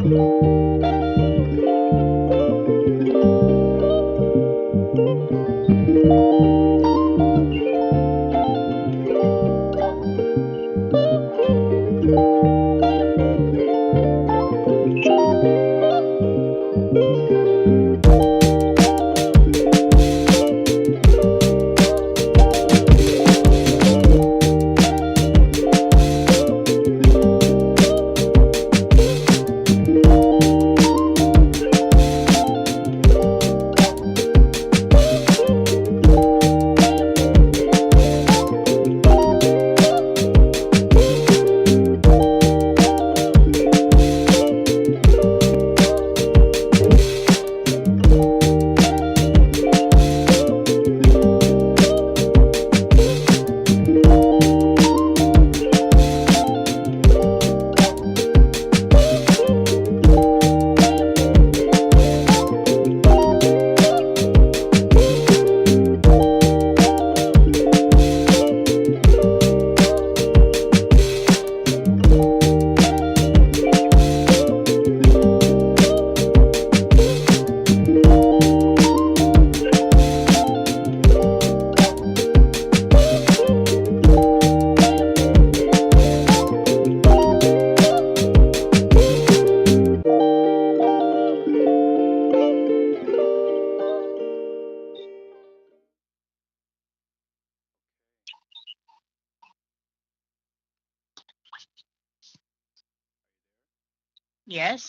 Yes,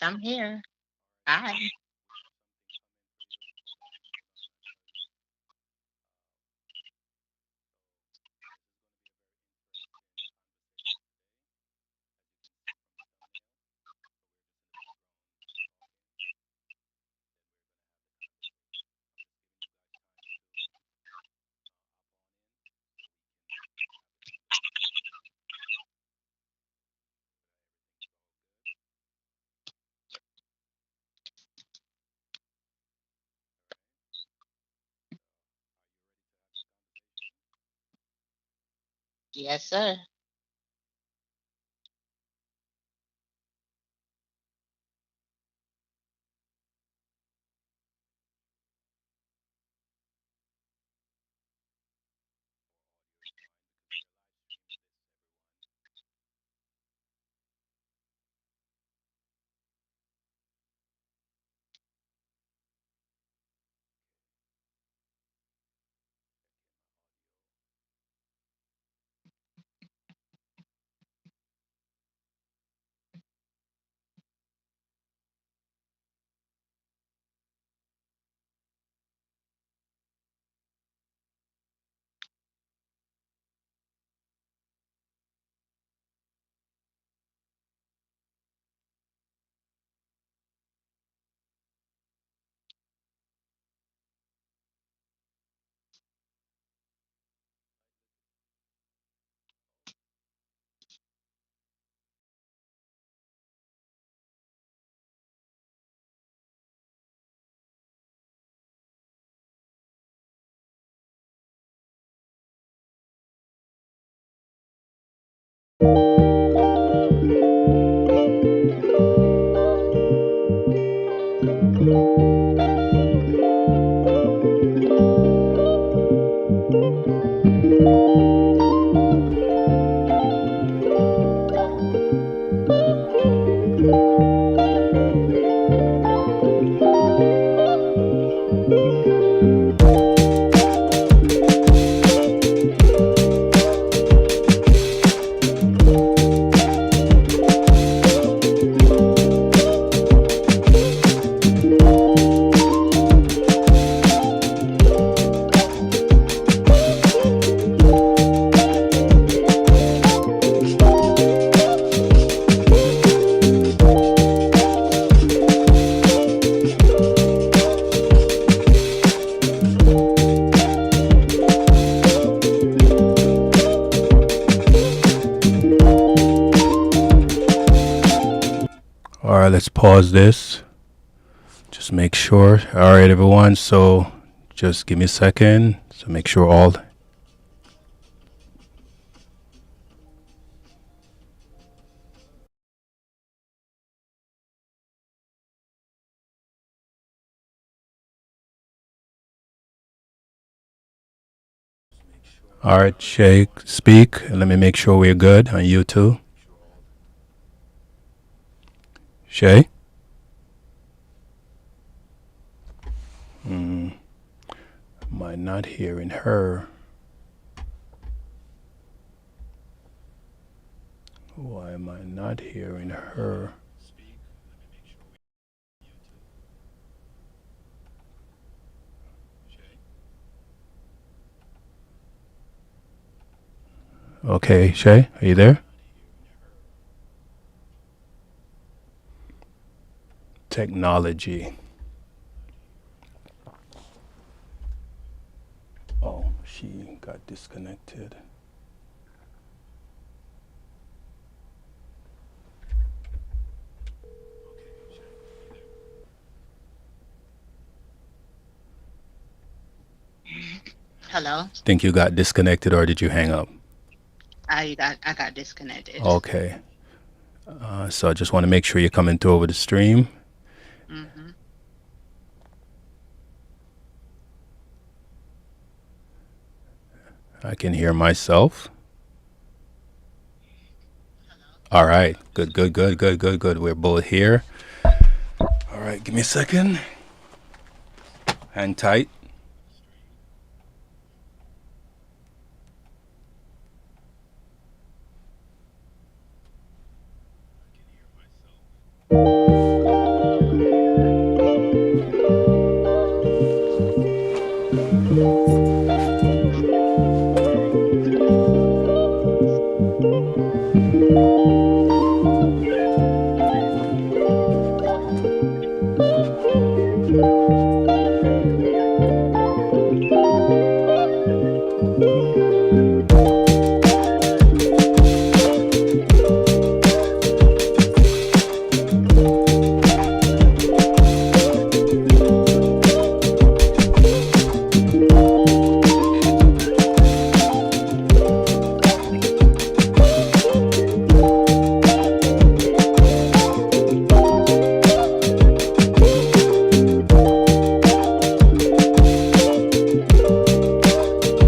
I'm here. Hi. Yes, sir. All right, let's pause this. Just make sure. All right, everyone. So just give me a second. So make sure all All right, Shay, speak. And let me make sure we're good on you too. Shay? Am I not hearing her? Why am I not hearing her? Okay, Shay, are you there? Technology. Oh, she got disconnected. Hello. Think you got disconnected or did you hang up? I got disconnected. Okay. So I just want to make sure you're coming through over the stream. Hmm. I can hear myself. All right. Good, good, good, good, good, good. We're both here. All right. Give me a second. Hang tight.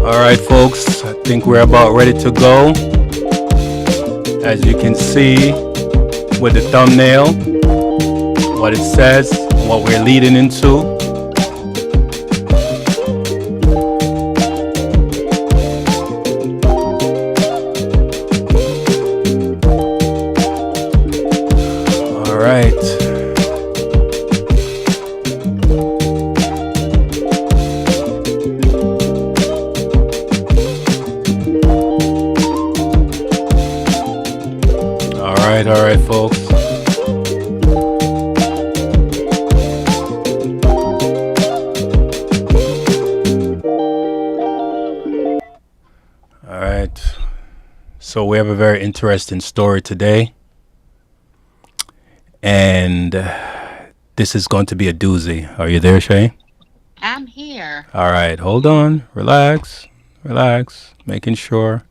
All right, folks. I think we're about ready to go. As you can see with the thumbnail, what it says, what we're leading into. All right. All right, folks. All right. So we have a very interesting story today. And this is going to be a doozy. Are you there, Shay? I'm here. All right. Hold on. Relax. Relax. Making sure.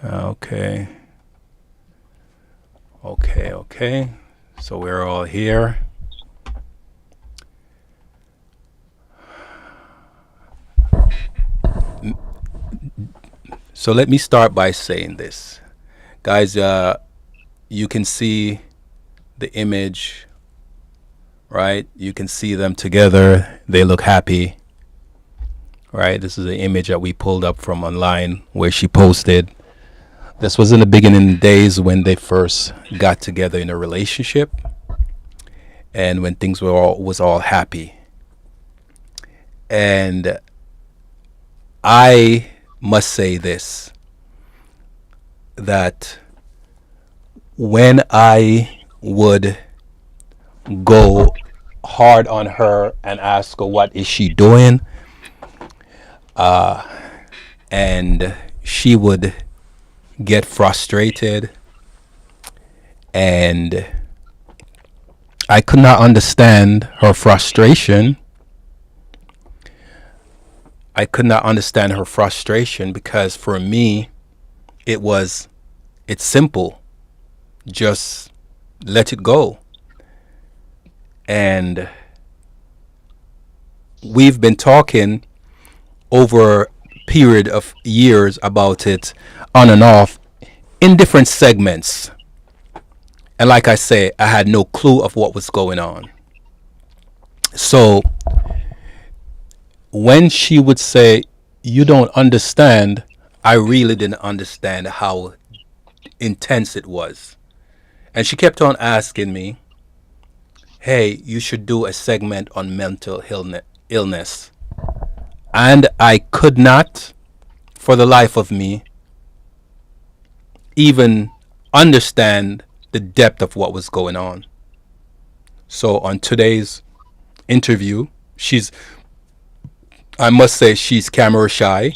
Okay. Okay, okay. So we're all here. So let me start by saying this. Guys, you can see the image, right? You can see them together. They look happy, right? This is the image that we pulled up from online where she posted. This was in the beginning days when they first got together in a relationship and when things were all happy. And I must say this, that when I would go hard on her and ask her what is she doing, and she would get frustrated, and I could not understand her frustration. I could not understand her frustration because for me it's simple. Just let it go. And we've been talking over period of years about it on and off in different segments. And like I say, I had no clue of what was going on. So when she would say, "You don't understand," I really didn't understand how intense it was. And she kept on asking me, "Hey, you should do a segment on mental illness." And I could not, for the life of me, even understand the depth of what was going on. So on today's interview, I must say, she's camera shy.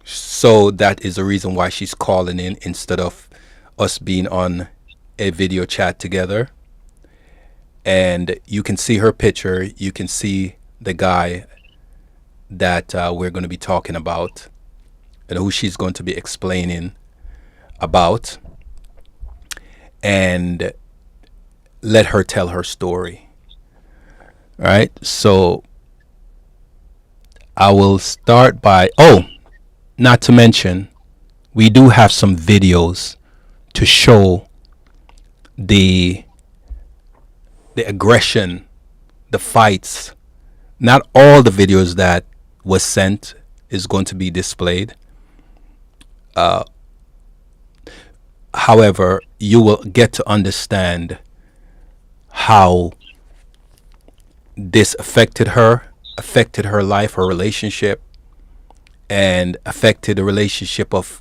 So that is the reason why she's calling in instead of us being on a video chat together. And you can see her picture. You can see the guy that we're going to be talking about and who she's going to be explaining about. And let her tell her story. All right. So I will start by, oh, not to mention, we do have some videos to show the the aggression, the fights. Not all the videos that was sent is going to be displayed. However, you will get to understand how this affected her life, her relationship, and affected the relationship of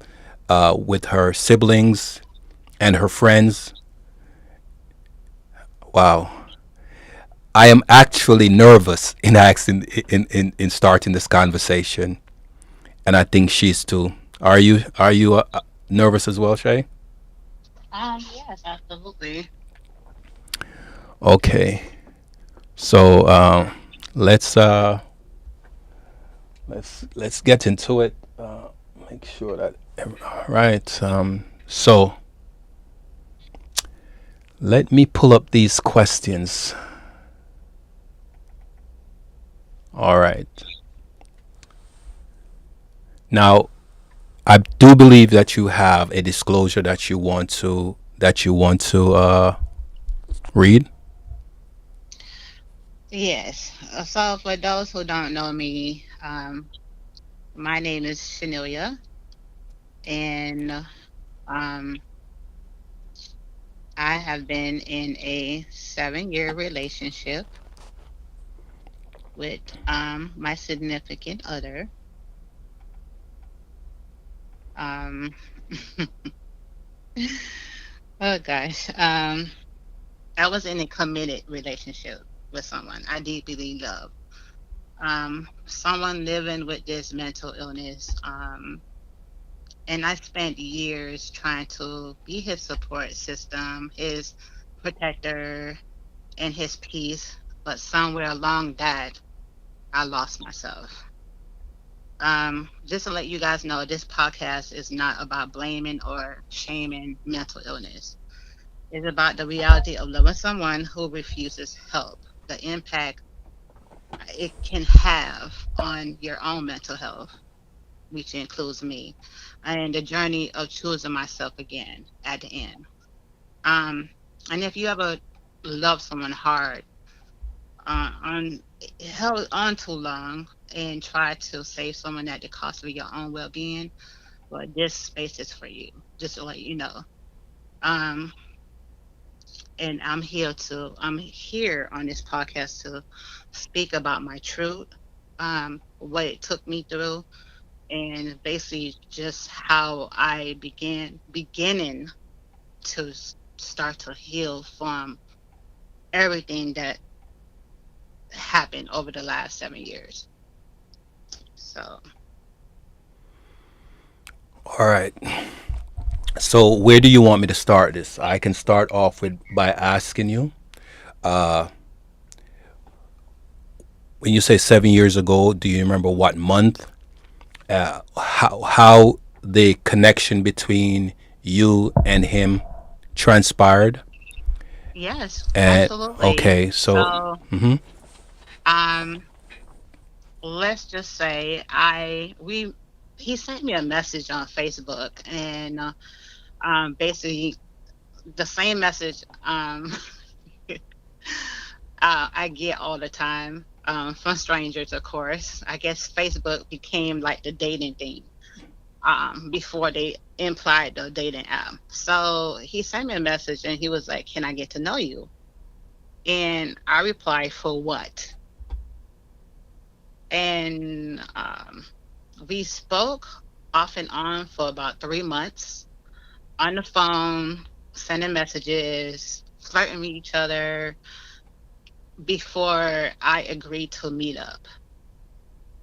with her siblings and her friends. Wow, I am actually nervous in asking in starting this conversation, and I think she's too. Are you nervous as well, Shay? Yes, absolutely. Okay, so let's uh, let's get into it. Make sure that right. So let me pull up these questions. All right. Now, I do believe that you have a disclosure that you want to read. Yes. So for those who don't know me, my name is Shanelia, and um, I have been in a 7-year relationship with my significant other. Um, oh gosh, I was in a committed relationship with someone I deeply love. Someone living with this mental illness. And I spent years trying to be his support system, his protector, and his peace. But somewhere along that, I lost myself. Just to let you guys know, this podcast is not about blaming or shaming mental illness. It's about the reality of loving someone who refuses help, the impact it can have on your own mental health, which includes me, and the journey of choosing myself again at the end. Um, and if you ever love someone hard, on held on too long and try to save someone at the cost of your own well-being, well, this space is for you. Just to let you know. Um, and I'm here on this podcast to speak about my truth, what it took me through, and basically just how I beginning to start to heal from everything that happened over the last 7 years. So All right. So where do you want me to start this? I can start off with by asking you. When you say 7 years ago, do you remember what month? How the connection between you and him transpired? yes, And absolutely. okay, so So um let's just say I we he sent me a message on Facebook, and basically the same message I get all the time from strangers, of course. I guess Facebook became like the dating thing before they implied the dating app. So he sent me a message and he was like, "Can I get to know you?" And I replied, "For what?" And we spoke off and on for about 3 months on the phone, sending messages, flirting with each other before I agreed to meet up.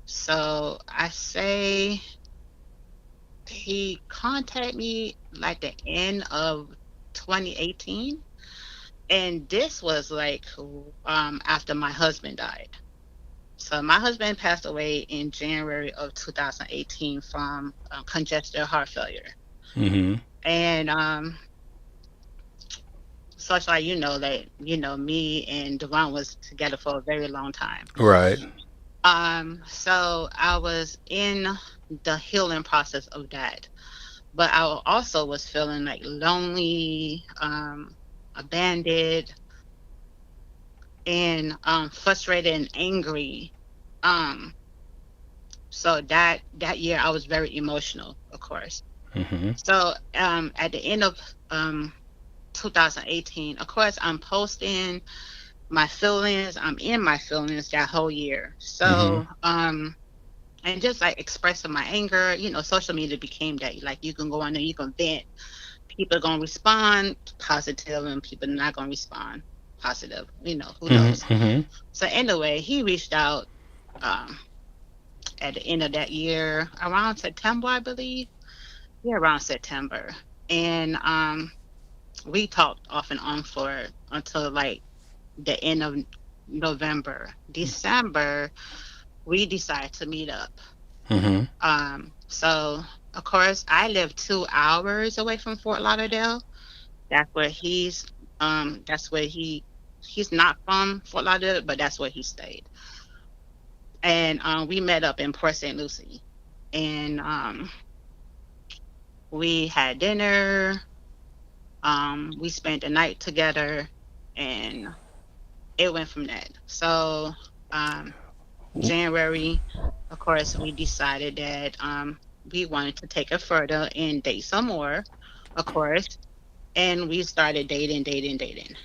So I say he contacted me like the end of 2018. And this was like after my husband died. So my husband passed away in January of 2018 from congestive heart failure. Mm-hmm. And such like that me and Devon was together for a very long time. Right. So I was in the healing process of that, but I also was feeling like lonely, abandoned, and frustrated and angry. Um, so that year I was very emotional, of course. Mm-hmm. So at the end of um 2018, of course, I'm posting my feelings. I'm in my feelings that whole year. Mm-hmm. So and just like expressing my anger, social media became that. Like you can go on there, you can vent. People are gonna respond positive, and people not gonna respond positive. Who knows? Mm-hmm. Mm-hmm. So anyway, he reached out um at the end of that year, around September, I believe. Yeah, around September, and we talked off and on for until like the end of November. December, we decided to meet up. Mm-hmm. So of course I live 2 hours away from Fort Lauderdale. That's where he's not from Fort Lauderdale, but that's where he stayed. And we met up in Port St. Lucie. And we had dinner, we spent the night together, and it went from that. So um January, of course, we decided that we wanted to take it further and date some more, of course. And we started dating, dating, dating.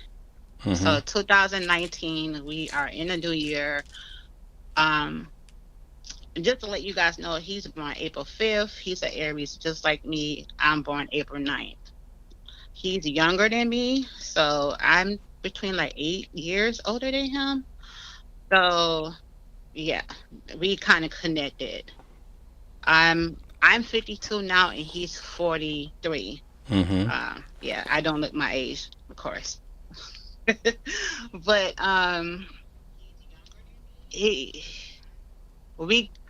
Mm-hmm. So 2019, we are in a new year. Um, just to let you guys know, he's born April 5th. He's an Aries, just like me. I'm born April 9th. He's younger than me, so I'm between like 8 years older than him. So yeah, we kind of connected. I'm 52 now, and he's 43. Mm-hmm. Yeah, I don't look my age, of course, but he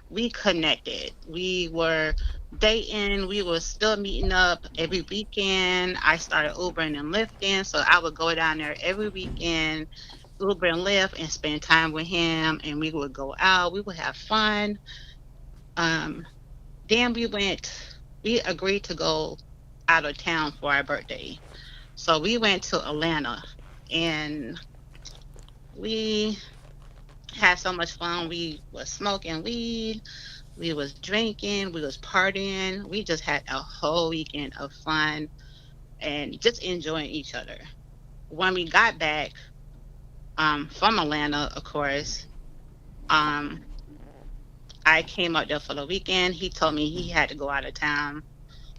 we connected. We were dating. We were still meeting up every weekend. I started Ubering and Lyfting, so I would go down there every weekend, Uber and Lyft, and spend time with him. And we would go out. We would have fun. Um, then we went. We agreed to go out of town for our birthday, so we went to Atlanta, and we had so much fun. We was smoking weed. We was drinking, we was partying. We just had a whole weekend of fun and just enjoying each other. When we got back from Atlanta, of course, um I came out there for the weekend. He told me he had to go out of town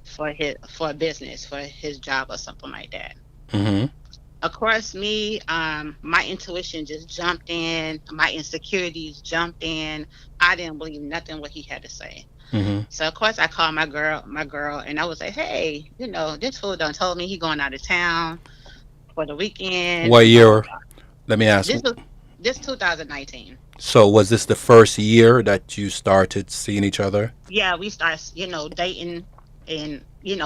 for business, for his job or something like that. Mm-hmm. Of course, me, my intuition just jumped in, my insecurities jumped in. I didn't believe nothing what he had to say. Mm-hmm. So of course I called my girl, and I was like, "Hey, this fool done told me he going out of town for the weekend What and blah blah year? blah." Let me ask. This was this 2019. So, was this the first year that you started seeing each other? Yeah, we started, dating and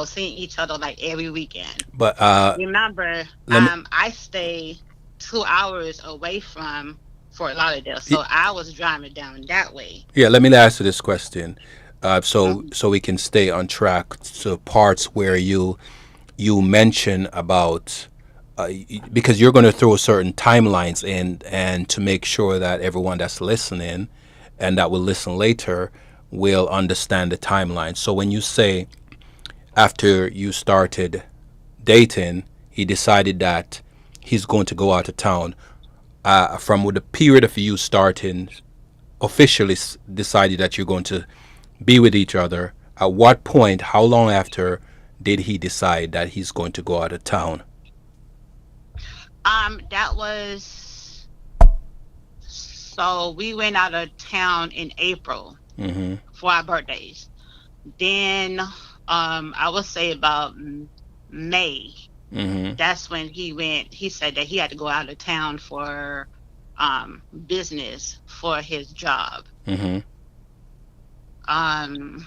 seeing each other like every weekend. But Remember, let me. I stay 2 hours away from Fort Lauderdale, so I was driving down that way. Yeah, let me ask you this question. So we can stay on track to parts where you mention about because you're going to throw certain timelines in, and to make sure that everyone that's listening and that will listen later will understand the timeline. So when you say after you started dating, he decided that he's going to go out of town. From the period of you starting officially decided that you're going to be with each other, at what point, how long after did he decide that he's going to go out of town? That was so we went out of town in April Mm-hmm. for our birthdays. Then, I would say about May. Mm-hmm. That's when he went. He said that he had to go out of town for business for his job. Mm-hmm. Um,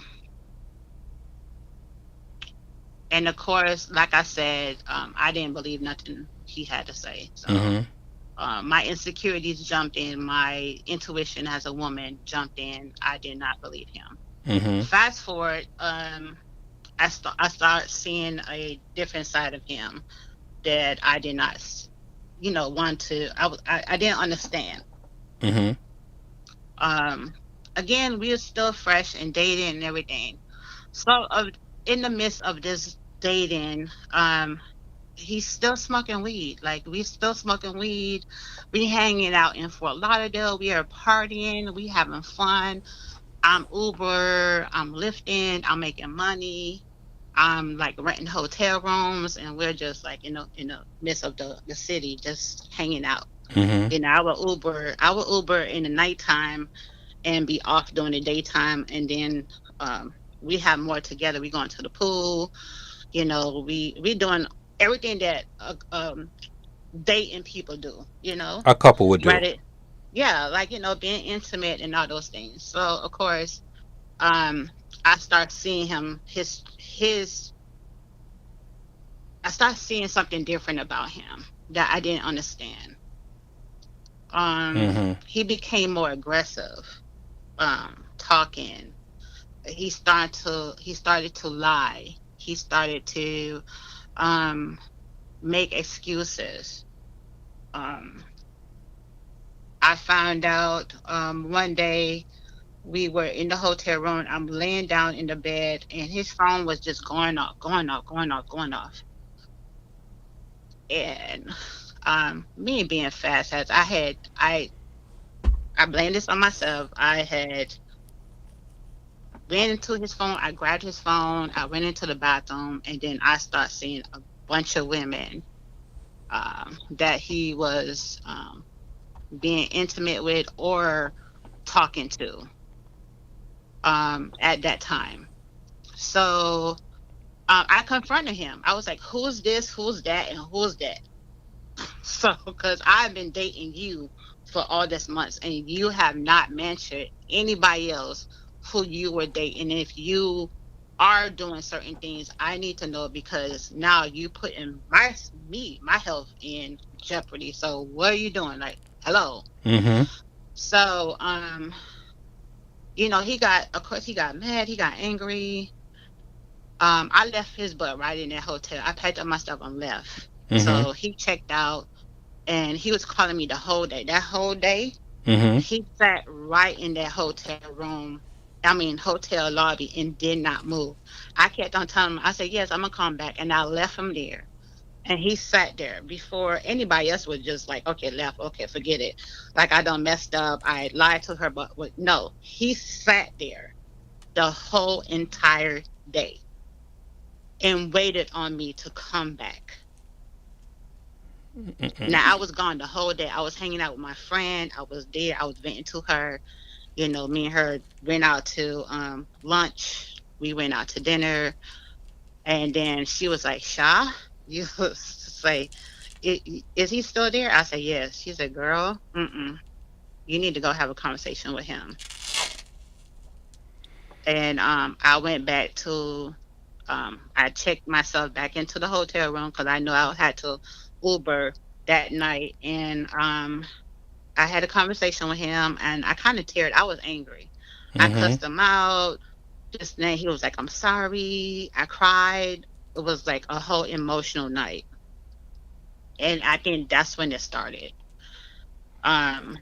and of course, like I said, I didn't believe nothing he had to say. So Mm-hmm. my insecurities jumped in. My intuition as a woman jumped in. I did not believe him. Mm-hmm. Fast forward, I start seeing a different side of him that I did not, want to. I didn't understand. Mm-hmm. Um, Again, we are still fresh and dating and everything. So, in the midst of this dating, he's still smoking weed. Like we still smoking weed. We hanging out in Fort Lauderdale. We are partying. We having fun. I'm Uber. I'm lifting. I'm making money. I'm like renting hotel rooms, and we're just like in the midst of the city, just hanging out. Mm-hmm. I would Uber in the nighttime and be off during the daytime, and then we have more together. We going to the pool. We doing everything that dating people do. A couple would do. Right? Yeah, like being intimate and all those things. So of course, um, I start seeing his. I start seeing something different about him that I didn't understand. Mm-hmm. He became more aggressive, talking. He started to lie. He started to um make excuses. Um I found out one day we were in the hotel room. I'm laying down in the bed and his phone was just going off, going off, going off, going off. And me being fast as I blamed this on myself. I had went into his phone, I grabbed his phone, I went into the bathroom, and then I start seeing a bunch of women that he was being intimate with or talking to at that time. So I confronted him. I was like, "Who's this? Who's that? And who's that?" So, because I've been dating you for all this months, and you have not mentioned anybody else who you were dating. And if you are doing certain things, I need to know because now you putting my health in jeopardy. So what are you doing? Like, hello. Mm-hmm. So, of course, he got mad. He got angry. I left his butt right in that hotel. I packed up my stuff and left. Mm-hmm. So he checked out and he was calling me the whole day. That whole day, Mm-hmm. he sat right in that hotel room, I mean, hotel lobby and did not move. I kept on telling him, I said, yes, I'm going to come back. And I left him there. And he sat there before anybody else was just like, okay, left, okay, forget it. Like I done messed up. I lied to her, but no, he sat there the whole entire day and waited on me to come back. Now I was gone the whole day. I was hanging out with my friend. I was there. I was venting to her. Me and her went out to lunch. We went out to dinner, and then she was like, "Sha, you say, is he still there?" I said, "Yes." She said, "Girl, you need to go have a conversation with him." And I went back to I checked myself back into the hotel room because I knew I had to Uber that night, and I had a conversation with him, and I kind of teared. I was angry. I Mm-hmm. cussed him out. Just then he was like, "I'm sorry." I cried. It was like a whole emotional night, and I think that's when it started. Um,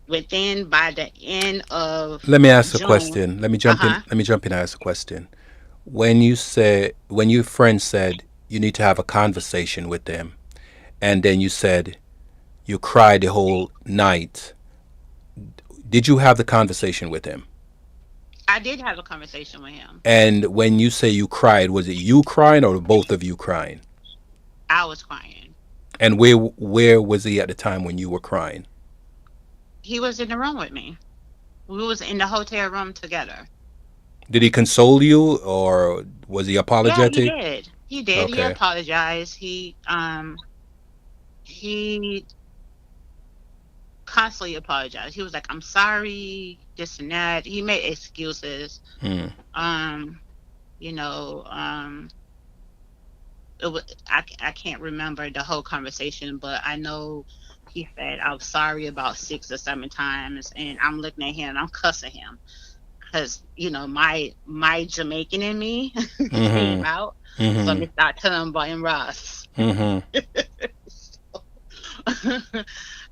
Within by the end of Let me ask a June. question. Let me Uh jump in. huh. Let me jump in and ask a question. When your friend said you need to have a conversation with them, and then you said you cried the whole night, did you have the conversation with him? I did have a conversation with him. And when you say you cried, was it you crying or both of you crying? I was crying. And where was he at the time when you were crying? He was in the room with me. We was in the hotel room together. Did he console you or was he Yeah, he apologetic? did. He did. He Okay. apologized. He constantly apologized. He was like, "I'm sorry," this and that. He made excuses. Hmm. Um, you know, it was, I can't remember the whole conversation, but I know he said, "I'm sorry" about 6 or 7 times, and I'm looking at him, and I'm cussing him because my Jamaican in me came Mm-hmm. out. So Mm-hmm. me start telling him about him Ross. Mm-hmm.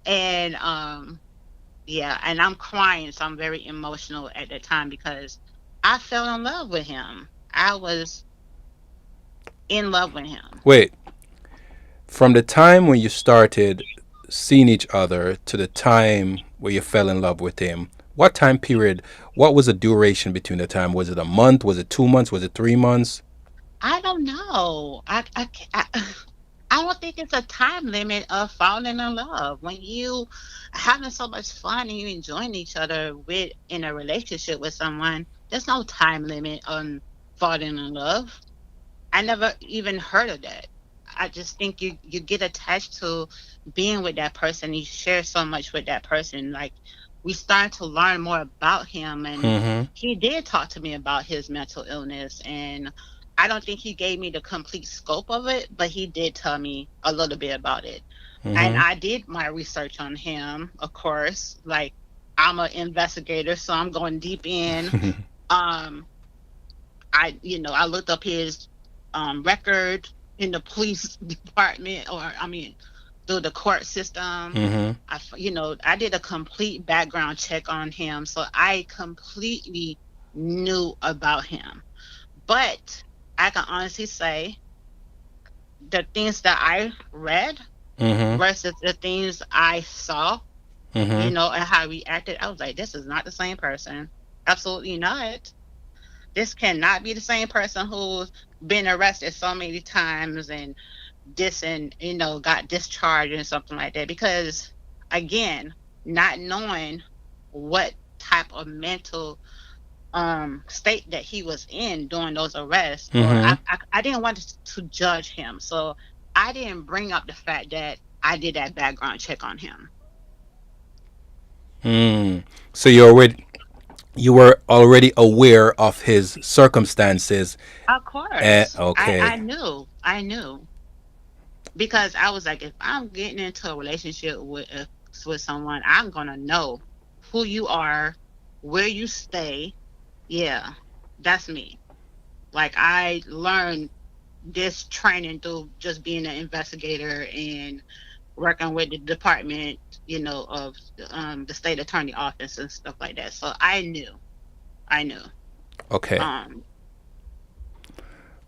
And yeah, and I'm crying, so I'm very emotional at the time because I fell in love with him. I was in love with him. Wait, from the time when you started seeing each other to the time where you fell in love with him, what time period, what was the duration between the time? Was it a month? Was it 2 months? Was it 3 months? I don't know. I don't think it's a time limit of falling in love. When you having so much fun and you enjoying each other with in a relationship with someone, there's no time limit on falling in love. I never even heard of that. I just think you get attached to being with that person. You share so much with that person. Like we started to learn more about him, and Mm-hmm. he did talk to me about his mental illness. And I don't think he gave me the complete scope of it, but he did tell me a little bit about it. And Mm-hmm. I did my research on him, of course. Like I'm an investigator, so I'm going deep in. Um, I looked up his record in the police department, or I mean, through the court system. Mm-hmm. I did a complete background check on him, so I completely knew about him. But I can honestly say the things that I read Mm-hmm. versus the things I saw, Mm-hmm. and how he acted, I was like, this is not the same person. Absolutely not. This cannot be the same person who's been arrested so many times and got discharged and something like that. Because again, not knowing what type of mental state that he was in during those arrests, or Mm-hmm. I didn't want to judge him, so I didn't bring up the fact that I did that background check on him. Mm. So you were already aware of his circumstances. Of And course, I okay. knew because I was like, if I'm getting into a relationship with someone, I'm gonna know who you are, where you stay. Yeah, that's me. Like I learned this training through just being an investigator and working with the department, of the state attorney office and stuff like that. So I knew. Okay. Um,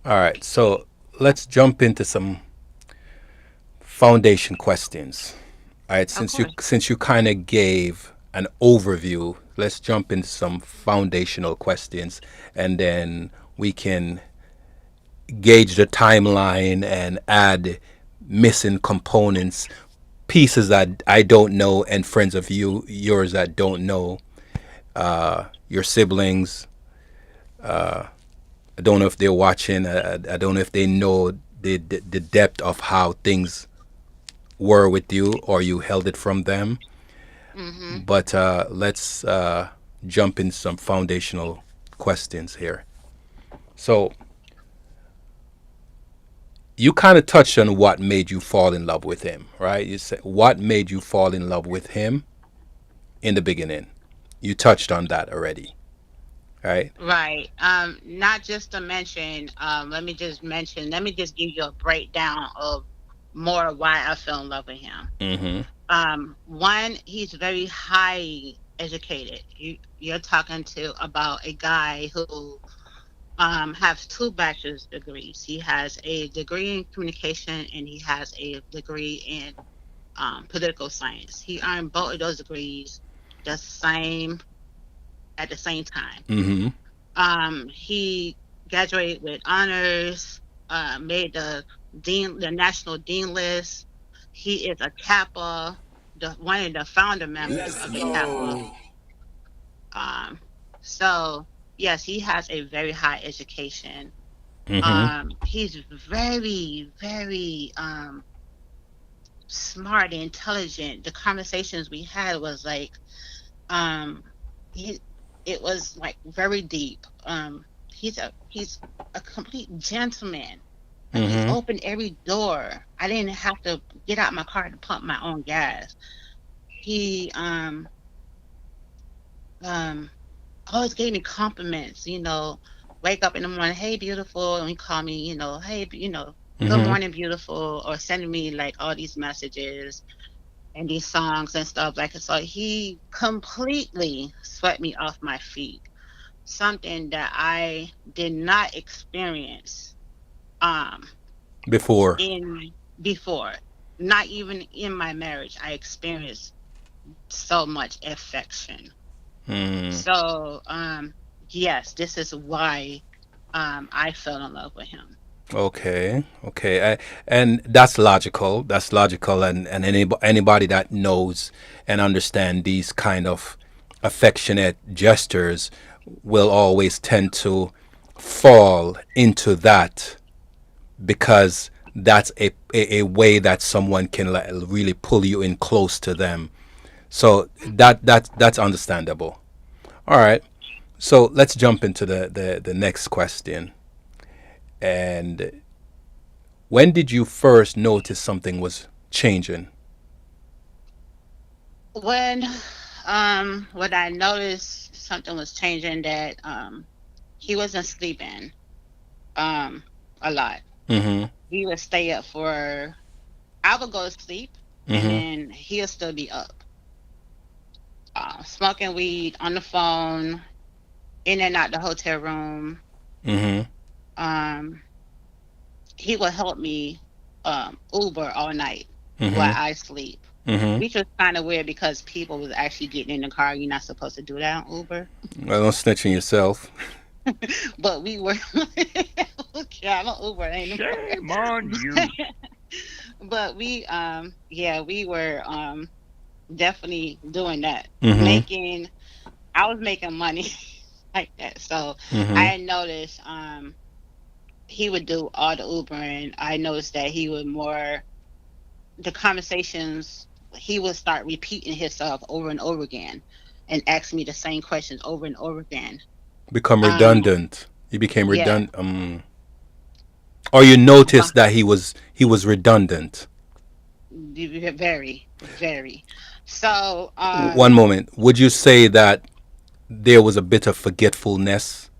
All right. So let's jump into some foundation questions. All right. of course. Since you kind of gave an overview, let's jump into some foundational questions, and then we can gauge the timeline and add missing components, pieces that I don't know, and friends of yours that don't know. Your siblings. I don't know if they're watching. I don't know if they know the depth of how things were with you or you held it from them. Mhm. But let's jump in some foundational questions here. So you kind of touched on what made you fall in love with him, right? You said what made you fall in love with him in the beginning. You touched on that already, right? Right. Not just to mention, let me just give you a breakdown of more why I fell in love with him. Mm-hmm. One, he's very high educated. You're talking to about a guy who has two bachelor's degrees. He has a degree in communication and he has a degree in political science. He earned both of those degrees the same at the same time. Mm-hmm. He graduated with honors, made the national dean list. He is a Kappa, one of the founder members Let's of the Kappa. go. Um, so yes, he has a very high education. Mm-hmm. He's very, very smart and intelligent. The conversations we had was like um he it was like very deep. He's a complete gentleman. Like he Mm-hmm. opened every door. I didn't have to get out my car to pump my own gas. He um always gave me compliments, wake up in the morning, hey beautiful, and he call me, hey, good Mm-hmm. morning, beautiful, or sending me like all these messages and these songs and stuff like that. So he completely swept me off my feet. Something that I did not experience um Before. in before. Not even in my marriage. I experienced so much affection. Mm. So yes, this is why I fell in love with him. Okay, okay, and that's logical. That's logical, and anybody that knows and understand these kind of affectionate gestures will always tend to fall into that because that's a way that someone can really pull you in close to them. So that's understandable. All right. So let's jump into the next question. And when did you first notice something was changing? When I noticed something was changing, that he wasn't sleeping um a lot. Mm-hmm. He would stay up for I would go to sleep and Mm-hmm. then he'll still be up. Smoking weed on the phone, in and out the hotel room. Mm-hmm. Um he would help me Uber all night while Mm-hmm. I sleep. Mm-hmm. Which was kind of weird because people was actually getting in the car. You're not supposed to do that on Uber. Well, don't snitching yourself. But we were okay, I'm an Uber anymore. Shame on you. But yeah, we were definitely doing that. Mm-hmm. I was making money like that. So Mm-hmm. I noticed he would do all the Uber, and I noticed that he would more the conversations he would start repeating himself over and over again and ask me the same questions over and over again. Become Um redundant. He became yeah, redundant. Or you uh, noticed that he was redundant. very, very. So One moment. Would you say that there was a bit of forgetfulness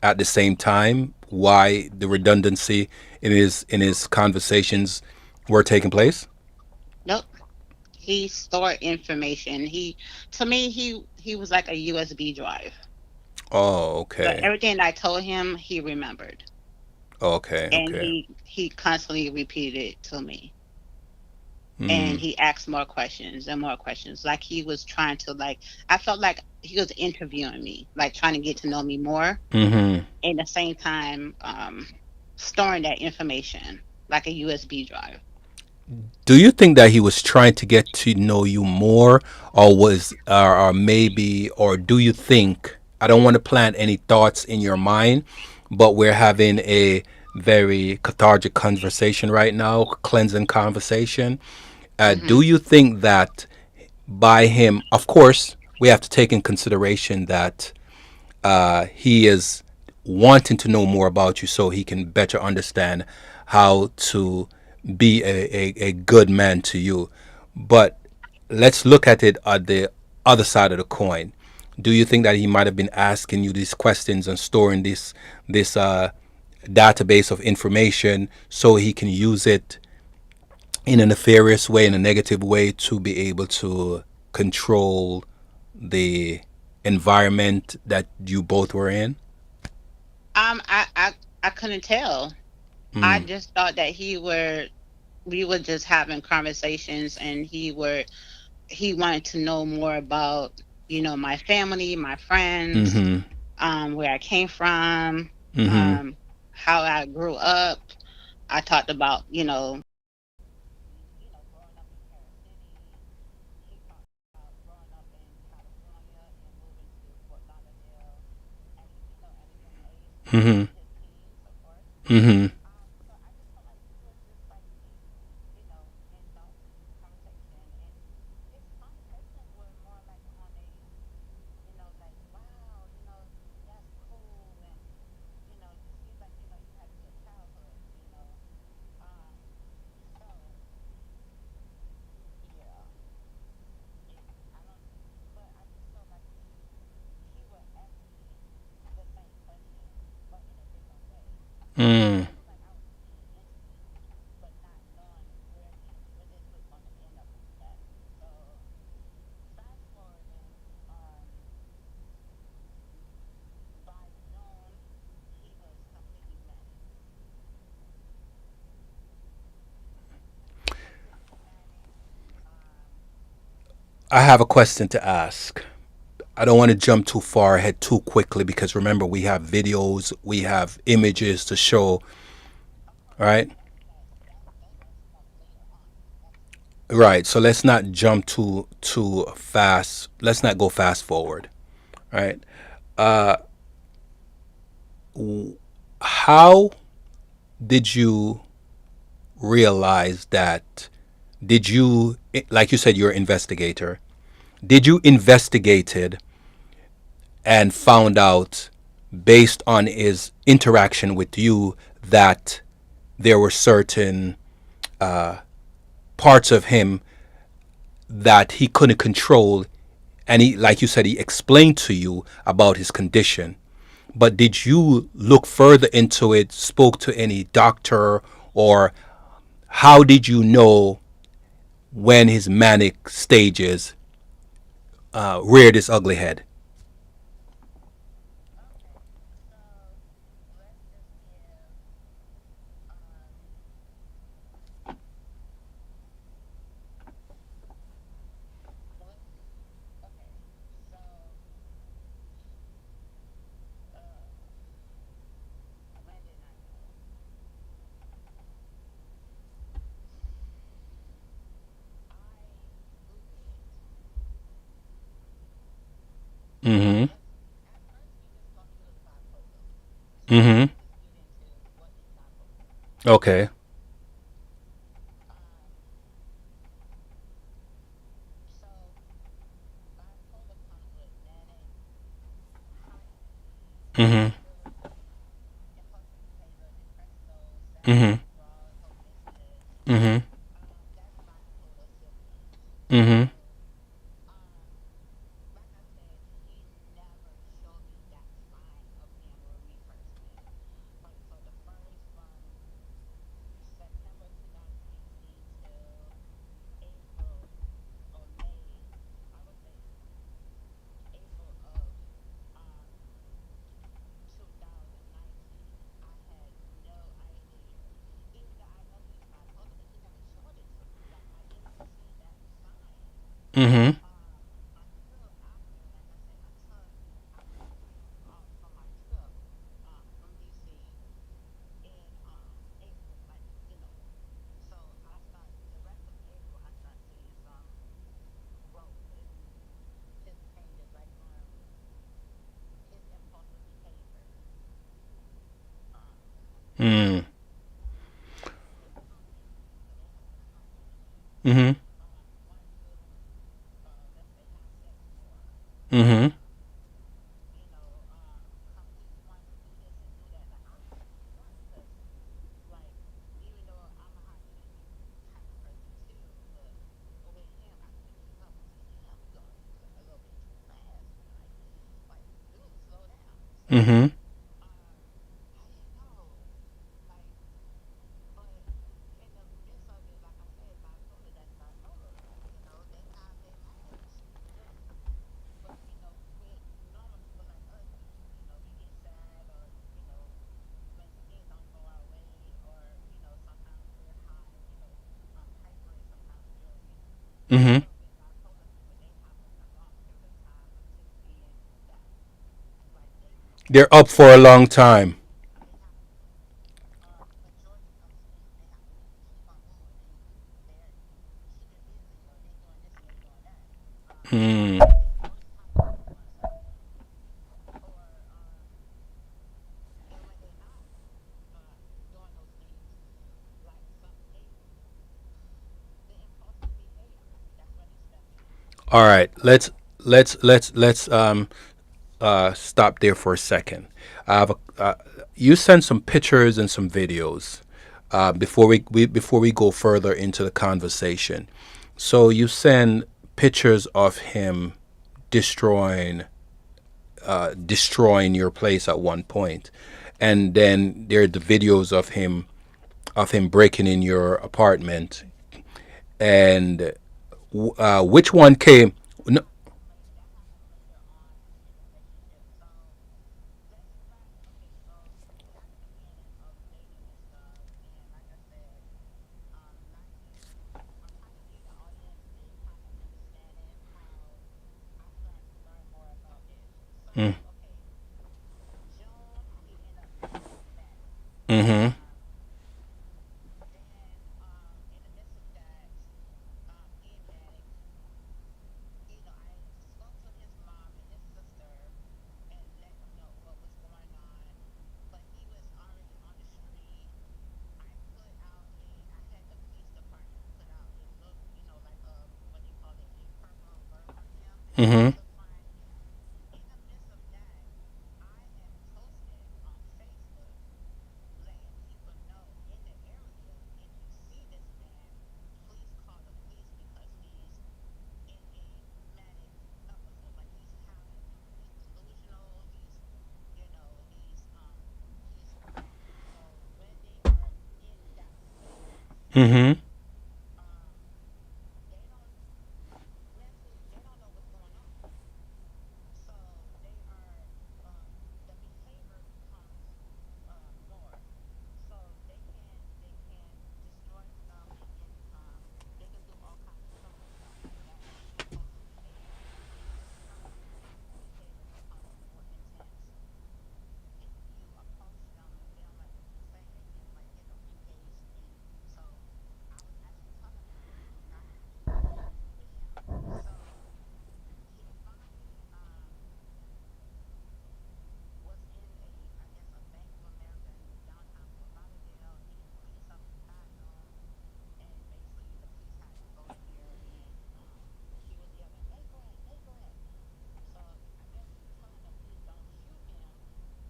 at the same time? Why the redundancy in his conversations were taking place? nope. He stored information. To me, he was like a USB drive. Oh, So okay. everything I told him, he remembered, Okay. and Okay. he constantly repeated it to me, and Mm. he asked more questions and more questions. Like he was trying to I felt like he was interviewing me, like trying to get to know me more, Mm-hmm. and at the same time, storing that information like a USB drive. Do you think that he was trying to get to know you more, or maybe, or do you think? I don't want to plant any thoughts in your mind, but we're having a very cathartic conversation right now, cleansing conversation. Do Hmm. you think that by him, of course, we have to take in consideration that he is wanting to know more about you so he can better understand how to be a good man to you. But let's look at it at the other side of the coin. Do you think that he might have been asking you these questions and storing this database of information so he can use it in a nefarious way, in a negative way, to be able to control the environment that you both were in? I couldn't tell. I Mm. just thought that we were just having conversations, and he wanted to know more about, my family, my friends, Mm-hmm. where I came from, Mm-hmm. um, how I grew up. I talked about, growing up in Paris City. He talked about growing up in California and moving to Fort Lauderdale at at a young age, Mm-hmm. in his teens, of course. Mm-hmm. So I just felt like we were just like me, in conversation, and his conversations were more like on a, like, wow, that's cool, and it seems like you had a good childhood, um, so yeah, it, I don't, but I just felt like he would ask me the same question, but in a different way. So Mm. it was like I was being intimate, but not knowing where this was going to end up at. So fast forwarding, by June, he was completely manic, completely manic. Um, I have a question to ask. I don't want to jump too far ahead too quickly because remember we have videos, we have images to show, of course, right? that's going to come later on. Absolutely. Right. So let's not jump too fast. Let's not go fast forward, right? How did you realize that? Did you, like you said, you're an investigator? Did you investigated and found out based on his interaction with you that there were certain parts of him that he couldn't control, and he, like you said, he explained to you about his condition, but did you look further into it, spoke to any doctor, or how did you know when his manic stages reared its ugly head? Okay, so let's just give, um let's okay. So uh when did I know? I googled. Mm-hmm. Let's At first he just told me he was bipolar. So Mm-hmm. let's just get into what is bipolar. Okay. Um so bipolar comes with manic, high energy, Mm-hmm. irritability, impulsive behavior, depression, Mm-hmm. sadness, withdrawal, hopelessness. Mm-hmm. That's bipolar symptoms. Mm-hmm. So, um, like I said, he never showed me that side of him when we first met. So the first, from September 2018 till April or May, I would say April of, um 2019, I had no idea. Even though I know he's bipolar, but he never showed it to me. Like, I didn't see that sign, Mm-hmm. until after, like I said, until after I came from my trip, from DC in April. Like, so I start the rest of April, I start seeing some growth in his changes, like, his impulsive behavior. Um, Mm. his high energy. So they have a high energy, Mm-hmm. want to, let's say, have sex more. Mm-hmm. Completely want to do this and do that. Like, I was kind of shocked because, like, even though I'm a high energy type of person too, but with him, I couldn't keep up. I was like, damn, we going a little bit too fast. Mm-hmm. I didn't know. Like, but in the midst of it, like I said, bipolar, that's bipolar. They have their moments just, but with normal people like us, we get sad, or when some things don't go our way, or sometimes we're high, hyper, and sometimes we're, Mm-hmm. but with bipolar people, they have a long period of time of just being down. Like They're up for a long time. they have to, majority of sleep, they have to keep on moving, and they're keeping busy, or they doing this and they doing that. Mm. They always have to be doing something, or and when they're not doing those things, like the impulsive behavior, that's where they step in. All right. Let's stop there for a second. I have you sent some pictures and some videos before we go further into the conversation. So you send pictures of him destroying destroying your place at one point, and then there are the videos of him breaking in your apartment. And which one came? No, That happened later on in the relationship. So let's back. Okay, so we at the beginning of dating and stuff, and like I said, not to. I'm trying to give the audience a kind of understanding how I started to learn more about this. mm, So okay, June, he ended up becoming manic. mm-hmm, Um, then in the midst of that, being manic, I spoke to his mom and his sister and let them know what was going on. But he was already on the street. I had the police department put out a look, like a, what they call it, a purple alert on him mm-hmm, to find him. In the midst of that, I had posted on Facebook letting people know in the area, if you see this man, please call the police, because he's in a manic episode. Like he's delusional. He's off. So when they are in that phase, mm-hmm, um, they don't they don't know what's going on. So they are, the behavior becomes more. So they can destroy stuff. They can do all kinds of criminal stuff like that. Compulsive behavior. The behavior becomes more intense. If you approach them and they don't like what you say, they can like get them engaged in. So I was actually telling them not to do business with him. So he finally was in I guess, a Bank of America in downtown Fort Lauderdale. He didn't clean himself in the bathroom, and basically the police had to go in there, and he was yelling, "Nicorette, Nicorette." So I guess he was telling the police, "Don't shoot him,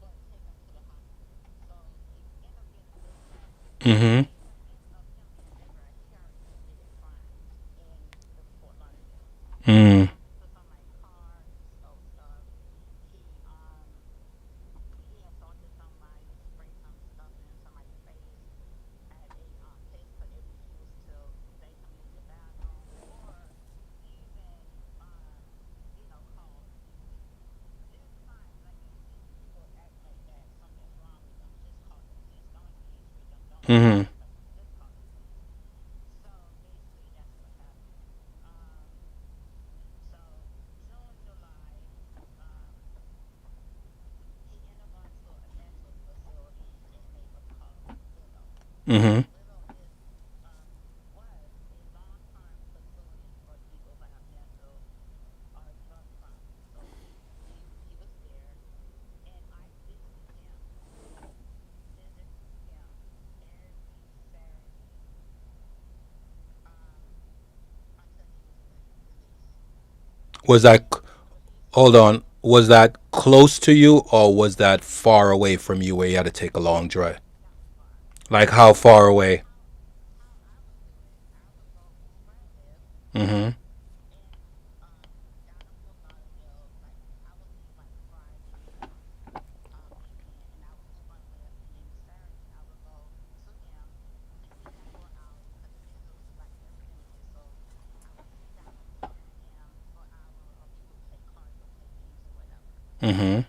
but take him to the hospital." So he ended up getting arrested. mm-hmm, But in the midst of him being in Nicorette, he already committed crimes in the Fort Lauderdale. He mm, broke into somebody's car. He stole stuff. He um he assaulted somebody, sprayed some stuff in somebody's face at a place because they refused to let him use the bathroom, or even called. There's times, like, you see people act like that, something's wrong with them, just call the police. Don't engage with them. Don't do mm-hmm, nothing. Just call the police. So basically, that's what happened. So June, July, um, he ended up going to a mental facility, and it was called Willow. mm-hmm, Willow was a long-term facility for people who have mental or drug problems. So he was there, and I visited him every Saturday, um, until he was released. was And that when he was released, hold on, was that close to you, or was that far away from you where you had to take a long drive? that was far. Like how far away? How I would do it, I would go from where I live Mm-hmm, in down to Fort Lauderdale. Like, I would leave like 5 3 o'clock. Mm-hmm.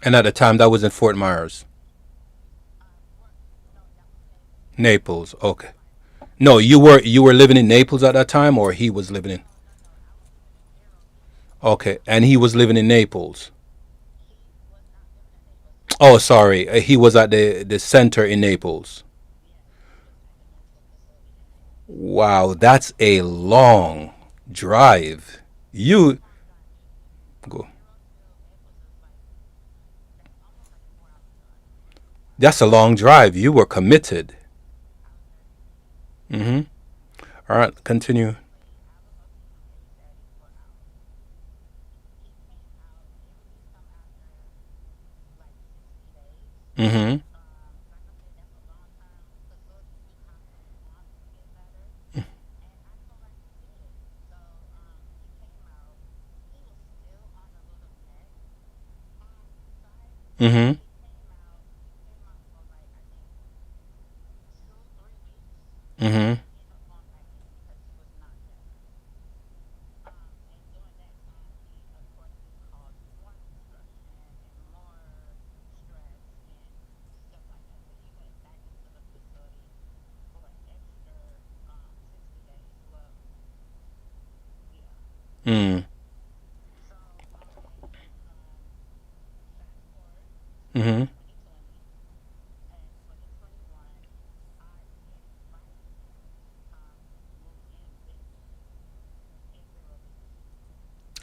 And at the time, that was in Fort Myers, Naples. Okay. No, you were living in Naples at that time, or he was living in. Okay, and he was living in Naples. Oh, sorry, he was at the center in Naples. Wow, that's a long drive. You go. That's a long drive. You were committed. Mm-hmm. All right, continue. Mm-hmm. Mm-hmm. Mm-hmm. Mm. Mm-hmm.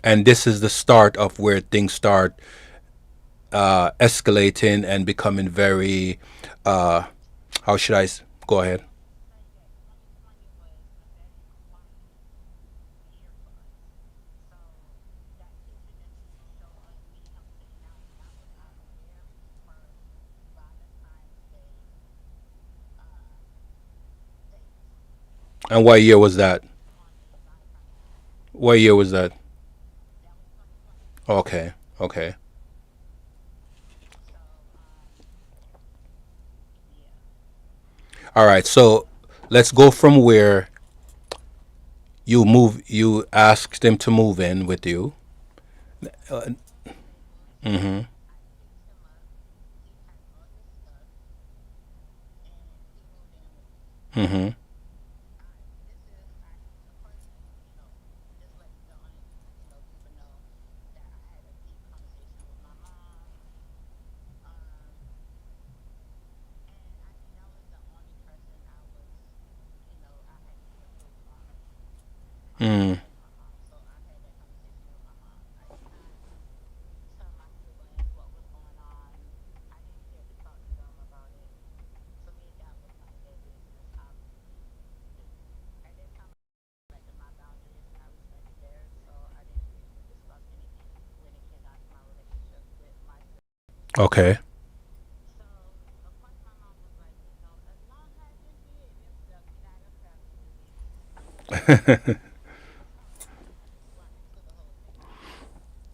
And this is the start of where things start escalating and becoming very. Uh, how should go ahead? And what year was that? What year was that? Okay. Okay. All right. So let's go from where you asked him to move in with you. Mm-hmm. Mm-hmm. Mm. Okay.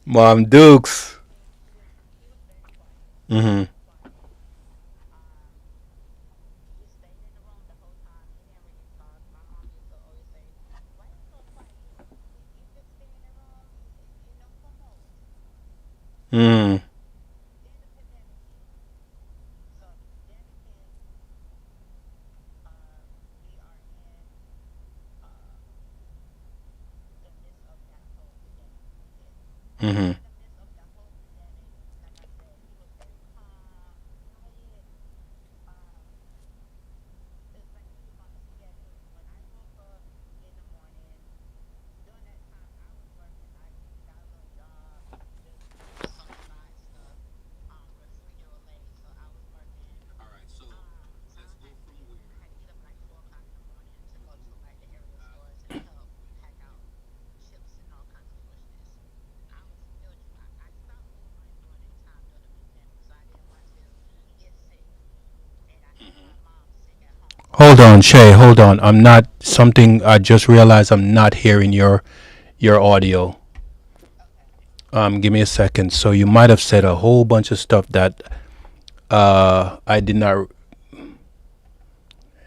Mom Dukes. Mm-hmm. Mm. Mm-hmm. Hold on, Shay. Hold on. I'm not something. I just realized I'm not hearing your audio. Give me a second. So you might have said a whole bunch of stuff that I did not.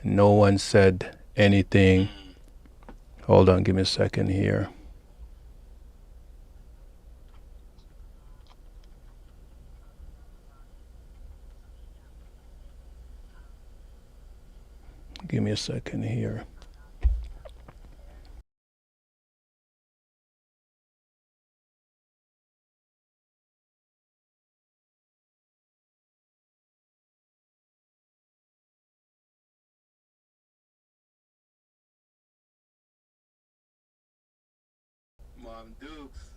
No one said anything. Hold on. Give me a second here. Give me a second here. Mom Dukes.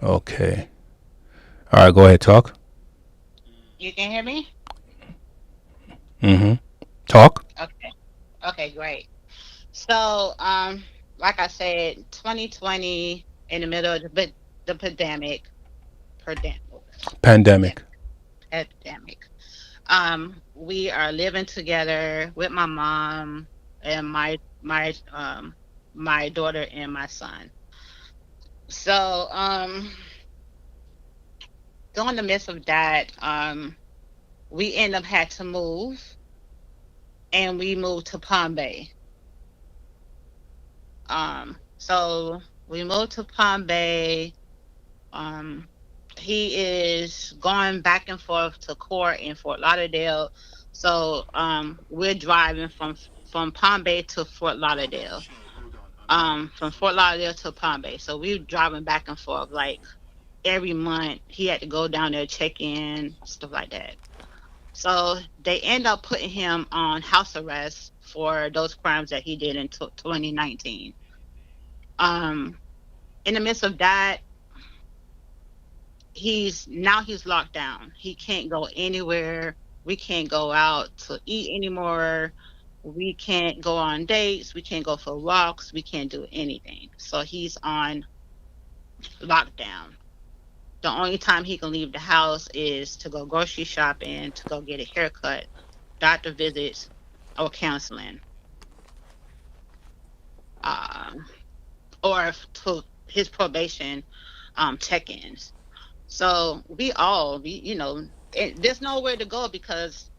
Okay. All right. Go ahead. Talk. You can hear me? Mm-hmm. Talk. Okay. Okay, great. So, like I said, 2020 in the middle of the pandemic, Pandemic. epidemic. We are living together with my mom and my daughter and my son. So, during the midst of that, we end up had to move, and we moved to Palm Bay. So we moved to Palm Bay. Um, he is going back and forth to court in Fort Lauderdale. So we're driving from Palm Bay to Fort Lauderdale. From Fort Lauderdale to Palm Bay. So we're driving back and forth like every month. He had to go down there, check in, stuff like that. So they end up putting him on house arrest for those crimes that he did in 2019. Um, in the midst of that, he's locked down. He can't go anywhere. We can't go out to eat anymore. We can't go on dates. We can't go for walks. We can't do anything. So he's on lockdown. The only time he can leave the house is to go grocery shopping, to go get a haircut, doctor visits, or counseling, um, or to his probation check-ins. So there's nowhere to go because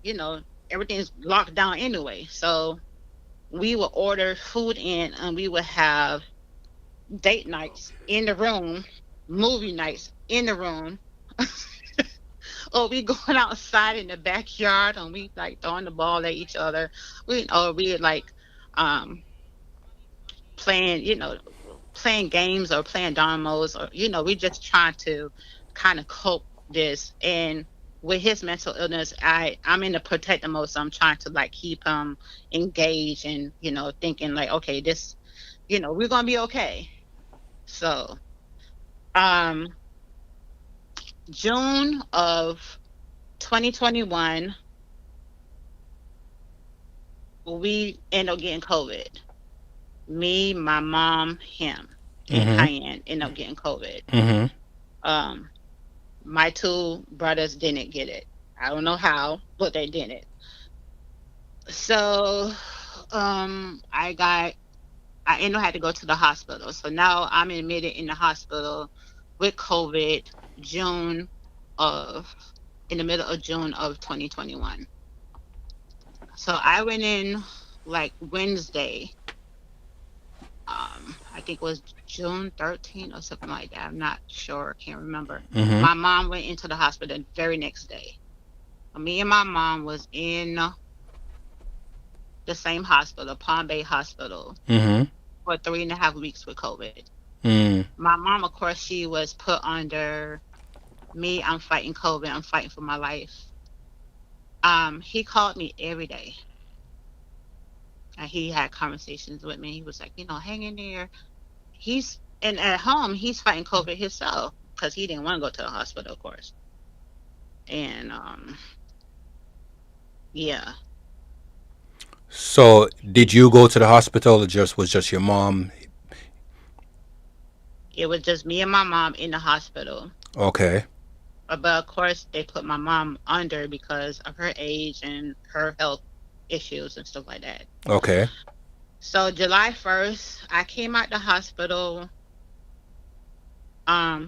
everything's locked down anyway. So we will order food in, and we will have date nights in the room, movie nights in the room, or we going outside in the backyard and we like throwing the ball at each other. We like um playing, playing games or playing dominoes, or we just trying to kind of cope this. And with his mental illness, I'm in the protective mode, so I'm trying to like keep him engaged and thinking like, okay, this, we're gonna be okay. So um June of 2021, we end up getting COVID. Me, my mom, him, and Mm-hmm. Cayenne end up getting COVID. Mm-hmm. um My two brothers didn't get it. I don't know how, but they didn't. So, I ended up had to go to the hospital. So now I'm admitted in the hospital with COVID, June of in the middle of June of 2021. So I went in like Wednesday. I think it was June 13th or something like that. I'm not sure. Can't remember. Mm-hmm. My mom went into the hospital the very next day. Me and my mom was in the same hospital, Palm Bay Hospital, Mm-hmm. for 3.5 weeks with COVID. Mm. My mom, of course, she was put under me. I'm fighting COVID. I'm fighting for my life. He called me every day, and he had conversations with me. He was like, hang in there. And at home, he's fighting COVID himself because he didn't want to go to the hospital, of course. And yeah, So did you go to the hospital, or just was just your mom? it was just me and my mom in the hospital. Okay. But of course, they put my mom under because of her age and her health issues and stuff like that. Okay. So July 1st, I came out the hospital,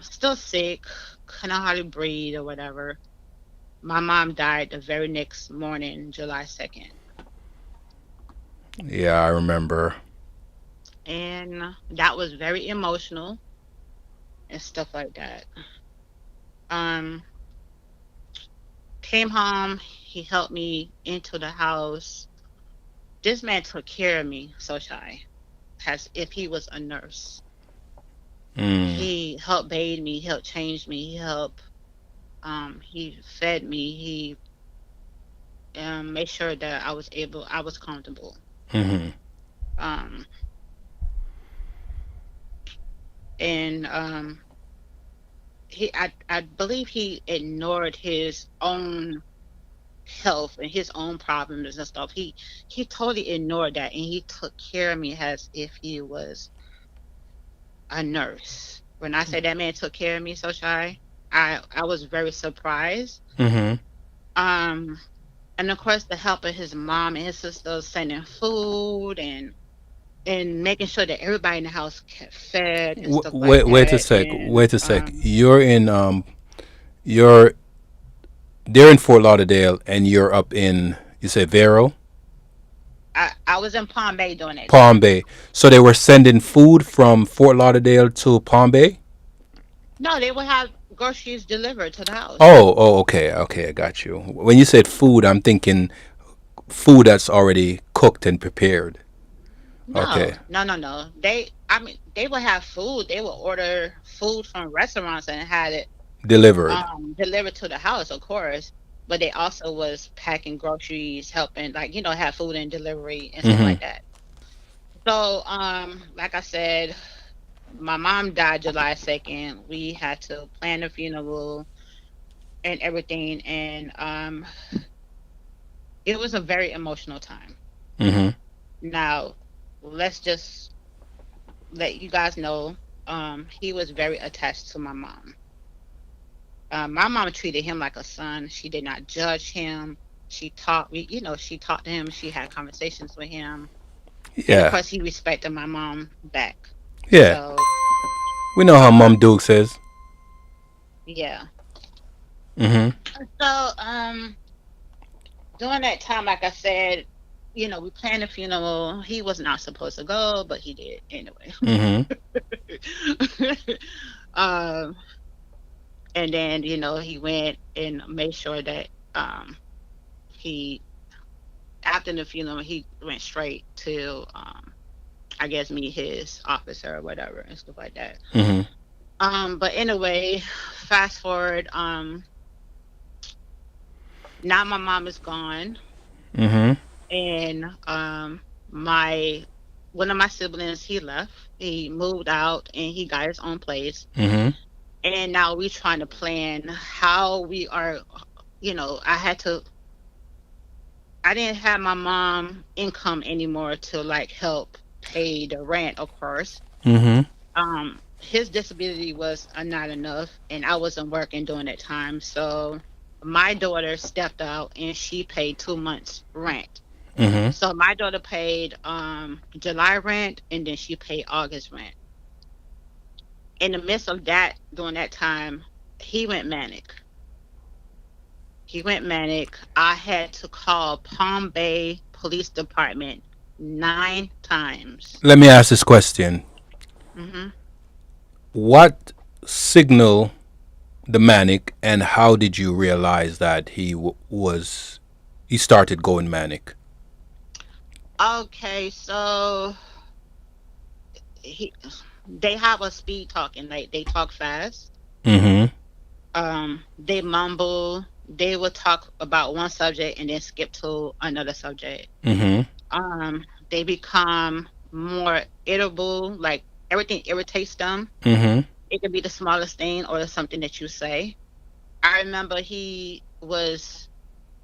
still sick, couldn't hardly breathe or whatever. My mom died the very next morning, July 2nd. Yeah, I remember. And that was very emotional and stuff like that. Um, Came home, he helped me into the house. This man took care of me, so shy, as if he was a nurse. Mm. He helped bathe me, helped change me, he fed me, he made sure that I was comfortable. Mm-hmm. Um, and I believe he ignored his own health and his own problems and stuff. He totally ignored that and he took care of me as if he was a nurse. When I say that man took care of me so shy, I was very surprised. Mm-hmm. Um and of course the help of his mom and his sister sending food and making sure that everybody in the house kept fed and stuff like Wait a that. sec. And Wait a sec. You're they're in Fort Lauderdale, and you're up in, you say, Vero, I was in Palm Bay during that Palm time. Bay. So they were sending food from Fort Lauderdale to Palm Bay. No, they would have groceries delivered to the house. Oh, okay, okay, I got you. When you said food, I'm thinking food that's already cooked and prepared. No, Okay, no, no, no. I mean, they would have food. They would order food from restaurants and had it delivered. delivered to the house, of course. But they also was packing groceries, helping like have food and delivery and stuff Mm-hmm. like that. So like I said, my mom died July 2nd. We had to plan the funeral and everything, and it was a very emotional time. Mm-hmm. Now, let's just let you guys know, he was very attached to my mom. My mom treated him like a son. She did not judge him. She talked to him. She had conversations with him, and of Yeah, course, he respected my mom back. yeah. So, We know how Mom um, Duke says. yeah. Mm-hmm. So, during that time, like I said, we planned a funeral. He was not supposed to go, but he did anyway. Mm-hmm. um, and then he went and made sure that he after the funeral he went straight to I guess meet his officer or whatever and stuff like that. Mm-hmm. But anyway, fast forward, now my mom is gone, Mm-hmm. and my one of my siblings, he left. He moved out and he got his own place. Mm-hmm. And now we trying to plan how we are, I didn't have my mom income anymore to like help pay the rent, of course. Mm-hmm. His disability was not enough, and I wasn't working during that time. So my daughter stepped out and she paid 2 months rent. Mm-hmm. So my daughter paid July rent and then she paid August rent. In the midst of that, during that time, he went manic. He went manic. I had to call Palm Bay Police Department 9 times. Let me ask this question. Hmm. What signal the manic, and how did you realize that he started going manic? Okay, so he they have a speed talking, like they talk fast. Mm-hmm. They mumble. They will talk about one subject and then skip to another subject. Mm-hmm. They become more irritable, like everything irritates them. Mm-hmm. It could be the smallest thing or something that you say. I remember he was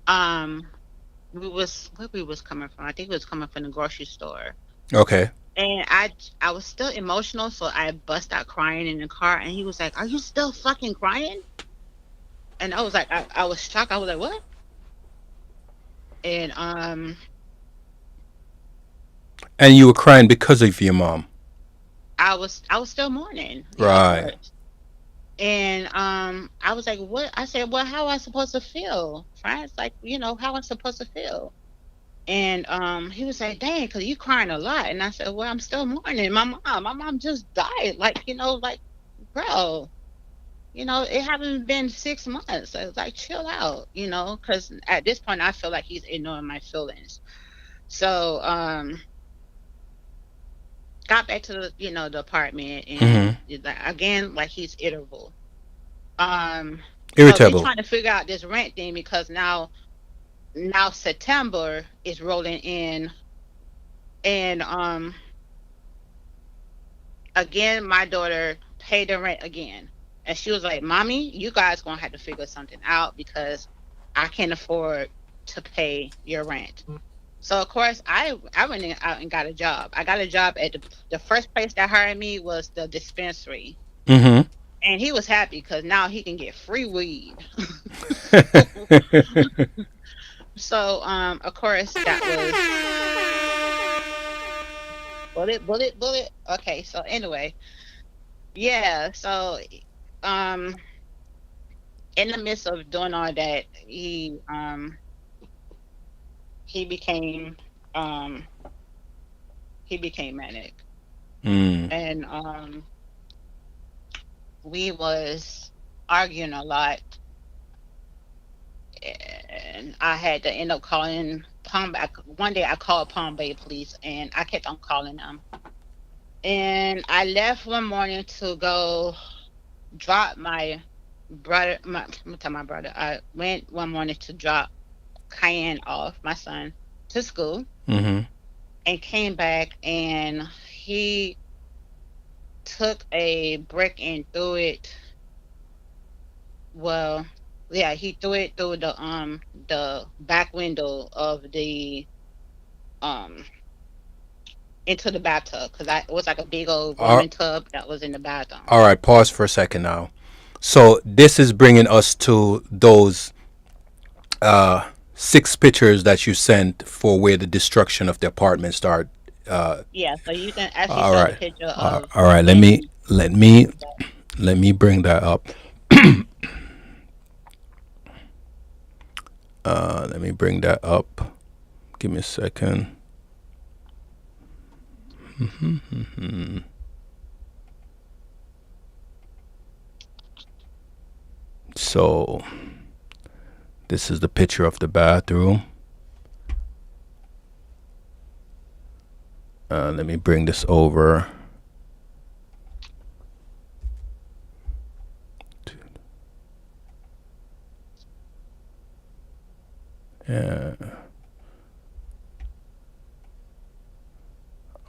um we was where we was coming from. I think we was coming from the grocery store. Okay. And I was still emotional, so I bust out crying in the car and he was like, "Are you still fucking crying?" And I was like, I was shocked. I was like, what? And And you were crying because of your mom. I was still mourning. Yeah, of Right. course. And I was like, what? I said, well, how am I supposed to feel? France, like, how am I supposed to feel? And he was like, dang, because you crying a lot. And I said, well, I'm still mourning. My mom just died. Like, like, bro, it haven't been 6 months. I was like, chill out, because at this point I feel like he's ignoring my feelings. So got back to the apartment, and Mm-hmm. like, again, like, he's irritable. So we Irritable. trying to figure out this rent thing, because now September is rolling in, and again, my daughter paid the rent again. And she was like, Mommy, you guys gonna have to figure something out, because I can't afford to pay your rent. So of course I went out and got a job. I got a job at the first place that hired me was the dispensary. Mm-hmm. And he was happy because now he can get free weed. So of course that was bullet, bullet, bullet. Okay, so anyway, yeah, so um in the midst of doing all that, he became um he became manic. Mm. And we was arguing a lot, and I had to end up calling Palm Bay. One day I called Palm Bay police, and I kept on calling them. And I left one morning to go drop my brother. I'm gonna tell my brother. I went one morning to drop Cayenne off, my son, to school, Mm-hmm. and came back, and he took a brick and threw it. Well, yeah, he threw it through the back window of the um into the bathtub, because I it was like a big old All, Roman tub that was in the bathroom. all right. Pause for a second now. So this is bringing us to those six pictures that you sent for where the destruction of the apartment started. Yeah, so you can actually All show the right. picture of All right. Let me when let he me did that. let me bring that up. Let me bring that up. Give me a second. So this is the picture of the bathroom. Let me bring this over. Yeah.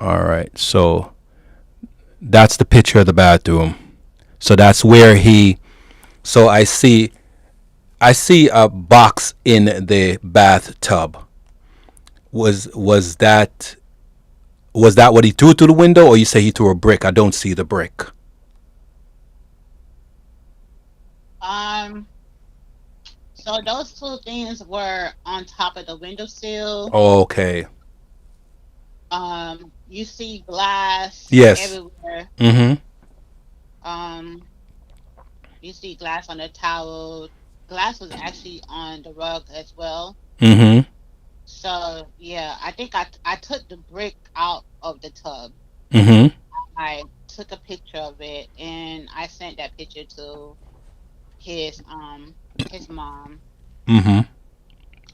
All right. So that's the picture of the bathroom. So that's where he. So I see a box in the bathtub. Was that what he threw through the window, or you say he threw a brick? I don't see the brick. Um, so those two things were on top of the windowsill. Okay. You see glass Yes. everywhere. Mm-hmm. Um, you see glass on the towel. Glass was actually on the rug as well. Mm-hmm. So yeah, I think I took the brick out of the tub. Mm-hmm. I took a picture of it, and I sent that picture to his mom Mm-hmm.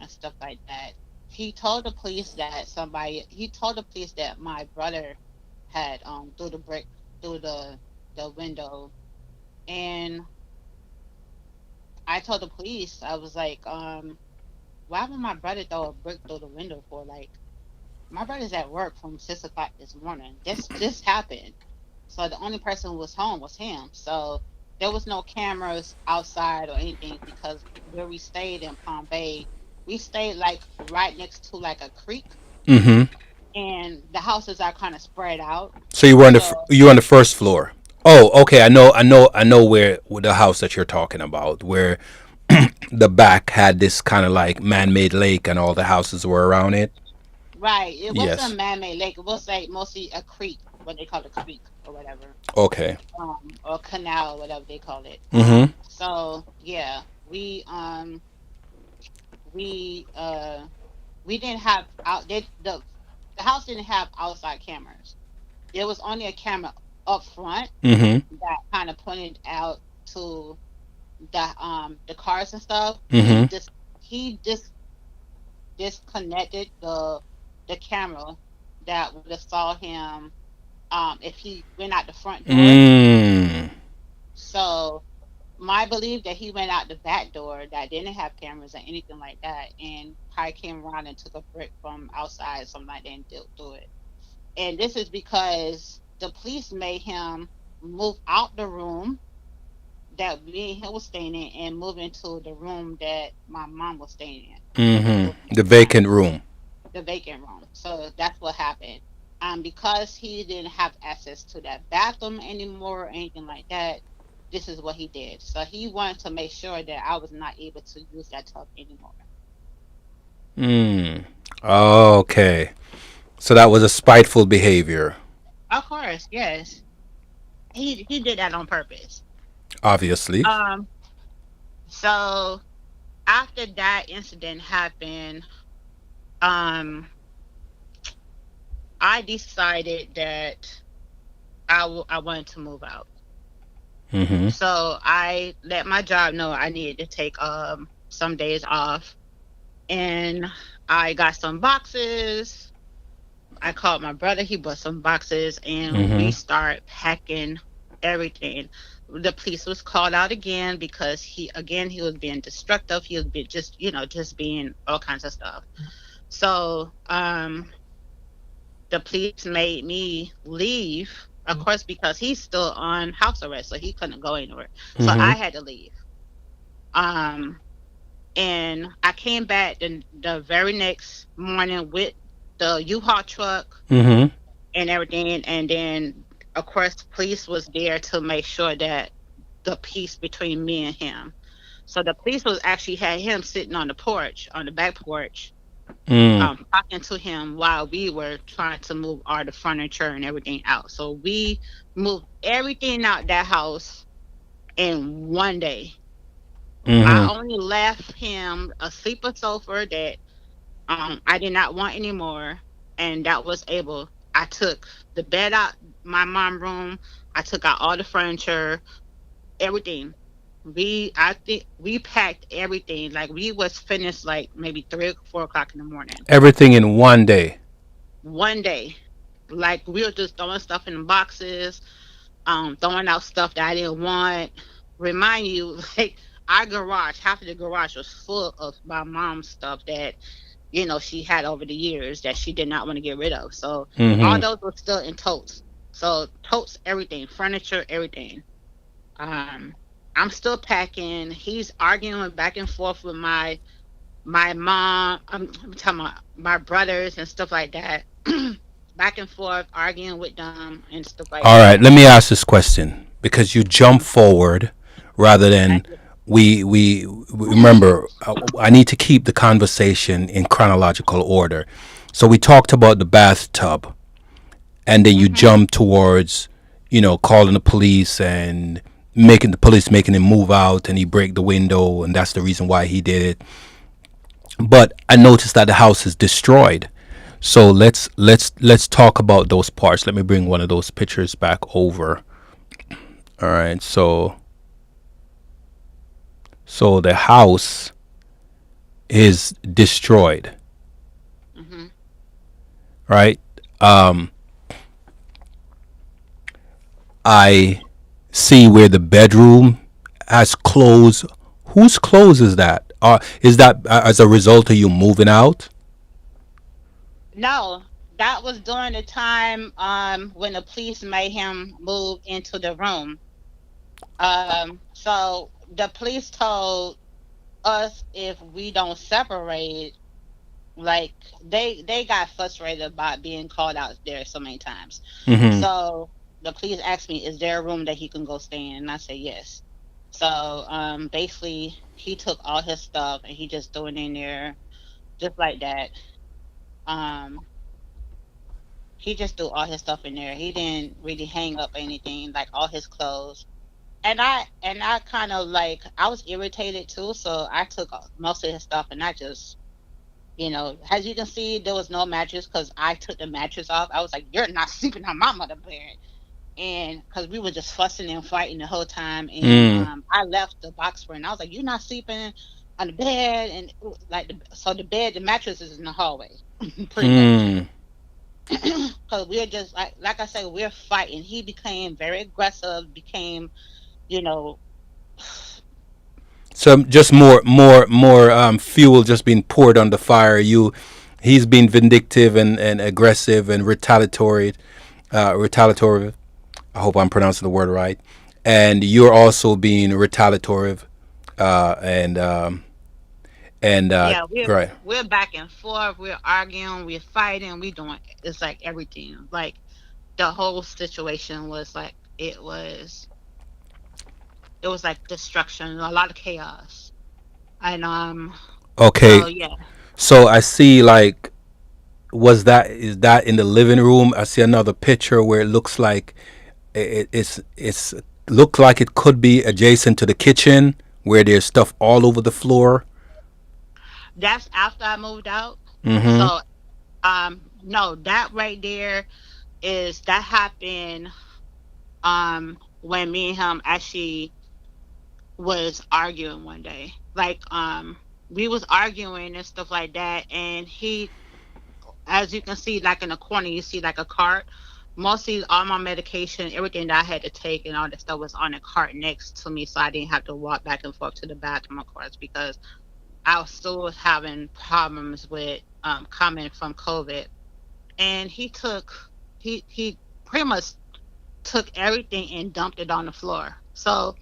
and stuff like that. He told the police that my brother had threw the brick through the window. And I told the police, I was like, why would my brother throw a brick through the window for? Like, my brother's at work from 6 o'clock this morning. This happened. So the only person who was home was him. So there was no cameras outside or anything, because where we stayed in Palm Bay, we stayed like right next to like a creek, Mm-hmm. and the houses are kind of spread out. So you were on So you were on the first floor. Oh, okay. I know. I know. I know where the house that you're talking about. Where the back had this kind of like man-made lake, and all the houses were around it. Right. It wasn't a Yes. man-made lake. It was like mostly a creek, what they call a creek or whatever, Okay. or canal, whatever they call it. Mm-hmm. So yeah, we we didn't have the house didn't have outside cameras. There was only a camera up front Mm-hmm. that kind of pointed out to the cars and stuff. Mm-hmm. He disconnected the camera that would have saw him if he went out the front door. Mm. So my belief that he went out the back door that didn't have cameras or anything like that, and probably came around and took a brick from outside, something like that, and do it. And this is because the police made him move out the room that me and him was staying in and move into the room that my mom was staying in at the Mm-hmm. moment The in time, vacant room. the vacant room. So that's what happened. Because he didn't have access to that bathroom anymore or anything like that, this is what he did. So he wanted to make sure that I was not able to use that tub anymore. Mm. Okay. So that was a spiteful behavior, Of course, yes. He did that on purpose. obviously. Um, so after that incident happened, um, I decided that I wanted to move out. Mm-hmm. So I let my job know I needed to take some days off, and I got some boxes. I called my brother, he bought some boxes, and we Mm-hmm. start packing everything. The police was called out again because he was being destructive. He was just just being all kinds of stuff. So the police made me leave, of course, because he's still on house arrest, so he couldn't go anywhere. So Mm-hmm. I had to leave. Um, and I came back the very next morning with the U-Haul truck Mm-hmm. and everything, and then of course police was there to make sure that the peace between me and him. So the police was actually had him sitting on the porch, on the back porch, Mm. talking to him while we were trying to move all the furniture and everything out. So we moved everything out that house in one day. I Mm-hmm. only left him a sleeper sofa that I did not want anymore, and that was able. I took the bed out my mom room. I took out all the furniture, everything. I think we packed everything. Like we was finished like maybe 3 or 4 o'clock in the morning. Everything in one day. One day. Like we were just throwing stuff in the boxes, throwing out stuff that I didn't want. Remind you, like our garage, half of the garage was full of my mom's stuff that she had over the years that she did not want to get rid of. So all Mm-hmm. those were still in totes. So totes, everything, furniture, everything. Um, I'm still packing. He's arguing back and forth with my mom. I'm talking about my brothers and stuff like that. Back and forth, arguing with them and stuff like All right. that. Let me ask this question because you jump Mhm. forward rather than we remember. I need to keep the conversation in chronological order. So we talked about the bathtub, and then you Mhm. jump towards, calling the police and making the police making him move out, and he break the window, and that's the reason why he did it. But I noticed that the house is destroyed. So let's talk about those parts. Let me bring one of those pictures back over. All right. So the house is destroyed, Mhm. right? I see where the bedroom has clothes. Whose clothes is that? Is that as a result of you moving out? No, that was during the time when the police made him move into the room. So the police told us if we don't separate, like they got frustrated about being called out there so many times. Mm-hmm. So the police asked me, "Is there a room that he can go stay in?" And I said yes. So basically he took all his stuff and he just threw it in there just like that. Um he just threw all his stuff in there. He didn't really hang up anything, like all his clothes. And I kind of like I was irritated too, so I took most of his stuff and I just, as you can see, there was no mattress because I took the mattress off. I was like, "You're not sleeping on my mother bed," and because we were just fussing and fighting the whole time. And Mm. I left the box spring. I was like, "You're not sleeping on the bed," and like so the bed, the mattress is in the hallway, pretty much. Mm. Because we're just like I said, we're fighting. He became very aggressive. Became, you know, So just more fuel just being poured on the fire. He's been vindictive and aggressive and retaliatory. I hope I'm pronouncing the word right. And you're also being retaliatory, uh, and um, and yeah, we're right. we're back and forth. We're arguing. We're fighting. We doing it's like everything. Like the whole situation was like it was like destruction, a lot of chaos, and Okay, so yeah, so I see like is that in the living room? I see another picture where it looks like it's look like it could be adjacent to the kitchen where there's stuff all over the floor. that's after I moved out. Mm-hmm. So no, that right there is that happened when me and him actually was arguing one day. Like we was arguing and stuff like that, and he, as you can see, like in the corner, you see like a cart. Mostly all my medication, everything that I had to take and all that stuff was on a cart next to me, so I didn't have to walk back and forth to the bathroom, of course, because I was still having problems with coming from COVID. And he pretty much took everything and dumped it on the floor. So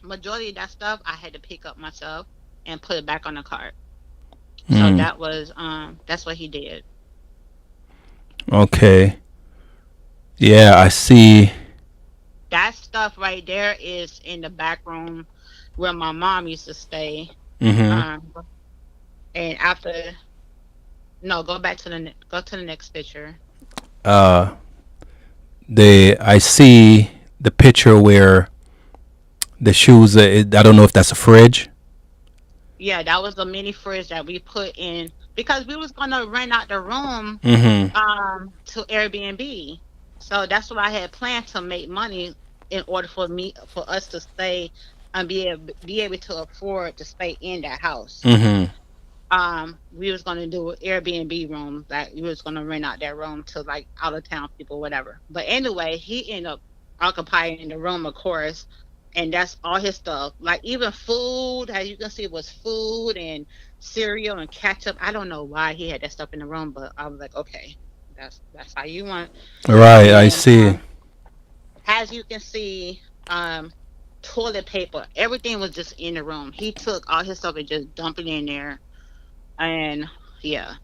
majority of that stuff I had to pick up myself and put it back on the cart. So Mm. that's what he did. Okay. Yeah, I see. That stuff right there is in the back room where my mom used to stay. Mm-hmm. Um, and after no, go to the next picture. Uh, I see the picture where the shoes. I don't know if that's a fridge. Yeah, that was a mini fridge that we put in because we was gonna rent out the room Mm-hmm. to Airbnb. So that's what I had planned to make money in order for us to stay and be able to afford to stay in that house. Mm-hmm. We was gonna do an Airbnb room, like we was gonna rent out that room to like out of town people, whatever. But anyway, he ended up occupying the room, of course, and that's all his stuff. Like even food, as you can see, was food and cereal and ketchup. I don't know why he had that stuff in the room, but I was like, okay, that's how you want. Right, I And see. as you can see, toilet paper, everything was just in the room. He took all his stuff and just dumped it in there, and yeah.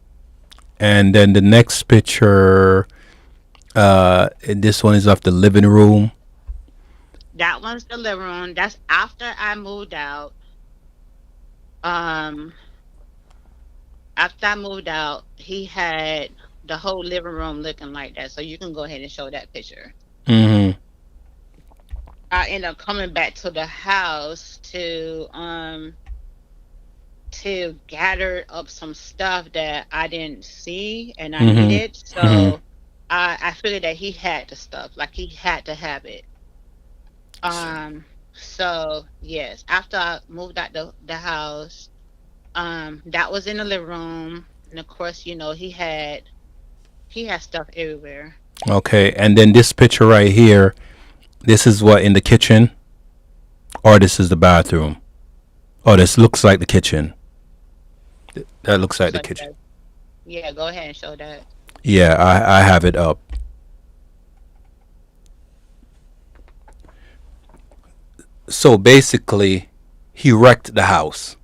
And then the next picture, this one is of the living room. That one's the living room. That's after I moved out. Um, After I moved out, he had the whole living room looking like that. So you can go ahead and show that picture. Mm-hmm. I ended up coming back to the house to gather up some stuff that I didn't see and I Mm-hmm. needed. Mm-hmm. So I figured that he had the stuff, like he had to have it. So yes, after I moved out the house, that was in the living room, and of course, he had stuff everywhere. Okay, and then this picture right here. This is what in the kitchen, or this is the bathroom. Oh, this looks like the kitchen. That looks like the So kitchen. yeah, yeah, go ahead and show that. Yeah, I have it up. So basically, he wrecked the house.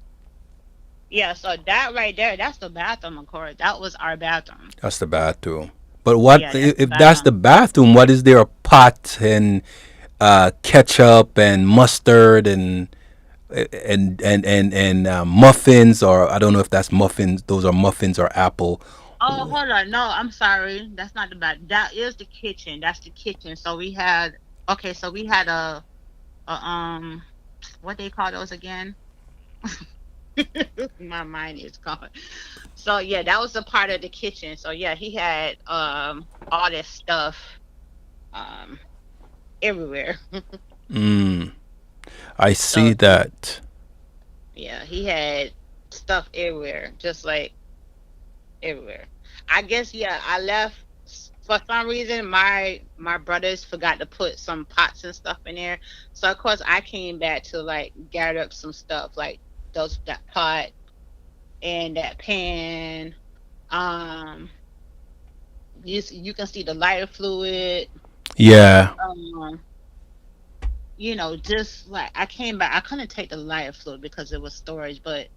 Yeah, so that right there, that's the bathroom, of course. That was our bathroom. That's the bathroom. But what Yeah, that's the if that's the bathroom. bathroom? What is there a pot and ketchup and mustard and muffins, or I don't know if that's muffins. Those are muffins or apple. Oh, hold on. No, I'm sorry. That's not the bad. That is the kitchen. That's the kitchen. So we had okay. So we had a what they call those again? My mind is gone. So yeah, that was a part of the kitchen. So yeah, he had all this stuff um everywhere. I So see that. yeah, he had stuff everywhere, just like everywhere. I guess yeah, I left for some reason my brothers forgot to put some pots and stuff in there. So of course I came back to like gather up some stuff like those that pot and that pan. Um you can see the lighter fluid. Yeah. Um just like I came back I couldn't take the lighter fluid because it was storage, but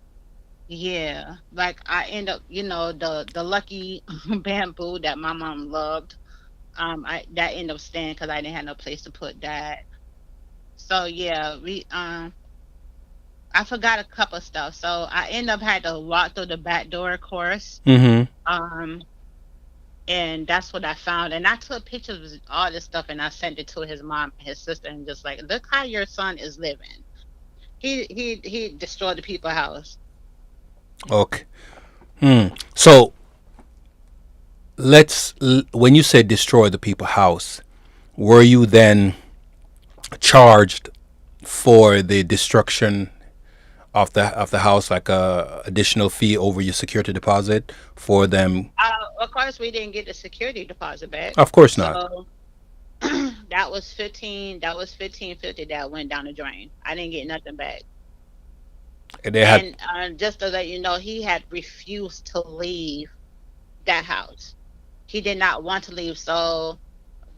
yeah, like I end up, the lucky bamboo that my mom loved. I that ended up staying because I didn't have no place to put that. So yeah, we I forgot a couple stuff. So I end up had to walk through the back door, of course. Mm-hmm. Um, and that's what I found. And I took pictures of all this stuff and I sent it to his mom and his sister and just like, look how your son is living. He destroyed the people house. Okay. So when you said destroy the people house, were you then charged for the destruction of the house, like a additional fee over your security deposit for them? Of course, we didn't get the security deposit back. Of course not. So that was 1550 that went down the drain. I didn't get nothing back. They had. And just to let you know, he had refused to leave that house. He did not want to leave. So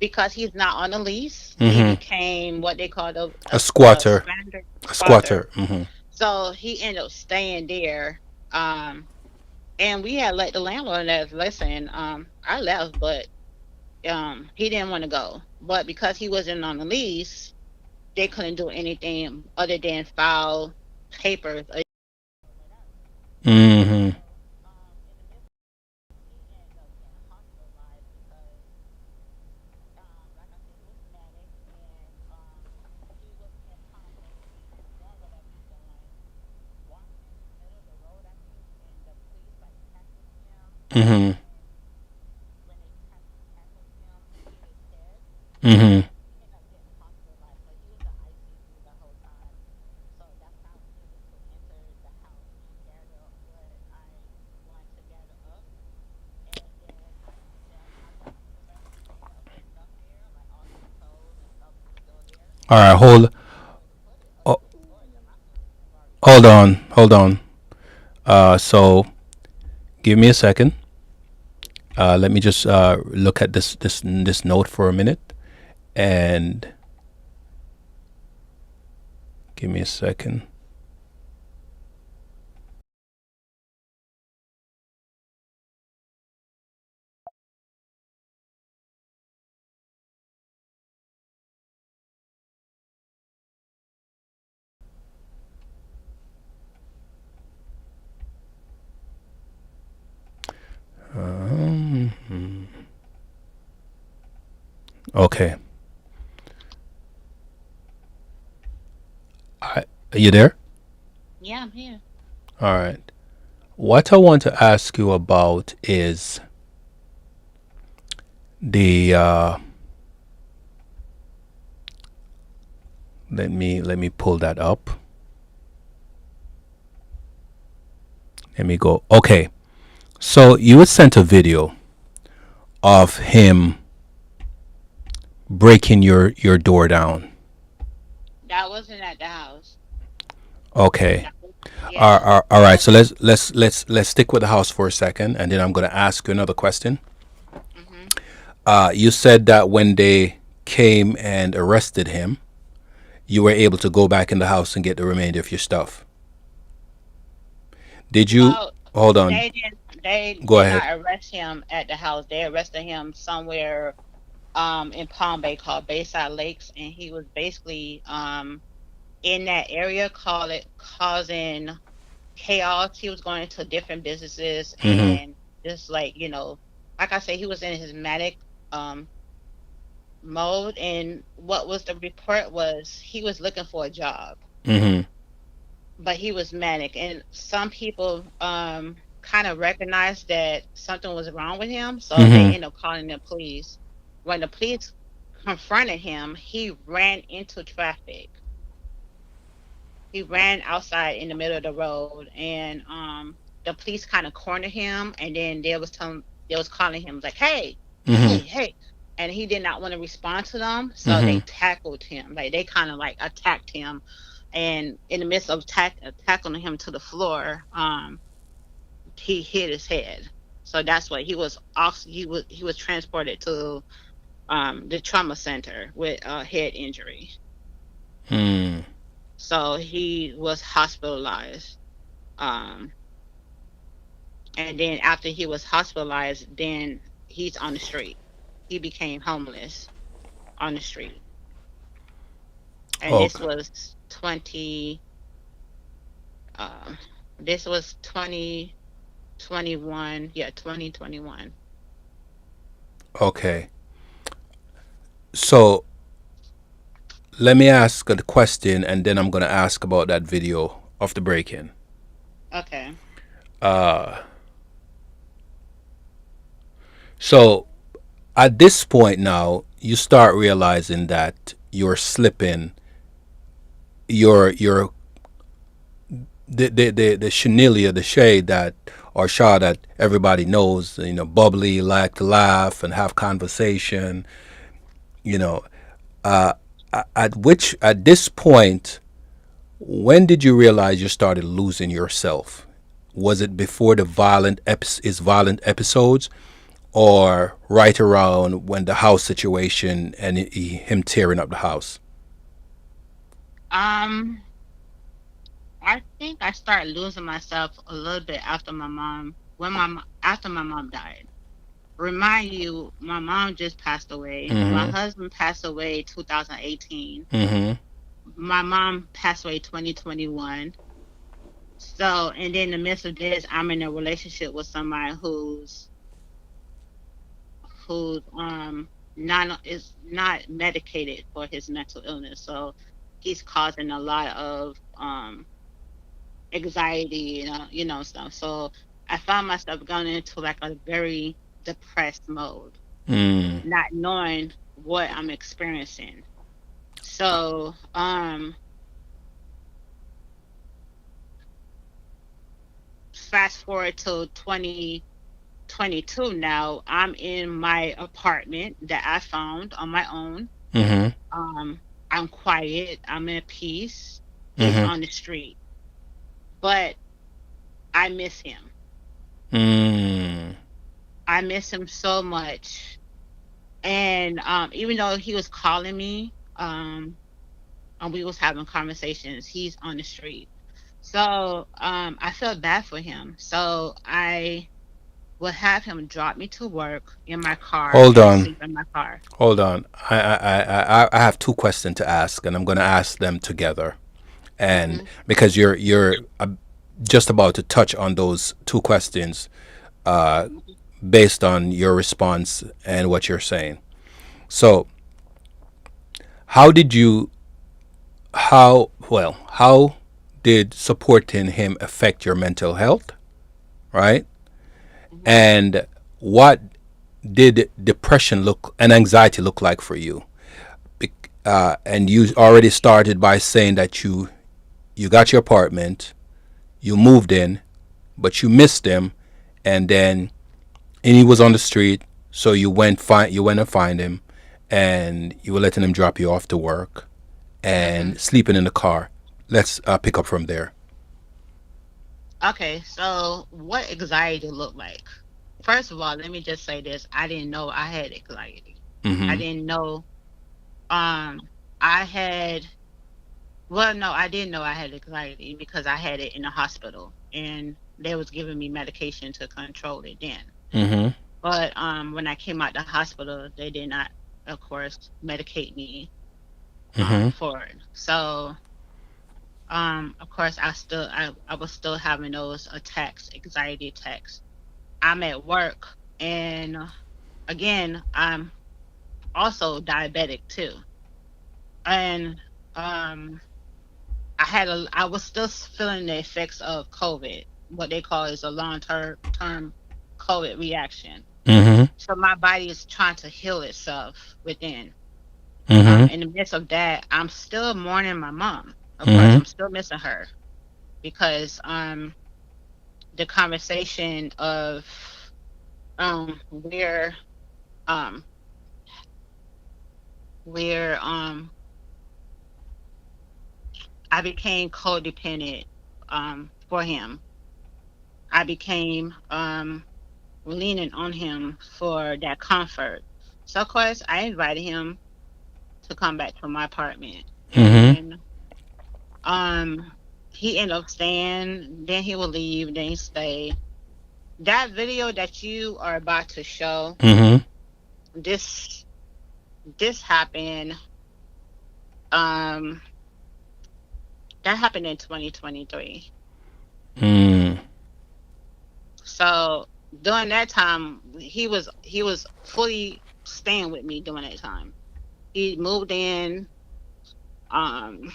because he's not on a lease, he Mm-hmm. became what they call A a squatter. A squatter. squatter. Mm-hmm. So he ended up staying there. And we had let the landlord know, listen, I left, but he didn't want to go. But because he wasn't on the lease, they couldn't do anything other than file papers. Mm-hmm. In the midst he ended up getting hospitalized because like I said, he was manic and he was incompetent to even doing whatever he's doing. Walking in the middle of the road, I think, and the police like tackled him. Mm-hmm. And when they tackled him, he hit his head. Mm-hmm. He ended up getting hospitalized. So he was in ICU the whole time. So that's how I was able to enter the house and gather up what I wanted to gather up. And then I see them. I went up to the bathroom and they left stuff there, like all his clothes and stuff was still there. All right. So I Hold. was able to put it Oh, in storage at my place in hold Barbados. on. Hold on. So give me a second. Let me just look at this note for a minute, and give me a second. Okay. Are you there? Yeah, I'm here. All right. What I want to ask you about is the let me pull that up. Let me go. Okay. So you had sent a video of him breaking your door down. That wasn't at the house. Okay. That was, yeah. All That right. was, So let's stick with the house for a second, and then I'm going to ask you another question. hmm You said that when they came and arrested him, you were able to go back in the house and get the remainder of your stuff. Did you? Well, Hold on. they Go did ahead. not arrest him at the house. They arrested him somewhere. in Palm Bay called Bayside Lakes, and he was basically in that area causing chaos. He was going into different businesses Mhm. and just like, like I said, he was in his manic um mode, and what was the report was he was looking for a job, Mhm. but he was manic, and some people kind of recognized that something was wrong with him, so they Mhm. ended up calling the police. When the police confronted him, he ran into traffic. He ran outside in the middle of the road, and the police kind of cornered him, and then they was calling him like, "Hey, Mhm. hey, hey," and he did not want to respond to them, so they Mhm. tackled him. Like they kind of like attacked him, and in the midst of tackling him to the floor, he hit his head. So that's what he was. Also, he was transported to the trauma center with a head injury. Mm. So he was hospitalized. Um, and then after he was hospitalized, then he's on the street. He became homeless on the street. And Okay. 20 um this was 2021. Yeah, 2021. Okay. So let me ask a question, and then I'm gonna ask about that video of the break-in. Okay. Uh, so at this point now, you start realizing that you're slipping. Your the chenille, the shade that or Shaw that everybody knows. Bubbly, like to laugh and have conversation. You know, uh, at this point, when did you realize you started losing yourself? Was it before the violent episodes, or right around when the house situation and him tearing up the house? Um, I think I started losing myself a little bit after after my mom died. Remind you, my mom just passed away. My Mm-hmm. husband passed away 2018. Mm-hmm. My mom passed away 2021. So, and then in the midst of this, I'm in a relationship with somebody who's not is not medicated for his mental illness. So he's causing a lot of anxiety, stuff. So I found myself going into like a very depressed mode, Mm. not knowing what I'm experiencing. So fast forward to 2022 now, I'm in my apartment that I found on my own. Mm-hmm. Um, I'm quiet, I'm at peace. He's Mm-hmm. on the street, but I miss him. Mm. I miss him so much. And even though he was calling me, and we was having conversations, he's on the street. So I felt bad for him. So I would have him drop me to work in my car Hold and on. sleep in my car. Hold on. I have two questions to ask, and I'm going to ask them together. And Hmm. because you're just about to touch on those two questions, uh, based on your response and what you're saying. So, how did you how did supporting him affect your mental health, right? Hmm. And what did depression look and anxiety look like for you? And you already started by saying that you got your apartment, you moved in, but you missed him, and then and he was on the street, so you went and find him, and you were letting him drop you off to work, Hmm. and sleeping in the car. Let's pick up from there. Okay, so what anxiety looked like? First of all, let me just say this. I didn't know I had anxiety. I Mm-hmm. didn't know um I had well no, I didn't know I had anxiety because I had it in the hospital and they was giving me medication to control it then. Mm-hmm. But when I came out the hospital, they did not of course, medicate me Mhm. forward. So of course I was still having those attacks, anxiety attacks. I'm at work, and again, I'm also diabetic too. And um I was still feeling the effects of COVID, what they call is a long term COVID reaction. Mhm. So my body is trying to heal itself within. Mhm. In the midst of that, I'm still mourning my mom. Of course, Mhm. I'm still missing her because the conversation of where um where I became codependent for him. I became leaning on him for that comfort. So of course I invited him to come back to my apartment, Mhm. and um he ended up staying, then he will leave, then he stay. That video that you are about to show, Mhm. this this happened um that happened in 2023. Mm. So during that time he was fully staying with me during that time. He moved in. um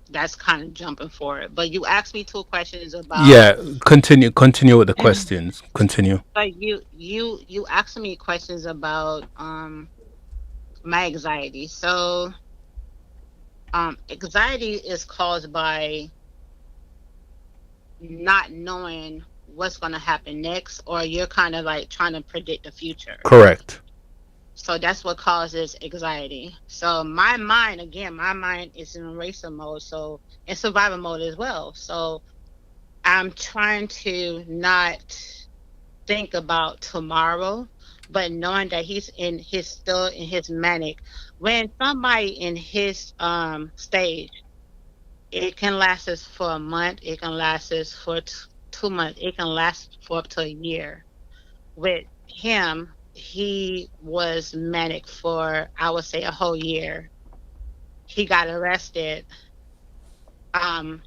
that's kind of jumping forward, but you asked me two questions about Yeah. Continue with the questions. Continue. but you asked me questions about my anxiety. So anxiety is caused by not knowing what's going to happen next, or you're kind of like trying to predict the future. Correct. So that's what causes anxiety. So my mind, again, my mind is in racer mode, so in survival mode as well. So I'm trying to not think about tomorrow, but knowing that he's in his still in his manic. When somebody in his stage, it can last us for a month, it can last us for 2 months, it can last for up to a year. With him, he was manic for, I would say, a whole year. He got arrested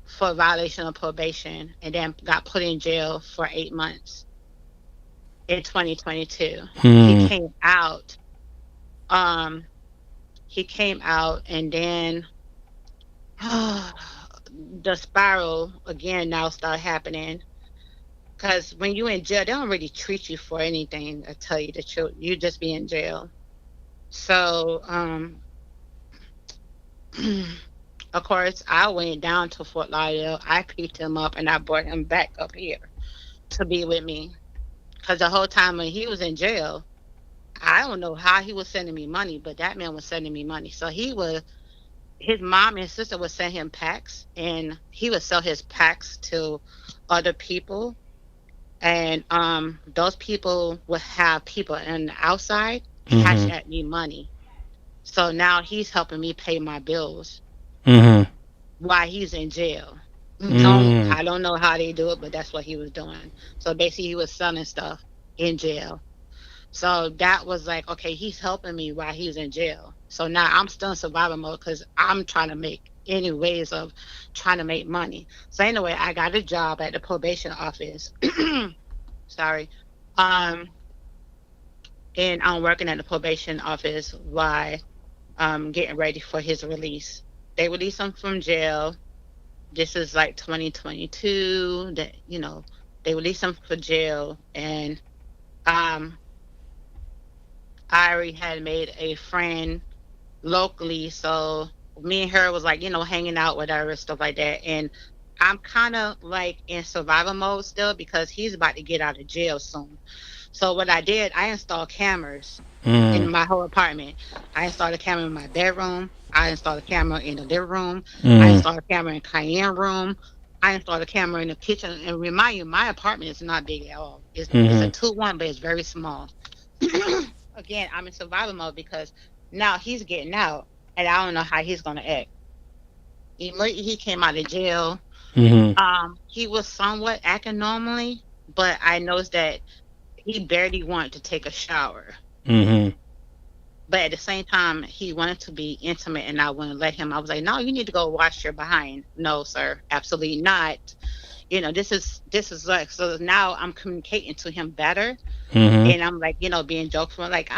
for violation of probation and then got put in jail for 8 months in 2022. He Hmm. came out. Um, he came out, and then the spiral again now start happening. Because when you in jail, they don't really treat you for anything. I tell you the truth, you just be in jail. So, of course, I went down to Fort Lauderdale. I picked him up and I brought him back up here to be with me. Because the whole time when he was in jail, I don't know how he was sending me money, but that man was sending me money. So his mom and sister would send him packs, and he would sell his packs to other people. And those people would have people on the outside cash Mhm. at me money. So now he's helping me pay my bills Mhm. while he's in jail. Don't Mm. I don't know how they do it, but that's what he was doing. So basically, he was selling stuff in jail. So that was like, okay, he's helping me while he's in jail. So now I'm still in survival mode because I'm trying to make any ways of trying to make money. So anyway, I got a job at the probation office. Sorry. Um, and I'm working at the probation office while getting ready for his release. They released him from jail. This is like 2022. That they released him for jail, and um, I already had made a friend locally, so me and her was like hanging out, whatever, stuff like that. And I'm kind of like in survival mode still because he's about to get out of jail soon. So what I did, I installed cameras Mm. in my whole apartment. I installed a camera in my bedroom. I installed a camera in the living room. I Mm. installed a camera in Cayenne room. I installed a camera in the kitchen. And remind you, my apartment is not big at all. It's a Mhm. 2-1, but it's very small. Again, I'm in survival mode because now he's getting out, and I don't know how he's gonna act. He came out of jail. Mhm. He was somewhat acting normally, but I noticed that he barely wanted to take a shower. Mhm. But at the same time, he wanted to be intimate, and I wouldn't let him. I was like, "No, you need to go wash your behind." No, sir, absolutely not. This is like, so now I'm communicating to him better, Mhm. and I'm like, being jokeful, like,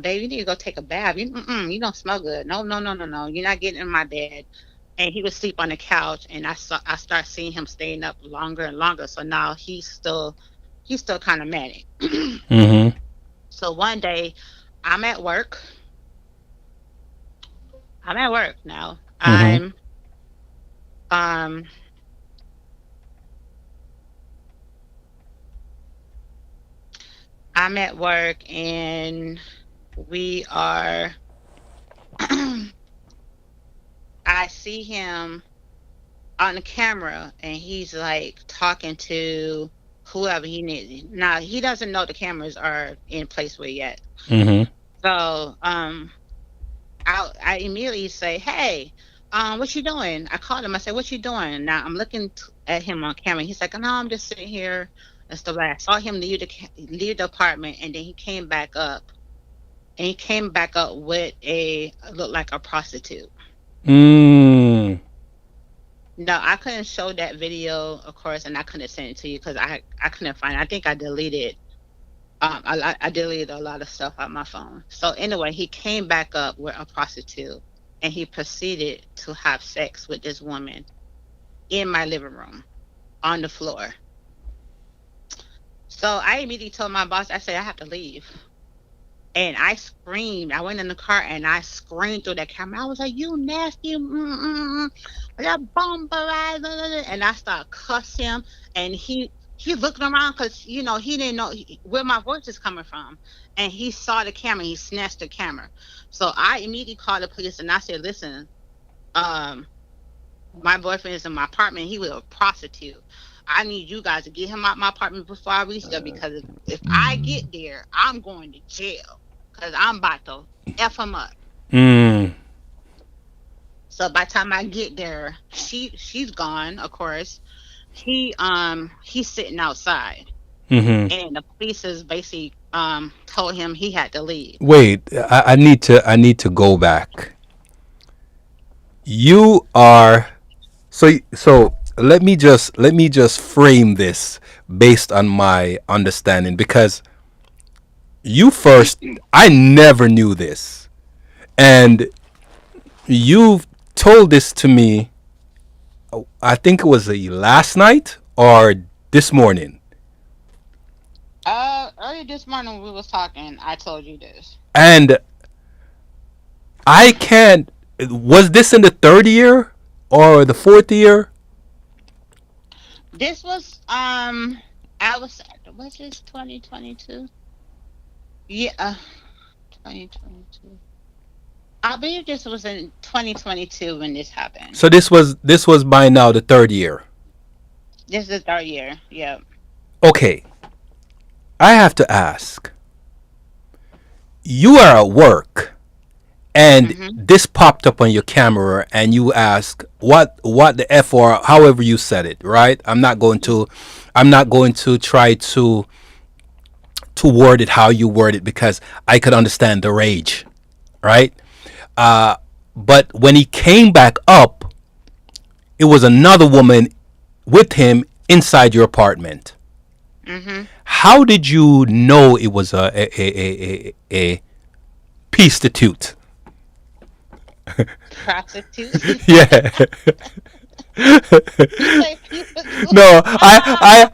baby, you need to go take a bath. You don't smell good. No, no, no, no, no. You're not getting in my bed. And he would sleep on the couch, and I start seeing him staying up longer and longer. So now he's still kind of manic. Mhm. So one day, I'm at work. I'm at work now. Mhm. Um I'm at work, and we are I see him on the camera, and he's like talking to whoever he needs. Now he doesn't know the cameras are in place with yet. Mhm. So I immediately say, "Hey, what you doing?" I called him. I said, "What you doing?" Now I'm looking at him on camera. He's like, "No, I'm just sitting here and stuff like that." I saw him leave the apartment, and then he came back up, and he came back up with a looked like a prostitute. Mm. No, I couldn't show that video, of course, and I couldn't send it to you because I couldn't find it. I think I deleted I deleted a lot of stuff on my phone. So anyway, he came back up with a prostitute, and he proceeded to have sex with this woman in my living room on the floor. So I immediately told my boss, I said, I have to leave. And I screamed. I went in the car and I screamed through that camera. I was like, "You nasty, that bomber," and I started cussing him. And he looked around because he didn't know where my voice is coming from, and he saw the camera. He snatched the camera. So I immediately called the police, and I said, "Listen, um, my boyfriend is in my apartment. He was a prostitute. I need you guys to get him out my apartment before I reach there, because if I get there, I'm going to jail because I'm about to F him up." Mm. So by the time I get there, she's gone, of course. He's sitting outside, Mhm. and the police is basically told him he had to leave. Wait, I need to go back. You are so let me just frame this based on my understanding, because you first, I never knew this, and you told this to me. I think it was last night or this morning. Earlier this morning when we was talking, I told you this. And I can't. Was this in the third year or the fourth year? This was I was this 2022? Yeah, 2022. I believe this was in 2022 when this happened. So this was by now the third year. This is the third year. Yeah. Okay, I have to ask. You are at work, and Mhm. this popped up on your camera, and you ask what the f, or however you said it. Right? I'm not going to try to word it how you word it, because I could understand the rage. Right? But when he came back up, it was another woman with him inside your apartment. Mhm. How did you know it was a prostitute? Prostitute. Yeah. You say people too. No, Oh my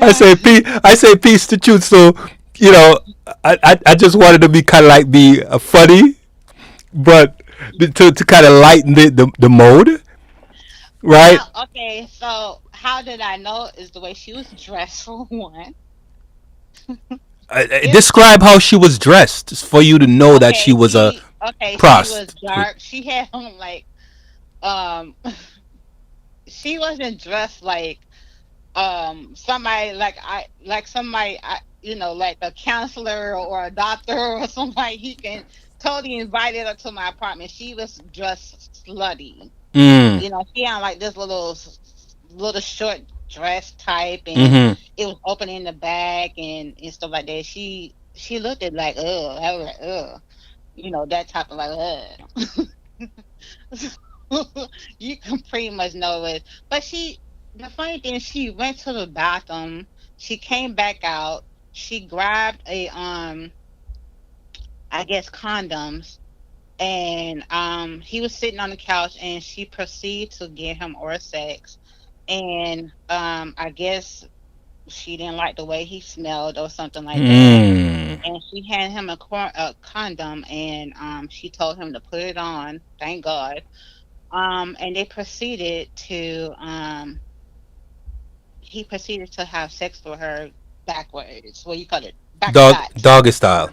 I say gosh. I say prostitute. So you know, I just wanted to be kind of like be funny, but to kind of lighten the mode, right? Okay, so how did I know is the way she was dressed for one. If Describe how she was dressed for you to know that she was a she was prostitute. dark. She had on like um she wasn't dressed like somebody like a counselor or a doctor or somebody he can totally invited her to my apartment. She was dressed slutty. Mm. She had like this little short. dress type, and Mm-hmm. it was open in the back and stuff like that. She looked at like, I was like, that type of like, you can pretty much know it. But the funny thing, she went to the bathroom. She came back out. She grabbed I guess condoms, and he was sitting on the couch, and she proceeded to give him oral sex, and I guess she didn't like the way he smelled or something like that. Mm. And she handed him a condom, and she told him to put it on. Thank God. And they proceeded to he proceeded to have sex with her backwards. What you call it? Backwards, Doggy style.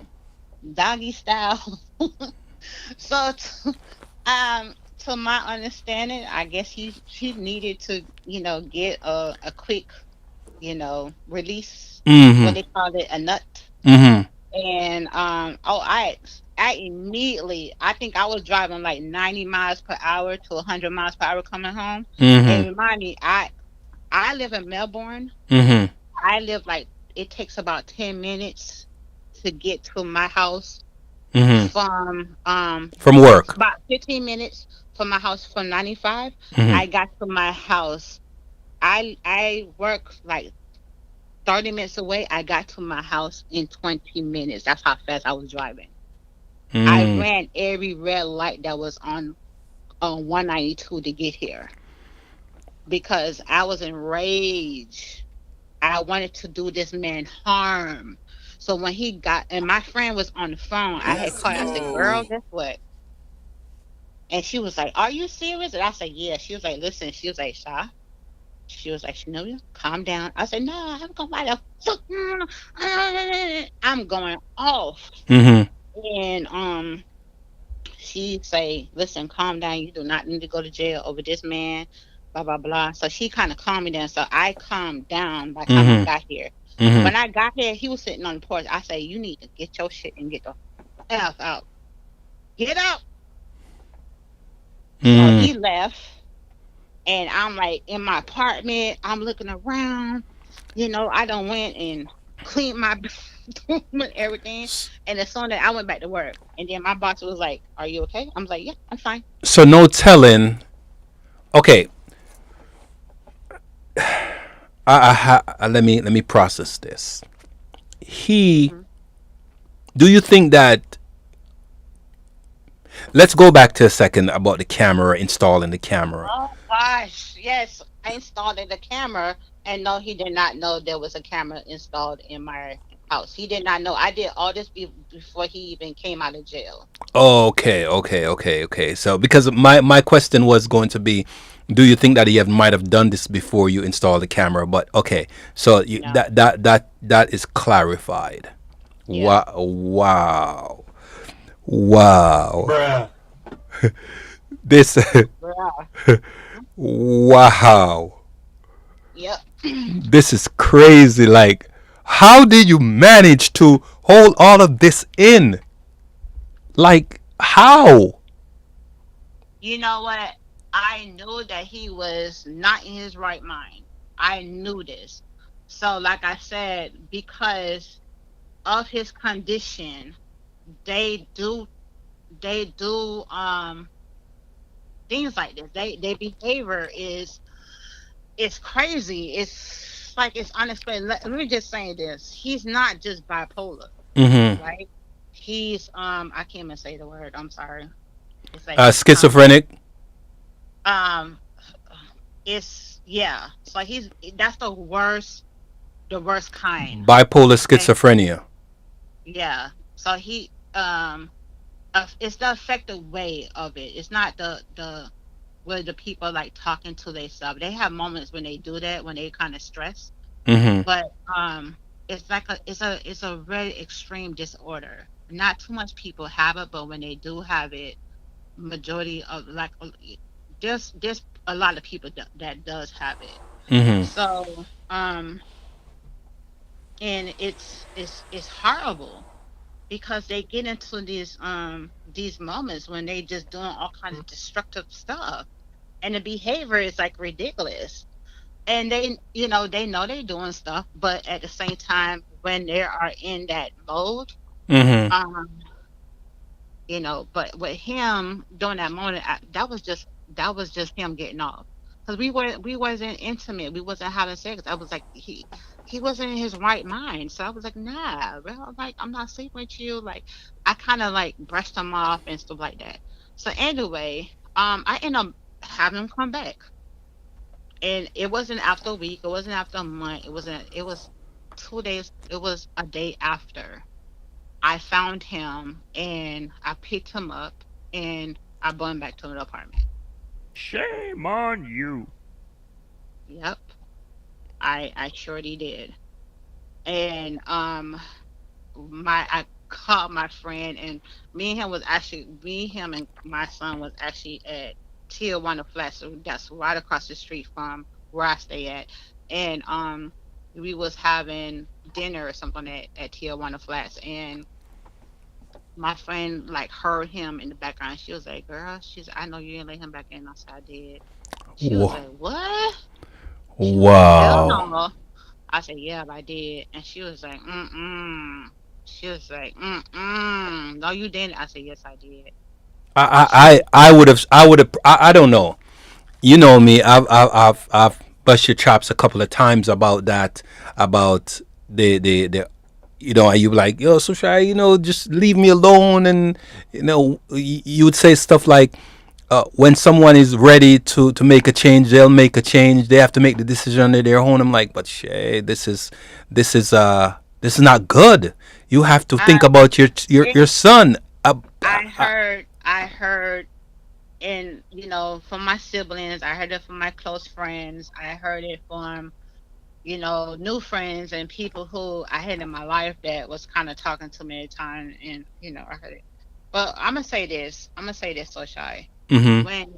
doggy style. So, to my understanding, I guess he needed to, get a quick, release. What Mm-hmm. they call it, a nut. Mm-hmm. And oh, I immediately, I think I was driving like 90 miles per hour to 100 miles per hour coming home. And Mm-hmm. remind me, I live in Melbourne. Mm-hmm. I live like, it takes about 10 minutes to get to my house Mm-hmm. from From work. about 15 minutes from my house from 95. Mm-hmm. I got to my house. I work like 30 minutes away. I got to my house in 20 minutes. That's how fast I was driving. I Mm. ran every red light that was on 192 to get here because I was enraged. I wanted to do this man harm. So when he got, and my friend was on the phone, I had called. I said, "Girl, guess what?" And she was like, "Are you serious?" And I said, "Yeah." She was like, "Listen." She was like, "Sha." She was like, "Shanoya, calm down." I said, "No, I'm going to fuck. I'm going off." Mm-hmm. And she say, "Listen, calm down. You do not need to go to jail over this man." Blah blah blah. So she kind of calmed me down. So I calmed down by the time I Mm-hmm. got here. Mm-hmm. When I got here, he was sitting on the porch. I say, "You need to get your shit and get the f out. Get out." So Mm. he left. And I'm like in my apartment, I'm looking around, I done went and cleaned my bathroom and everything. And as soon as I went back to work, and then my boss was like, "Are you okay?" I'm like, "Yeah, I'm fine." So no telling. Okay, let me process this. He. Hmm. Do you think that? Let's go back to a second about the camera, installing the camera. Oh gosh, yes, I installed the camera, and no, he did not know there was a camera installed in my house. He did not know. I did all this before he even came out of jail. Okay, okay, okay, okay. So because my question was going to be, do you think that he might have done this before you install the camera? But okay, so No, that is clarified. yeah, Wow, wow, wow. This, bruh. wow. Yep. This is crazy. Like, how did you manage to hold all of this in? Like, how? You know what? I knew that he was not in his right mind. I knew this. So, like I said, because of his condition, they do they do things like this. Their behavior is crazy. It's like it's unexplained. Let me just say this. He's not just bipolar, Mm-hmm. right? He's I can't even say the word. I'm sorry. It's like it's tongue. Schizophrenic. Um It's yeah. So he's that's the worst kind. Bipolar Okay. schizophrenia. Yeah. So it's the effective way of it. It's not the where the people like talking to themselves. They have moments when they do that when they kind of stress, Mm-hmm. but it's like it's a very extreme disorder. Not too much people have it, but when they do have it, majority of like there's a lot of people that does have it. Mm-hmm. So, and it's horrible because they get into these moments when they just doing all kinds of destructive stuff, and the behavior is like ridiculous. and they know they're doing stuff, but at the same time, when they are in that mode, Mm-hmm. um, but with him during that moment, that was just him getting off, because we wasn't intimate, we wasn't having sex. I was like, he wasn't in his right mind, so I was like, nah, bro, like, I'm not sleeping with you. Like, I kind of like brushed him off and stuff like that. So anyway, I ended up having him come back, and it wasn't after a week, it wasn't after a month, it was 2 days, it was a day after I found him, and I picked him up, and I brought him back to an apartment. Shame on you. Yep, I surely did. And I called my friend, and me, him, and my son was actually at Tijuana Flats, so that's right across the street from where I stay at. And we was having dinner or something at Tijuana Flats, and my friend like heard him in the background. She was like, "Girl," she's, "I know you didn't let him back in." I said, "I did." She was Wha- like, "What?" She was like, "Hell Wow. no." I said, "Yeah, I did." And she was like, "Mm-mm." She was like, "Mm-mm. No, you didn't." I said, "Yes, I did." She was I would have. I don't know. You know me. I've bust your chops a couple of times about that. About the and you like, yo, so shy, just leave me alone. And you would say stuff like, when someone is ready to make a change, they'll make a change. They have to make the decision under their own. I'm like, but Shay, this is not good. You have to think I about your it, son. I heard, and from my siblings, I heard it from my close friends, I heard it from new friends and people who I had in my life that was kind of talking to me at the time, and I heard it. But I'm gonna say this. I'm gonna say this, so shy. Mm-hmm.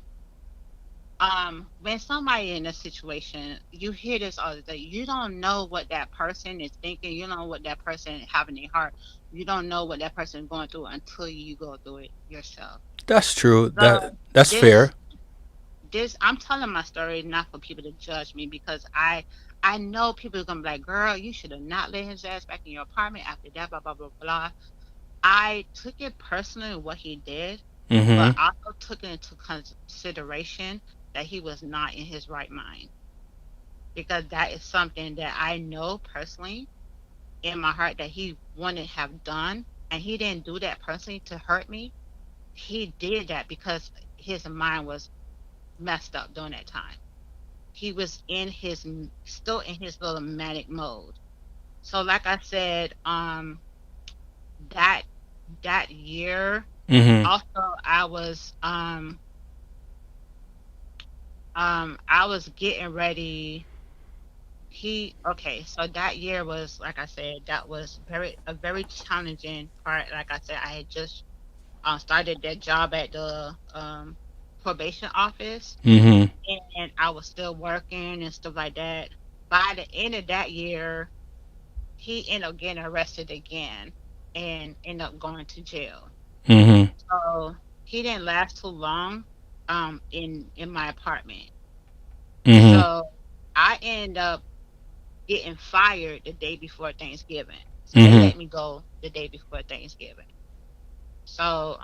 When somebody in a situation, you hear this all the time. You don't know what that person is thinking. You don't know what that person having in their heart. You don't know what that person is going through until you go through it yourself. That's true. So That's fair. this I'm telling my story not for people to judge me, because I know people are gonna be like, "Girl, you should have not let his ass back in your apartment after that, blah blah blah blah." I took it personally what he did, but Mm-hmm. I also took it into consideration that he was not in his right mind, because that is something that I know personally in my heart that he wouldn't have done, and he didn't do that personally to hurt me. He did that because his mind was messed up during that time. He was still in his little manic mode. So like I said, that that year Mm-hmm. also I was getting ready. He Okay, so that year was, like I said, that was a very challenging part. Like I said, I had just started that job at the probation office, Mm-hmm. and I was still working and stuff like that. By the end of that year, he ended up getting arrested again and ended up going to jail. Mm-hmm. So he didn't last too long in my apartment. Mm-hmm. So I ended up getting fired the day before Thanksgiving. So they Mm-hmm. let me go the day before Thanksgiving. So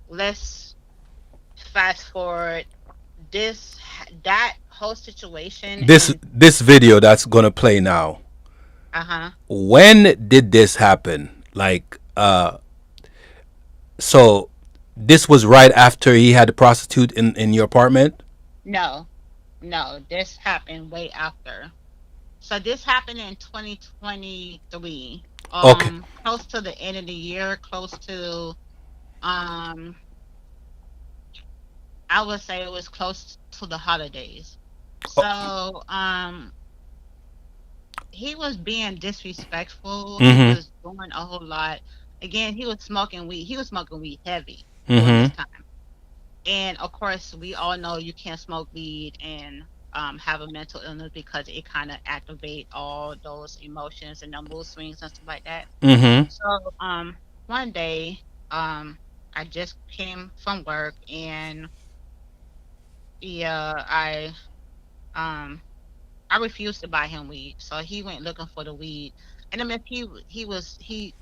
let's fast forward that whole situation. This And this video that's gonna play now. uh-huh. When did this happen? Like, so this was right after he had the prostitute in your apartment. No, no, this happened way after. So this happened in 2023. Okay. Close to the end of the year, close to um I would say it was close to the holidays. So he was being disrespectful. He Mm-hmm. was doing a whole lot. Again, he was smoking weed. He was smoking weed heavy during this Mm-hmm. time. And of course, we all know you can't smoke weed and have a mental illness, because it kind of activate all those emotions and the mood swings and stuff like that. Mm-hmm. So one day, I just came from work, and Yeah, um I refused to buy him weed, so he went looking for the weed. And I mean, he was he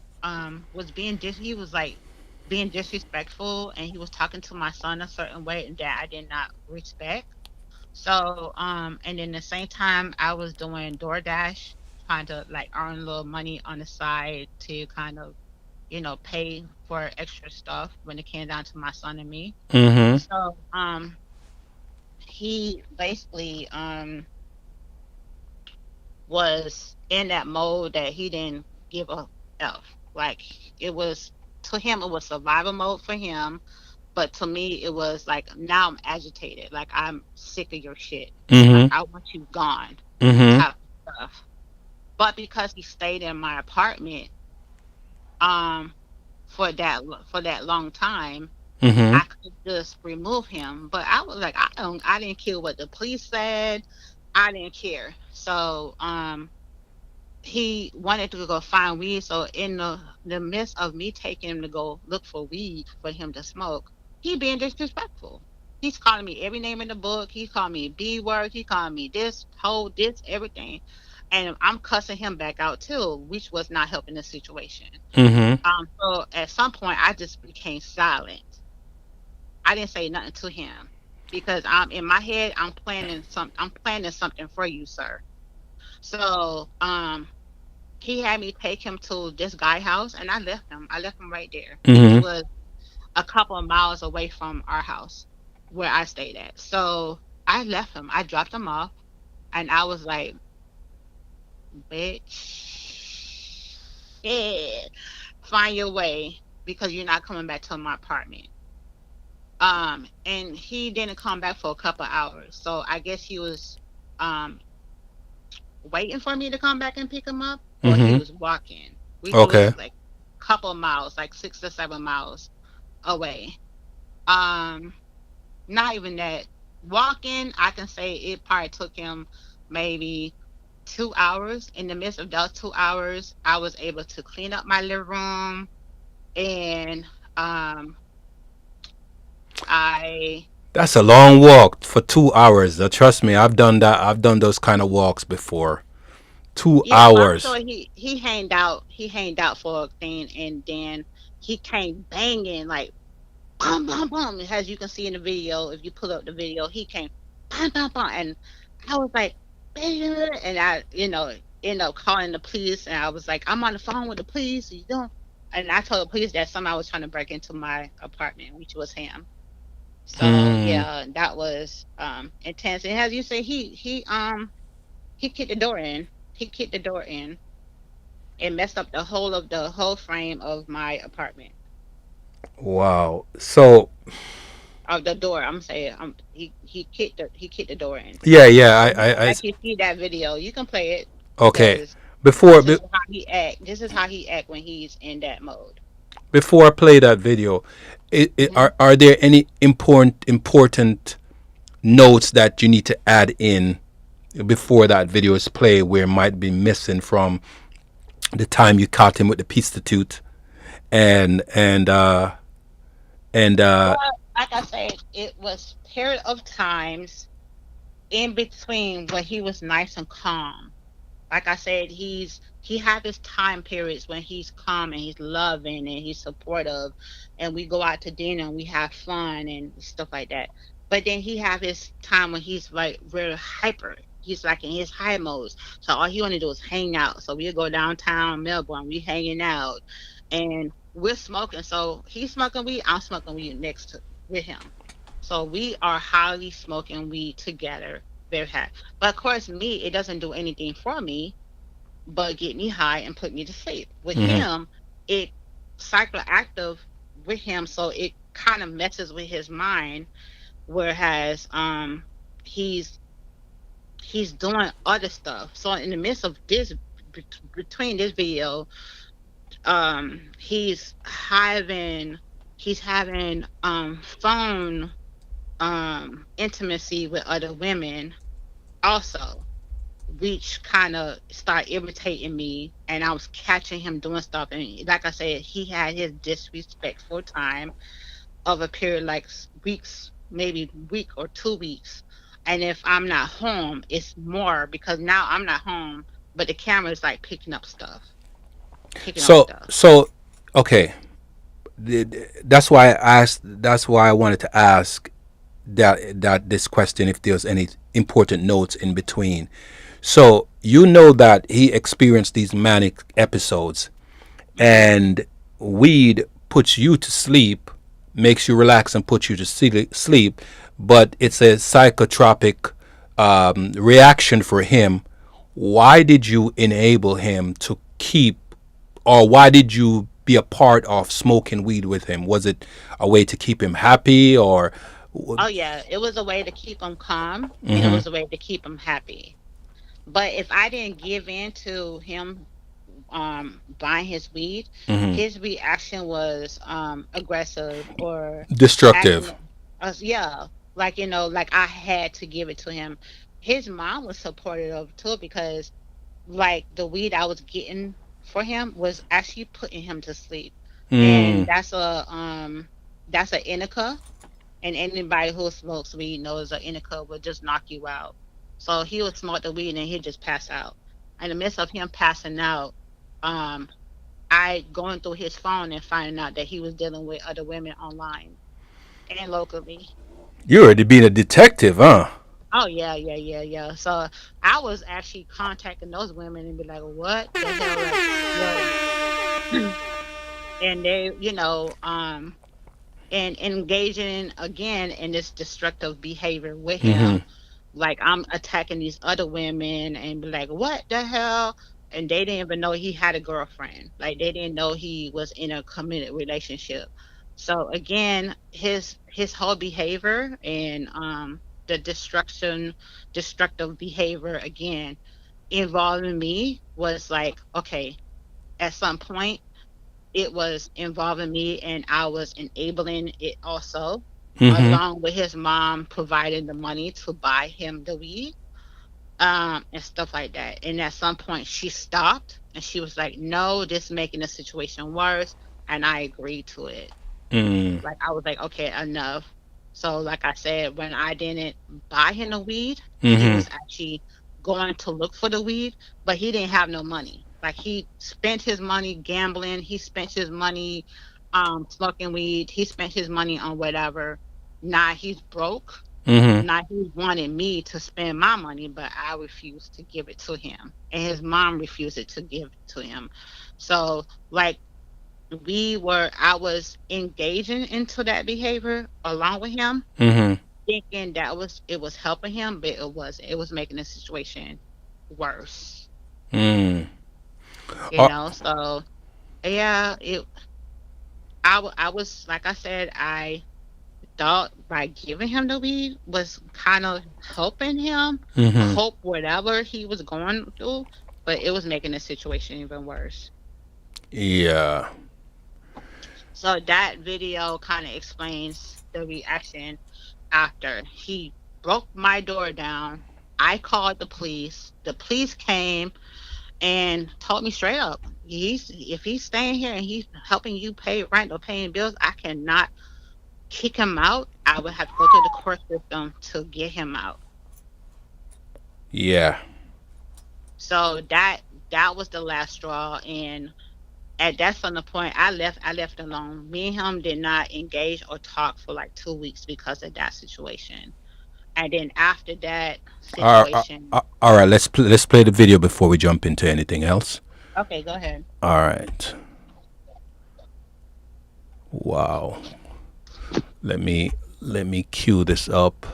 was like being disrespectful, and he was talking to my son a certain way, and that I did not respect. So and then the same time I was doing DoorDash, trying to like earn a little money on the side to kind of pay for extra stuff when it came down to my son and me. Mm-hmm. So he basically was in that mode that he didn't give a F. Like it was to him, it was survival mode for him. But to me, it was like now I'm agitated. Like I'm sick of your shit. Like Mm-hmm. I want you gone, Mm-hmm. type of stuff. But because he stayed in my apartment um for that long time, Mm-hmm. I could just remove him. But I was like, I didn't care what the police said. I didn't care. So he wanted to go find weed. So in the midst of me taking him to go look for weed for him to smoke, he being disrespectful. He's calling me every name in the book. He called me B word. He called me this, whole, this, everything. And I'm cussing him back out too, which was not helping the situation. Mm-hmm. So at some point I just became silent. I didn't say nothing to him because I'm in my head, I'm planning something for you, sir. So he had me take him to this guy house and I left him. I left him right there. And he Mm-hmm. was a couple of miles away from our house where I stayed at. So I left him. I dropped him off and I was like, bitch, yeah, find your way because you're not coming back to my apartment. And he didn't come back for a couple of hours. So I guess he was um waiting for me to come back and pick him up, or he Mm-hmm. was walking, which Okay. was like a couple of miles, like 6 to 7 miles away. Um, Not even that. Walking, I can say it probably took him maybe 2 hours. In the midst of those 2 hours, I was able to clean up my living room and um I That's a long walk for 2 hours. Trust me, I've done that. I've done those kind of walks before. Two yeah, but I'm hours. sure he hanged out for a thing and then he came banging like bum bum bum. As you can see in the video, if you pull up the video, he came bum bum bum, and I was like, "Baby," and I, end up calling the police, and I was like, "I'm on the phone with the police." You don't, and I told the police that somebody was trying to break into my apartment, which was him. So Mm. yeah, that was intense. And as you say, he kicked the door in. He kicked the door in and messed up the whole frame of my apartment. Wow. So Of the door, I'm saying, he kicked the door in. yeah, yeah. And you can I actually see that video. You can play it okay. because Before this is be, how he act. This is how he act when he's in that mode. before I play that video, Hmm. are there any important notes that you need to add in before that video is played where it might be missing from the time you caught him with the prostitute and and Well, like I said, it was period of times in between where he was nice and calm. Like I said, he have his time periods when he's calm and he's loving and he's supportive, and we go out to dinner and we have fun and stuff like that. But then he have his time when he's like very hyper. He's like in his high modes. So all he want to do is hang out. So we go downtown Melbourne, we hanging out, and we're smoking. So he's smoking weed, I'm smoking weed next to with him. So we are highly smoking weed together, very high. But of course, me, it doesn't do anything for me but get me high and put me to sleep. With mhm. him, it psychoactive with him, so it kind of messes with his mind. Whereas he's he's doing other stuff. So in the midst of this, between this video, he's having phone intimacy with other women also, which kind of started irritating me, and I was catching him doing stuff, and like I said, he had his disrespectful time of a period like weeks, maybe week or 2 weeks. And if I'm not home, it's more because now I'm not home, but the camera is like picking up So stuff. so okay, that's why I asked. That's why I wanted to ask that this question if there's any important notes in between. So you know that he experienced these manic episodes, Hmm. and weed puts you to sleep, makes you relax and puts you to sleep, but it's a psychotropic reaction for him. Why did you enable him to keep, or why did you be a part of smoking weed with him? Was it a way to keep him happy, or? Oh yeah, it was a way to keep them calm, and it Mm-hmm. was a way to keep them happy. But if I didn't give in to him buying Mm-hmm. his reaction was aggressive or Destructive. acting yeah, like like I had to give it to him. His mom was supportive too because like the weed I was getting for him was actually putting him to sleep. And Mm. that's a indica, and anybody who smokes weed knows an indica will just knock you out. So he would smoke the weed and he'd just pass out. In the midst of him passing out, um, I going through his phone and finding out that he was dealing with other women online and locally. You're already being a detective, huh? Oh yeah, yeah, yeah, yeah. So I was actually contacting those women and be like, "What the hell?" Like, yo, and they, and engaging again in this destructive behavior with Mm-hmm. him. Like I'm attacking these other women and be like, what the hell? And they didn't even know he had a girlfriend. Like they didn't know he was in a committed relationship. So again, his whole behavior and the destructive behavior again involving me was like, okay, at some point it was involving me and I was enabling it also, Mm-hmm. along with his mom providing the money to buy him the weed, and stuff like that. And at some point she stopped and she was like, no, this is making the situation worse. And I agreed to it. Mm. Like I was like, okay, enough. So like I said, when I didn't buy him the weed, he Mm-hmm. was actually going to look for the weed, but he didn't have no money. Like he spent his money gambling, he spent his money smoking weed, he spent his money on whatever. Now he's broke. Mm-hmm. Now he wanted me to spend my money, but I refused to give it to him. And his mom refused it to give it to him. So like I was engaging into that behavior along with him, Mm-hmm. thinking it was helping him, but it wasn't. It was making the situation worse, Mm. you Uh, know. So yeah, I was like I said, I thought by giving him the weed was kind of helping him mm-hmm. cope whatever he was going through, but it was making the situation even worse. Yeah. So that video kind of explains the reaction after he broke my door down. I called the police. The police came and told me straight up, if he's staying here and he's helping you pay rent or paying bills, I cannot kick him out. I would have to go to the court system to get him out. Yeah. So that was the last straw, and at that's from the point I left alone. Me and him did not engage or talk for like 2 weeks because of that situation. And then after that situation, All right. Let's play the video before we jump into anything else. okay, go ahead. All right. Wow. Let me cue this up.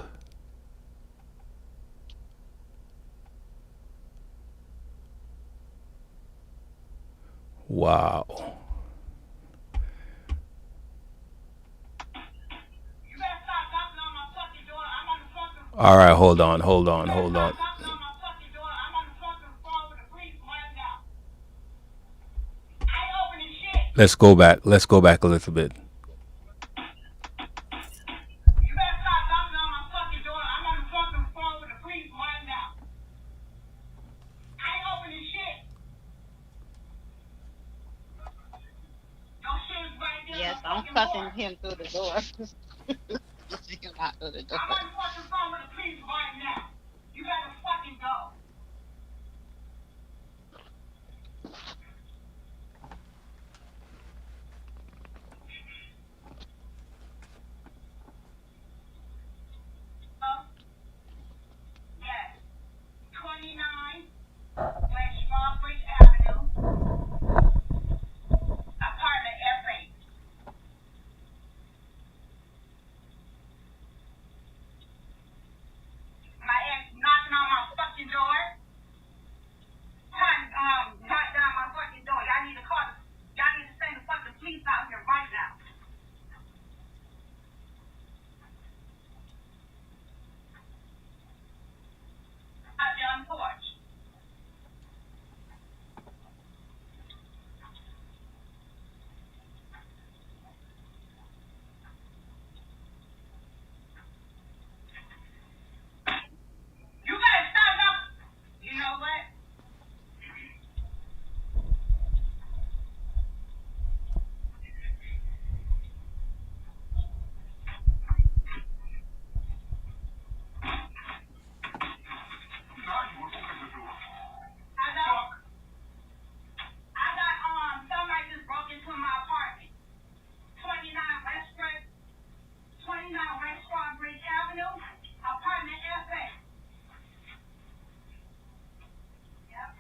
Wow. All right. Hold on. Hold on. Hold on. Let's go back. Let's go back a little bit. Yes, I'm cussing him through the door. out of the door. I'm on the fucking phone with the police right now. You better fucking go. Oh, yes. 29 West Strawbridge Avenue, apartment F8. My ex knocking on my fucking door. Trying knock down my fucking door. Y'all need to send the fucking police out here right now. Out there on the porch. You better stop up. You know what? Hello? I got somebody just broke into my apartment. 29 West Strawbridge Avenue, apartment F8. Yep.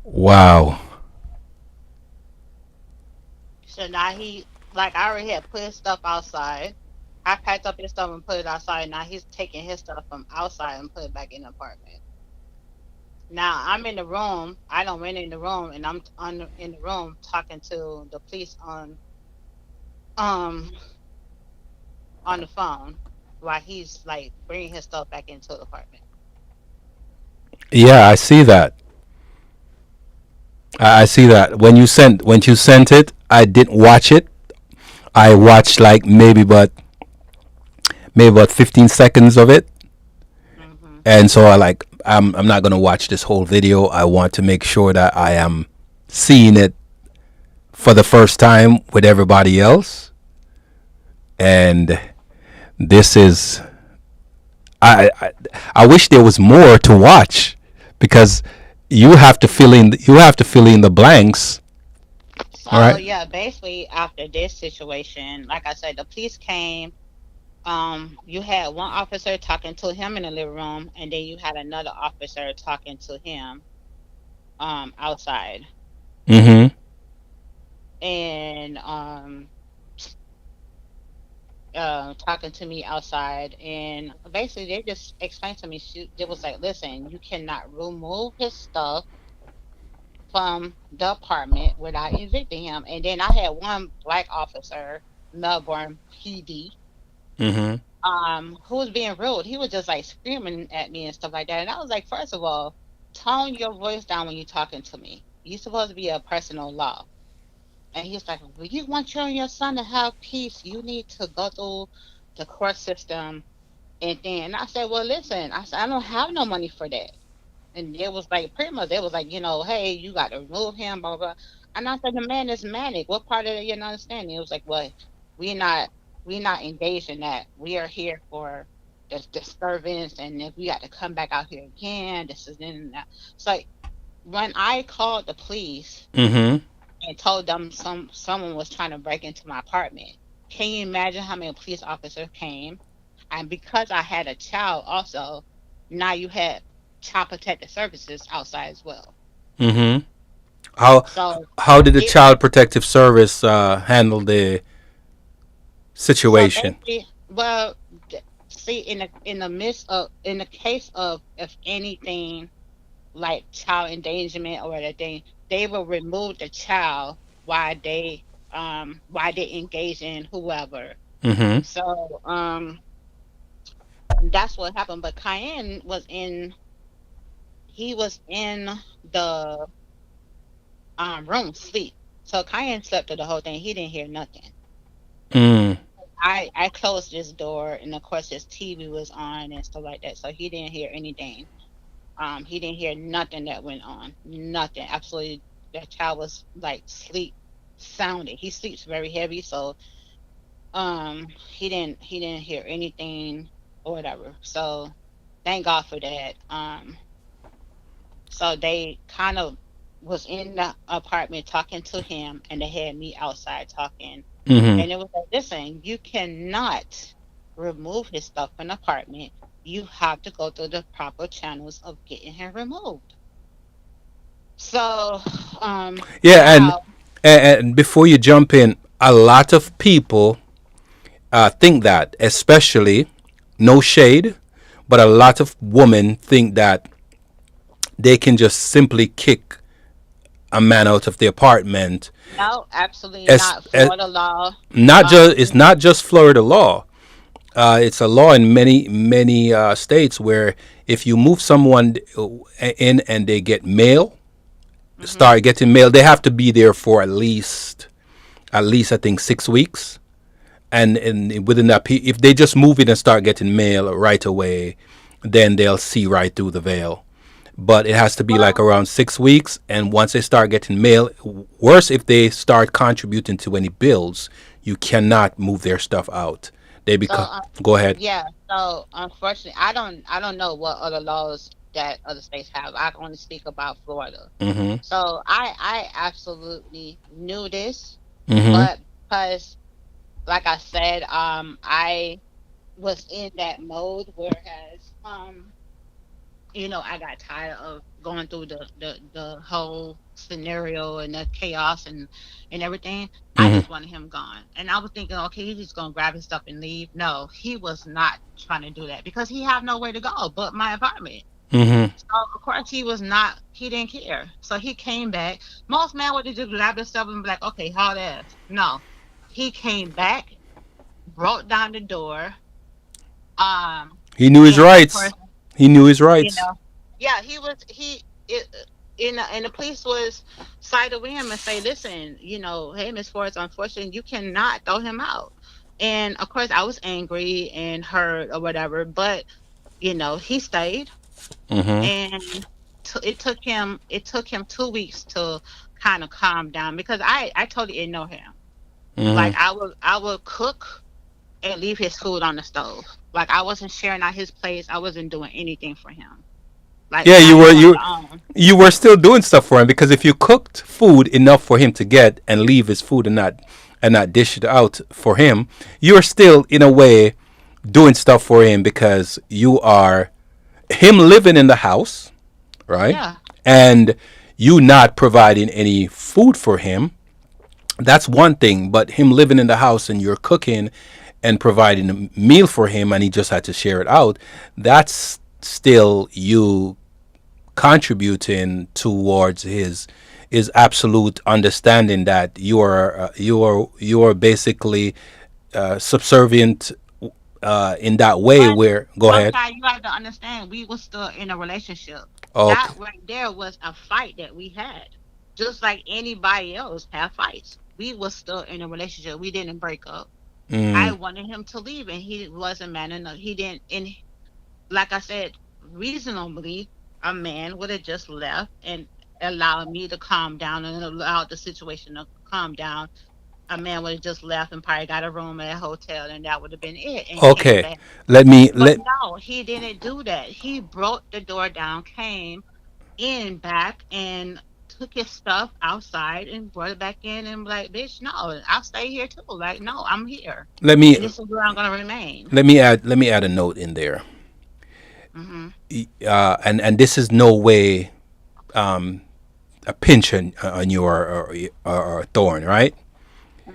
Wow. So now he, like, I already had put his stuff outside. I packed up his stuff and put it outside. Now he's taking his stuff from outside and put it back in the apartment. Now I'm in the room. I don't went in the room, and I'm in the room talking to the police um on the phone while he's like bringing his stuff back into the apartment. Yeah, I see that. I see that. When you sent it, I didn't watch it. I watched like maybe about 15 seconds of it, Hmm. and so I'm not gonna watch this whole video. I want to make sure that I am seeing it for the first time with everybody else, and this is I I, I wish there was more to watch because you have to fill in the blanks. All So right. yeah, basically after this situation, like I said, the police came. You had one officer talking to him in the living room, and then you had another officer talking to him outside. Mm-hmm. And talking to me outside, and basically they just explained to me, they was like, listen, you cannot remove his stuff from the apartment without evicting him. And then I had one black officer, Melbourne PD, Mm-hmm. who was being rude. He was just like screaming at me and stuff like that. And I was like, first of all, tone your voice down when you're talking to me. You're supposed to be a personal law. And he's like, well, you want your son to have peace, you need to go through the court system. And then I said, well, listen, I said, I don't have no money for that. And it was like, pretty much, it was like, hey, you got to remove him, blah, blah, blah. And I said, the man is manic. What part of it you don't understand? It was like, well, we're not, we're not engaged in that. We are here for this disturbance. And if we got to come back out here again, this is in and that. So when I called the police Mm-hmm. and told them someone was trying to break into my apartment, can you imagine how many police officers came? And because I had a child also, now you had child protective services outside as well. Mm-hmm. How So how did the it Child Protective Service handle the so situation? basically, well, see, in the case of if anything like child endangerment or that thing, they will remove the child while they engage in whoever. Mm-hmm. So that's what happened. But Cayenne he was in the room sleep. So Kyan slept through the whole thing. He didn't hear nothing. Mm. I closed this door, and of course his TV was on and stuff like that. So he didn't hear anything. He didn't hear nothing that went on. Nothing. Absolutely. That child was like sleep sounded. He sleeps very heavy, so he didn't hear anything or whatever. So thank God for that. So they kind of was in the apartment talking to him, and they had me outside talking. Mm-hmm. And it was like, listen, you cannot remove his stuff from the apartment. You have to go through the proper channels of getting him removed. So Yeah, now, and before you jump in, a lot of people think that, especially no shade, but a lot of women think that they can just simply kick a man out of the apartment. no, absolutely As, not. Florida law. not just it's You, not just Florida law. It's a law in many states where if you move someone in and they get mail, hmm start getting mail, they have to be there for at least I think 6 weeks. And within that, if they just move in and start getting mail right away, then they'll see right through the veil. But it has to be like well, around 6 weeks, and once they start getting mail, worse if they start contributing to any bills, you cannot move their stuff out. They so become. Go ahead. yeah. So unfortunately, I don't know what other laws that other states have. I can only speak about Florida. Mm-hmm. So I absolutely knew this, Mm-hmm. but because like I said, I was in that mode, whereas I got tired of going through the whole scenario and the chaos and everything. I Mm-hmm. just wanted him gone. And I was thinking, okay, he's just gonna grab his stuff and leave. No, he was not trying to do that because he had nowhere to go but my apartment. Mm-hmm. So of course he didn't care. So he came back. Most men would have just grabbed his stuff and be like, okay, haul ass. No. He came back, broke down the door, um, He knew his and of course, rights. He knew his you rights. know, yeah, he was he it, and the police was sided with him and say, listen, hey, Miss Ford, unfortunately, you cannot throw him out. And of course, I was angry and hurt or whatever, but he stayed, Mm-hmm. and it took him 2 weeks to kind of calm down because I totally ignore him. Like Mm-hmm. I would cook and leave his food on the stove. Like I wasn't sharing out his place. I wasn't doing anything for him. Like Yeah, now you he were wants you to own. you were still doing stuff for him because if you cooked food enough for him to get and leave his food and not dish it out for him, you're still in a way doing stuff for him because you are him living in the house, right? Yeah. And you not providing any food for him. That's one thing, but him living in the house and you're cooking and providing a meal for him and he just had to share it out, that's still you contributing towards his absolute understanding that you are basically subservient in that way. But Where go ahead. sometimes you have to understand we were still in a relationship. Okay. That right there was a fight that we had. Just like anybody else have fights. We was still in a relationship. We didn't break up. I Mm. wanted him to leave and he wasn't man enough. He didn't, and like I said, reasonably, a man would have just left and allowed me to calm down and allowed the situation to calm down. A man would have just left and probably got a room at a hotel, and that would have been it, and came Okay. back. Let me But let no, he didn't do that. He broke the door down, came in back, and took his stuff outside and brought it back in, and like, bitch, no, I'll stay here too. Like, no, I'm here, let me and this is where I'm gonna remain. let me add a note in there. Hmm. And this is no way a pinch on your or thorn, right? Hmm.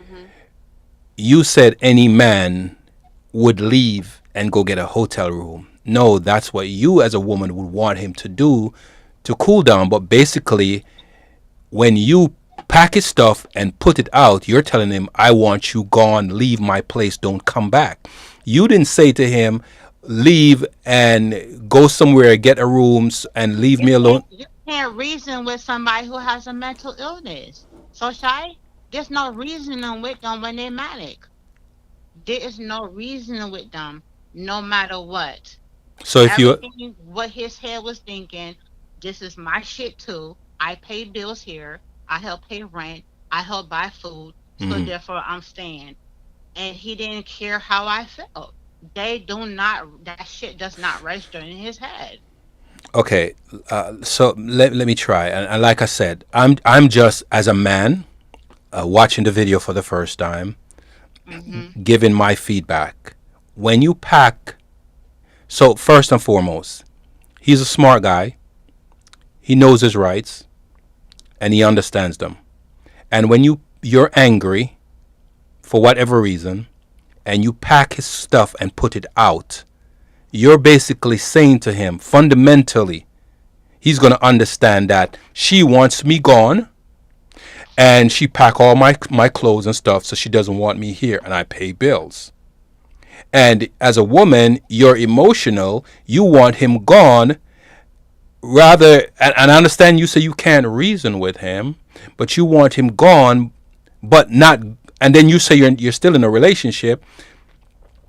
You said any man would leave and go get a hotel room. No, that's what you as a woman would want him to do to cool down. But basically, when you pack his stuff and put it out, you're telling him, I want you gone, leave my place, don't come back. You didn't say to him, leave and go somewhere, get a room and leave You me can't alone. you can't reason with somebody who has a mental illness. So shy, there's no reasoning with them when they're manic. There is no reasoning with them, no matter what. So if you Everything what his head was thinking, this is my shit too. I pay bills here. I help pay rent. I help buy food. So mhm. therefore I'm staying. And he didn't care how I felt. They do not that shit does not register in his head. Okay, so let me try. And like I said, I'm just as a man watching the video for the first time, Hmm. giving my feedback. When you pack, so first and foremost, he's a smart guy. He knows his rights and he understands them. And when you're angry for whatever reason and you pack his stuff and put it out, you're basically saying to him fundamentally, he's going to understand that she wants me gone and she pack all my clothes and stuff so she doesn't want me here and I pay bills. And as a woman, you're emotional, you want him gone rather, and I understand you say you can't reason with him, but you want him gone, but not, and then you say you're still in a relationship.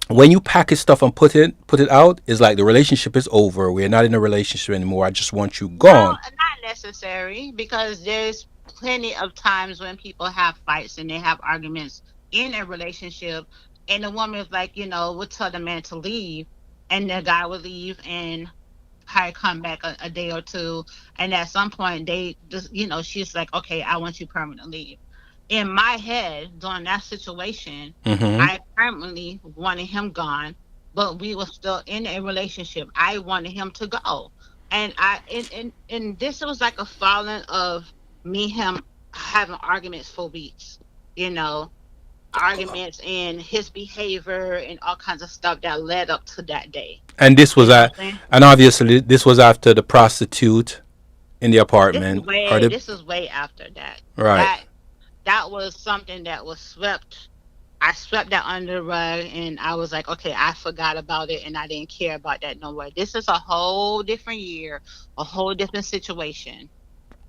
When you pack his stuff and put it out, it's like the relationship is over. We're not in a relationship anymore. I just want you No, gone. not necessary, because there's plenty of times when people have fights and they have arguments in a relationship, and the woman is like, would tell the man to leave, and the guy would leave and probably come back a day or two, and at some point they just, she's like, okay, I want you permanently. In my head, during that situation, Mm-hmm. I permanently wanted him gone, but we were still in a relationship. I wanted him to go. And and this was like a falling of me, him having arguments for weeks, you know, arguments and his behavior and all kinds of stuff that led up to that day. And this You was know what at, I'm saying? and obviously this was after the prostitute in the apartment, or the This is way after that. right. That was something that was swept. I swept that under the rug and I was like, okay, I forgot about it and I didn't care about that no more. This is a whole different year, a whole different situation.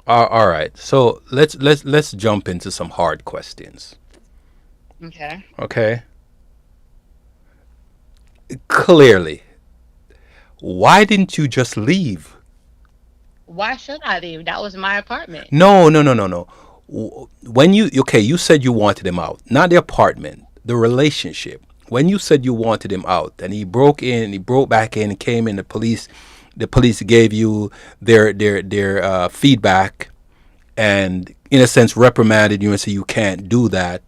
All right. So let's jump into some hard questions. Okay. Okay. Clearly, why didn't you just leave? Why should I leave? That was my apartment. No, no, no, no, no. When you okay, you said you wanted him out, not the apartment, the relationship. When you said you wanted him out, and he broke in, he broke back in, and came in. The police gave you their feedback, and in a sense reprimanded you and said you can't do that.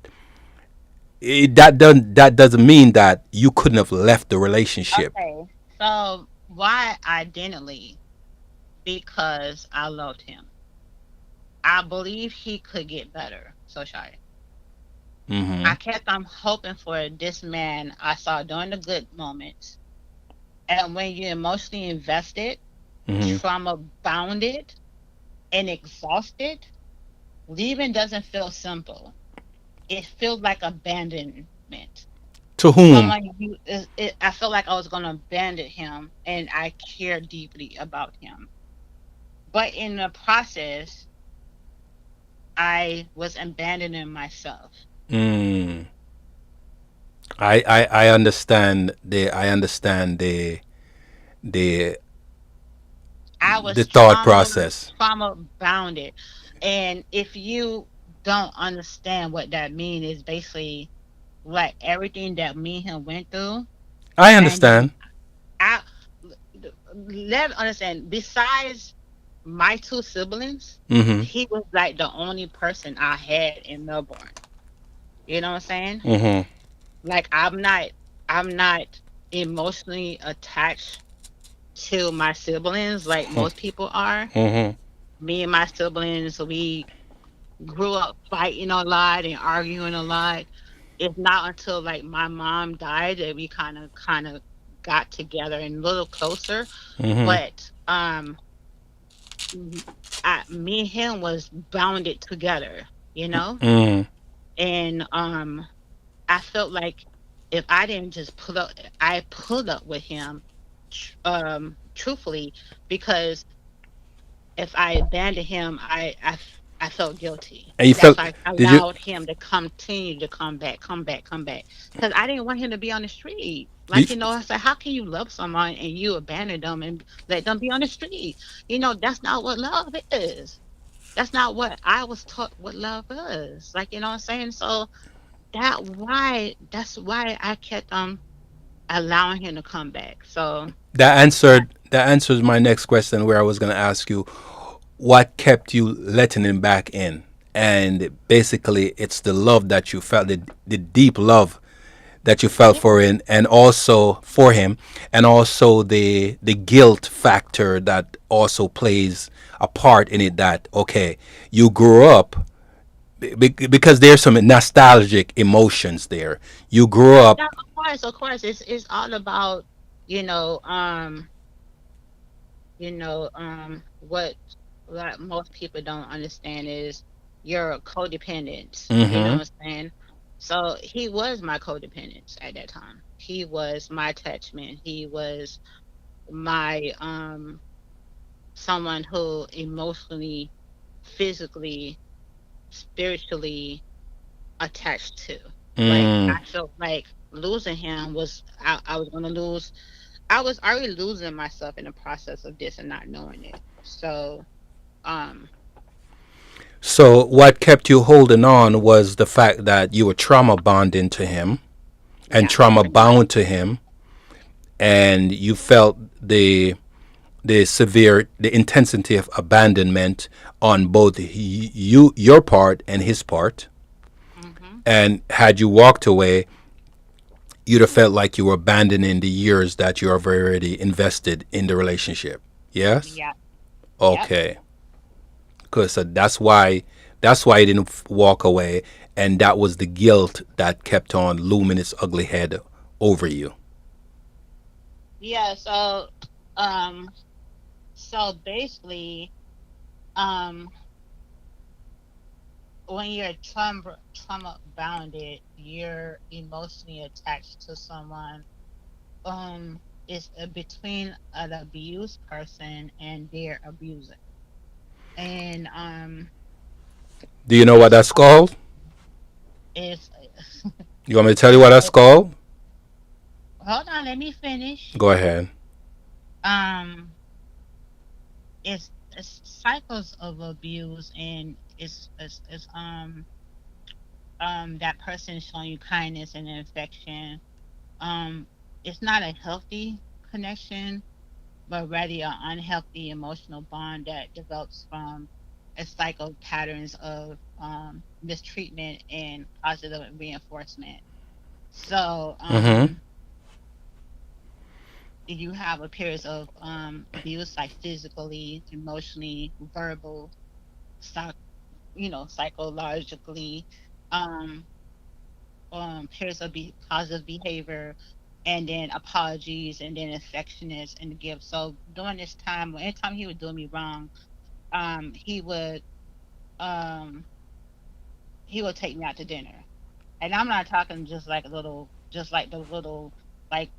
That doesn't mean that you couldn't have left the relationship. Okay. So why I didn't leave? Because I loved him. I believe he could get better. So shy. Mm-hmm. I kept on hoping for this man I saw during the good moments. And when you're emotionally invested, Mm-hmm. trauma bounded, and exhausted, leaving doesn't feel simple. It feels like abandonment. To whom? Someone I felt like I was going to abandon him, and I care deeply about him. But in the process, I was abandoning myself. Mm. I understand the I the was thought process. trauma bounded. And if you don't understand what that means, is basically like everything that me and him went through. I And then understand. I let me understand, besides my two siblings, Mm-hmm. he was like the only person I had in Melbourne. You know what I'm saying? Mm-hmm. Like I'm not emotionally attached to my siblings like most people are. Mm-hmm. Me and my siblings, we grew up fighting a lot and arguing a lot. It's not until like my mom died that we kind of got together and a little closer. Mm-hmm. But m- me and him was bounded together, you know. Mm-hmm. And I felt like if I didn't just pull up, I pulled up with him, truthfully, because if I abandoned him, I felt guilty. And you That's felt, why I did you, allowed him to continue to come back, come back, come back. Because I didn't want him to be on the street. you Like, I said, how can you love someone and you abandon them and let them be on the street? That's not what love is. That's not what I was taught what love is. Like, you know what I'm saying? So that's why I kept allowing him to come back. So that that answers my next question, where I was going to ask you what kept you letting him back in. And basically, it's the love that you felt, the deep love that you felt yeah, for him, and also for him, and also the guilt factor that also plays a part in it. That okay, you grew up because there's some nostalgic emotions there. You grew yeah, up. of course, it's all about you know um what most people don't understand is your codependence. You know Mm-hmm. what I'm saying? So he was my codependence at that time. He was my attachment. He was my someone who emotionally, physically, spiritually attached to. Like Mm. I felt like losing him was I was gonna lose. I was already losing myself in the process of this and not knowing it. So um So what kept you holding on was the fact that you were trauma bonding to him and yeah, trauma pretty much. bound to him, and you felt the intensity of abandonment on both your part and his part. Hmm. And had you walked away, you'd have felt like you were abandoning the years that you have already invested in the relationship. Yes. Yeah. Yep. Okay. Good. So that's why you didn't walk away, and that was the guilt that kept on looming its ugly head over you. Yeah. Um so basically, um when you're trauma bounded, you're emotionally attached to someone. It's between an abused person and their abuser. And Do you know what it's that's called? it's You want me to tell you it's what that's called? hold on, let me finish. Go ahead. Um it's cycles of abuse, and that person showing you kindness and affection. Um it's not a healthy connection, but rather an unhealthy emotional bond that develops from a cycle patterns of mistreatment and positive reinforcement. So Mm-hmm. you have a periods of abuse, like physically, emotionally, verbal, psych, psychologically, um, periods of positive behavior, and then apologies, and then affectionate and gifts. So during this time, anytime he would do me wrong, he um he would take me out to dinner. And I'm not talking just like a little, just like the little, like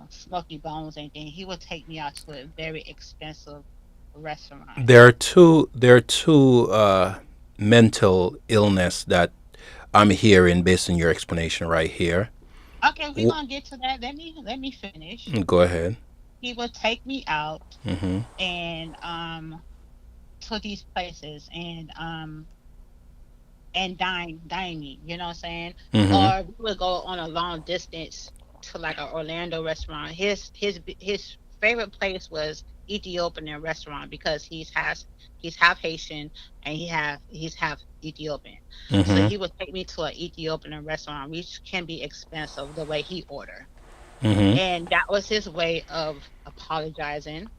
Smoky Bones and thing. He would take me out to a very expensive restaurant. There are two mental illness that I'm hearing based on your explanation right here. Okay, we're gonna get to that. Let me finish. Go ahead. He would take me out Mm-hmm. and to these places and dine me, you know what I'm saying? Mm-hmm. Or we would go on a long distance to like an Orlando restaurant. His favorite place was Ethiopian restaurant because he's half Haitian and he's half Ethiopian. So Mm-hmm. he would take me to an Ethiopian restaurant, which can be expensive the way he order. Mm-hmm. And that was his way of apologizing.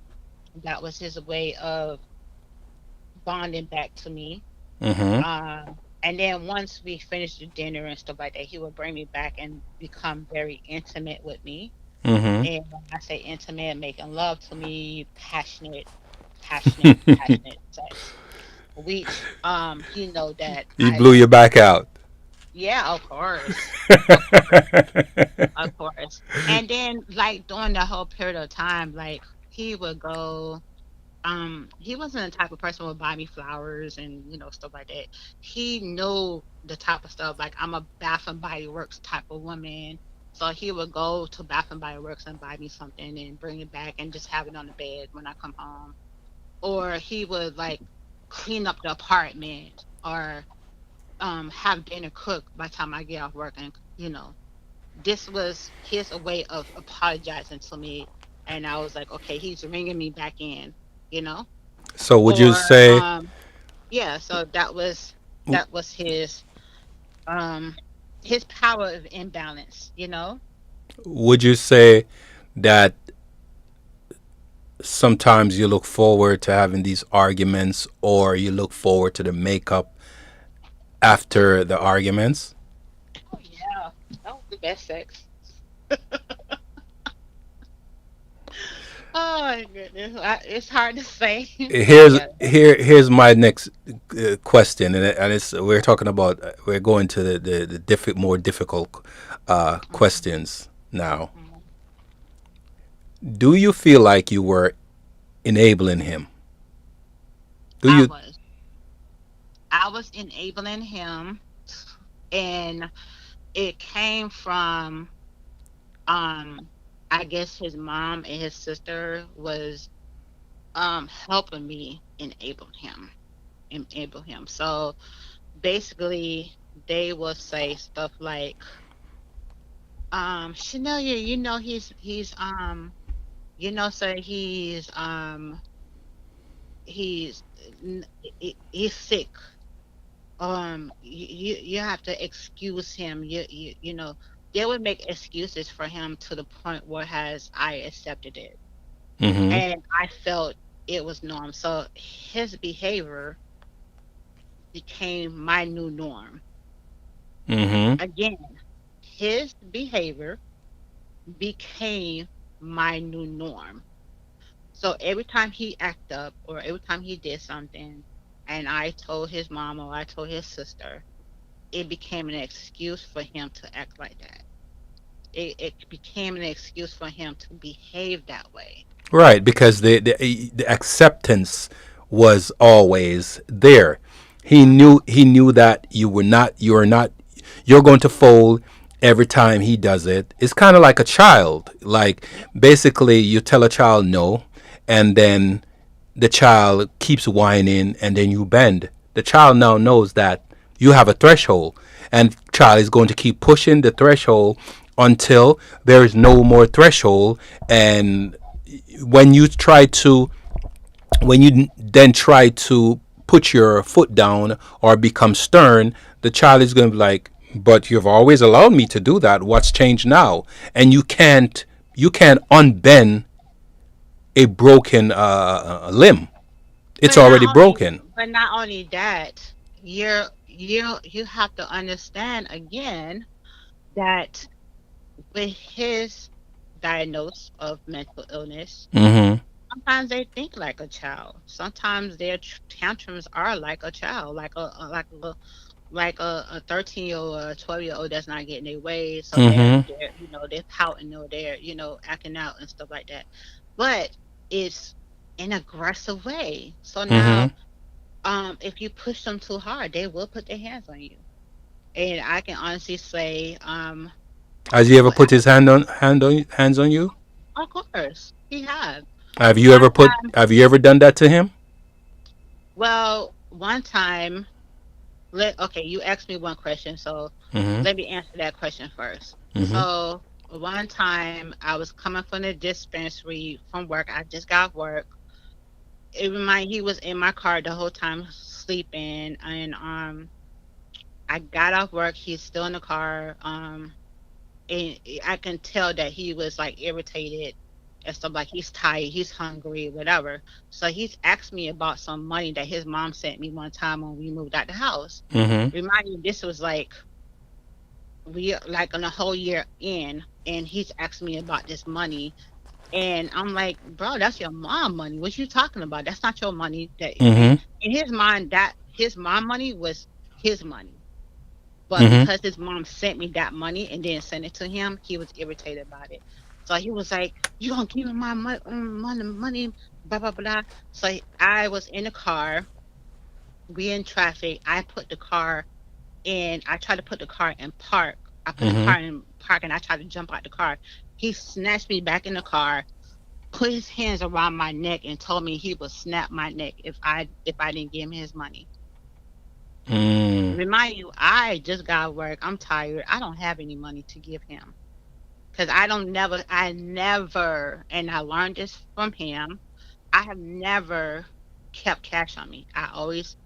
That was his way of bonding back to me. Mm-hmm. And then once we finished the dinner and stuff like that, he would bring me back and become very intimate with me. Mm-hmm. And when I say intimate, making love to me, passionate sex. Which that He blew your back out. yeah, of course. Of course. Of course. And then like during the whole period of time, like he would go he wasn't the type of person who would buy me flowers and stuff like that. He knew the type of stuff, like I'm a Bath and Body Works type of woman. So he would go to Bath and Body Works and buy me something and bring it back and just have it on the bed when I come home. Or he would like clean up the apartment, or have dinner cooked by the time I get off work. And this was his way of apologizing to me. And I was like, okay, he's bringing me back in, you know? So would you Or say yeah, so that was um his power of imbalance. would you say that sometimes you look forward to having these arguments, or you look forward to the makeup after the arguments? Oh yeah, that was the best sex. Oh my goodness, it's hard to say, but Here's yeah. here's my next question, and it's we're talking about we're going to the more difficult Mhm, questions now. mhm. Do you feel like you were enabling him? Do I you? was, I was enabling him, and it came from um, I guess his mom and his sister was helping me enable him. So basically, they will say stuff like, Chanel, sir, he's he's sick. You have to excuse him. They would make excuses for him to the point where has I accepted it, Mm-hmm. and I felt it was norm. So his behavior became my new norm. Mm-hmm. Again, his behavior became my new norm. So every time he acted up or every time he did something, and I told his mom or I told his sister, it became an excuse for him to act like that. It became an excuse for him to behave that way. Right, because the acceptance was always there. Uh-huh. He knew that you're going to fold every time he does it. It's kind of like a child. Like Yeah. basically you tell a child no, and then the child keeps whining, and then you bend. The child now knows that you have a threshold, and child is going to keep pushing the threshold until there is no more threshold. And when you try to when you then try to put your foot down or become stern, the child is going to be like, but you've always allowed me to do that, what's changed now? And you can't unbend a broken limb. It's But already not only broken. but not only that, you have to understand again that with his diagnosis of mental illness, Mm-hmm. sometimes they think like a child. Sometimes their tantrums are like a child, like a 13-year-old or a 12-year-old that's not getting their way. So Mm-hmm. they're pouting or they're acting out and stuff like that. But it's an aggressive way. So now, Mm-hmm. if you push them too hard, they will put their hands on you. And I can honestly say, Has he ever put his hands on you? of course, he has. Have you One ever put time, have you ever done that to him? well, one time, okay, you asked me one question, so Mm-hmm. let me answer that question first. Mm-hmm. So one time I was coming from the dispensary from work. I just got off work. He was in my car the whole time sleeping, and I got off work. He's still in the car. And I can tell that he was like irritated and stuff, like he's tired, he's hungry, whatever. So he's asked me about some money that his mom sent me one time when we moved out the house. Mm-hmm. Remind you, this was like we like on a whole year in, and he's asking me about this money, and I'm like, bro, that's your mom money. What you talking about? That's not your money. That and Mm-hmm. in his mind, that his mom money was his money. But Mm-hmm. because his mom sent me that money and didn't send it to him, he was irritated about it. So he was like, "You gonna give me my money, blah blah blah." So I was in the car, we in traffic. I put the car in. I tried to put the car in park. I put the Mm-hmm. car in park, and I tried to jump out the car. He snatched me back in the car, put his hands around my neck, and told me he would snap my neck if I didn't give him his money. Mm. Remind you, I just got work. I'm tired. I don't have any money to give him. Cause I never, and I learned this from him. I have never kept cash on me. I always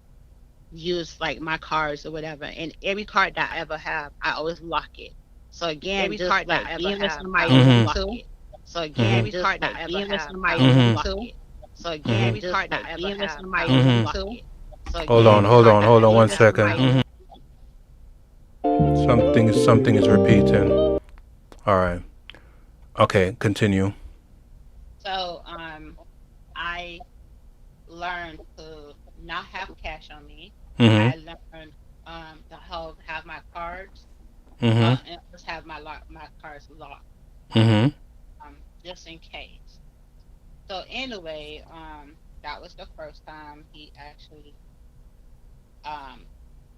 use like my cards or whatever. And every card that I ever have, I always lock it. So again, Every just card that like I ever being with have, I somebody always Mm-hmm. new lock too. it. So again, Mm-hmm. Every just card that like I ever being with have, I somebody always new Mm-hmm. lock too. it. So again, Every just card that like I ever being with have, I somebody always new Mm-hmm. lock too. it. So Hold again, on, just hold like on, hold on being one with second. somebody Mm-hmm. new. Something is repeating. All right. Okay, continue. So I learned to not have cash on me. Mm-hmm. I learned to have my cards Mm-hmm. and just have my cards locked Mm-hmm. just in case. So anyway, that was the first time he actually um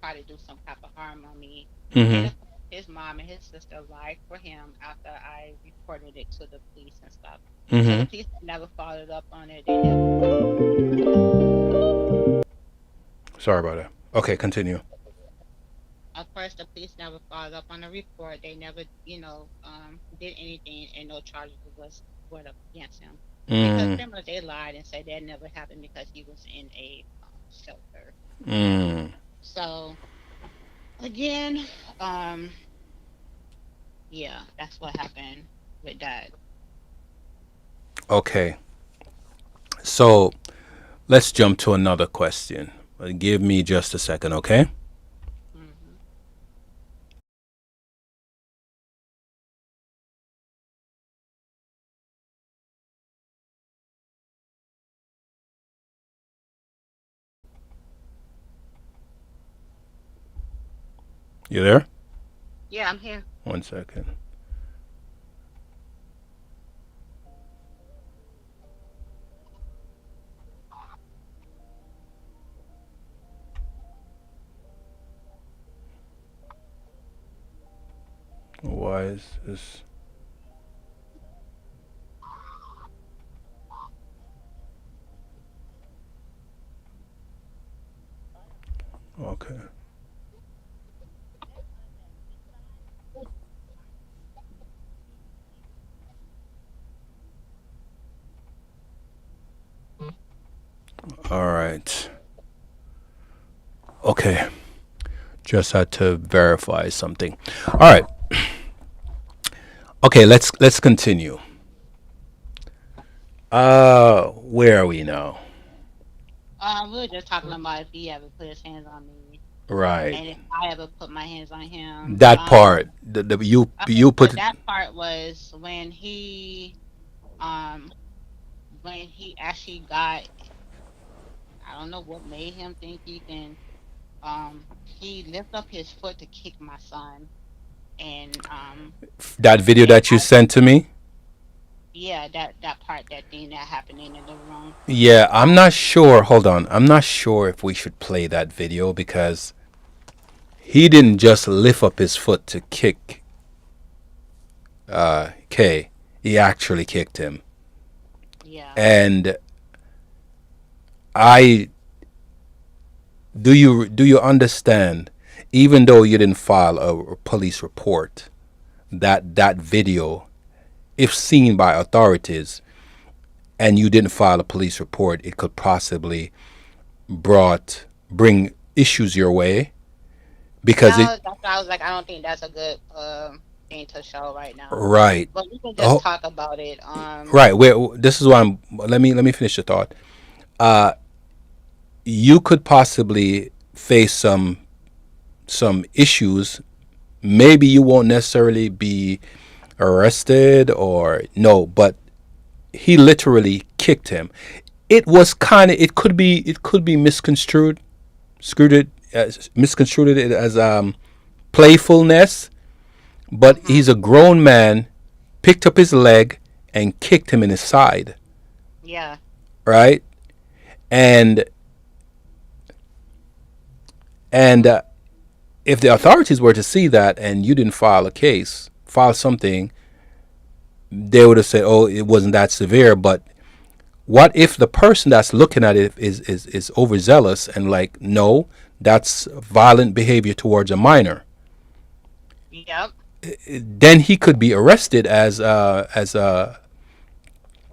tried to do some type of harm on me. And Mm-hmm. of course, his mom and his sister lied for him after I reported it to the police and stuff. So Mm-hmm. the police never followed up on it. They never. Sorry about that. Okay, continue. Of course, the police never followed up on the report. They never, did anything, and no charges was brought up against him because Mm. pretty much they lied and said that never happened because he was in a shelter. Mm. So again, um, yeah, that's what happened with that. Okay. So let's jump to another question. Give me just a second, okay? Hmm. You there? Yeah, I'm here. One second. Why is this? Okay. All right. Okay. Just had to verify something. All right. Okay, let's continue. Where are we now? We were just talking about if he ever put his hands on me, Right. and if I ever put my hands on him. That part. The you So put it. that part was um, when he actually got. I don't know what made him think he can. He lift up his foot to kick my son, and That video and that you sent to me. yeah, that part, that thing that happened in the room. Yeah, I'm Um, not sure. Hold on. I'm not sure if we should play that video because he didn't just lift up his foot to kick K. He actually kicked him. yeah. And I do you understand, even though you didn't file a police report, that video, if seen by authorities and you didn't file a police report, it could possibly bring issues your way because it. That's why I was like, I don't think that's a good thing to show right now. Right. But we can just Oh, talk about it. right. Where this is why I'm. Let me finish the thought. You could possibly face some issues. Maybe you won't necessarily be arrested or no, but he literally kicked him. It was kind of. It could be misconstrued it as playfulness, but Hmm. he's a grown man picked up his leg and kicked him in his side, Yeah. right? And and if the authorities were to see that and you didn't file something, they would have said, "Oh, it wasn't that severe." But what if the person that's looking at it is overzealous and like, no, that's violent behavior towards a minor? Yep. Then he could be arrested as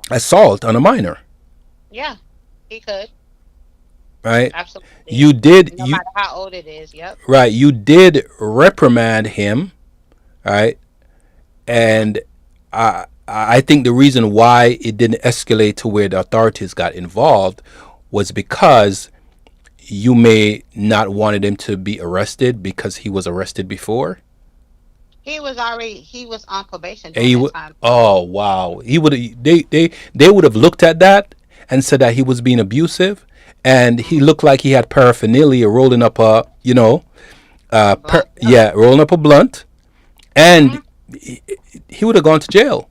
assault on a minor, Yeah. He could. right? Absolutely. You did No you matter how old it is. Yep. right? You did reprimand him, right? Mm-hmm. And I think the reason why it didn't escalate to where the authorities got involved was because you may not wanted him to be arrested because he was arrested before. He was on probation And during that time too. oh wow, he would they would have looked at that and said that he was being abusive, and he Mm-hmm. looked like he had paraphernalia rolling up a Blunt. Yep. yeah, rolling up a blunt, Mm-hmm. and he would have gone to jail.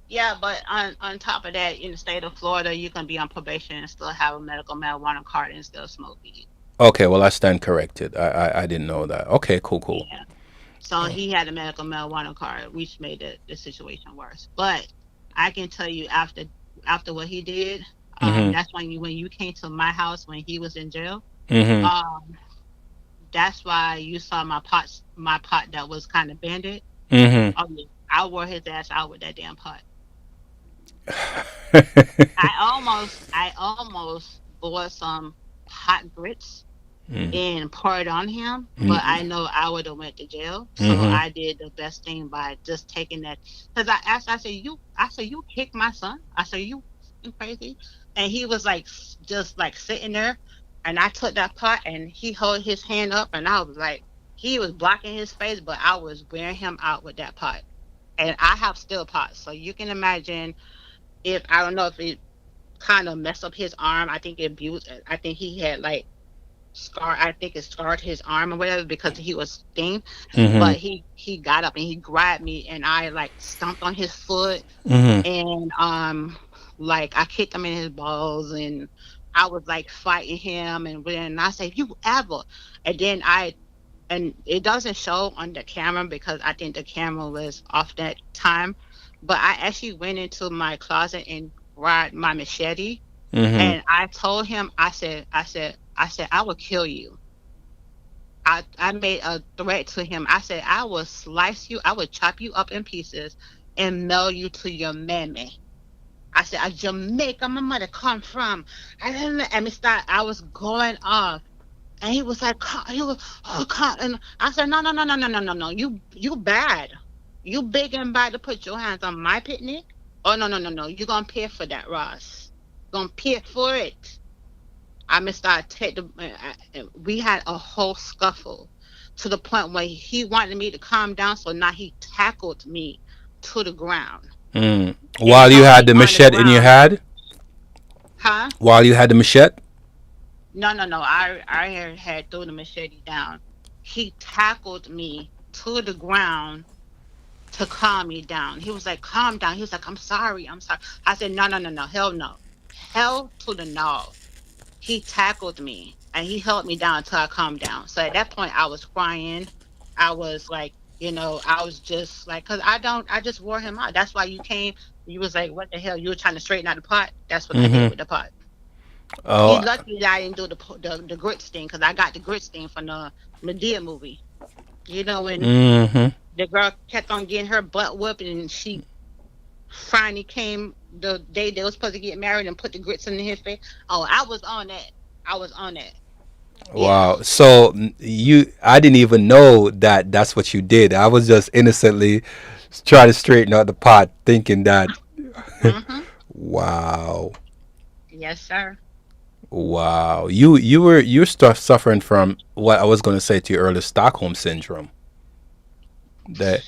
Yeah, but on top of that, in the state of Florida, you can be on probation and still have a medical marijuana card and still smoke weed. Okay, well I stand corrected. I didn't know that. Okay, cool, cool. Yeah. So he had a medical marijuana card, which made the situation worse. But I can tell you after what he did, Mhm. that's when you came to my house when he was in jail. Mhm. Um, that's why you saw my pot that was kind of banded. Mhm. Oh yeah, I wore his ass out with that damn pot. I almost bought some hot grits Mhm. and poured on him, but I Mhm. know I would have went to jail. So Mhm. I did the best thing by just taking that. Because I said, I said, you kicked my son. I said, you fucking crazy. And he was like, just like sitting there. And I took that pot and he held his hand up and I was like, he was blocking his face, but I was wearing him out with that pot. And I have still pots. So you can imagine if, I don't know if it kind of messed up his arm. I think it abused, I think he had like, I think it scarred his arm or whatever because he was stinged. Mhm. But he got up and he grabbed me and I like stomped on his foot Mhm. and like I kicked him in his balls and I was like fighting him and then I said, you ever, and then I, and it doesn't show on the camera because I think the camera was off that time, but I actually went into my closet and grabbed my machete Mhm. and I told him, I will kill you. I made a threat to him. I said, I will slice you, I will chop you up in pieces and mail you to your mammy. I said, Jamaica, my mother come from. I didn't let me start. I was going off. And he was like, he was, oh, and I said, no, no, no, no, no, no, no, no. You bad. You big and bad to put your hands on my picnic. Oh, no, no, no, no. You're going to pay for that, Ross. Going to pay for it. I missed our take the we had a whole scuffle to the point where he wanted me to calm down, so now he tackled me to the ground Mm. and While you held had me the on the machete in your ground. hand, Huh? while you had the machete. No, no, no. I had threw the machete down. He tackled me to the ground to calm me down. He was like, calm down. He was like, I'm sorry, I'm sorry. I said, no, no, no, no, hell no. Hell to the no. He tackled me and he held me down until I calmed down. So at that point, I was crying. I was like, I was just like, cause I just wore him out. That's why you came. You was like, what the hell? You were trying to straighten out the pot. That's what I did Mhm. with the pot. He Oh. lucky that I didn't do the grits thing, cause I got the grits thing from the Medea movie. When Mhm. the girl kept on getting her butt whooped and she finally came the day they were supposed to get married and put the grits in his face. Oh, I was on that. I was on that. Yeah. Wow. So I didn't even know that that's what you did. I was just innocently trying to straighten out the pot, thinking that. Mm-hmm. Wow. Yes, sir. Wow. You're suffering from what I was going to say to you earlier, Stockholm syndrome. That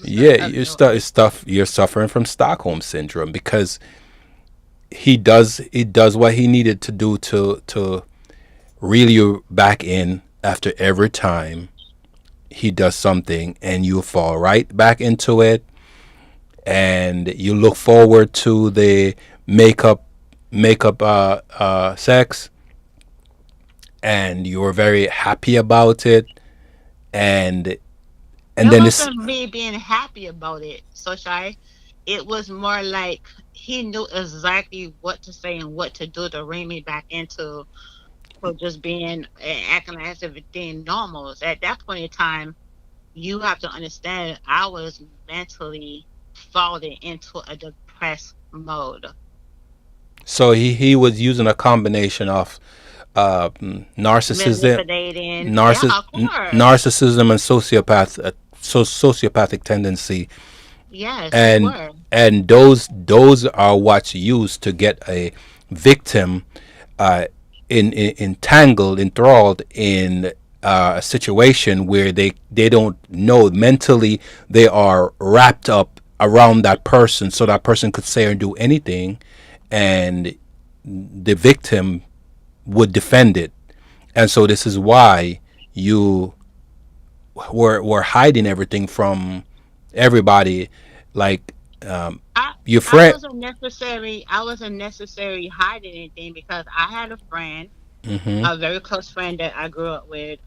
yeah, I have no idea. you're suffering from Stockholm syndrome because he does what he needed to do to reel you back in after every time he does something and you fall right back into it and you look forward to the makeup makeup sex, and you were very happy about it, and It then this. wasn't me being happy about it, so shy. It was more like he knew exactly what to say and what to do to bring me back into for just being acting as if everything normal. At that point in time, you have to understand I was mentally falling into a depressed mode, So he was using a combination of narcissism, manipulating. Yeah, of course. narcissism and sociopathic tendency, Yes, he and were. those are what's used to get a victim uh, entangled, enthralled in a situation where they don't know mentally, they are wrapped up around that person, so that person could say or do anything, and the victim would defend it. And so this is why you were hiding everything from everybody, like I your I friend. wasn't necessarily hiding anything because I had a friend, Hmm. a very close friend that I grew up with.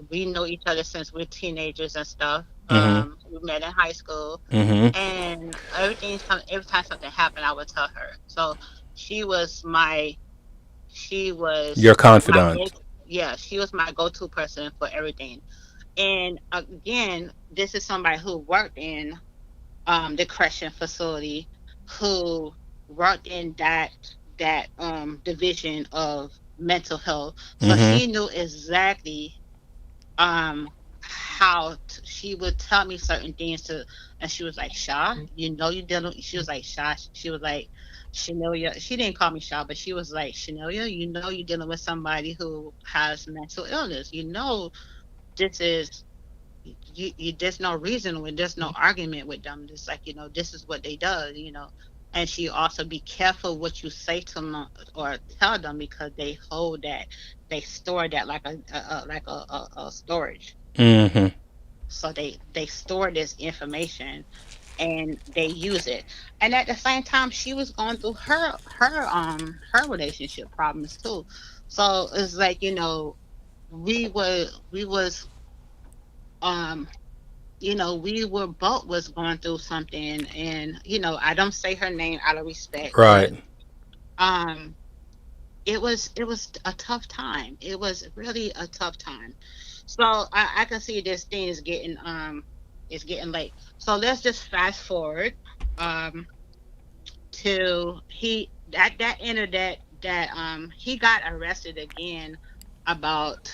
We know each other since we're teenagers and stuff. Hmm. We met in high school, Hmm. and every time something happened, I would tell her. So she was my she Your was my confidant. yeah, she was my go-to person for everything. And again, this is somebody who worked in the correction facility, who worked in that division of mental health. So Hmm. she knew exactly she would tell me certain things to, and she was like, Shaw, you know you dealing, she was like, Shaw, she was like, Shanelia, she didn't call me Shaw, but she was like, Shanelia, you know you're dealing with somebody who has mental illness. You know this is there's no reason when there's no argument with them. It's like, this is what they do. And she also be careful what you say to them or tell them because they hold that, they store that like a storage. Hmm. So they store this information and they use it. And at the same time, she was going through her relationship problems too. So it's like, we was um we were both was going through something, and I don't say her name out of respect, but Right. um it was a tough time. It was really a tough time. So I can see this thing is getting late. So let's just fast forward um to he that ended that he got arrested again about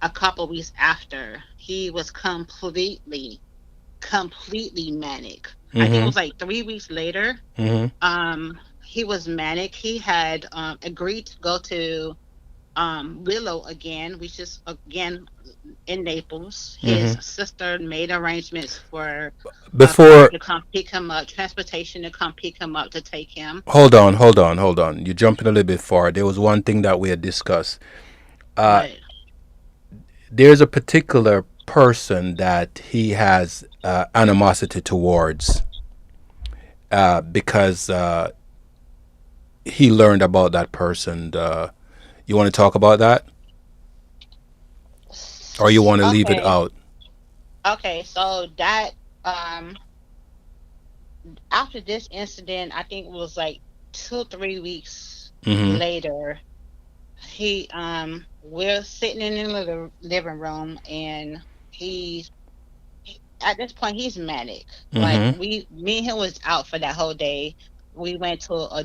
a couple weeks after. He was completely manic. I think it Hmm. was like 3 weeks later. Hmm. He was manic. He had agreed to go to Willow again, which is again in Naples. His Hmm. sister made arrangements for a car Before, to come pick him up, transportation to come pick him up to take him. hold on. You're jumping a little bit far. There was one thing that we had discussed. What? There's a particular person that he has animosity towards because he learned about that person. You want to talk about that, or you want to leave it Okay. out? Okay. So that um after this incident, I think it was like 2 3 weeks Hmm. later, we're sitting in the living room, and at this point he's manic. Like, Hmm. me and him was out for that whole day. We went to a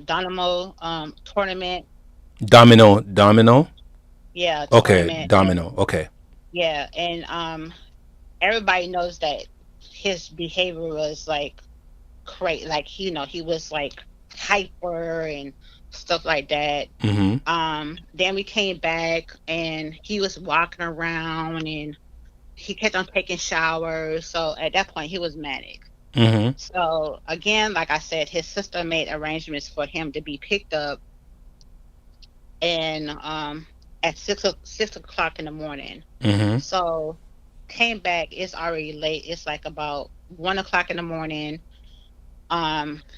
dynamo tournament. Domino. Yeah, Okay, tournament. And domino. Okay. yeah, and everybody knows that his behavior was like crazy. Like, he was like hyper and stuff like that. Hmm. Then we came back and he was walking around and he kept on taking showers. So at that point he was manic. Hmm. So again, like I said, his sister made arrangements for him to be picked up and at 6 o'clock in the morning. Hmm. So came back, it's already late. It's like about 1 o'clock in the morning.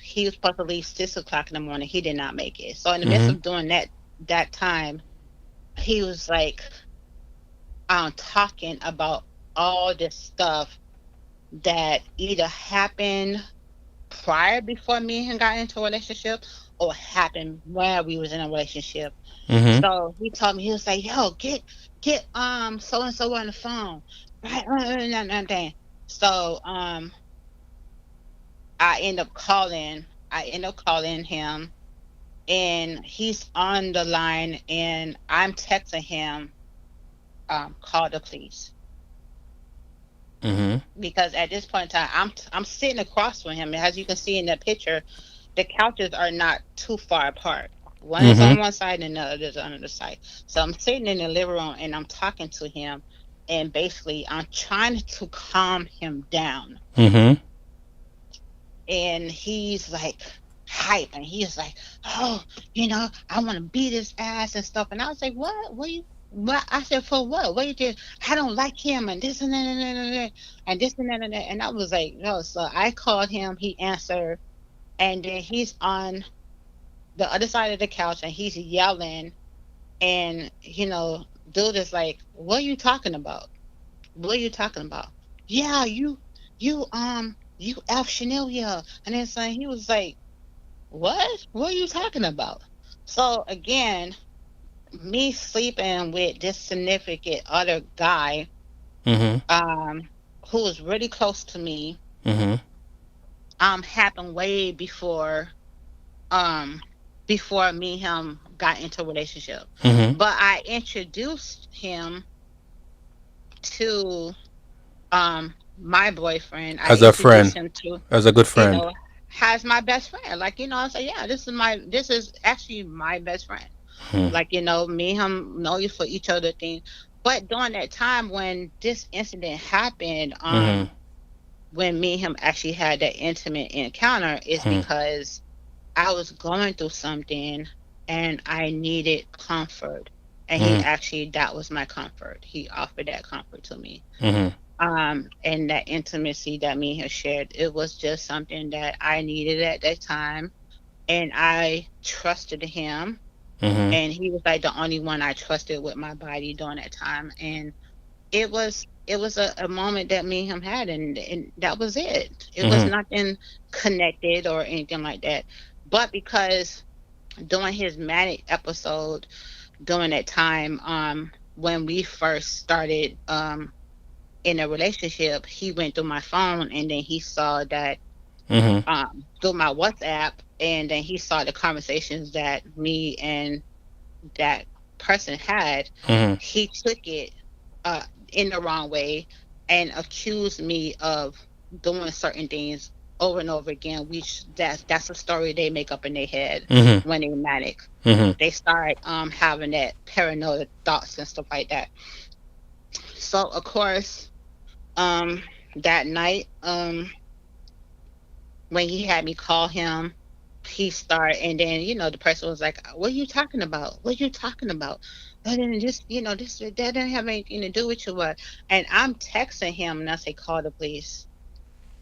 He was supposed to leave 6 o'clock in the morning. He did not make it. So in the midst Mhm. of doing that time, he was like talking about all this stuff that either happened prior before me and him got into a relationship or happened while we was in a relationship. Mhm. So he told me, he was like, yo, get so and so on the phone. Right. So I end up calling him, and he's on the line, and I'm texting him, call the police. Mhm. Because at this point in time, I'm sitting across from him. As you can see in the picture, the couches are not too far apart. One is Mhm. on one side and the other is on the other side. So I'm sitting in the living room and I'm talking to him, and basically I'm trying to calm him down. Mhm. And he's like hype, and he's like, oh, I want to beat his ass and stuff. And I was like, what you what? I said, for what you did? I don't like him, and this and that and this and that and that. And I was like, no. So I called him, he answered, and then he's on the other side of the couch and he's yelling, and dude is like, what are you talking about? What are you talking about? Yeah, you F Chanel, yeah. And then so he was like, what are you talking about? So again, me sleeping with this significant other guy, Mhm. um who was really close to me, Mhm. happened way um before me and him got into a relationship. Mhm. But I introduced him to my boyfriend. I As a introduced friend, him to, as a good you friend. know has my best friend. Like, I say, yeah, this is actually my best friend. Mhm. Like, me and him know you for each other thing. But during that time when this incident happened, Mhm. when me and him actually had that intimate encounter, is Mhm. because I was going through something and I needed comfort. And he Mhm. actually, that was my comfort. He offered that comfort to me. Mhm. And that intimacy that me and him shared, it was just something that I needed at that time. And I trusted him. Mhm. And he was like the only one I trusted with my body during that time. And it was a moment that me and him had, and that was it. It was Mhm. nothing connected or anything like that. But because during his manic episode, during that time, when we first started in a relationship, he went through my phone, and then he saw that Mhm. through my WhatsApp, and then he saw the conversations that me and that person had. Mhm. He took it uh in the wrong way and accused me of doing certain things over and over again, which that's a story they make up in their head Mhm. when they're manic. Mhm. They start having that paranoid thoughts and stuff like that. So of course, um that night, when he had me call him, he started, and then the person was like, "What are you talking about? What are you talking about? That didn't just, that didn't have anything to do with you, what?" And I'm texting him, and I say, "Call the police,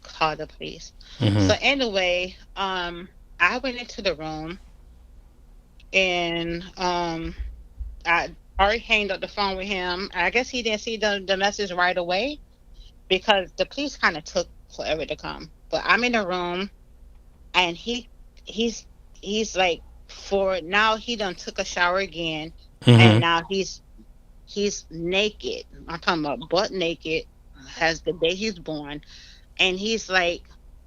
call the police." Mhm. So anyway, I went into the room, and I already hanged up the phone with him. I guess he didn't see the message right away because the police kind of took forever to come. But I'm in the room, and he's he's like, for now, he done took a shower again, and Mhm. now he's naked. I'm talking about butt naked, has the day he's born, and he's like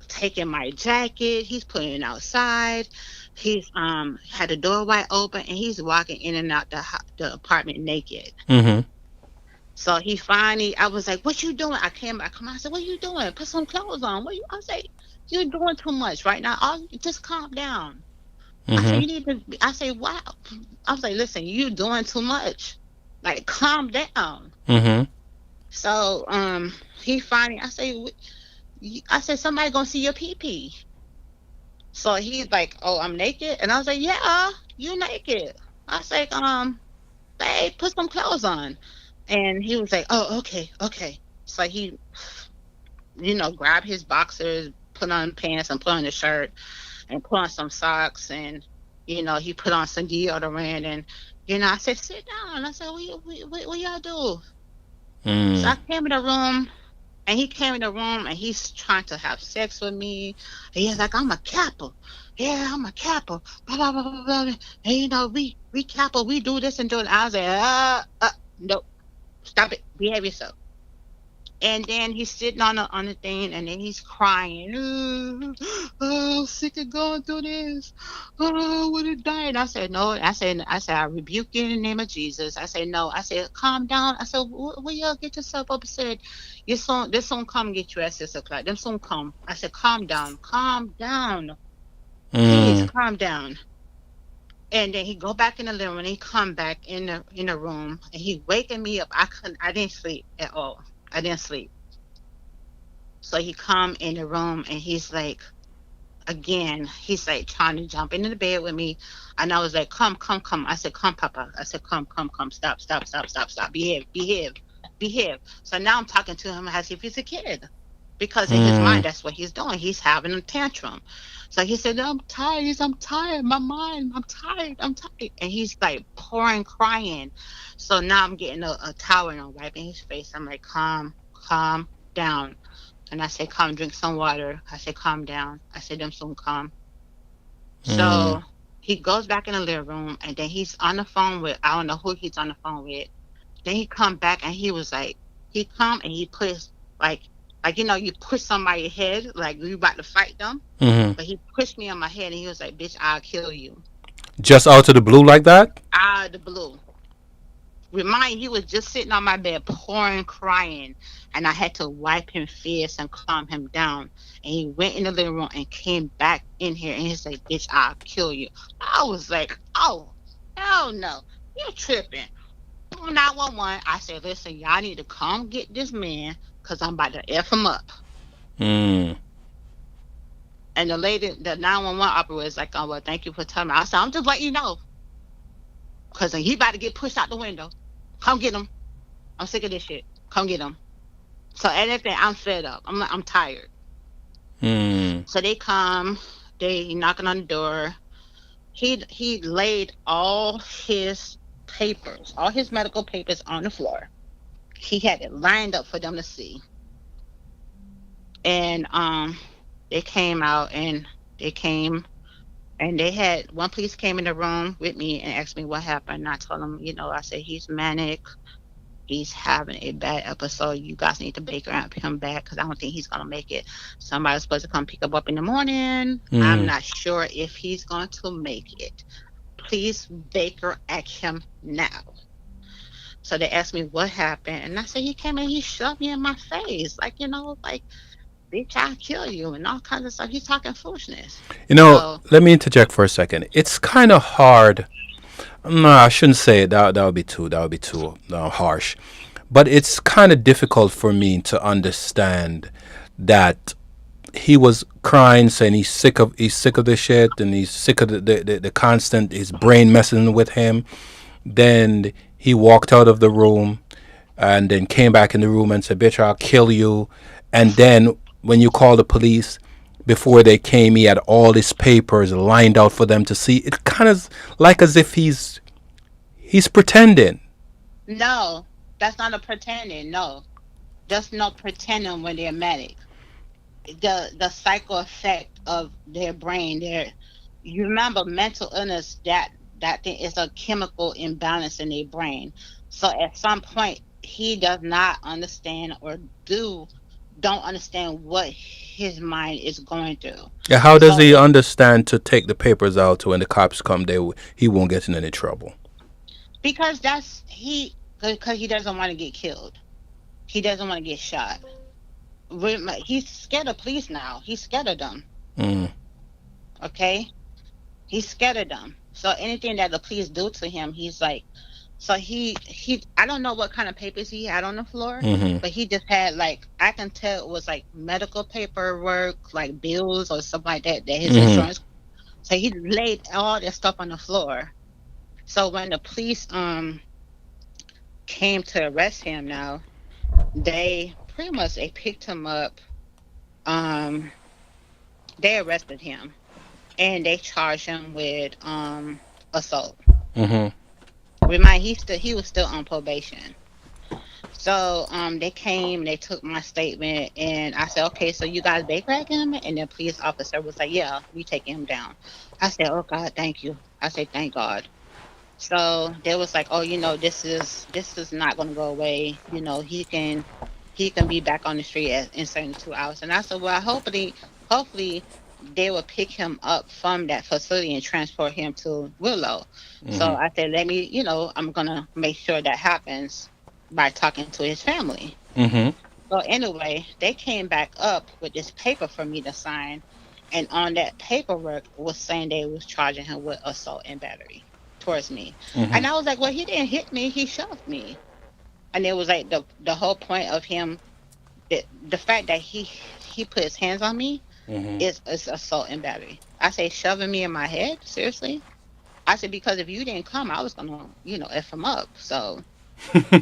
taking my jacket, he's putting it outside, he's had the door wide open, and he's walking in and out the apartment naked. Mhm. So he finally, I was like, "What you doing?" I come out, I said, "What you doing? Put some clothes on." I was like, "You're doing too much right now. Just calm down." I said, Mhm. "You need to." I said, "Wow." I was like, "Listen, you doing too much. Like, calm down." Mhm. So he finally, I said, "Somebody gonna see your pee pee." So he's like, "Oh, I'm naked," and I was like, "Yeah, you naked." I was like, "Babe, put some clothes on," and he was like, "Oh, okay, okay." So grab his boxers, put on pants and put on the shirt and put on some socks and he put on some deodorant and I said, sit down. I said, what y'all do? So Mm. I came in the room and he came in the room and he's trying to have sex with me. And he's like, I'm a Kappa. Yeah, I'm a Kappa. Blah, blah, blah, blah, blah. And we Kappa, we do this and do it. I was like, no, stop it. Behave yourself. And then he's sitting on the thing, and then he's crying. Oh, sick of going through this. Oh, I would have died. I said, no. I said, I rebuke you in the name of Jesus. I said, no. I said, calm down. I said, will y'all get yourself upset? This song come get you at 6 o'clock. Them song come. I said, calm down, please, Mm. calm down. And then he go back in the living room, and he come back in the room, and he waking me up. I didn't sleep at all. I didn't sleep. So he come in the room and he's like, again, he's like trying to jump into the bed with me. And I was like, come. I said, come, Papa. I said, come. Stop. Behave. So now I'm talking to him as if he's a kid. Because in his Mm. mind, that's what he's doing. He's having a tantrum. So he said, I'm tired. I'm tired. My mind, I'm tired. And he's like pouring, crying. So now I'm getting a towel and I'm wiping his face. I'm like, calm down. And I said, come drink some water. I said, calm down. I said, them soon come. Mm. So he goes back in the living room and then he's on the phone with, I don't know who he's on the phone with. Then he come back and he was like, he come and he put his, like, you push somebody's head, like you about to fight them. Mm. But he pushed me on my head and he was like, bitch, I'll kill you. Just out of the blue like that? Out of the blue. Remind he was just sitting on my bed, pouring, crying, and I had to wipe him fierce and calm him down. And he went in the living room and came back in here and he said, "Bitch, I'll kill you." I was like, "Oh, hell no, you're tripping." 911. I said, "Listen, y'all need to come get this man because I'm about to f him up." Mm. And the 911 operator was like, "Oh well, thank you for telling me." I said, "I'm just letting you know because he about to get pushed out the window. Come get him. I'm sick of this shit. Come get him." So anything, I'm fed up. I'm tired. Mm. So they come, they knocking on the door. He laid all his papers, all his medical papers on the floor. He had it lined up for them to see. And they came out and they came and they had one police came in the room with me and asked me what happened. And I told them, I said he's manic. He's having a bad episode. You guys need to Baker up him back because I don't think he's gonna make it. Somebody's supposed to come pick him up in the morning. I'm Mm. not sure if he's going to make it. Please Baker at him now. So they asked me what happened, and I said he came and he shoved me in my face, like like bitch, I'll kill you and all kinds of stuff. He's talking foolishness. So Let me interject for a second. It's kind of hard. No, I shouldn't say it. That would be too harsh. But it's kind of difficult for me to understand that he was crying, saying he's sick of the shit, and he's sick of the constant his brain messing with him. Then he walked out of the room, and then came back in the room and said, "Bitch, I'll kill you." And then when you call the police, before they came, he had all his papers lined out for them to see. It kind of like as if he's pretending. no, that's not a pretending. No, that's not pretending when they're manic. The psycho effect of their brain. You remember mental illness that thing is a chemical imbalance in their brain. So at some point he does not understand or don't understand what his mind is going through. Yeah, how does So he it understand to take the papers out when the cops come? He won't get in any trouble. because because he doesn't want to get killed. He doesn't want to get shot. He's scared of police now. He's scared of them. Mm. Okay, he's scared of them. So anything that the police do to him, he's like, so he I don't know what kind of papers he had on the floor, Hmm. but he just had like I can tell it was like medical paperwork, like bills or something like that his Hmm. insurance. So he laid all that stuff on the floor. So when the police came to arrest him now, they pretty much they picked him up. Um, they arrested him and they charged him with assault. Mhm. Remind he was still on probation. So they came, they took my statement, and I said, okay, so you guys bake rag him? And the police officer was like, yeah, we taking him down. I said, oh God, thank you. I said, thank God. So they was like, oh, this is not gonna go away. He can be back on the street in 72 hours. And I said, well, hopefully they will pick him up from that facility and transport him to Willow. So Mhm. I said, I'm gonna make sure that happens by talking to his family. Mhm. So anyway, they came back up with this paper for me to sign, and on that paperwork was saying they was charging him with assault and battery towards me. Mhm. And I was like, well, he didn't hit me, he shoved me. And it was like the whole point of him, the fact that he put his hands on me Mhm. is assault and battery. I say shoving me in my head, seriously. I said because if you didn't come, I was gonna, F him up. So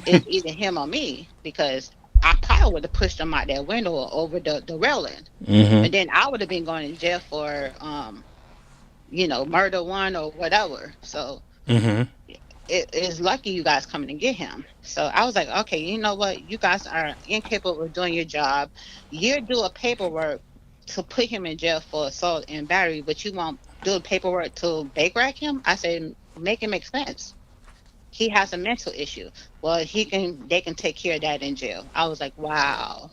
it's either him or me because I probably would have pushed him out that window or over the railing. Mhm. And then I would have been going to jail for murder one or whatever. So Mhm. it is lucky you guys coming to get him. So I was like, okay, you know what? You guys are incapable of doing your job. You do a paperwork to put him in jail for assault and battery, but you won't do the paperwork to bake rack him. I said, make it make sense. He has a mental issue. Well, they can take care of that in jail. I was like, wow.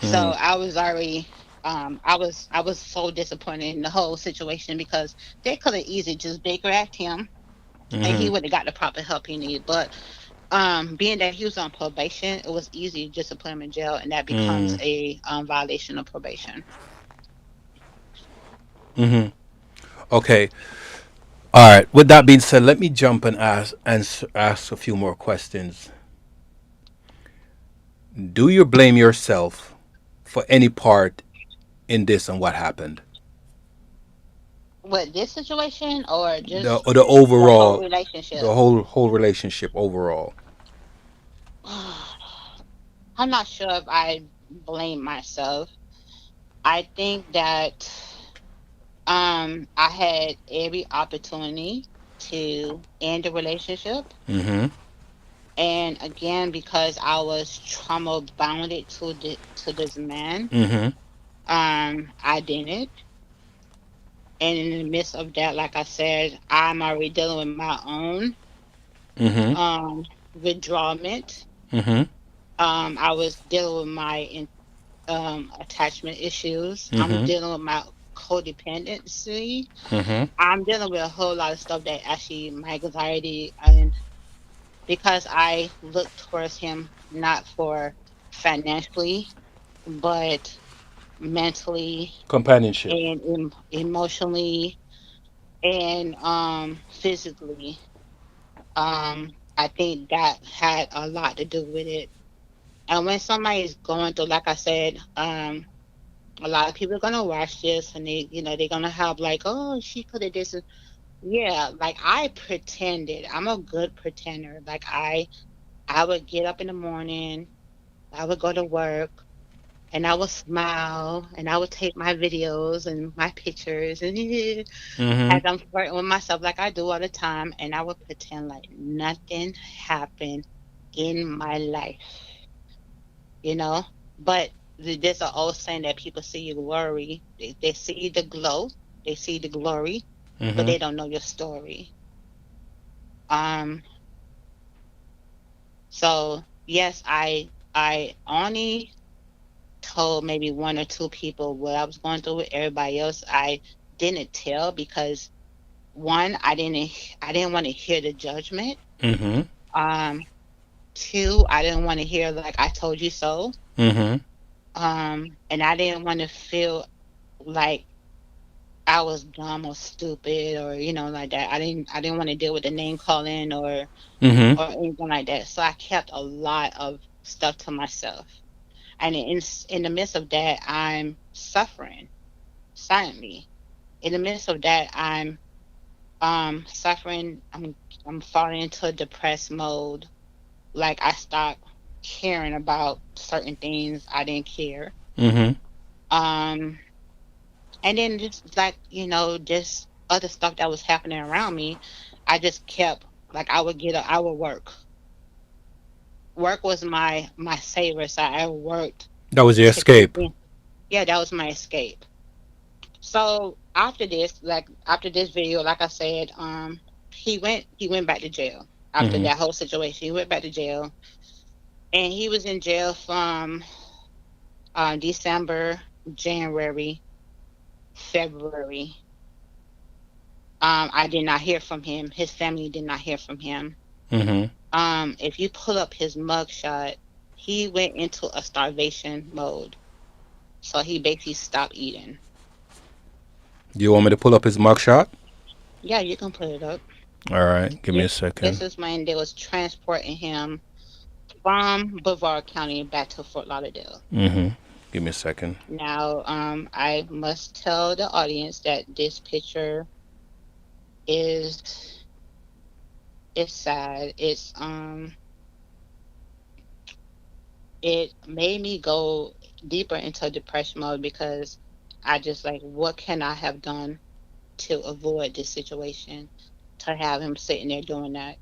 So Mhm. I was so disappointed in the whole situation because they could have easily just Baker act him and he Mhm. would have got the proper help he needed. But being that he was on probation, it was easy just to put him in jail and that becomes Mhm. a violation of probation. Mhm. Okay. All right. With that being said, let me jump and ask a few more questions. Do you blame yourself for any part in this and what happened? What, this situation or The just or the the whole overall, relationship? the whole relationship overall. I'm not sure if I blame myself. I think that I had every opportunity to end the relationship. Mhm. And again, because I was trauma bounded to this man, Mhm. I didn't. And in the midst of that, like I said, I'm already dealing with my own Mhm. um withdrawment. Mhm. I was dealing with my attachment issues. I'm Mhm. dealing with my codependency. Mhm. I'm dealing with a whole lot of stuff that actually my anxiety, and because I look towards him not for financially, but mentally Companionship. and emotionally and physically. I think that had a lot to do with it. And when somebody is going through, like I said, a lot of people are gonna watch this and they're gonna have like, oh, she could have this. Yeah, like I pretended. I'm a good pretender. Like I would get up in the morning, I would go to work, and I would smile, and I would take my videos and my pictures, and as Mhm. I'm flirting with myself, like I do all the time, and I would pretend like nothing happened in my life, you know. But there's an old saying that people see your glory, they see the glow, they see the glory, but Mhm. they don't know your story. Um, so yes, I only told maybe one or two people what I was going through. With everybody else, I didn't tell because one, I didn't want to hear the judgment. Mhm. Um, two, I didn't want to hear like I told you so. Mhm. And I didn't want to feel like I was dumb or stupid or like that. I didn't want to deal with the name calling Mhm. or anything like that. So I kept a lot of stuff to myself. And in the midst of that, I'm suffering silently. In the midst of that, I'm suffering. I'm falling into a depressed mode. Like I stopped. caring about certain things. I didn't care. Mm-hmm. Um, and then just like, just other stuff that was happening around me, I just kept like I would get up, I would work. Work was my savior. So I worked That was your to keep escape. me. Yeah, that was my escape. So after this, like after this video, like I said, he went back to jail after Mm-hmm. that whole situation. He went back to jail, and he was in jail from December, January, February. I did not hear from him. His family did not hear from him. Mm-hmm. If you pull up his mugshot, he went into a starvation mode. So he basically stopped eating. Do you want me to pull up his mugshot? Yeah, you can put it up. All right, give me a This second. is when they was transporting him from Brevard County back to Fort Lauderdale. Mm-hmm. Give me a second. Now, I must tell the audience that this picture is it's sad. It made me go deeper into depression mode because I just like, what can I have done to avoid this situation? To have him sitting there doing that.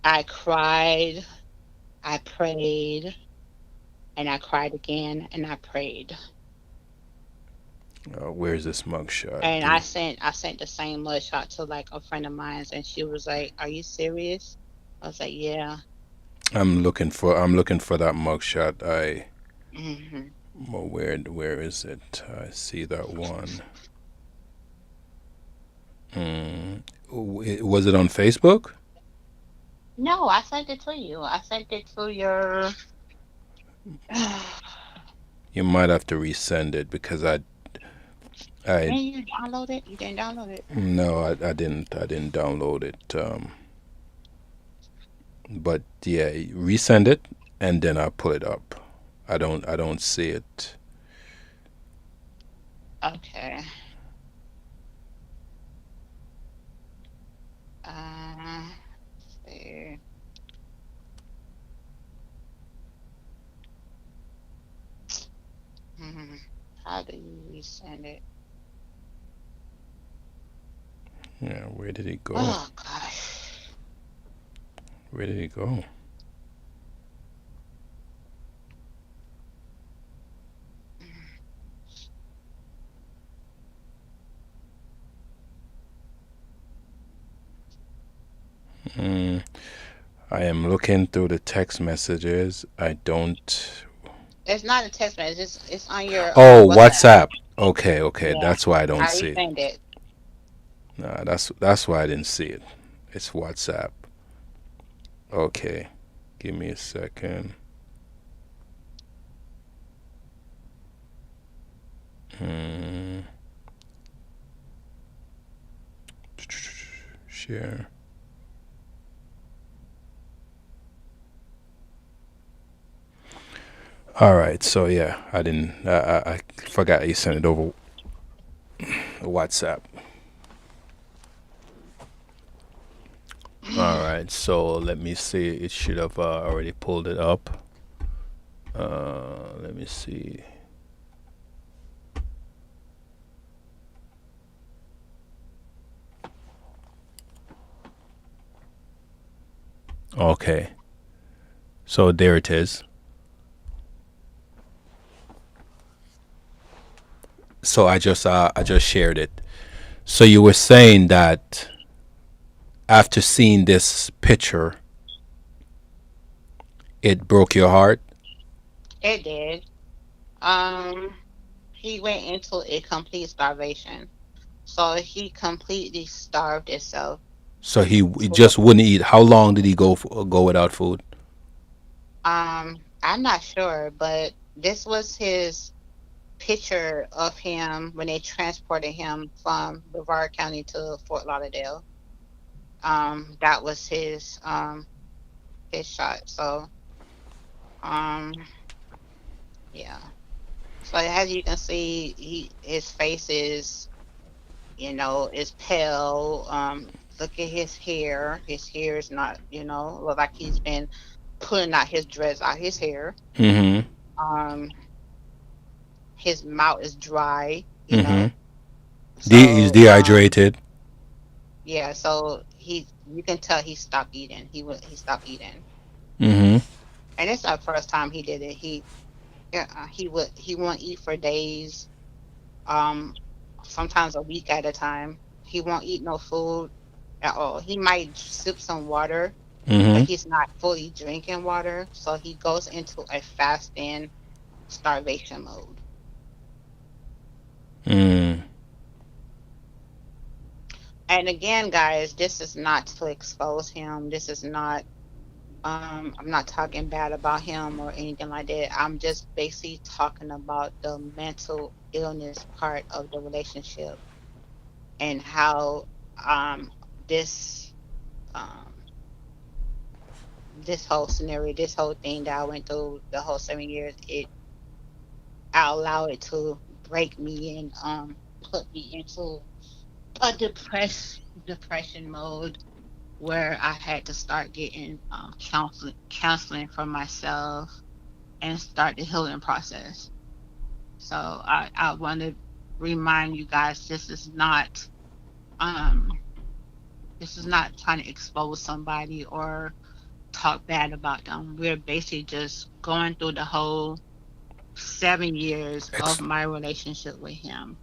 I cried, I prayed, and I cried again, and I prayed. Where's this mugshot? And Give me. I sent the same mugshot to like a friend of mine, and she was like, "Are you serious?" I was like, "Yeah." I'm looking for that mugshot. Hmm. Well, where is it? I see that one. Mm. Was it on Facebook? No, I sent it to you. I sent it to your. You might have to resend it because I Didn't you download it? You didn't download it. no, I didn't download it. But yeah, resend it and then I'll pull it up. I don't see it. Okay. Uh, see. Hmm. How do you resend it? Yeah, where did it go? Oh gosh. Where did it go? Mm, I am looking through the text messages. I don't. It's not a text message. It's on your Oh, WhatsApp. WhatsApp. Okay, okay. Yeah, That's why I don't I see it. resend it. Nah, that's why I didn't see it. It's WhatsApp. Okay. Give me a second. Hmm. Share. All right. So yeah, I didn't. I forgot you sent it over WhatsApp. All right. So let me see. It should have already pulled it up. Let me see. Okay. So there it is. So I just shared it. So you were saying that after seeing this picture, it broke your heart. It did. Um, he went into a complete starvation. So he completely starved himself. So he To, just wouldn't eat. How long did he go without food? I'm not sure, but this was his picture of him when they transported him from Brevard County to Fort Lauderdale. That was his shot. So, um, yeah. So as you can see, his face is pale. Look at his hair. His hair is not, look like he's been pulling out his dreads out his hair. Mhm. Um, his mouth is dry, Mhm. He's So dehydrated. yeah, so you can tell he stopped eating. He stopped eating, Mhm. and it's not the first time he did it. He won't eat for days. Um, Sometimes a week at a time. He won't eat no food at all. He might sip some water, but Mhm. he's not fully drinking water. So he goes into a fasting starvation mode. Mm. And again, guys, this is not to expose him. This is not I'm not talking bad about him or anything like that. I'm just basically talking about the mental illness part of the relationship and how um this um this whole scenario, this whole thing that I went through the whole 7 years, I allow it to break me and put me into a depression mode where I had to start getting counseling for myself and start the healing process. So I want to remind you guys um this is not trying to expose somebody or talk bad about them. We're basically just going through the whole 7 years of Ex- my relationship with him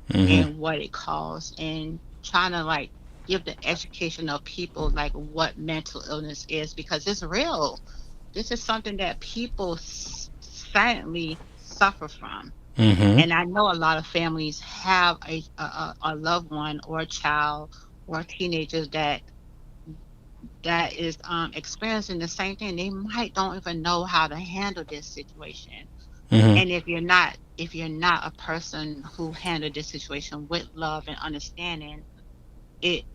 mhm. and what it caused and trying to like give the education of people like what mental illness is because it's real. This is something that people silently suffer from. Mhm. And I know a lot of families have a loved one or a child or teenagers that is experiencing the same thing. They might don't even know how to handle this situation. Mhm. And if you're not a person who handled this situation with love and understanding, it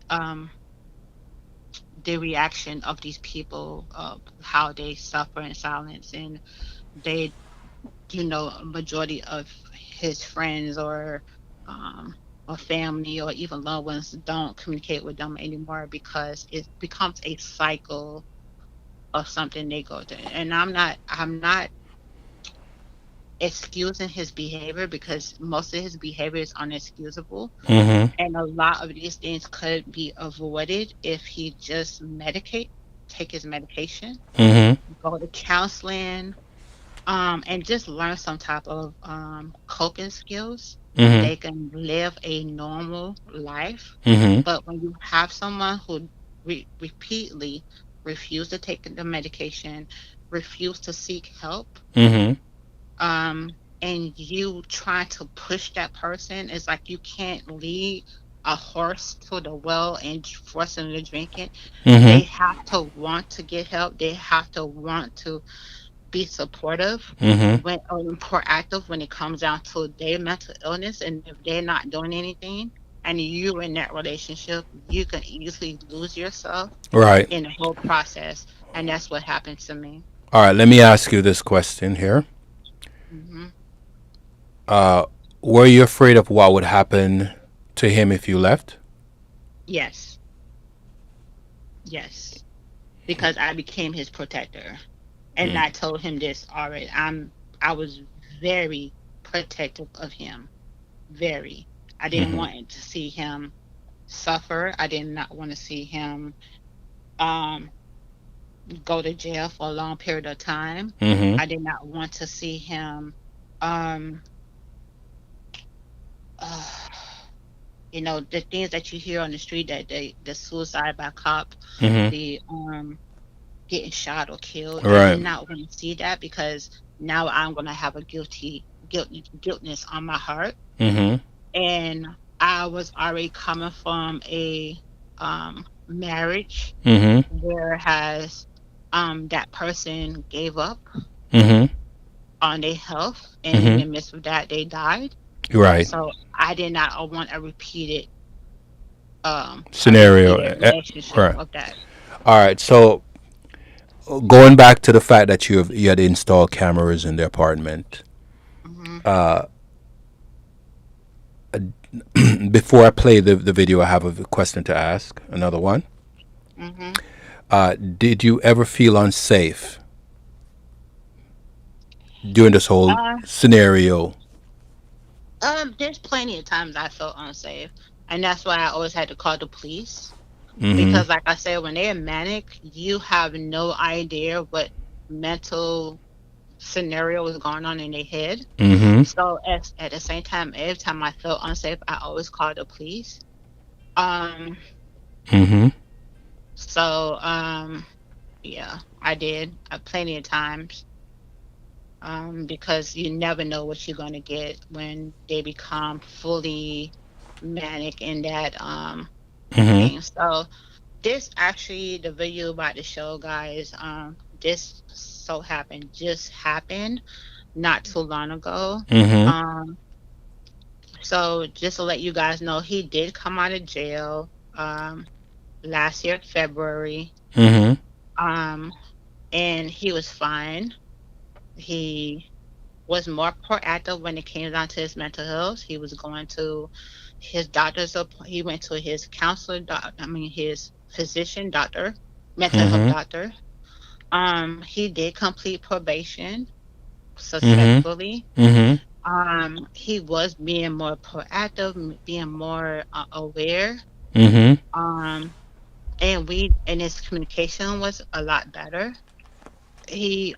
the reaction of these people of how they suffer in silence and they a majority of his friends or family or even loved ones don't communicate with them anymore because it becomes a cycle of something they go through. And I'm not excusing his behavior because most of his behavior is unexcusable. Mhm. And a lot of these things could be avoided if he just take his medication, Mhm. go to counseling, and just learn some type of coping skills. Mhm. They can live a normal life. Mhm. But when you have someone who repeatedly refuse to take the medication, refuse to seek help, Mhm. and you try to push that person, it's like you can't lead a horse to the well and force them to drink it. They Mhm. have to want to get help. They have to want to be supportive Mhm. when or proactive when it comes down to their mental illness. And if they're not doing anything and you in that relationship, you can easily lose yourself Right. in the whole process. And that's what happened to me. All right. Let me ask you this question here. Hmm. Uh, were you afraid of what would happen to him if you left? Yes, yes, because I became his protector. And I told him this already. I was very protective of him. Very. I didn't Mhm. want to see him suffer. I did not want to see him um go to jail for a long period of time. Mhm. I did not want to see him um uh, the things that you hear on the street that the suicide by cop, Mhm. the getting shot or killed. I did Right. not want to see that because now I'm gonna have a guiltness on my heart. Mhm. And I was already coming from a marriage Mhm. where has that person gave up Mhm. on their health and in Mhm. the midst of that they died. Right. So I did not want a Scenario. repeated relationship Right. of that. All right. So going back to the fact that you had installed cameras in the apartment. Hmm. Before I play the video, I have a question to ask. Another one. Hmm. Did you ever feel unsafe during this whole Uh, scenario? there's plenty of times I felt unsafe, and that's why I always had to call the police Mm-hmm. because, like I said, when they're manic, you have no idea what mental scenario was going on in their head. Mm-hmm. So at the same time, every time I felt unsafe, I always called the police. Um, Mm-hmm. so yeah, I did plenty of times. Because you never know what you're gonna get when they become fully manic in that Mm-hmm. thing. So this actually the video about the show, guys, this just happened not too long ago. Mm-hmm. Um, so just to let you guys know, he did come out of jail last year, February. Mm-hmm. Um, and he was fine. He was more proactive when it came down to his mental health. He was going to his he went to his counselor, his physician doctor, mental health Mm-hmm. doctor. He did complete probation Mm-hmm. successfully. Mm-hmm. He was being more proactive, being more aware. Mm-hmm. Um, and his communication was a lot better. He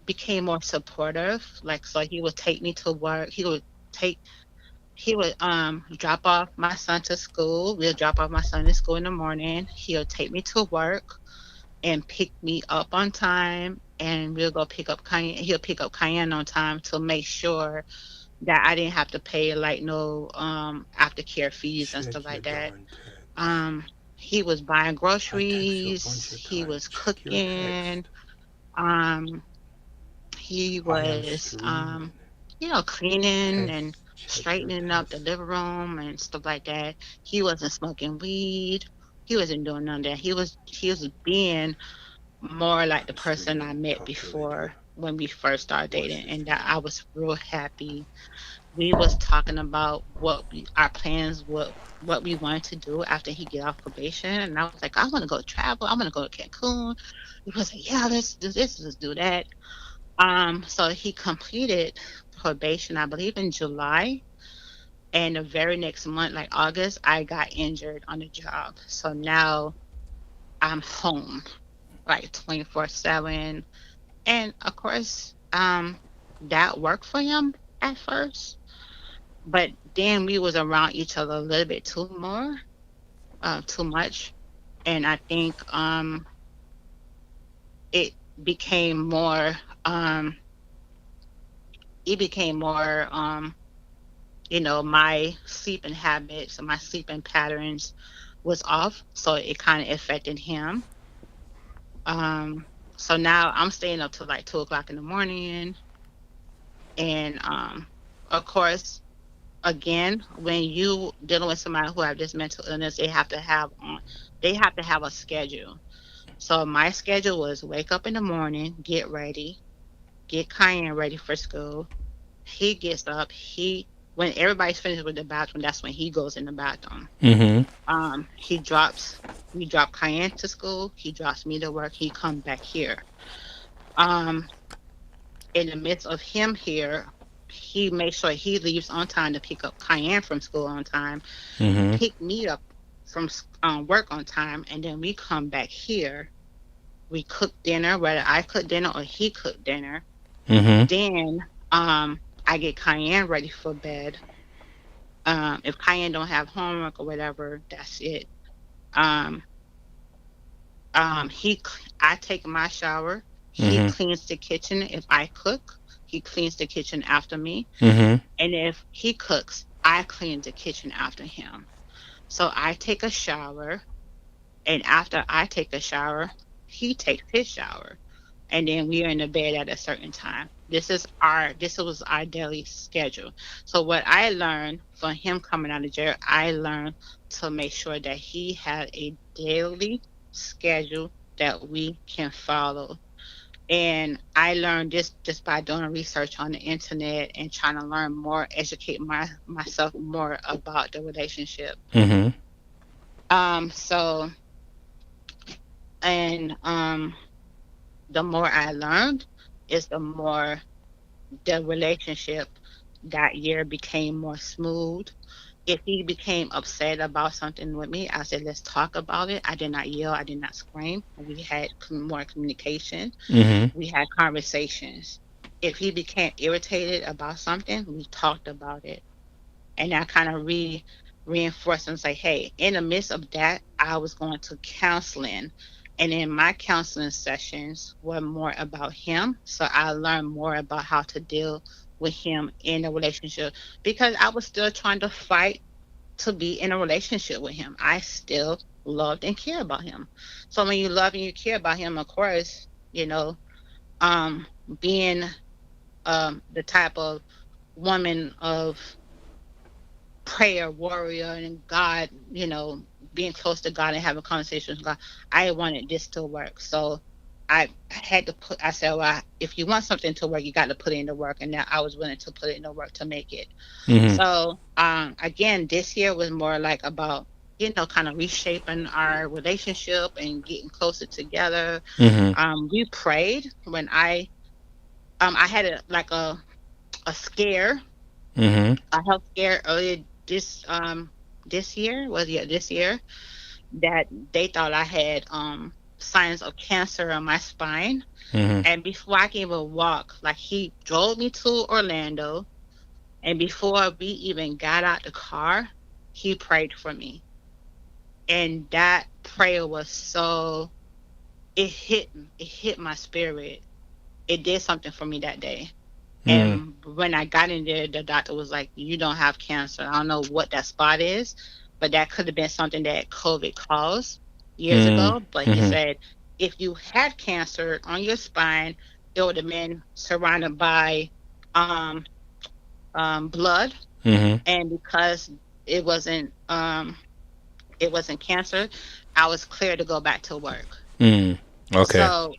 became more supportive. Like so, he would take me to work. Take he would drop off my son to school. We'll drop off my son to school in the morning. He'll take me to work and pick me up on time, and we'll go pick up Cayenne. He'll pick up Cayenne on time to make sure that I didn't have to pay like no aftercare fees and stuff Check your like that. darn text. Um, he was buying I text you a bunch groceries. of He times. was Check your cooking. text. Um, he I am was streaming. cleaning and Test. Check your straightening up the test. living room and stuff like that. He wasn't smoking weed. He wasn't doing none of that. He was being more like the I'm person I streaming. met Talk to you later. before when we first started Watch dating, this and that video. I was real happy. We was talking about our plans, what we wanted to do after he get off probation, and I was like, I want to go travel. I want to go to Cancun. He was like, yeah, let's do this, let's do that. So he completed probation, I believe, in July. And the very next month, like August, I got injured on the job. So now I'm home like 24/7. And of course, that worked for him at first. But then we was around each other a little bit too much. And I think it became more um it became more my sleeping habits and my sleeping patterns was off, so it kind of affected him. Um, so now I'm staying up till like 2 o'clock in the morning, and of course, again, when you dealing with somebody who have this mental illness, they have to have a schedule. So my schedule was wake up in the morning, get ready, get Cayenne ready for school. He gets up. When everybody's finished with the bathroom, that's when he goes in the bathroom. Mm-hmm. He drops we drop Cayenne to school. He drops me to work. He come back here. Um, in the midst of him here, he makes sure he leaves on time to pick up Cayenne from school on time, Mm-hmm. pick me up from work on time, and then we come back here. We cook dinner, whether I cook dinner or he cook dinner. Mm-hmm. Then I get Cayenne ready for bed. If Cayenne don't have homework or whatever, that's it. Um, I take my shower. He Mm-hmm. cleans the kitchen. If I cook, he cleans the kitchen after me. Mm-hmm. And if he cooks, I clean the kitchen after him. So I take a shower, and after I take a shower, he takes his shower. And then we are in the bed at a certain time. This was our daily schedule. So what I learned from him coming out of jail, I learned to make sure that he had a daily schedule that we can follow. And I learned this just by doing research on the internet and trying to learn more, educate myself more about the relationship. Mm-hmm. So and the more I learned is the more the relationship that year became more smooth. If he became upset about something with me, I said, let's talk about it. I did not yell. I did not scream. We had more communication. Mm-hmm. We had conversations. If he became irritated about something, we talked about it. And I kind of reinforced and say, hey, in the midst of that, I was going to counseling. And in my counseling sessions were more about him. So I learned more about how to deal with him in a relationship because I was still trying to fight to be in a relationship with him. I still loved and care about him. So when you love and you care about him, of course, um, being the type of woman of prayer warrior and God, being close to God and having conversations with God, I wanted this to work. So I said, well, if you want something to work, you got to put in the work. And now I was willing to put in the work to make it. Mm-hmm. So, again, this year was more like about, kind of reshaping our relationship and getting closer together. Mm-hmm. We prayed when I had a scare, Mm-hmm. a health scare earlier this year, this year, that they thought I had signs of cancer on my spine. Mm-hmm. And before I can even walk, like he drove me to Orlando, and before we even got out the car, he prayed for me. And that prayer was it hit my spirit. It did something for me that day. Mm-hmm. And when I got in there, the doctor was like, "You don't have cancer." I don't know what that spot is, but that could have been something that COVID caused years ago. But he Mm-hmm. said, if you had cancer on your spine, it would have been surrounded by um, blood, Mm-hmm. and because it wasn't um, it wasn't cancer, I was clear to go back to work. Mm. Okay. So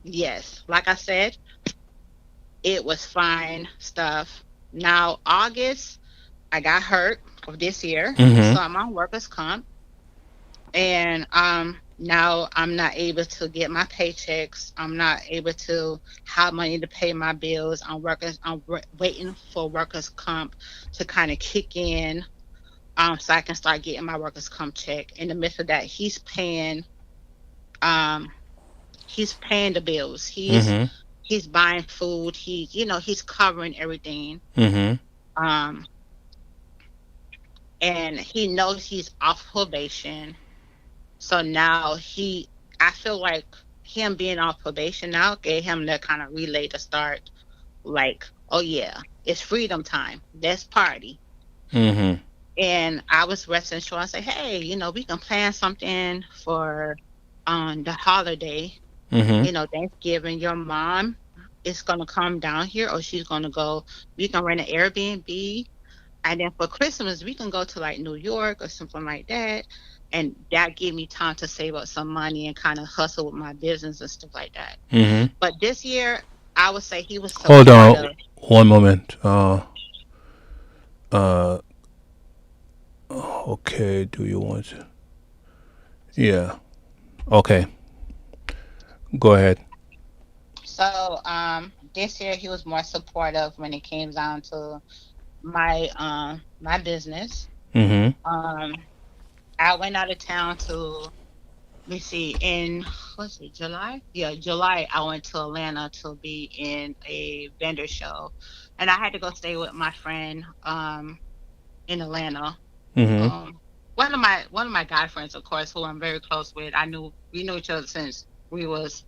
yes, like I said, it was fine stuff. Now August, I got hurt of this year, Mm-hmm. so I'm on workers comp, and now I'm not able to get my paychecks. I'm not able to have money to pay my bills. Waiting for workers comp to kind of kick in, so I can start getting my workers comp check. In the midst of that, um he's paying the bills. Mm-hmm. He's buying food. He's covering everything. Mm-hmm. Um and he knows he's off probation. So now I feel like him being off probation now gave him that kind of relay to start, like, oh yeah, it's freedom time. Let's party. Mm-hmm. And I was resting sure I say, hey, we can plan something for the holiday, Mm-hmm. Thanksgiving. Your mom is gonna come down here, or she's gonna go. We can rent an Airbnb. And then for Christmas, we can go to like New York or something like that. And that gave me time to save up some money and kind of hustle with my business and stuff like that. Mm-hmm. But this year, I would say he was Hold on supportive. one moment. Okay. Do you want to? Yeah. Okay. Go ahead. So this year he was more supportive when it came down to my business. Mm-hmm. Um I went out of town to, let me see, in what's it, July? Yeah, July I went to Atlanta to be in a vendor show. And I had to go stay with my friend in Atlanta. Mm-hmm. Um one of my guy friends, of course, who I'm very close with. We knew each other since we was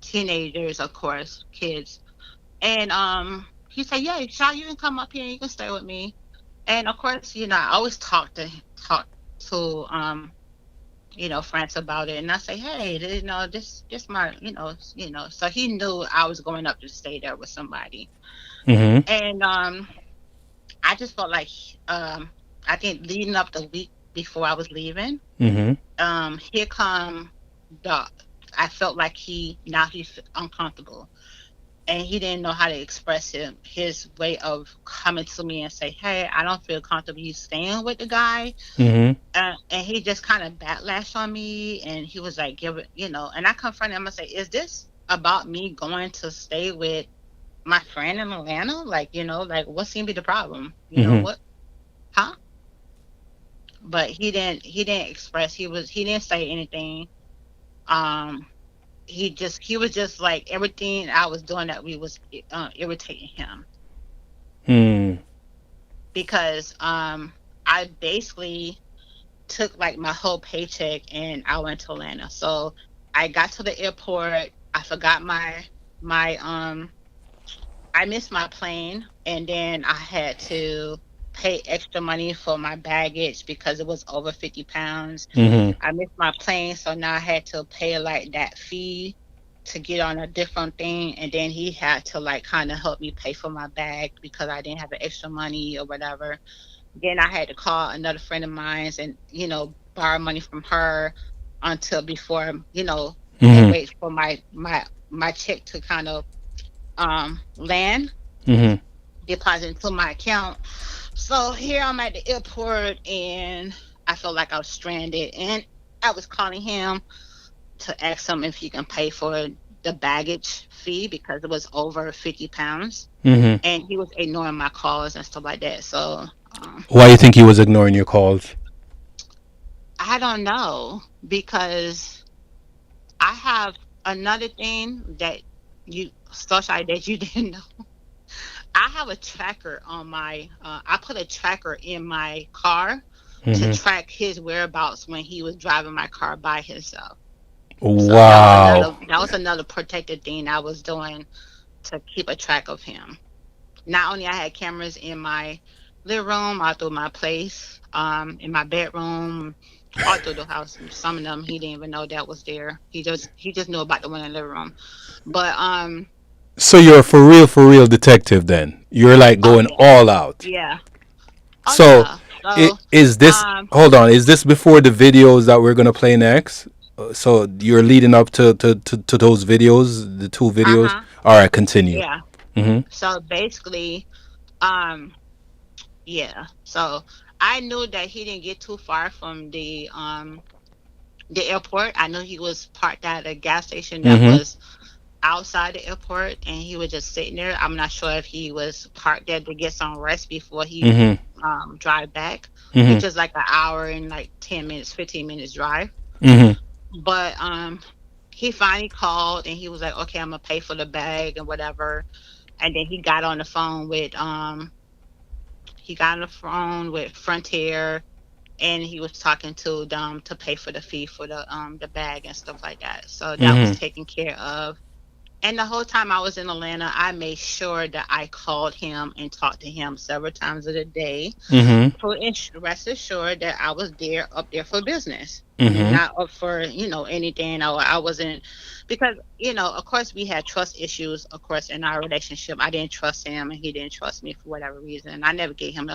teenagers, of course, kids. And he said, "Yeah, Shaw, you can come up here and you can stay with me." And of course, I always talk to friends about it, and I say, "Hey, this my, So he knew I was going up to stay there with somebody, Mm-hmm. and I just felt like um, I think leading up the week before I was leaving, Mm-hmm. here come the. I felt like he's uncomfortable, and he didn't know how to express his way of coming to me and say, "Hey, I don't feel comfortable you staying with the guy." Mm-hmm. And he just kind of backlashed on me, and he was like, "Give it," And I confronted him. I say, "Is this about me going to stay with my friend in Atlanta, like, like what seemed to be the problem? Mhm. What, huh? But he didn't express. He didn't say anything. Um, he was just like everything I was doing that we was irritating him Mm. because I basically took like my whole paycheck and I went to Atlanta. So I got to the airport. I forgot my I missed my plane and then I had to pay extra money for my baggage because it was over 50 pounds. Mhm. I missed my plane, so now I had to pay like that fee to get on a different thing. And then he had to like kind of help me pay for my bag because I didn't have the extra money or whatever. Then I had to call another friend of mine's and, borrow money from her until before, and Mhm. wait for my check to kind of land, Mhm. deposit into my account. So here I'm at the airport and I felt like I was stranded and I was calling him to ask him if he can pay for the baggage fee because it was over 50 pounds. Mhm. And he was ignoring my calls and stuff like that. So Why do you think he was ignoring your calls? I don't know because I have another thing that you social that you didn't know. I have a tracker on my I put a tracker in my car to Mhm. track his whereabouts when he was driving my car by himself. So Wow. that was another protected thing I was doing to keep a track of him. Not only I had cameras in my living room, all through my place, in my bedroom, all through the house. Some of them he didn't even know that was there. He just knew about the one in the living room. But So you're a for real detective then. You're like oh going yeah, all out. yeah, oh So, yeah. So is this? um Hold on. Is this before the videos that we're gonna play next? So you're leading up to those videos, the two videos. uh-huh, All right, continue. yeah. Mhm. So basically, um yeah. So I knew that he didn't get too far from the airport. I knew he was parked at a gas station that Mhm. was outside the airport and he was just sitting there. I'm not sure if he was parked there to get some rest before he Mhm. drive back, which Mhm. is like an hour and like 10 minutes, 15 minutes drive. Mhm. But he finally called and he was like, okay, I'm gonna pay for the bag and whatever. And then he got on the phone with Frontier and he was talking to them to pay for the fee for the bag and stuff like that. So that was Mhm. taken care of. And the whole time I was in Atlanta, I made sure that I called him and talked to him several times of the day Mhm. to rest assured that I was there up there for business and Mhm. not up for, anything. Or I wasn't because, of course we had trust issues, of course, in our relationship. I didn't trust him and he didn't trust me for whatever reason. I never gave him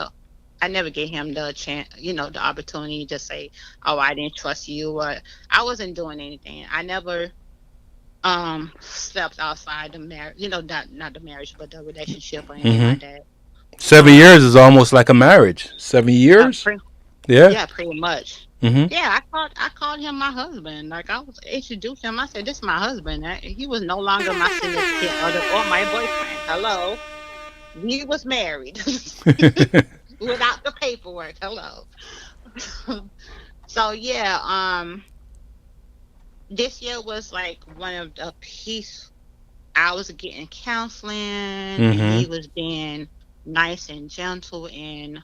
the chance, the opportunity to say, "Oh, I didn't trust you," or I wasn't doing anything. I never slept outside the marriage, not the marriage, but the relationship or anything Mhm. like that. 7 years Um, is almost like a marriage. 7 years. pre- Yeah. yeah, pretty much. Mhm. Yeah, I called him my husband. Like I was introduced him. I said, "This is my husband." He was no longer my significant other or my boyfriend. Hello, we was married without the paperwork. Hello. So yeah, this year was like one of the peace. I was getting counseling and he Mhm. was being nice and gentle. And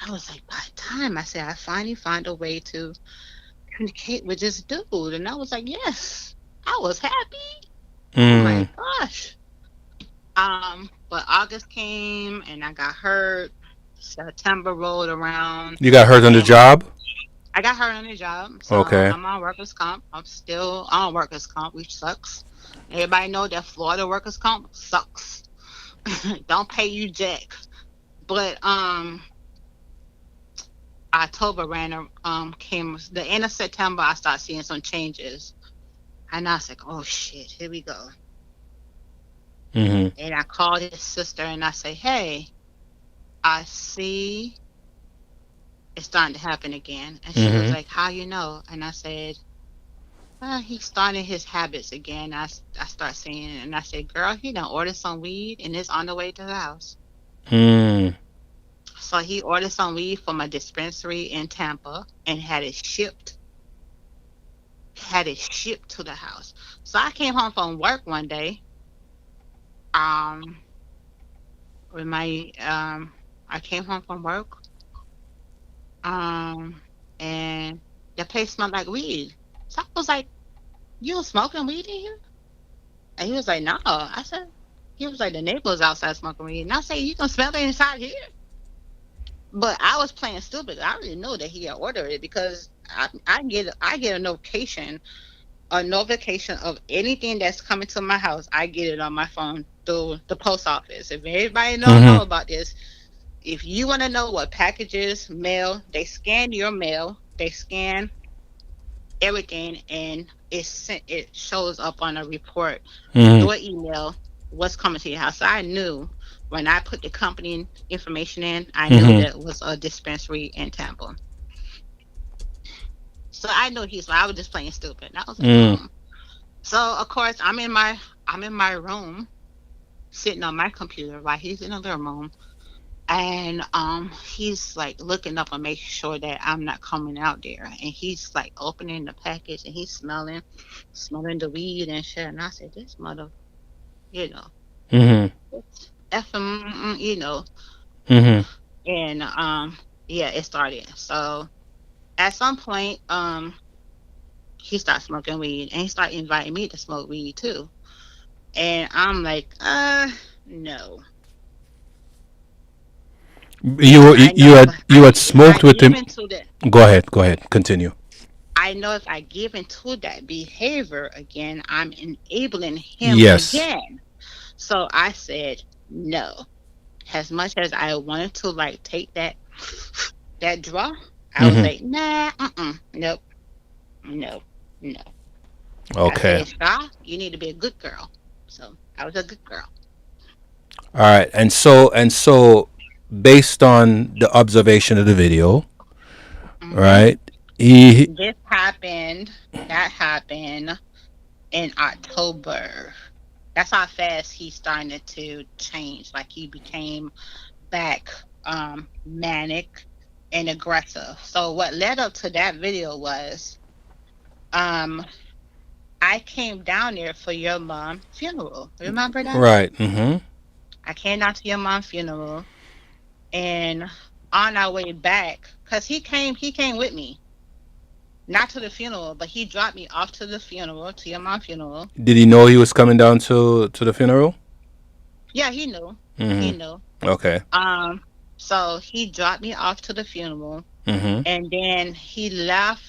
I was like, by the time I said, I finally found a way to communicate with this dude. And I was like, yes, I was happy. Oh my Mm. gosh. But August came and I got hurt. September rolled around You got hurt on the and job. I got hurt on the job. So Okay. I'm on workers' comp. I'm still on workers' comp, which sucks. Everybody know that Florida workers' comp sucks. Don't pay you jack. But October came the end of September. I started seeing some changes, and I was like, "Oh shit, here we go." Mhm. And I called his sister and I say, "Hey, I see it's starting to happen again." And she was Mhm. like, "How you know?" And I said, He started his habits again. I start saying it, and I said, "Girl, he done ordered some weed, and it's on the way to the house." Mm. So he ordered some weed from a dispensary in Tampa and had it shipped to the house. So I came home from work one day. Um, with my I came home from work. Um, and the place smelled like weed. So I was like, "You smoking weed in here?" And he was like, "No." I said, he was like, "The neighbors outside smoking weed." And I said, "You can smell it inside here." But I was playing stupid. I already know that he had ordered it because I get a notification of anything that's coming to my house. I get it on my phone through the post office. If everybody don't know Mhm. about this, if you want to know what packages, mail, they scan your mail, they scan everything, and it shows up on a report Mhm. through an email what's coming to your house. So I knew when I put the company information in, I knew Mhm. that it was a dispensary in Tampa. So I knew he's. I was just playing stupid. And I was like, Mm. hmm. So of course I'm in my room sitting on my computer while he's in the living room. And he's like looking up and making sure that I'm not coming out there. And he's like opening the package and he's smelling the weed and shit. And I said, this mother, you know, Mhm. effing, Mhm. and yeah, it started. So at some point, he started smoking weed and he started inviting me to smoke weed too. And I'm like, no. You Because I you know had you had if I smoked with give him. into that, Go ahead. Go ahead. Continue. I know if I give into that behavior again, I'm enabling him Yes. again. So I said no. As much as I wanted to like take that draw, I was Mhm. like, nah, nope, no, no. I Okay. said, Shaw, you need to be a good girl. So I was a good girl. All right. And so based on the observation of the video, hmm right? He This happened. That happened in October. That's how fast he started to change. Like he became back manic and aggressive. So what led up to that video was um I came down there for your mom's funeral. Remember that? right. Mhm. I came down to your mom's funeral and on our way back, because he came with me. Not to the funeral, but he dropped me off to the funeral, to your mom's funeral. Did he know he was coming down to the funeral? Yeah, he knew. He Mhm. knew. Okay. Um, so he dropped me off to the funeral Mhm. and then he left.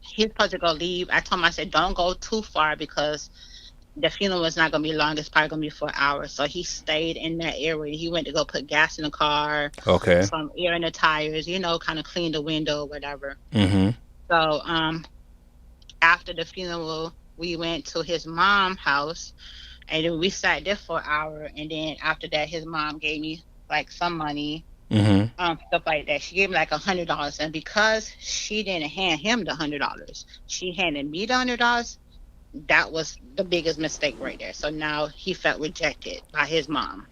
He's supposed to go leave. I told him, I said, don't go too far because the funeral is not gonna be long. It's probably gonna be 4 hours. So he stayed in that area. He went to go put gas in the car, Okay. some air in the tires, kind of clean the window, whatever. Mhm. So after the funeral, we went to his mom's house and then we sat there for an hour. And then after that, his mom gave me like some money, Mhm. stuff like that. She gave me like $100, and because she didn't hand him the $100, she handed me the $100. That was the biggest mistake right there. So now he felt rejected by his mom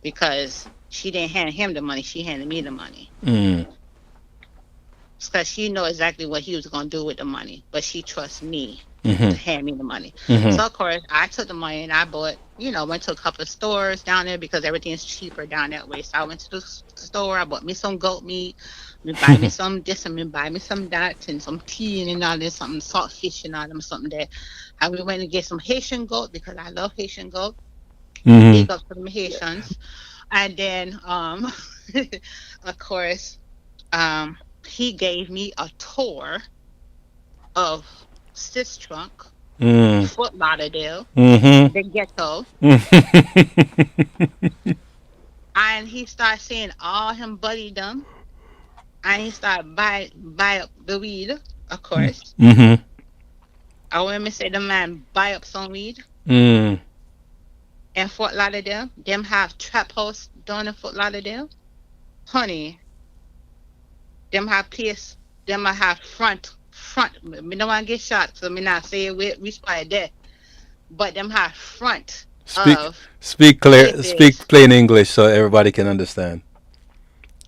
because she didn't hand him the money. She handed me the money Mm. because she know exactly what he was going to do with the money, but she trusts me to Mhm. hand me the money. Mhm. So of course I took the money and I bought, went to a couple of stores down there because everything's cheaper down that way. So I went to the store. I bought me some goat meat. Me buy me some this and me buy me some that and some tea and all this, something saltfish and all them, something that. And we went and get some Haitian goat because I love Haitian goat. Mhm. Big up to the Haitians. And then of course um he gave me a tour of Sis Trunk, Mm. Fort Lauderdale, Mhm. the ghetto, and he started saying all him buddy them, and he started buy up the weed, of course. Mhm. I want to say the man buy up some weed Mm. in Fort Lauderdale. Them have trap house down in Fort Lauderdale. Honey, them have place, them have front. Me don't want to get shot, so me not say it with respect there. But them have front Speak, of speak clear, places. speak plain English so everybody can understand.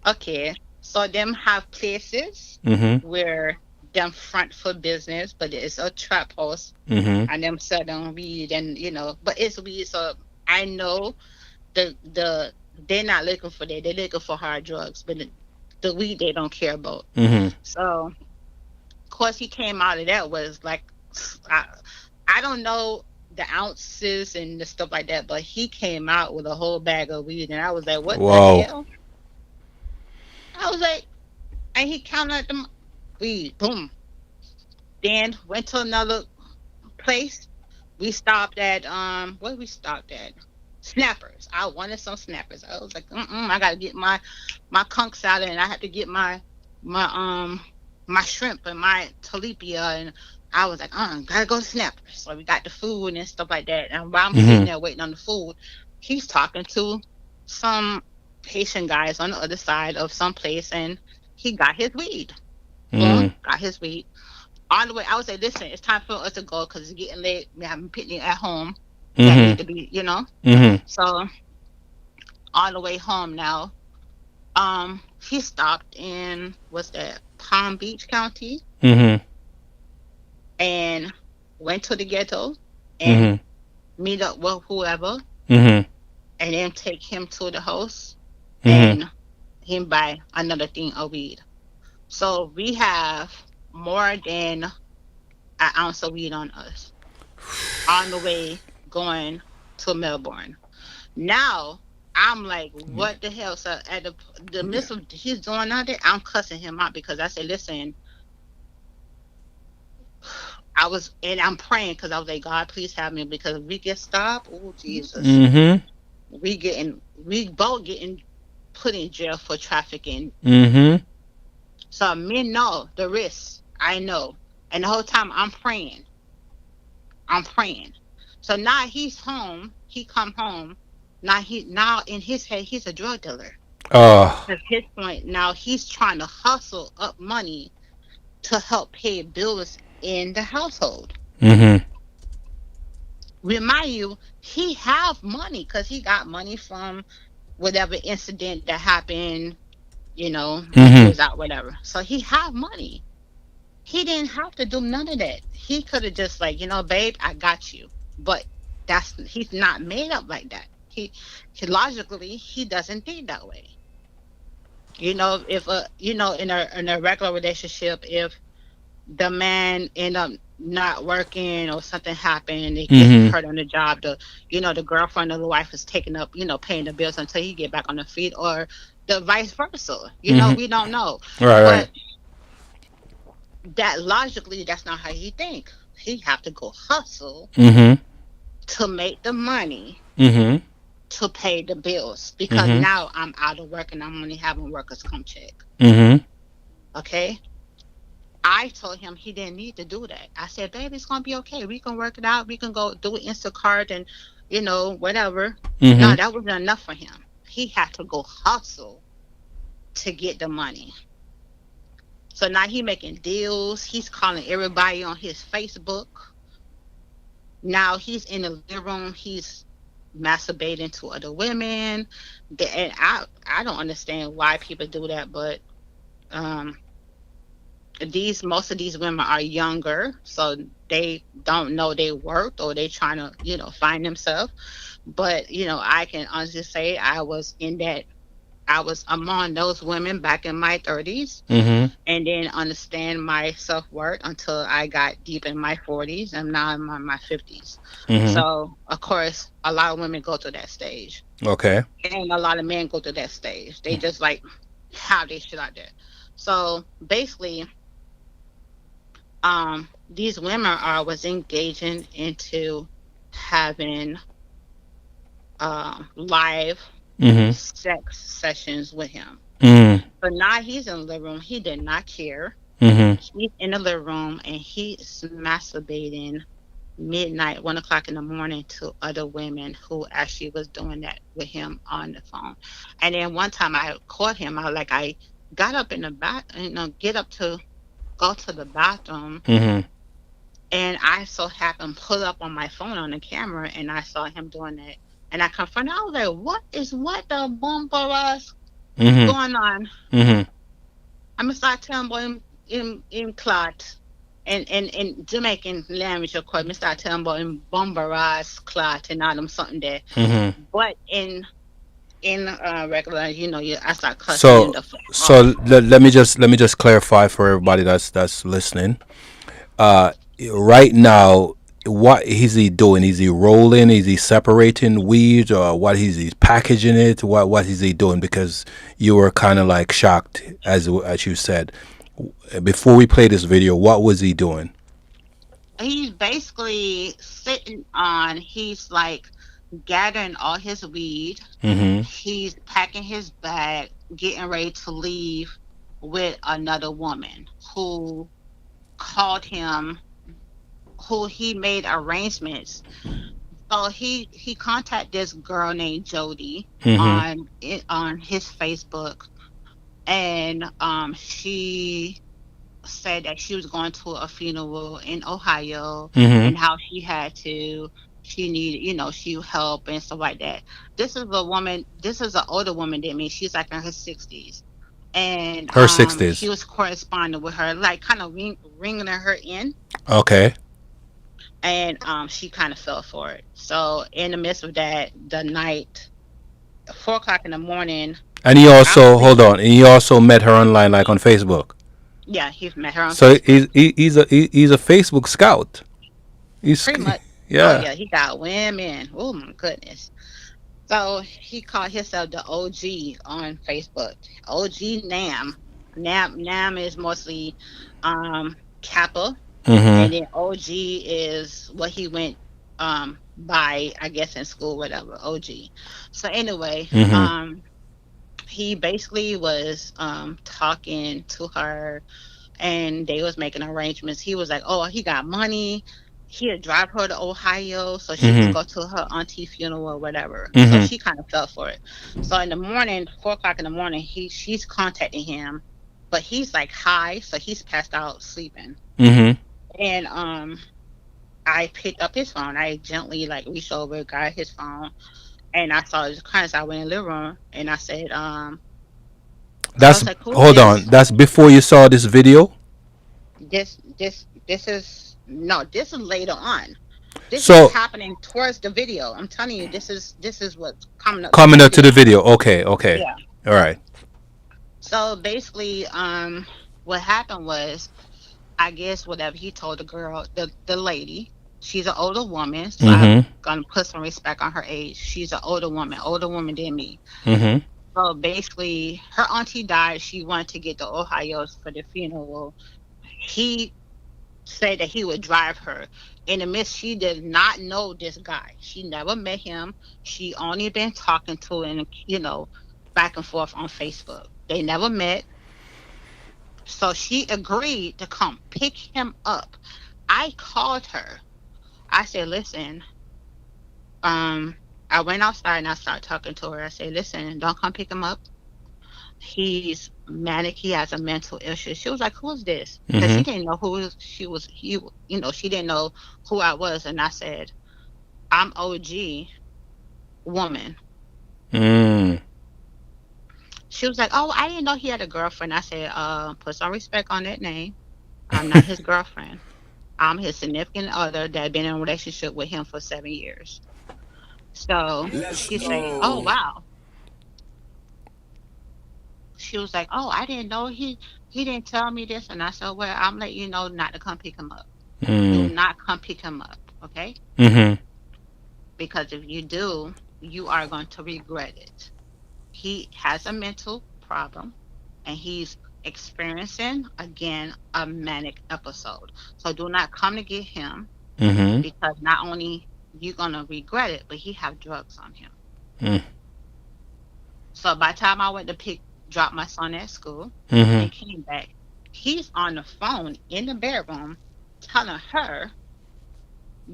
Okay, so them have places Mm-hmm. where them front for business, but it's a trap house, Mm-hmm. and them sell them weed, and but it's weed. So I know they're not looking for that. They're looking for hard drugs, but the weed they don't care about. Mm-hmm. So of course he came out of that was like I, I don't know the ounces and the stuff like that, but he came out with a whole bag of weed, and I was like, what the Wow. hell? I was like, and he counted them weed, boom. Then went to another place. We stopped at where we stopped at? Snappers. I wanted some snappers. I was like, I gotta get my conch salad, and I had to get my my shrimp and my tilapia, and I was like, gotta go to Snappers. So we got the food and stuff like that. And while I'm sitting Mm-hmm. there waiting on the food, he's talking to some Haitian guys on the other side of some place, and he got his weed. Mm-hmm. Boom, got his weed. On the way, I would say, listen, it's time for us to go because it's getting late. We have a picnic at home that need to Mm-hmm. be. Mm-hmm. So on the way home now, he stopped in what's that, Palm Beach County, Mm-hmm. and went to the ghetto and Mm-hmm. meet up with whoever, Mm-hmm. and then take him to the house Mm-hmm. and him buy another thing of weed. So we have more than an ounce of weed on us on the way going to Melbourne. Now I'm like, what the hell? So at the midst of he's doing all that, I'm cussing him out because I said, listen, and I'm praying because I was like, God, please have me because if we get stopped, oh Jesus, Mm-hmm. we both getting put in jail for trafficking. Mm-hmm. So men know the risk. I know. And the whole time I'm praying. I'm praying. So now he's home. He come home. Now in his head he's a drug dealer. Oh. At his point now he's trying to hustle up money to help pay bills in the household. Mm-hmm. Remind you, he have money because he got money from whatever incident that happened, when he Mm-hmm. was out, whatever. So he have money. He didn't have to do none of that. He could have just like, babe, I got you. But he's not made up like that. He logically he doesn't think that way. If in a regular relationship, if the man end up not working or something happened, they get Mm-hmm. hurt on the job, the girlfriend or the wife is taking up, paying the bills until he get back on the feet, or the vice versa. Mm-hmm. We don't know. Right. Right. But that logically, that's not how he think. He have to go hustle Mm-hmm. to make the money Mm-hmm. to pay the bills because Mm-hmm. now I'm out of work and I'm only having workers come check. Mm-hmm. Okay. I told him he didn't need to do that. I said, baby, it's gonna be okay. We can work it out. We can go do Instacart and whatever. No, Mm-hmm. that wasn't enough for him. He had to go hustle to get the money. So now he making deals. He's calling everybody on his Facebook. Now he's in the living room. He's masturbating to other women. And I don't understand why people do that, but um these most of these women are younger, so they don't know they worth or they trying to find themselves. But I can honestly say I was among those women back in my 30s, Mm-hmm. and then understand my self-worth until I got deep in my 40s, and now I'm in my 50s. Mm-hmm. So of course a lot of women go through that stage, Okay. and a lot of men go through that stage. They just like have they shit out there. So basically, these women are was engaging into having live Mm-hmm. sex sessions with him. Mm-hmm. But now he's in the living room. He did not care. Mm-hmm. He's in the living room and he's masturbating midnight, 1 o'clock in the morning to other women who actually was doing that with him on the phone. And then one time I caught him. I got up in the back, get up to go to the bathroom, Mhm. and I so happened pull up on my phone on the camera, and I saw him doing it, and I confronted. I was like, what the bombaras Mhm. going on?" Mhm. I'm gonna start telling boy in clot, and Jamaican language, of course. I start telling boy in bombaras clot and all them something there. Mhm. But in regular, I start cussing him So the fuck so off. let me just clarify for everybody that's listening. Uh, right now, what is he doing? Is he rolling? Is he separating weed, or what? Is he packaging it? What is he doing? Because you were kind of like shocked, as you said. Before we play this video, what was he doing? He's basically sitting on. He's like gathering all his weed. Mm-hmm. He's packing his bag, getting ready to leave with another woman who called him, who he made arrangements. So he contacted this girl named Jody Mm-hmm. on his Facebook, and she said that she was going to a funeral in Ohio, Mm-hmm. and how she needed, she help and stuff like that. This is a woman. This is an older woman than me. She's like in her 60s, and Her he 60s. was corresponding with her, like kind of ringing her in, Okay. and she kind of fell for it. So in the midst of that, the night, 4 o'clock in the morning, And he I'm also hold sleeping. on. And he also met her online, like on Facebook. Yeah, he met her on So Facebook. he's a Facebook scout. He's Pretty much. Oh yeah. yeah, he got women. Oh my goodness. So he called himself the OG on Facebook. OG Nam. Nam is mostly Kappa, and Mm-hmm. then OG is what he went by, I guess, in school, whatever. OG. So anyway, Mm-hmm. he basically was talking to her, and they was making arrangements. He was like, "Oh, he got money. He'd drive her to Ohio so she can Mm-hmm. go to her auntie funeral or whatever." So Mm-hmm. she kind of fell for it. So in the morning, 4 o'clock in the morning, she's contacting him, but he's like high, so he's passed out sleeping. Mm-hmm. And I picked up his phone. I gently like reached over, got his phone, and I saw his clients. I went in the living room and I said, I That's was like, "Who is hold on. this?" That's before you saw this video. This is no, this is later on. This is So happening towards the video. I'm telling you, this is what's coming up to the coming up to video. the video. Okay. Okay. Yeah. All right. So basically, what happened was, I guess whatever he told the girl, the lady, she's an older woman, so I'm Mm-hmm. gonna put some respect on her age. She's an older woman than me. Mm-hmm. So basically, her auntie died. She wanted to get to Ohio for the funeral. He said that he would drive her. In the midst, she did not know this guy. She never met him. She only been talking to him, back and forth on Facebook. They never met. So she agreed to come pick him up. I called her. I said, listen, um, I went outside and I started talking to her. I said, listen, don't come pick him up. He's manic. He has a mental issue. She was like, who's this? Because Mm-hmm. she didn't know who she was. She didn't know who I was. And I said, I'm OG woman. Mm. She was like, oh, I didn't know he had a girlfriend. I said, put some respect on that name. I'm not his girlfriend. I'm his significant other that been in a relationship with him for 7 years. So she said, oh wow. She was like, oh, I didn't know he didn't tell me this. And I said, well, I'm letting you know not to come pick him up. Do Mm. not come pick him up, okay? Mm-hmm. Because if you do, you are going to regret it. He has a mental problem, and he's experiencing again a manic episode. So do not come to get him, Mm-hmm. because not only you're gonna regret it, but he have drugs on him. Mm. So by the time I went to drop my son at school Mm-hmm. and came back, he's on the phone in the bedroom telling her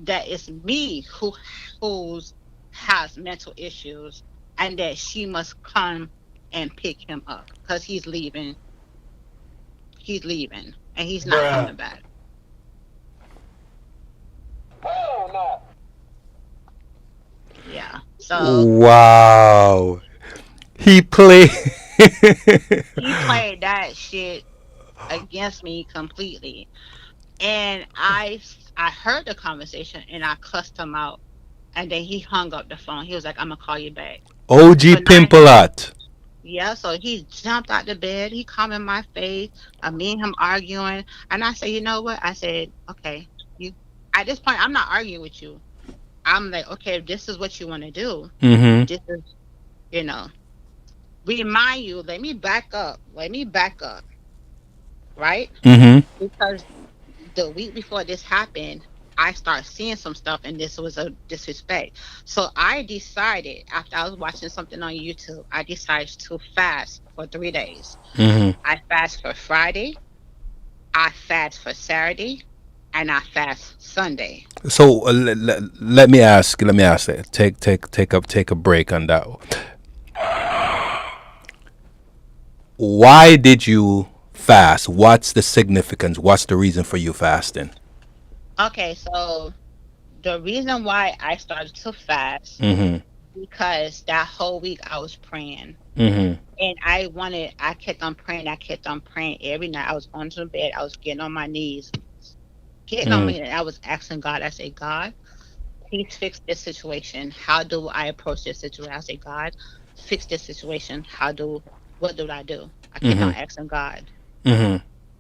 that it's me who's has mental issues, and that she must come and pick him up because he's leaving. and he's not coming back. Yeah. So Wow. He played. he played that shit against me completely. And I heard the conversation and I cussed him out. And then he hung up the phone. He was like, "I'm gonna call you back." OG So now, Pimpalot. yeah. So he jumped out the bed. He come in my face. Me and him arguing. And I said, "You know what?" I said, "Okay, you." At this point, I'm not arguing with you. I'm like, "Okay, if this is what you want to do, Mm-hmm. this is, you know." Remind you. Let me back up. Let me back up. Right? Mm-hmm. Because the week before this happened, I started seeing some stuff, and this was a disrespect. So I decided, after I was watching something on YouTube, I decided to fast for 3 days. Mm-hmm. I fast for Friday, I fast for Saturday, and I fast Sunday. So let me ask. Let me ask. That. Take a break on that. Why did you fast? What's the significance? What's the reason for you fasting? Okay, so the reason why I started to fast, Mm-hmm. because that whole week I was praying. Mm-hmm. And I kept on praying. I kept on praying every night. I was going to the bed. I was getting on my knees, getting on me, and I was asking God. I said, "God, please fix this situation. How do I approach this situation?" I said, "God, fix this situation. What do I do?" I kept on Mm-hmm. asking God. Mm-hmm.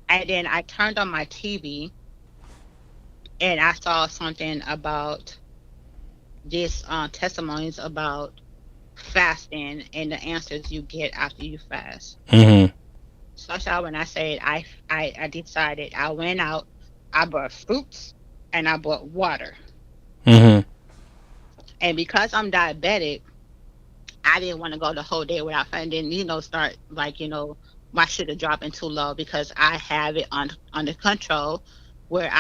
And then I turned on my TV and I saw something about this testimonies about fasting and the answers you get after you fast. Mm-hmm. So that's how when I said I decided, I went out, I bought fruits and I bought water. Mm-hmm. And because I'm diabetic, I didn't want to go the whole day without and then, start like, my sugar dropping too low because I have it under control where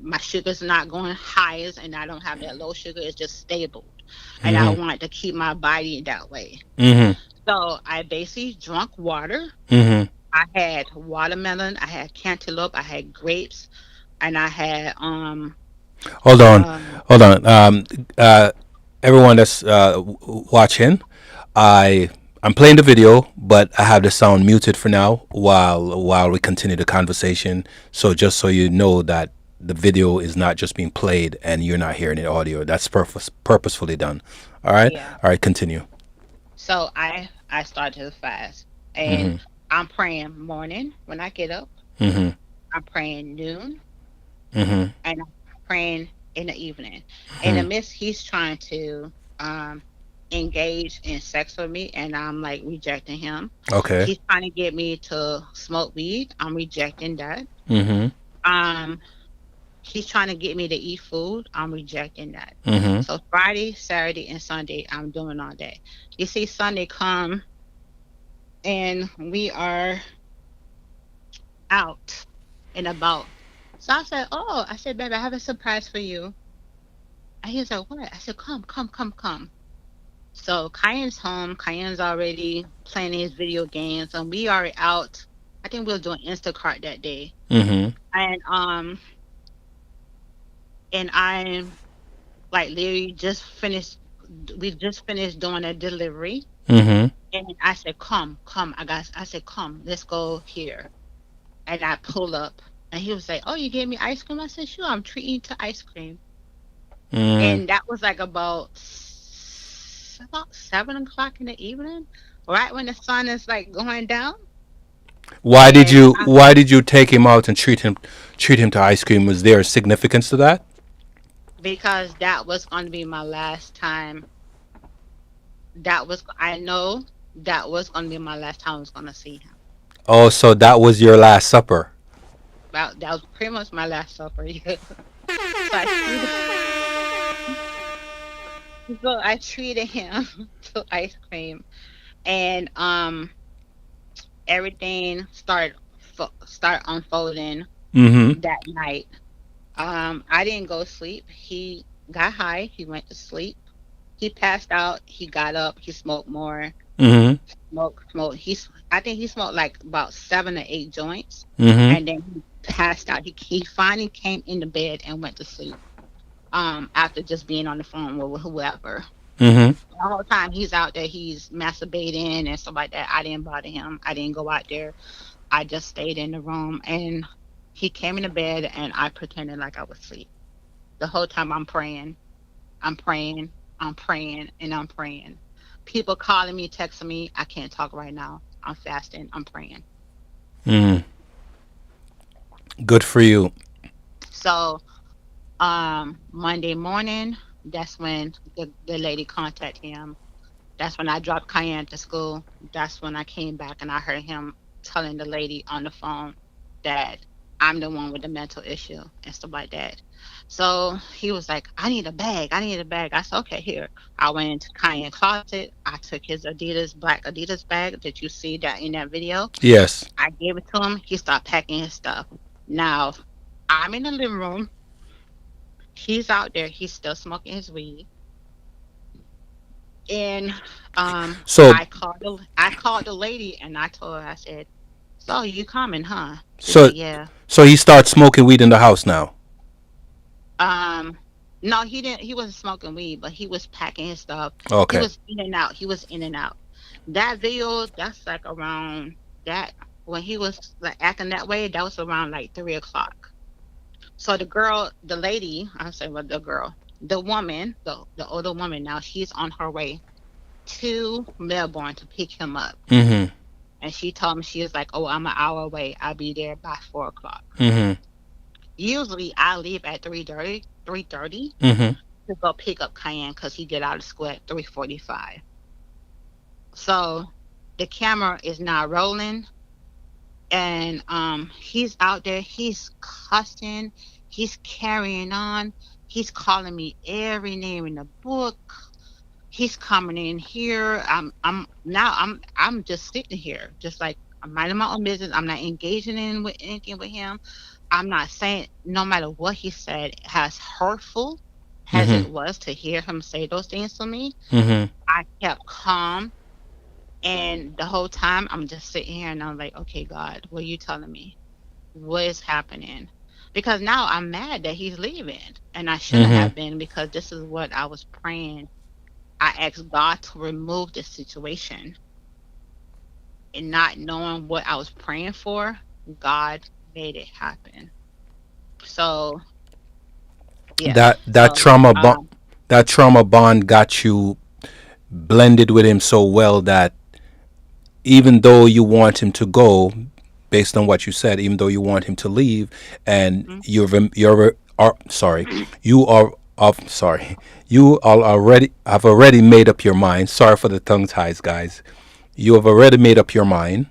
my sugar's not going highs and I don't have that low sugar, it's just stable. And I Mm-hmm. want to keep my body that way. Mm-hmm. So I basically drunk water. Mm-hmm. I had watermelon, I had cantaloupe, I had grapes, and I had Hold on. um Hold on. Everyone that's watching, I I'm playing the video, but I have the sound muted for now while we continue the conversation. So just so you know that the video is not just being played and you're not hearing the audio. That's purposefully done. All right. yeah. All right. Continue. So I started to fast, and Mm-hmm. I'm praying morning when I get up. Mm-hmm. I'm praying noon, Mm-hmm. and I'm praying in the evening. In the Mm-hmm. midst, he's trying to engage in sex with me, and I'm like rejecting him. Okay. He's trying to get me to smoke weed. I'm rejecting that. Mm-hmm. Um, he's trying to get me to eat food. I'm rejecting that. Mm-hmm. So Friday, Saturday, and Sunday, I'm doing all that. You see, Sunday come and we are out and about. So I said, "Oh," I said, "Baby, I have a surprise for you." And he was like, "What?" I said, "Come, come, come, come." So Cayenne's home. Cayenne's already playing his video games, and we are out. I think we were doing Instacart that day, Mm-hmm. and I'm like literally just finished. We just finished doing a delivery, Mm-hmm. and I said, "Come, come." I said, "Come, let's go here." And I pull up, and he was like, "Oh, you gave me ice cream?" I said, "Sure, I'm treating you to ice cream." Mm. And that was like about 7 o'clock in the evening, right when the sun is like going down. And Why did you take him out and treat him to ice cream? Was there a significance to that? because that was going to be my last time. I know that was going to be my last time I was going to see him. Oh, so that was your last supper. That was pretty much my last supper. Yeah. So I treated, so I treated him to ice cream, and everything start unfolding Mm-hmm. that night. I didn't go sleep. He got high. He went to sleep. He passed out. He got up. He smoked more. Mm-hmm. Smoke. I think he smoked like about 7 or 8 joints, Mm-hmm. and then passed out. He finally came in the bed and went to sleep. After just being on the phone with whoever. Mm-hmm. The whole time he's out there, he's masturbating and stuff like that. I didn't bother him. I didn't go out there. I just stayed in the room, and he came in the bed, and I pretended like I was asleep. The whole time I'm praying, I'm praying, I'm praying, and I'm praying. People calling me, texting me. I can't talk right now. I'm fasting. I'm praying. Mm. Good for you. So, Monday morning, that's when the lady contacted him. That's when I dropped Cayenne to school. That's when I came back and I heard him telling the lady on the phone that I'm the one with the mental issue and stuff like that. So he was like, I need a bag. I need a bag. I said, okay, here. I went into Cayenne closet. I took his Adidas, black Adidas bag that you see that in that video. Yes. I gave it to him. He started packing his stuff. Now, I'm in the living room. He's out there. He's still smoking his weed. And So I called the lady and I told her, I said, so you coming, huh? She so said, yeah. so he starts smoking weed in the house now. Um no, he wasn't smoking weed, but he was packing his stuff. He Okay. was in and out. He was in and out. That video, that's like around that when he was like acting that way, that was around like 3 o'clock. So the lady, I'm saying well, the girl, the woman, the older woman now, she's on her way to Melbourne to pick him up. Mm-hmm. And she told me, she was like, oh, I'm an hour away. I'll be there by 4 o'clock. Mm-hmm. Usually I leave at 3:30 Mm-hmm. to go pick up Cayenne because he get out of school at 3:45. So the camera is not rolling. And he's out there, he's cussing, he's carrying on, he's calling me every name in the book. He's coming in here. I'm just sitting here, just like I'm minding my own business. I'm not engaging in with anything with him. I'm not saying no matter what he said, as hurtful as Mm-hmm. it was to hear him say those things to me, Mm-hmm. I kept calm. And the whole time I'm just sitting here and I'm like, okay, God, what are you telling me? What is happening? Because now I'm mad that he's leaving. And I shouldn't Mm-hmm. have been because this is what I was praying. I asked God to remove this situation, and not knowing what I was praying for, God made it happen. So yeah. That that So trauma bond that trauma bond got you blended with him so well that even though you want him to go, based on what you said, even though you want him to leave, and mhm, you're are sorry, you are of sorry, you all already have already made up your mind. Sorry for the tongue ties, guys. You have already made up your mind.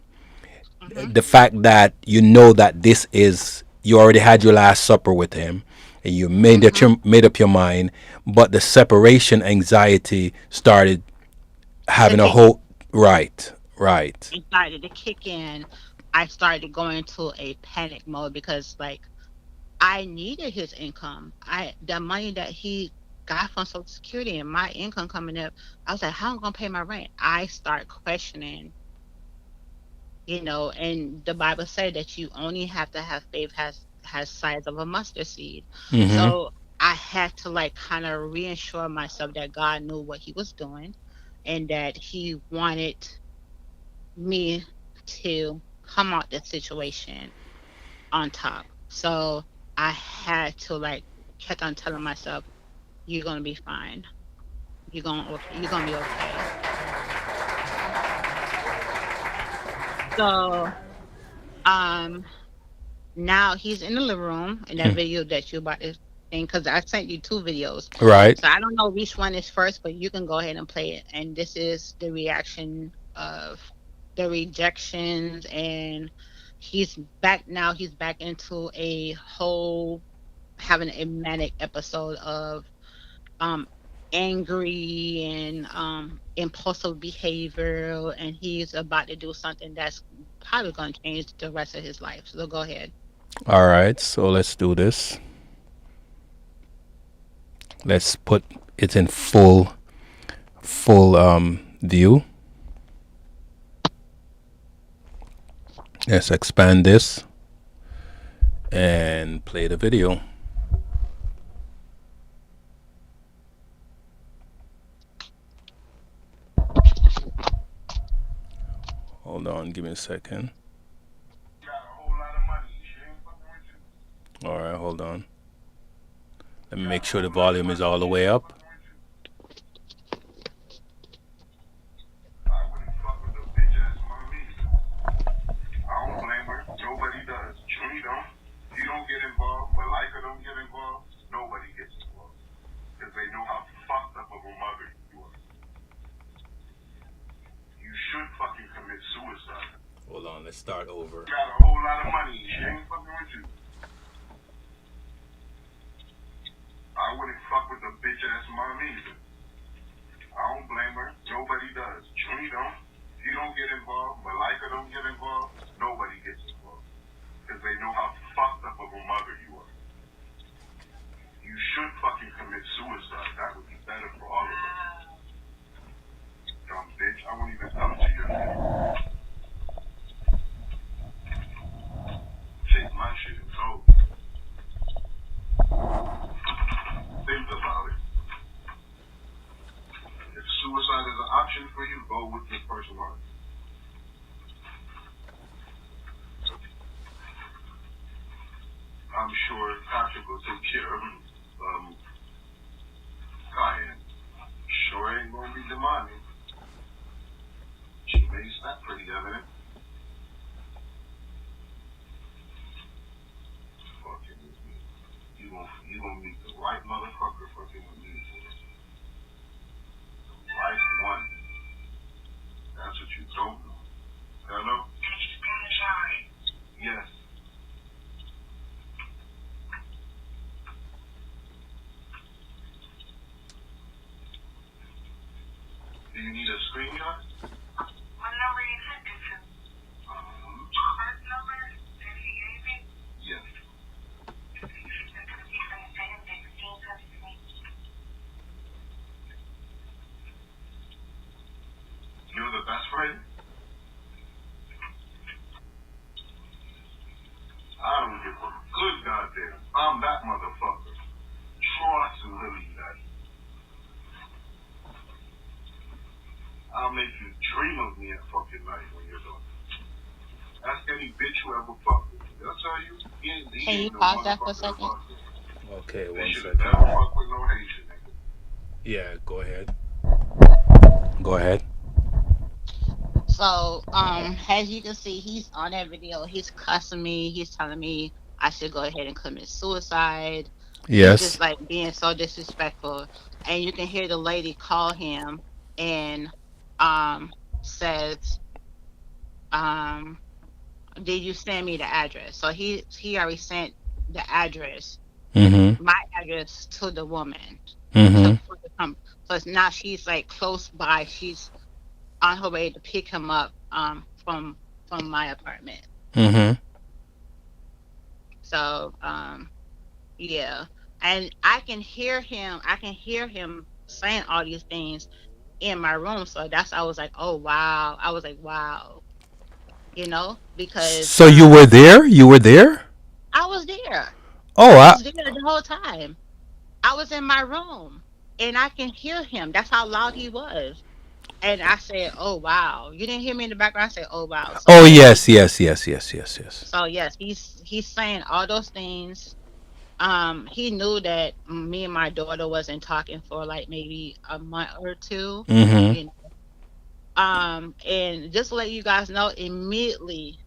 mhm, The fact that you know that this is you already had your last supper with him, and you mhm, made up your mind, but the separation anxiety started to having a kick in, whole right, right. and started to kick in, I started going into a panic mode because like I needed his income. The money that he got from Social Security and my income coming up, I was like, how am I gonna pay my rent? I start questioning, and the Bible said that you only have to have faith has size of a mustard seed. Mm-hmm. So I had to like kind of reassure myself that God knew what he was doing and that he wanted me to come out this situation on top. So I had to like kept on telling myself, you're gonna be fine. You're gonna be okay. So um now he's in the living room in that video that you about to think, because I sent you two videos. Right. So I don't know which one is first, but you can go ahead and play it. And this is the reaction of the rejections, and he's back now. He's back into a whole having a manic episode of um angry and impulsive behavior, and he's about to do something that's probably going to change the rest of his life. So go ahead. All right. So let's do this. Let's put it in full view. Let's expand this. and play the video. Hold on, give me a second. Got a whole lot of money. She ain't fucking with you. All right, hold on. Let me Got make a sure the whole lot of volume is money. all the She way ain't up. fucking with you. I wouldn't fuck with a bitch ass mom either. I don't blame her. Nobody does. Jimmy don't. He don't get involved. Malika don't get involved. Nobody gets involved. Because they know how fucked up of a mother you are. You should fucking commit suicide. Hold on, let's start over. Got a whole lot of money. She ain't fucking with you. I wouldn't fuck with a bitch ass mom either. I don't blame her. Nobody does. Jimmy don't. He don't get involved. Malika don't get involved. Nobody gets involved. Because they know how fucked up of a mother you are. You should fucking commit suicide. That would be better for all of us. Dumb bitch. I won't even come to your funeral. Take my shit and go. Think about it. If suicide is an option for you, go with this person on. I'm sure Patrick will take care of Cayenne. Sure ain't gonna be demanding. She makes that pretty evident. Fucking with me. You gonna meet the right motherfucker fucking with me for it. The right one. That's what you don't know. Hello? Yes. Do you need a screenshot? What number you sent it to? First number that he gave me? Yes. You're the best friend? I don't give a good goddamn. I'm that motherfucker. Trust and Lily that. I'll make you dream of me at fucking night when you're done. Ask any bitch who ever fucked with me. They'll tell you he Can you ain't no pause that for a motherfucker to second? fuck with. Okay, They one should have second. never fucked with no Haitian nigga. Yeah, go ahead. Go ahead. So, as you can see, he's on that video. He's cussing me. He's telling me I should go ahead and commit suicide. He's just Yes. like being so disrespectful. And you can hear the lady call him and says, um, did you send me the address? So he already sent the address, Mm-hmm. my address to the woman to Mm-hmm. for the come. So it's now she's like close by. She's on her way to pick him up from my apartment. Mm-hmm. So yeah. And I can hear him saying all these things in my room. So that's I was like, oh wow. I was like, wow, because So you were there? You were there? I was there. Oh, I I. was there the whole time. I was in my room and I can hear him. That's how loud he was. And I said, "Oh wow." You didn't hear me in the background. I said, "Oh wow." So Oh, yes, yes, yes, yes, yes, yes, yes. he's saying all those things. He knew that me and my daughter wasn't talking for like maybe a month or two. Mm-hmm. You know. And just to let you guys know, immediately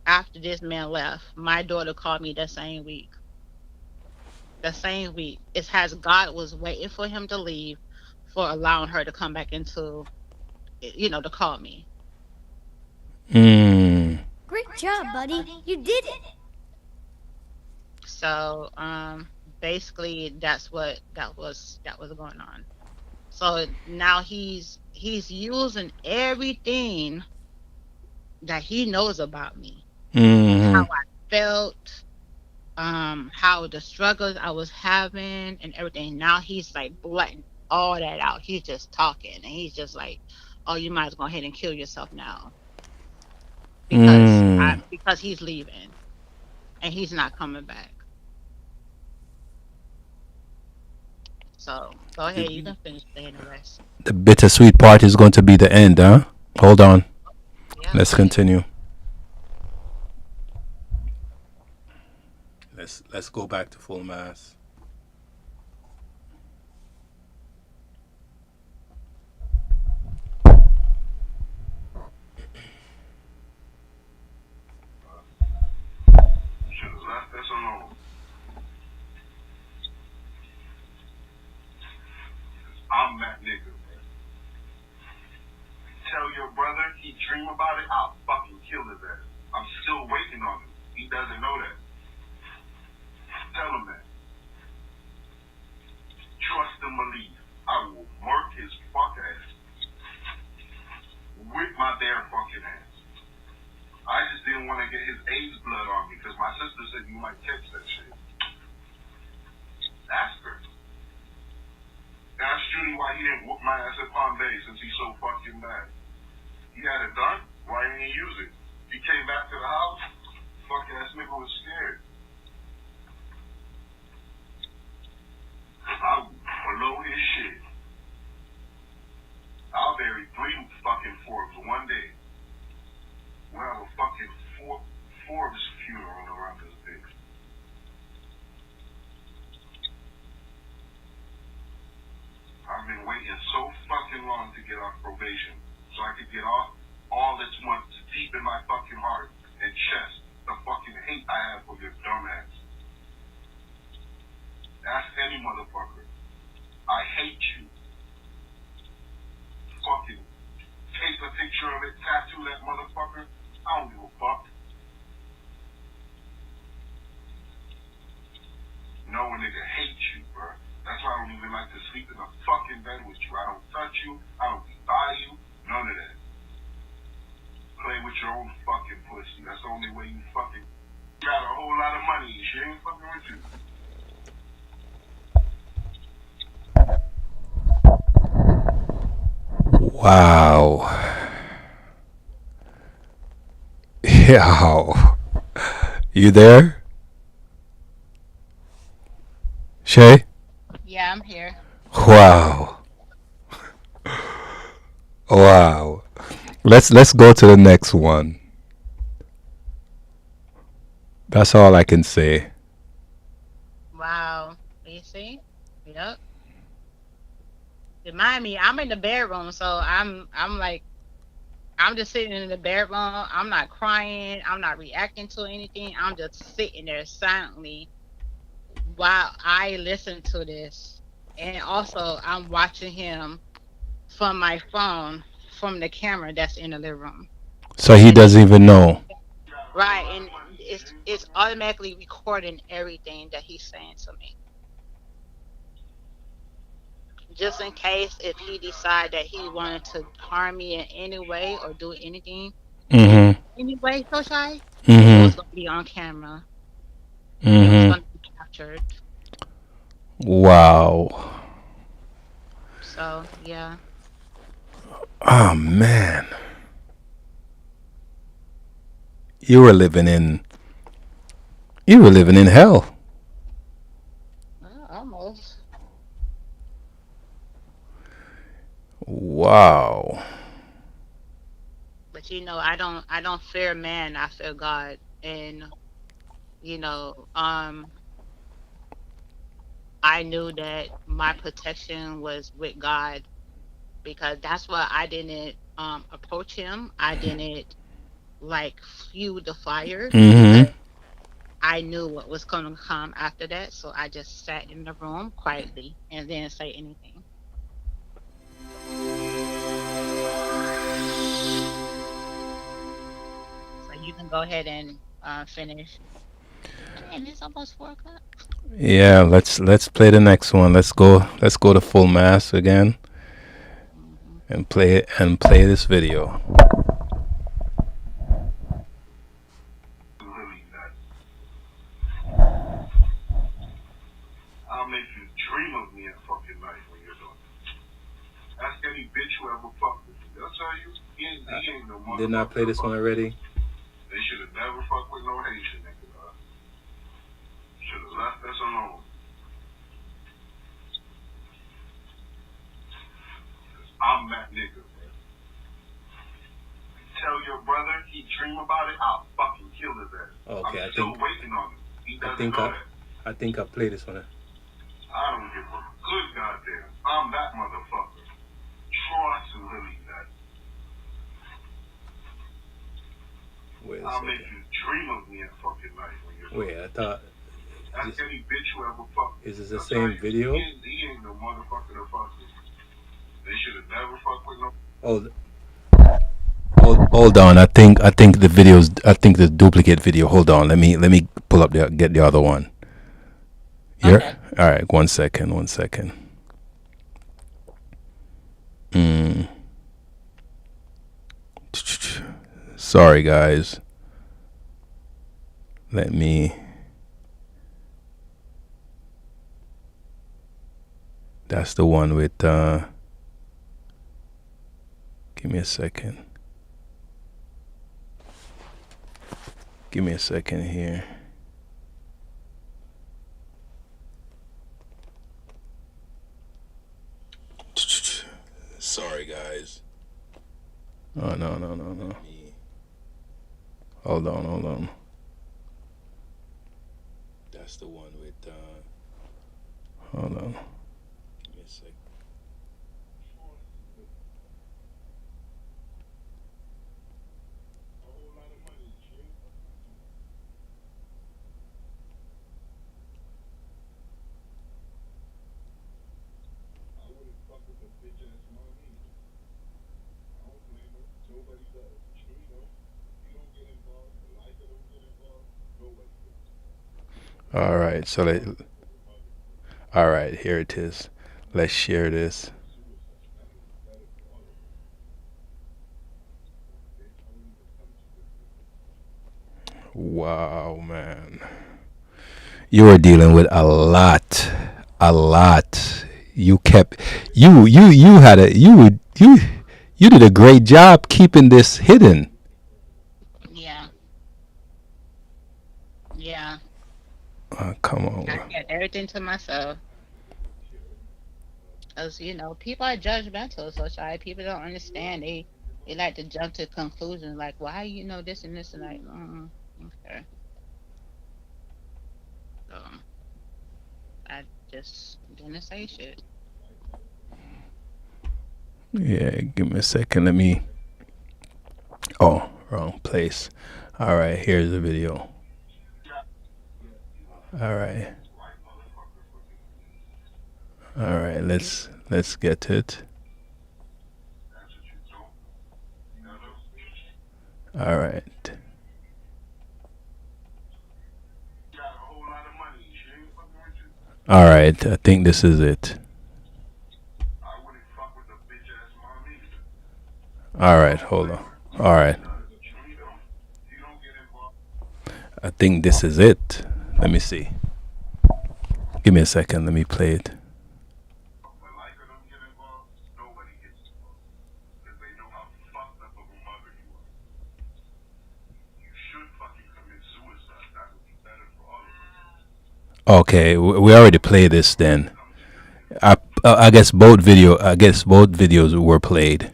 after this man left, my daughter called me the same week. The same week. It's as God was waiting for him to leave for allowing her to come back into, to call me. Mm. Great job, buddy. You did it. So basically that was going on. So now he's using everything that he knows about me, how Mm-hmm. I felt, how the struggles I was having and everything. Now he's like blotting all that out. He's just talking and he's just like, oh, you might as well go ahead and kill yourself now because Mm. because he's leaving. and he's not coming back. So go ahead, you can finish saying the rest. The bittersweet part is going to be the end, huh? Hold on. Yeah, go Let's ahead. continue. Let's go back to full mass. You should have left us alone. I'm that nigga, man. Tell your brother he dream about it, I'll fucking kill his ass. I'm still waiting on him. He doesn't know that. Tell him that. Trust and believe. I will murk his fuck ass. With my bare fucking ass. I just didn't want to get his AIDS blood on me because my sister said you might catch that shit. Ask her. Ask Judy why he didn't whoop my ass at Palm Bay since he's so fucking bad. He had a gun. Why didn't he use it? He came back to the house. Fuck ass nigga was scared. I will blow his shit. I'll bury 3 fucking Forbes one day. We'll have a fucking Forbes funeral around this bitch. I've been waiting so fucking long to get off probation so I could get off all this months deep in my fucking heart and chest the fucking hate I have for your dumb ass. Ask any motherfucker. I hate you. Fucking take a picture of it, tattoo that motherfucker. I don't give a fuck. No one nigga hates you, bro. That's why I don't even like to sleep in a fucking bed with you. I don't touch you. I don't be by you. None of that. Play with your own fucking pussy. That's the only way you fucking got a whole lot of money. She ain't fucking with you. Wow. Yow. You there? Shay? Yeah, I'm here. Wow. Wow. Let's go to the next one. That's all I can say. Wow. You see? Yep. Remind me, I'm in the bedroom, so I'm like I'm just sitting in the bedroom. I'm not crying. I'm not reacting to anything. I'm just sitting there silently while I listen to this. And also, I'm watching him from my phone from the camera that's in the living room. So he And doesn't it's even know. You got a whole right, lot of and money. She it's ain't it's fucking with you. automatically recording everything that he's saying to me. Just in case if he decide that he wanted to harm me in any way or do anything in Mm-hmm. any way, so shy, it Mm-hmm. was gonna be on camera. It was Mm-hmm. gonna be captured. Wow. So yeah. Oh man. You were living in you were living in hell. Almost. Wow. But I don't fear man, I fear God. And you know, I knew that my protection was with God because that's why I didn't approach him. I didn't like fuel the fire because Mm-hmm. I knew what was going to come after that. So I just sat in the room quietly and didn't say anything. So you can go ahead and finish. And it's almost 4 o'clock. Yeah, let's play the next one. Let's go to full mass again Hmm. and play this video. Really nuts. I'll make you dream of me at fucking night when you're done. Ask any bitch who ever fucked with me. They'll tell you he ain't no motherfucker. Didn't I play this one already? They should have never fucked with no Haitian nigga, dog. left us alone. I'm that nigga, bro. Tell your brother he dream about it, I'll fucking kill his ass. Okay, I'm still waiting on him. He doesn't know that. I think I play this one. I don't give a good goddamn. I'm that motherfucker. Trust and believe that. Wait a I'll make second. you dream of me at fucking night when you're Wait, I thought. Ask any bitch who ever fucked. Is this the same video? He ain't no motherfucker to fuck with. They should have never fucked with no. Hold on. I think the videos. I think the duplicate video. Hold on. Let me pull up get the other one. Here. Okay. All right. One second. Sorry, guys. Let me. That's the one with. Give me a second. Give me a second here. Sorry, guys. Oh, no. Hold on. That's the one with, hold on. Give me a sec. All right, all right, here it is. Let's share this. Wow, man. You were dealing with a lot. You kept you had a you did a great job keeping this hidden. Yeah. Yeah. Come I on. kept everything to myself. Because, people are judgmental, so people don't understand. They like to jump to conclusions like, why this and this and like, okay. So I just didn't say shit. Yeah, give me a second. Let me. Oh, wrong place. All right, here's the video. All right. Let's get to it. All right. All right, I think this is it. All right, hold on. All right. I think this is it. Let me see. Give me a second. Let me play it. Okay, we already played this then. I guess both videos were played.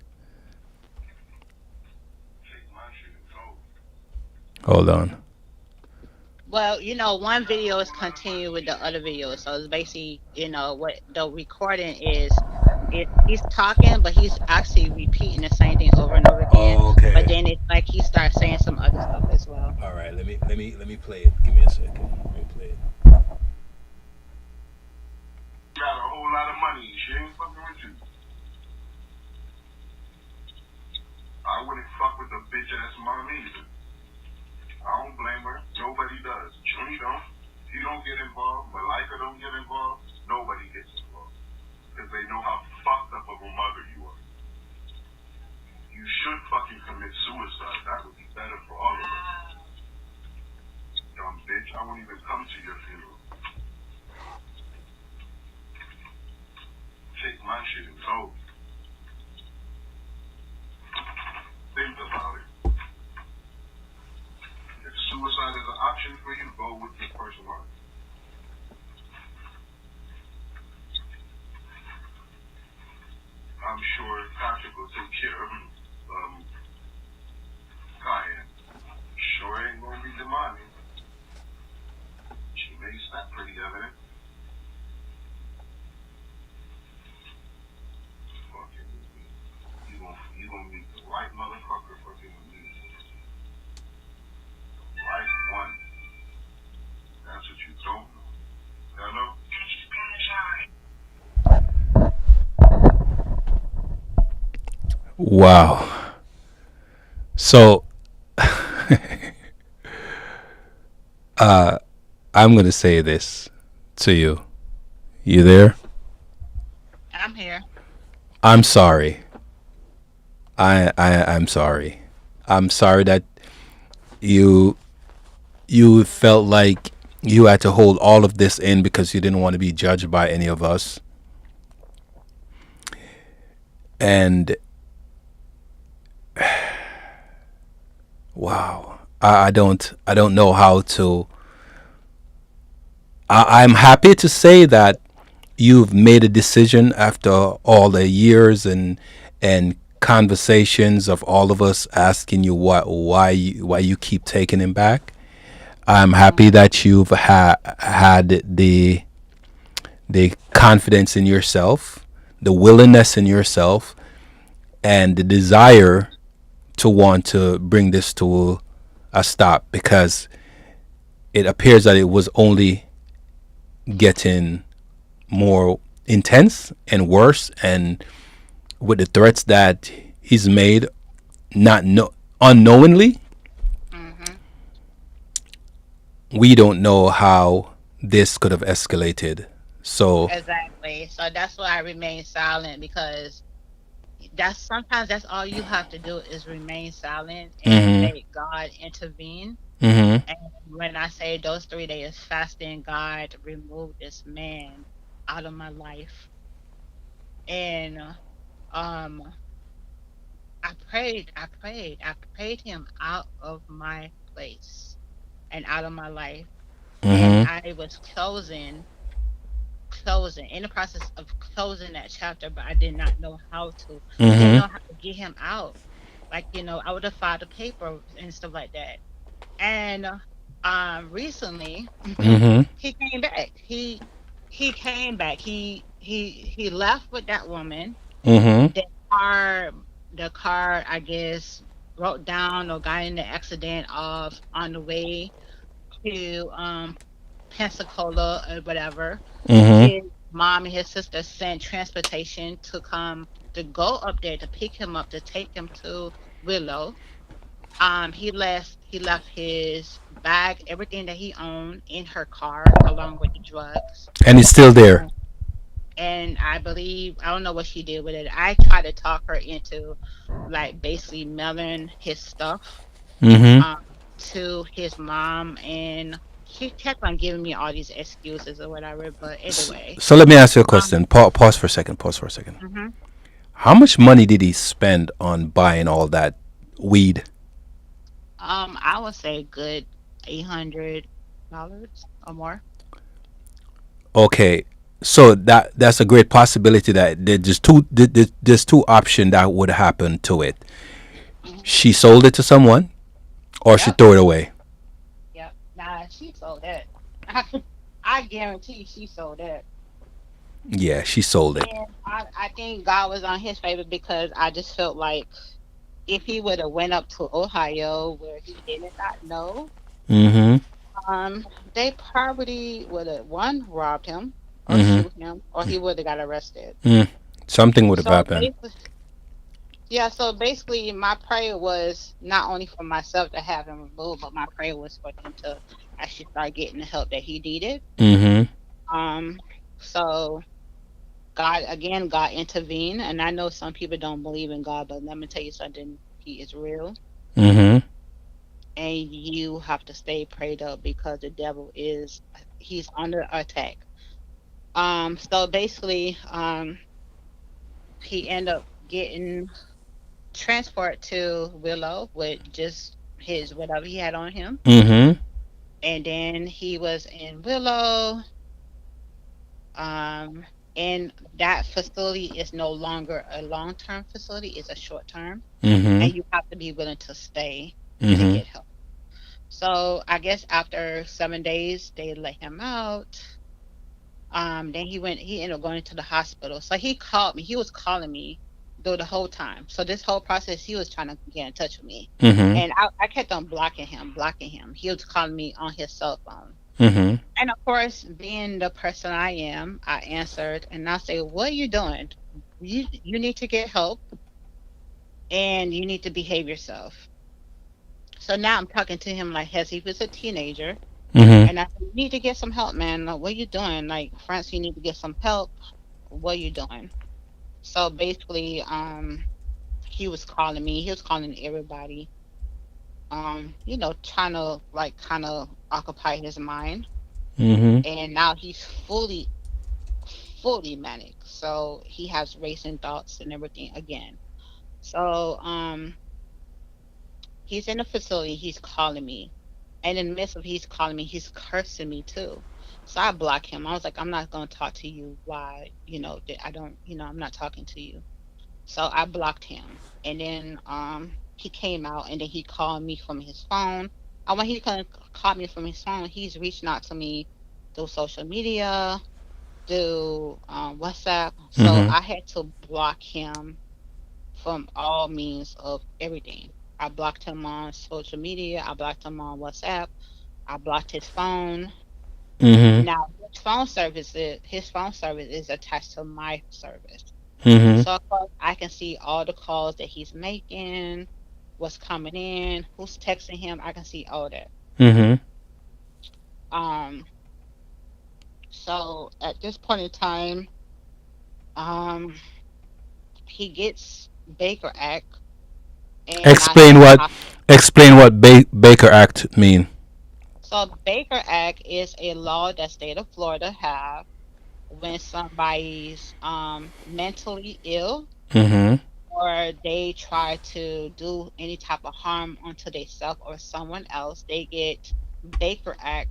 Hold on. Well, one video is continuing with the other video. So it's basically, what the recording is he's talking, but he's actually repeating the same thing over and over again. But Okay. then it's like he starts saying some other stuff as well. All right. Let me play it. Give me a second. Let me play it. Got a whole lot of money. She ain't fucking with you. I wouldn't fuck with a bitch ass mom either. I don't blame her. Nobody does. Jimmy don't. You don't get involved. Malika don't get involved. Nobody gets involved. Because they know how fucked up of a mother you are. You should fucking commit suicide. That would be better for all of us. Dumb bitch. I won't even come to your funeral. Take my shit and go. Think about it. If suicide is an option for you, go with this person on. sure Tasha will take care of Kyan. Sure ain't gonna be demanding. She makes that pretty evident. Fucking with me. You gonna meet the right motherfucker fucking with me. Right one. That's what you don't know. Hello? Wow. So I'm gonna say this to you. You there? I'm here. I'm sorry. I'm sorry. I'm sorry that you you felt like you had to hold all of this in because you didn't want to be judged by any of us. And wow, I don't know how to. I'm happy to say that you've made a decision after all the years and conversations of all of us asking you why you keep taking him back. I'm happy Mhm. that you've had the confidence in yourself, the willingness in yourself, and the desire to want to bring this to a stop because it appears that it was only getting more intense and worse, and with the threats that he's made, not unknowingly, Mhm. we don't know how this could have escalated. So, Exactly. So that's why I remain silent because that's sometimes that's all you have to do is remain silent and mm-hmm, let God intervene. mm-hmm, And when I say those 3 days fasting, God removed this man out of my life. And um I prayed him out of my place and out of my life. And mm-hmm, I was closing in the process of closing that chapter, but I did not know how to. I didn't mm-hmm, know how to get him out. Like, I would have filed a paper and stuff like that. And recently mm-hmm, he came back. He came back. He left with that woman. mm-hmm, The car the car I guess broke down or got in the accident of on the way to Pensacola or whatever. mm-hmm, His mom and his sister sent transportation to come to go up there to pick him up to take him to Willow. He left his bag, everything that he owned in her car along with the drugs. and he's still there. And I believe I don't know what she did with it. I tried to talk her into like basically mailing his stuff Mm-hmm. um to his mom, and she kept on giving me all these excuses or whatever. But anyway, So let me ask you a um, question. Pause for a second. Pause for a second. mhm. How much money did he spend on buying all that weed? I would say good $800 or more. Okay, so that's a great possibility that there's two options that would happen to it. Mhm. She sold it to someone, or she Yep, threw it away. yep. Nah, she sold that. I guarantee she sold that. Yeah, she sold it. And I think God was on his favor because I just felt like if he would have went up to Ohio where he did not know, Mm-hmm. um, they probably would have one robbed him or Mm-hmm. shoot him, or he would have got arrested. Mm. Something would have So happened. basically, yeah. So basically, my prayer was not only for myself to have him removed, but my prayer was for him to actually start getting the help that he needed. Mm-hmm. Um, so God intervened, and I know some people don't believe in God, but let me tell you something: He is real, Mm-hmm. and you have to stay prayed up because the devil he's under attack. So basically, he ended up getting transported to Willow with just his whatever he had on him, Mm-hmm. and then he was in Willow. Um, And that facility is no longer a long-term facility, it's a short-term, and Mhm. you have to be willing to stay to Mhm. get help. So I guess after 7 days, they let him out. Then he ended up going to the hospital. So he called me. He was calling me through the whole time. So this whole process, he was trying to get in touch with me. Mhm. And I kept on blocking him, blocking him. He was calling me on his cell phone. Mhm. And of course, being the person I am, I answered and I say, "What are you doing? You need to get help and you need to behave yourself." So now I'm talking to him like as he was a teenager. Mhm. And I said, "You need to get some help, man. Like, what are you doing? Like, France, you need to get some help. What are you doing?" So basically, he was calling me. He was calling everybody. Trying to like kind of occupy his mind. Mhm. And now he's fully manic. So he has racing thoughts and everything again. So he's in the facility, he's calling me. And in the midst of he's calling me, he's cursing me too. So I block him. I was like, I'm not gonna talk to you. Why, that I don't, I'm not talking to you. So I blocked him. And then he came out and then he called me from his phone. And when he couldn't call me from his phone, he's reaching out to me through social media, through WhatsApp. So Mhm. I had to block him from all means of everything. I blocked him on social media. I blocked him on WhatsApp. I blocked his phone. Mhm. Now his phone service is attached to my service. Mhm. So of course I can see all the calls that he's making, what's coming in, who's texting him. I can see all that. Mhm. Um, so at this point in time, um, he gets Baker Act, and now he's Explain in the what hospital. explain what Baker Act mean. So Baker Act is a law that state of Florida have when somebody's mentally ill Mhm. or they try to do any type of harm onto themselves or someone else, they get Baker Act.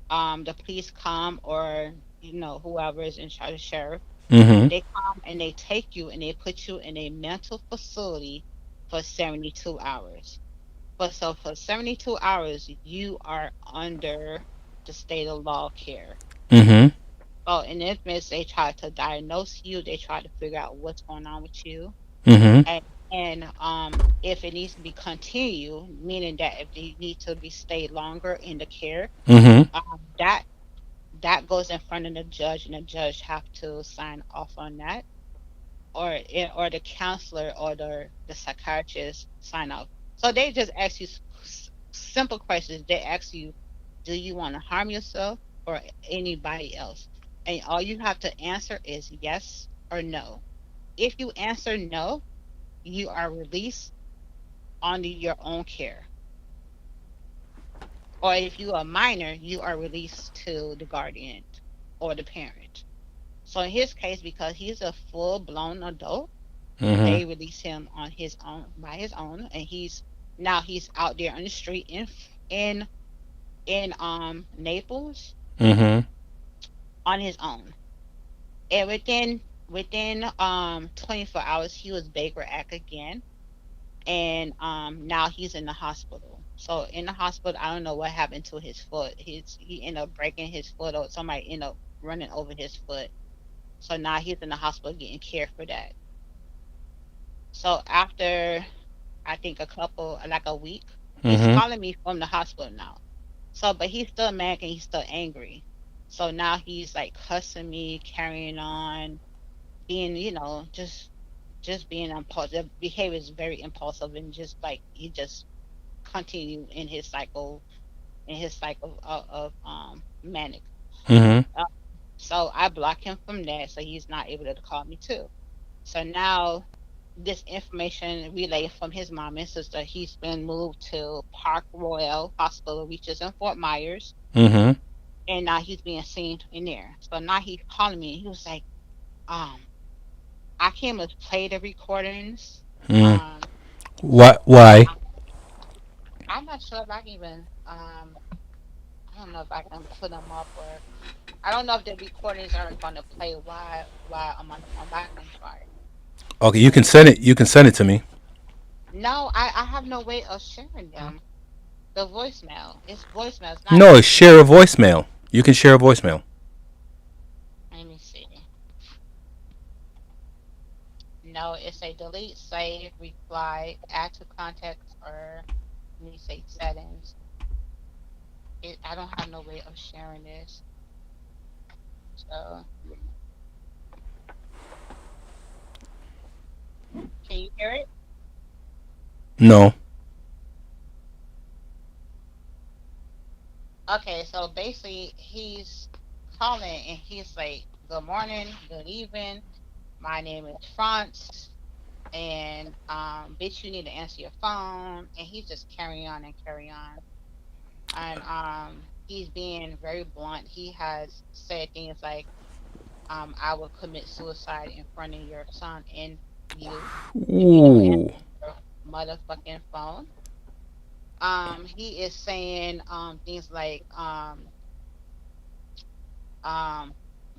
The police come or whoever is in charge of sheriff, Mhm. they come and they take you and they put you in a mental facility for 72 hours. For 72 hours, you are under the state of law care. Mhm. So in this midst, they try to diagnose you. They try to figure out what's going on with you, Mhm. and if it needs to be continued, meaning that if they need to be stayed longer in the care, Mhm. that goes in front of the judge, and the judge have to sign off on that, or the counselor or the psychiatrist sign off. So they just ask you simple questions. They ask you, do you want to harm yourself or anybody else? And all you have to answer is yes or no. If you answer no, you are released under your own care. Or if you are a minor, you are released to the guardian or the parent. So in his case, because he's a full blown adult, Mhm. they release him on his own by his own, and he's out there on the street in Naples Mhm. on his own. And within 24 hours he was Baker Act again, and now he's in the hospital. So in the hospital, I don't know what happened to his foot. He ended up breaking his foot, or somebody ended up running over his foot. So now he's in the hospital getting care for that. So after I think like a week, he's Mhm. calling me from the hospital now. So, but he's still mad and he's still angry. So now he's like cussing me, carrying on, being, just being impulsive. Behavior is very impulsive, and just like he just continue in his cycle of manic. Mhm. Uh, so I block him from that, so he's not able to call me too. So now this information relayed from his mom and sister, he's been moved to Park Royal Hospital, which is in Fort Myers, Mhm. and now he's being seen in there. So now he's calling me. He was like, um, I came to play the recordings. Mhm. Um, Why? Why? I, I'm not sure if I can even I don't know if I can put them up or. I don't know if the recordings are gonna play while I'm on the phone, but I can try. Okay, you can So send it. You can send it to me. no, I have no way of sharing them. The voicemail. It's voicemail. It's not No, it's share a MP3. voicemail. You can share a voicemail. Let me see. No, it's a delete, save, reply, add to contacts, or let me say settings. I don't have no way of sharing this. So can you hear it? No. Okay, so basically he's calling and he's like, "Good morning, good evening. My name is France, and bitch, you need to answer your phone." And he's just carrying on and carry on. And he's being very blunt. He has said things like, "I will commit suicide in front of your son and you if you don't answer Ooh. your motherfucking phone." He is saying things like um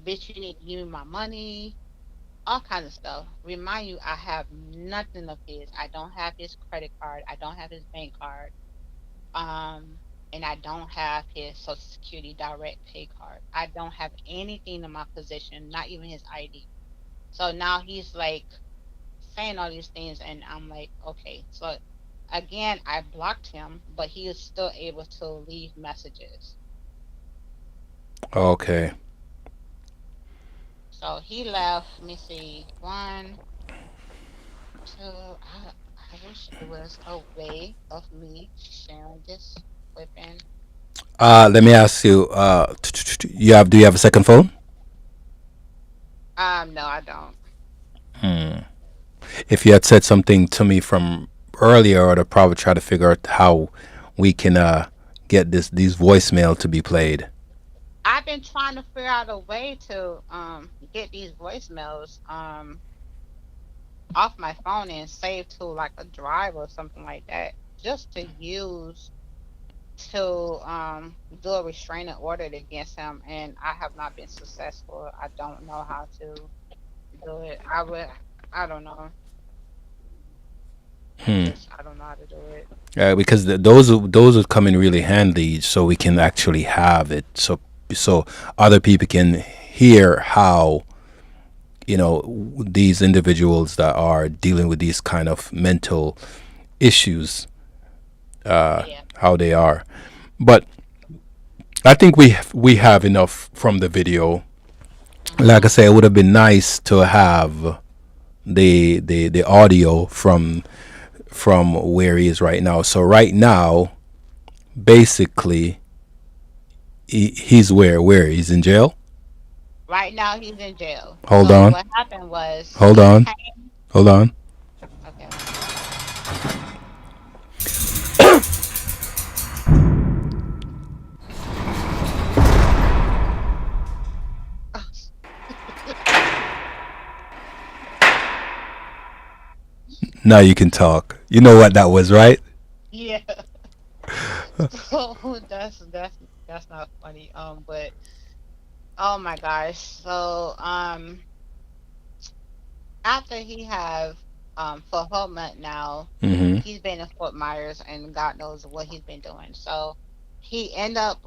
bitch, you need to give me my money, all kinds of stuff. Remind you, I have nothing of his. I don't have his credit card. I don't have his bank card. Um, and I don't have his Social Security direct pay card. I don't have anything in my possession, not even his ID. So now he's like saying all these things, and I'm like, okay. So again, I blocked him, but he is still able to leave messages. Okay. So he left. Let me see, one, two. I wish it was a way of me sharing this weapon. Let me ask you. You have? Do you have a second phone? No, I don't. If you had said something to me from earlier, I'd probably try to figure out how we can get these voicemail to be played. I've been trying to figure out a way to get these voicemails off my phone and save to like a drive or something like that, just to use to do a restraining order against him, and I have not been successful. I don't know how to do it. I don't know. I don't know how to do it. Because those would come in really handy, so we can actually have it, so other people can hear how these individuals that are dealing with these kind of mental issues, Yeah. how they are. But I think we have enough from the video. Like I Mhm. say, it would have been nice to have the audio from where he is right now. So right now, basically, he's where he's in jail. Right now he's in jail. Hold So on, what happened was hold he on, came. hold on. Okay. Now you can talk. You know what that was, right? Yeah. So that's not funny. But oh my gosh. So after he have for a whole month now, Mm-hmm. he's been in Fort Myers and God knows what he's been doing. So he end up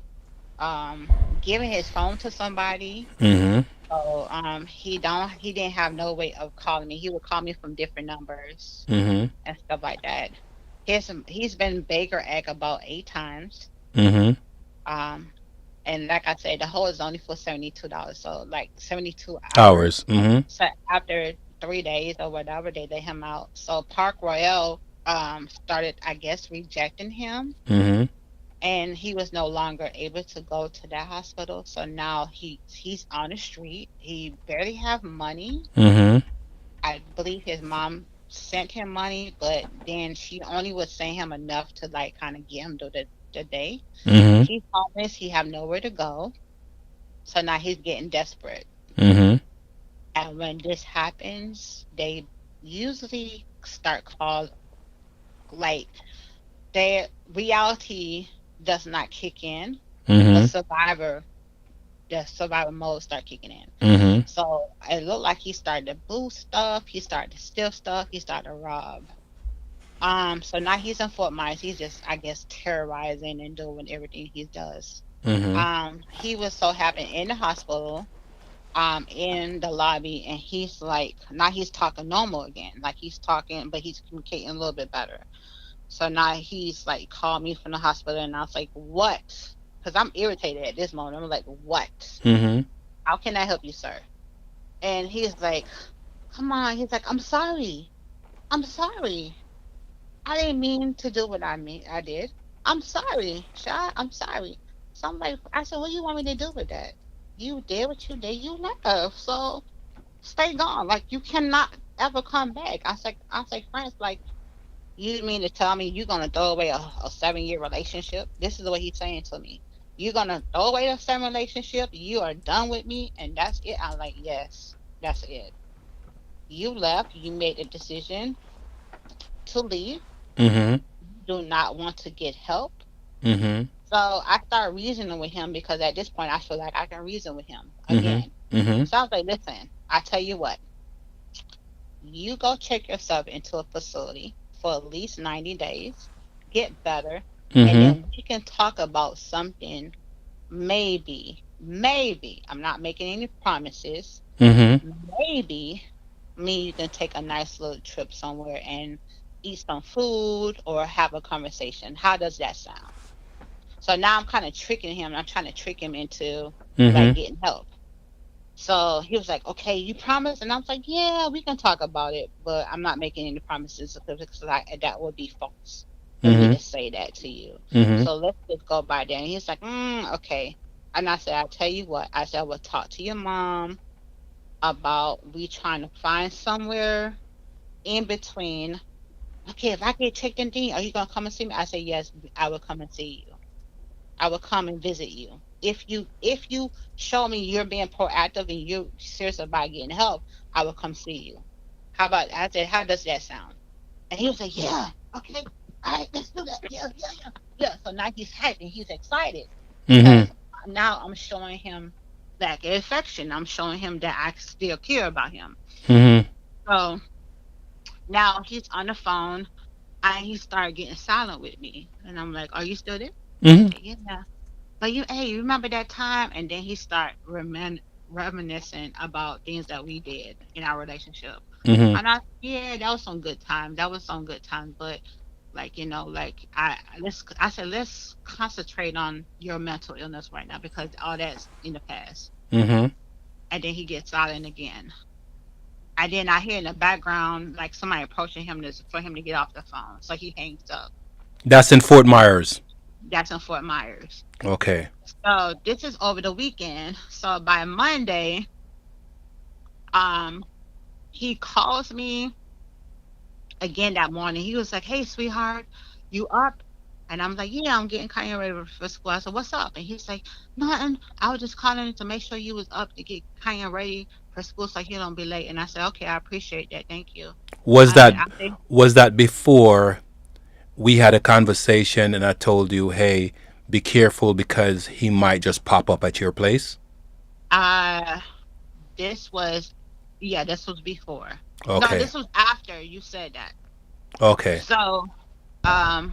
giving his phone to somebody. Mm-hmm. So he didn't have no way of calling me. He would call me from different numbers Mm-hmm. and stuff like that. He's been Baker Act about 8 times. Mm-hmm. Um and like I said, the whole is only for $72. So like 72 Hours. hours. Mm-hmm. So after 3 days or whatever, they let him out. So Park Royale started, I guess, rejecting him, Mm-hmm. and he was no longer able to go to that hospital. So now he's on the street. He barely have money. Mm-hmm. I believe his mom sent him money, but then she only would send him enough to like kind of get him through the day. Mm-hmm. He's homeless. He have nowhere to go. So now he's getting desperate. Mm-hmm. And when this happens, they usually start call like their reality does not kick in. The Mm-hmm. survivor, the survival mode start kicking in. Mm-hmm. So it looked like he started to boost stuff, he started to steal stuff, he started to rob. So now he's in Fort Myers. He's just, I guess, terrorizing and doing everything he does. Mm-hmm. He was so happy in the hospital, in the lobby, and he's like, now he's talking normal again. Like he's talking, but he's communicating a little bit better. So now he's like called me from the hospital, and I was like, "What?" Because I'm irritated at this moment. I'm like, "What? Mm-hmm. How can I help you, sir?" And he's like, "Come on." He's like, "I'm sorry. I'm sorry. I didn't mean to do what I did. I'm sorry, Shy. I'm sorry." So I'm like, I said, "What do you want me to do with that? You did what you did. You left. So stay gone. Like you cannot ever come back." I was like, friends, like you mean to tell me you're gonna throw away a 7 year relationship? This is what he's saying to me. You're gonna throw away a 7 relationship? You are done with me, and that's it. I'm like, yes, that's it. You left. You made a decision to leave. Mm-hmm. You do not want to get help. Mm-hmm. So I started reasoning with him because at this point I feel like I can reason with him Mm-hmm. again. Mm-hmm. So I was like, listen, I tell you what, you go check yourself into a facility for at least 90 days, get better, and Mm-hmm. then we can talk about something. Maybe, I'm not making any promises. Mm-hmm. Maybe me, you can take a nice little trip somewhere and eat some food or have a conversation. How does that sound? So now I'm kind of tricking him. I'm trying to trick him into like Mm-hmm. getting help. So he was like, "Okay, you promise?" And I was like, "Yeah, we can talk about it, but I'm not making any promises because that would be false for me Mm-hmm. to say that to you. Mm-hmm. So let's just go by there." And he's like, "Okay." And I said, "I'll tell you what." I said, "I will talk to your mom about we trying to find somewhere in between. Okay, if I get checked in, are you gonna come and see me?" I said, "Yes, I will come and see you. I will come and visit you. If you show me you're being proactive and you're serious about getting help, I will come see you. How about I said, how does that sound?" And he was like, "Yeah, okay, all right, let's do that. Yeah, yeah, yeah, yeah." So now he's happy, he's excited Mm-hmm. because now I'm showing him that affection. I'm showing him that I still care about him. Mm-hmm. So now he's on the phone and he started getting silent with me. And I'm like, "Are you still there?" He Mm-hmm. said, "Yeah." But you remember that time? And then he started reminiscing about things that we did in our relationship. Mm-hmm. And yeah, that was some good time. That was some good time. But like, like I said, let's concentrate on your mental illness right now because all that's in the past. Mm-hmm. And then he gets silent again. And then I hear in the background like somebody approaching him for him to get off the phone. So he hangs up. That's in Fort Myers. That's in Fort Myers. Okay. So this is over the weekend. So by Monday, um, he calls me again that morning. He was like, "Hey, sweetheart, you up?" And I'm like, "Yeah, I'm getting kind of ready for school." I said, "What's up?" And he's like, "Nothing. I was just calling to make sure you was up to get kind of ready for school so you don't be late." And I said, "Okay, I appreciate that. Thank you." Was I said, that "I said, was that before we had a conversation and I told you, hey, be careful because he might just pop up at your place? uh, this was, yeah, this was before. No, Okay. this was after you said that." Okay. So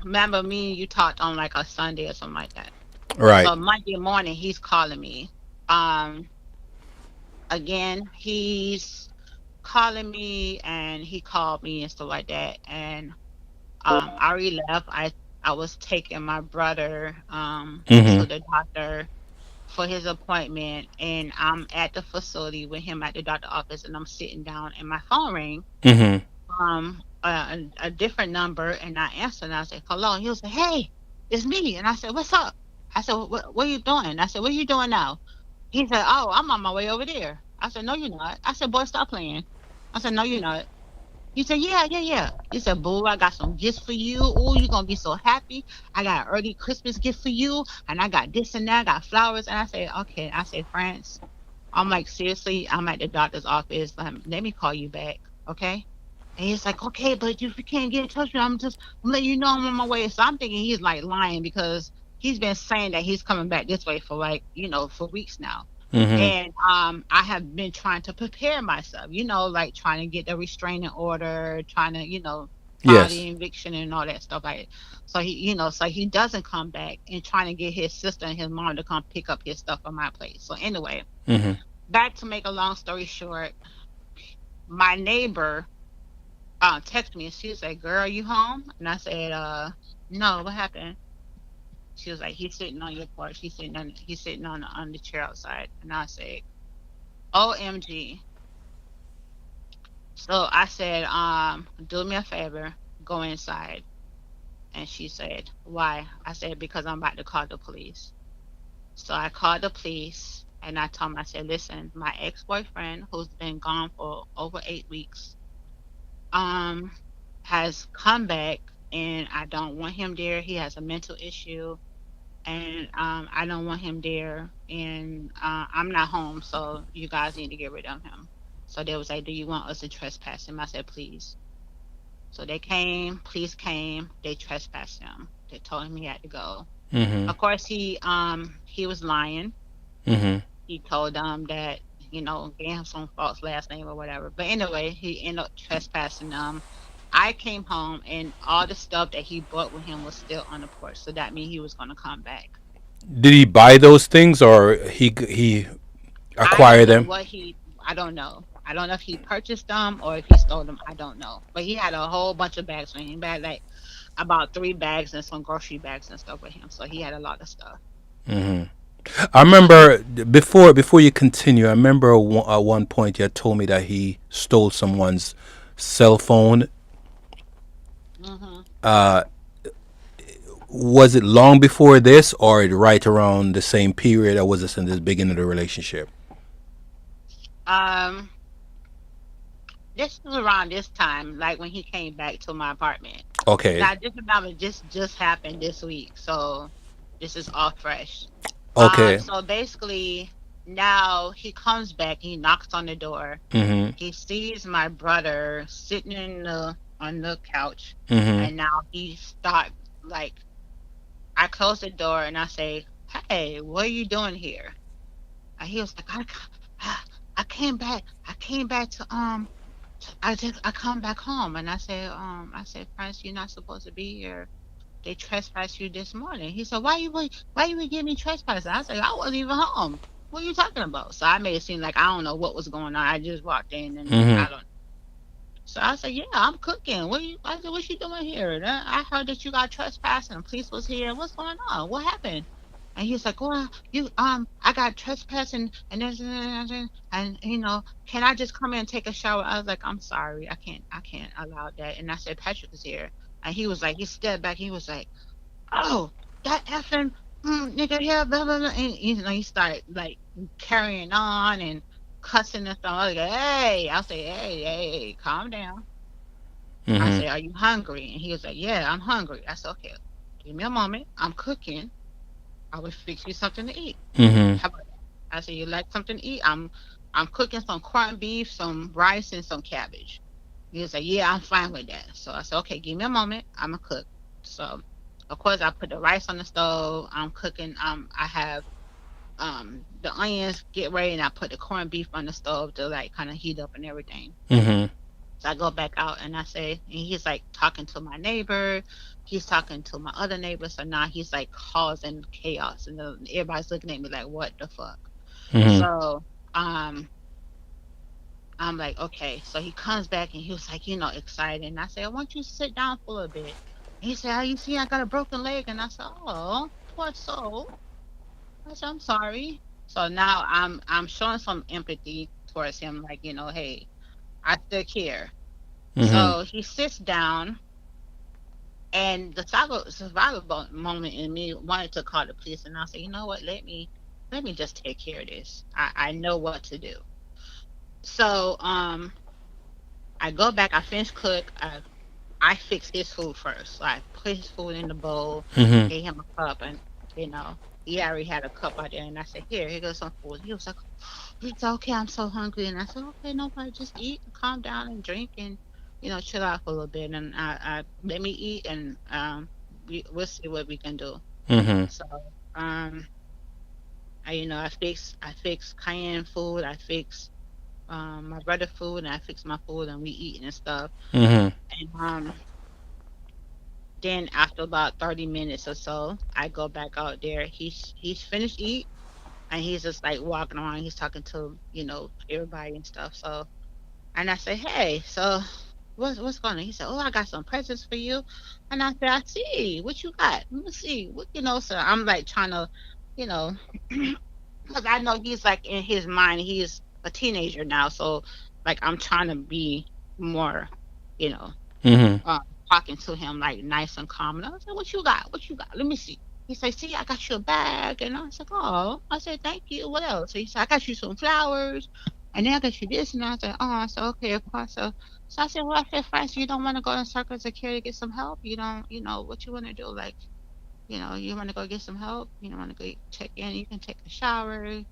remember me and you talked on like a Sunday or something like that. Right. So Monday morning he's calling me. Um Again, he's calling me and he called me and stuff like that. And I already left. I was taking my brother to Mm-hmm. the doctor for his appointment, and I'm at the facility with him at the doctor office, and I'm sitting down and my phone rang Mm-hmm. a different number, and I answered and I said, "Hello." And he was like, "Hey, it's me." And I said, "What's up?" I said, "What are you doing?" I said, "What are you doing now?" He said, "Oh, I'm on my way over there." I said, "No, you're not." I said, "Boy, stop playing." I said, "No, you're not." He said, "Yeah, yeah, yeah." He said, "Boo, I got some gifts for you. Oh, you're gonna be so happy. I got an early Christmas gift for you, and I got this and that, I got flowers." And I said, "Okay." I said, "France, I'm like, seriously, I'm at the doctor's office. Let me call you back, okay?" And he's like, "Okay, but if you can't get in touch with me, I'm letting you know I'm on my way." So I'm thinking he's like lying because he's been saying that he's coming back this way for like, for weeks now. Mhm. And I have been trying to prepare myself, like trying to get the restraining order, trying to, file Yes. the eviction and all that stuff. Like, so he doesn't come back, and trying to get his sister and his mom to come pick up his stuff on my place. So anyway, Mhm. back to make a long story short, my neighbor texted me and she was like, "Girl, you home?" And I said, no, what happened?" She was like, "He's sitting on your porch. He's sitting on the chair outside." And I said, "OMG." So I said, "Do me a favor, go inside." And she said, "Why?" I said, "Because I'm about to call the police." So I called the police and I told them, I said, "Listen, my ex-boyfriend, who's been gone for over 8 weeks, um, has come back, and I don't want him there. He has a mental issue, and I don't want him there, and I'm not home, so you guys need to get rid of him." So they was like, "Do you want us to trespass him?" I said, "Please." So they came, police came, they trespassed him. They told him he had to go. Mhm. Of course, he was lying. Mhm. He told them that, gave him some false last name or whatever. But anyway, he ended up trespassing them. I came home and all the stuff that he brought with him was still on the porch. So that means he was gonna come back. Did he buy those things or he I don't acquired know them? what he I don't know. I don't know if he purchased them or if he stole them. I don't know. But he had a whole bunch of bags with him. He had like about 3 bags and some grocery bags and stuff with him. So he had a lot of stuff. Mhm. I remember before you continue. I remember at one point you had told me that he stole someone's cell phone. Hmm. Was it long before this, or right around the same period, or was this in the beginning of the relationship? Um, this was around this time, like when he came back to my apartment. Okay. Now, just remember, this just happened this week, so this is all fresh. Okay. So basically, now he comes back, he knocks on the door, Mhm. he sees my brother sitting on the couch, Mhm. and now he start like I close the door and I say, "Hey, what are you doing here?" And he was like, I came back. I came back to I come back home." And I said, "Prince, you're not supposed to be here. They trespassed you this morning." He said, why you would give me trespassing?" I said, "I wasn't even home. What are you talking about?" So I made it seem like I don't know what was going on. I just walked in and Mhm. I don't. So I said, "Yeah, I'm cooking. I said, "What you doing here? I heard that you got trespassing. The police was here. What's going on? What happened?" And he's like, "Well, I got trespassing and this and can I just come in and take a shower?" I was like, "I'm sorry, I can't allow that." And I said, "Patrick is here." And he was like, he stepped back. He was like, "Oh, that effing nigga here, blah blah blah." And he started like carrying on and cussing and stuff. I was like, "Hey," I say, "Hey, calm down." I Mhm. say, "Are you hungry?" And he was like, "Yeah, I'm hungry." I said, "Okay, give me a moment. I'm cooking. I will fix you something to eat. Mhm. How about that?" I said, "You like something to eat?" I'm cooking some corned beef, some rice, and some cabbage. He was like, "Yeah, I'm fine with that." So I said, "Okay, give me a moment. I'm gonna cook." So of course I put the rice on the stove. I'm cooking. I have the onions get ready, and I put the corned beef on the stove to like kind of heat up and everything. Mhm. So I go back out and I say, and he's like talking to my neighbor, he's talking to my other neighbor. So now he's like causing chaos, and then everybody's looking at me like, "What the fuck?" Mhm. So um, I'm like, "Okay." So he comes back and he was like, excited. And I said, "I want you to sit down for a little bit." And he said, "Oh, you see, I got a broken leg." And I said, "Oh, poor soul." I said, "I'm sorry." So now I'm showing some empathy towards him, like, "Hey, I still care." Mhm. So he sits down. And the survival moment in me wanted to call the police, and I said, "You know what? Let me just take care of this. I know what to do." So I go back. I finish cook. I fix his food first. So I put his food in the bowl, Mhm. gave him a cup, and he already had a cup out there. And I said, "Here goes some food." He was like, "It's okay. I'm so hungry." And I said, "Okay, nobody, just eat, and calm down, and drink, and chill out for a little bit." And I let me eat, and we'll see what we can do. Mhm. So um, I fix cayenne food. I fix my brother food, and I fix my food, and we eating and stuff. Mhm. And then after about 30 minutes or so, I go back out there. He's finished eat, and he's just like walking around. He's talking to everybody and stuff. So and I say, hey, so what's going on? He said, oh, I got some presents for you. And I said, I see. What you got? Let me see. So I'm like trying to, you know, because I know he's like in his mind, he's a teenager now. So like I'm trying to be more, you know, Mhm. uh, talking to him like nice and calm. And I said, what you got? What you got? Let me see. He said, see, I got you a bag. And I said, oh, I said, thank you. What else? So he said, I got you some flowers. And then I got you this. And I said, oh, I said, okay, of course. So I said, well, I said, Francis, you don't want to go in circles of care to get some help? You don't, what you want to do? Like, you want to go get some help? You don't want to go check in? You can take a shower,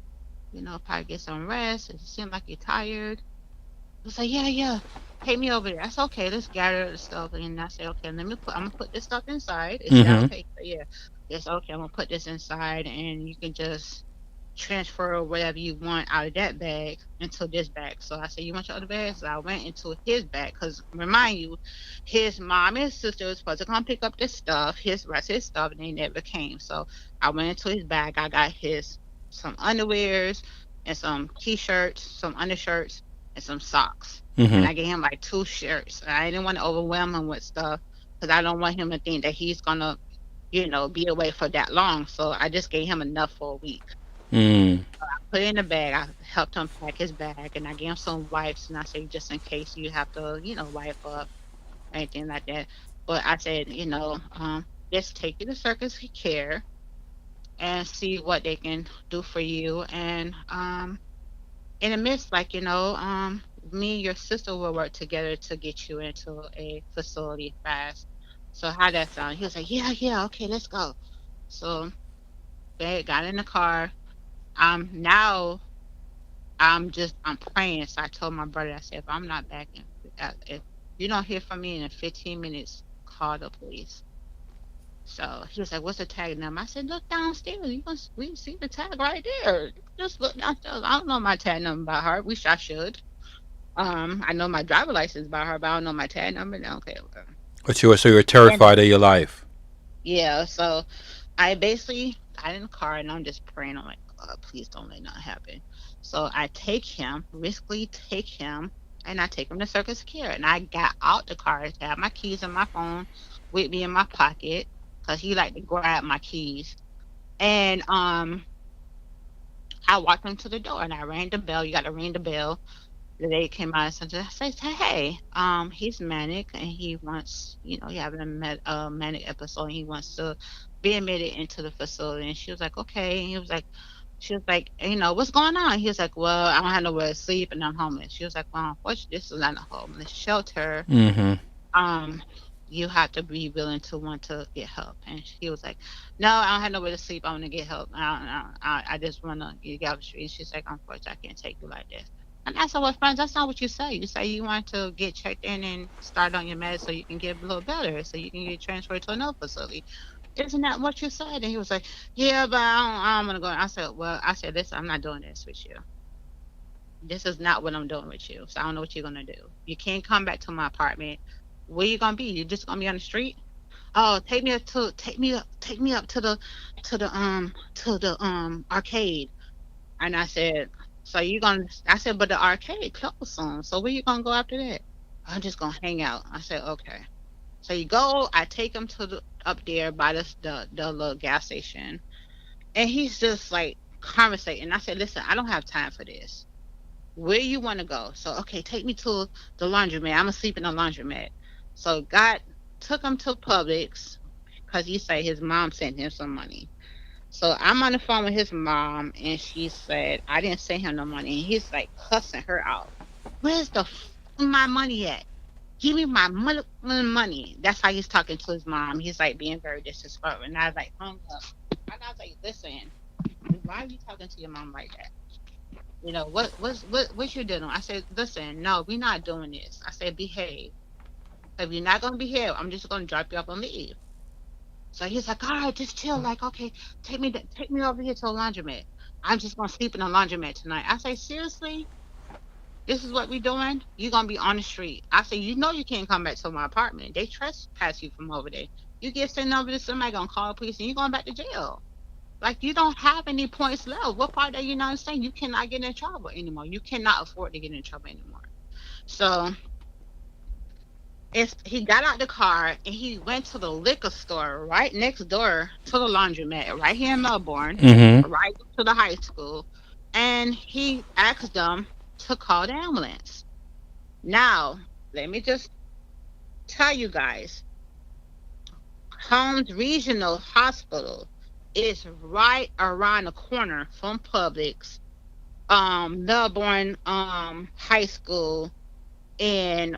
probably get some rest. It seems like you're tired. He said, yeah, yeah. Take me over there. I said, okay, let's gather the stuff. And I said, okay, I'm gonna put this stuff inside. Is that Mhm. okay? He said, yeah. Yes, okay, I'm gonna put this inside and you can just transfer whatever you want out of that bag into this bag. So I said, you want your other bag? So I went into his bag because remind you, his mom and his sister was supposed to come pick up this stuff, his rest of his stuff, and they never came. So I went into his bag. I got his some underwears and some t-shirts, some undershirts, and some socks. And Mhm. I gave him like two shirts. I didn't want to overwhelm him with stuff because I don't want him to think that he's gonna, be away for that long. So I just gave him enough for a week. Mm. Put it in the bag. I helped him pack his bag, and I gave him some wipes, and I said, just in case you have to, wipe up or anything like that. But I said, just take you to Circus Care and see what they can do for you. And in the midst, like, me and your sister will work together to get you into a facility fast. So how that sound? He was like, yeah, yeah, okay, let's go. So they got in the car. Now I'm praying. So I told my brother, I said, if I'm not back if you don't hear from me in 15 minutes, call the police. So he was like, what's the tag number? I said, look downstairs. We can see the tag right there. You can just look downstairs. I don't know my tag number by heart. Wish I should. I know my driver license by heart, but I don't know my tag number. No, okay. Well. But you were And terrified of your life. yeah, so I basically got in the car and I'm just praying. I'm like, please don't let nothing happen. So I take him, riskily take him, and I take him to Circus Care. And I got out the car to have my keys and my phone with me in my pocket because he like to grab my keys. And I walked him to the door and I rang the bell. You got to ring the bell. The lady came out and said, hey, he's manic and he wants, he having a manic episode and he wants to be admitted into the facility. And she was like, okay. And she was like, what's going on? He was like, well, I don't have nowhere to sleep and I'm homeless. She was like, well, unfortunately, this is not a homeless shelter. Mhm. um you have to be willing to want to get help. And he was like, no, I don't have nowhere to sleep. I want to get help. I just want to get out of the street. And she's like, unfortunately, I can't take you like this. And I said, well, friends, that's not what you say. You say you want to get checked in and start on your meds so you can get a little better, so you can get transferred to another facility. Isn't that what you said? And he was like, yeah, but I don't want to go. I said, well, listen, I'm not doing this with you. This is not what I'm doing with you. So I don't know what you're gonna do. You can't come back to my apartment. Where you gonna be? You just gonna be on the street? Oh, take me up to the arcade. And I said, so you gonna? I said, but the arcade closed soon. So where you gonna go after that? I'm just gonna hang out. I said, okay. So you go. I take him to the up there by the little gas station, and he's just like conversating. I said, listen, I don't have time for this. Where you want to go? So okay, take me to the laundromat. I'm gonna sleep in the laundromat. So God took him to Publix because he said his mom sent him some money. So I'm on the phone with his mom, and she said I didn't send him no money. And he's like cussing her out. Where's my money at? Give me my money. That's how he's talking to his mom. He's like being very disrespectful. And I was like, hung up. And I was like, listen, why are you talking to your mom like that? What you doing? I said, listen, no, we're not doing this. I said, behave. If you're not gonna behave, I'm just gonna drop you up and leave. So he's like, all right, just chill. Like, okay, take me over here to a laundromat. I'm just gonna sleep in the laundromat tonight. I say, seriously? This is what we doing? You gonna be on the street. I say, you know you can't come back to my apartment. They trespass you from over there. You get sent over to somebody gonna call the police and you going back to jail. Like you don't have any points left. What part are you not saying? You cannot get in trouble anymore. You cannot afford to get in trouble anymore. So he got out the car and he went to the liquor store right next door to the laundromat right here in Melbourne, Mm-hmm. right to the high school, and he asked them to call the ambulance. Now, let me just tell you guys, Holmes Regional Hospital is right around the corner from Publix, Melbourne High School, and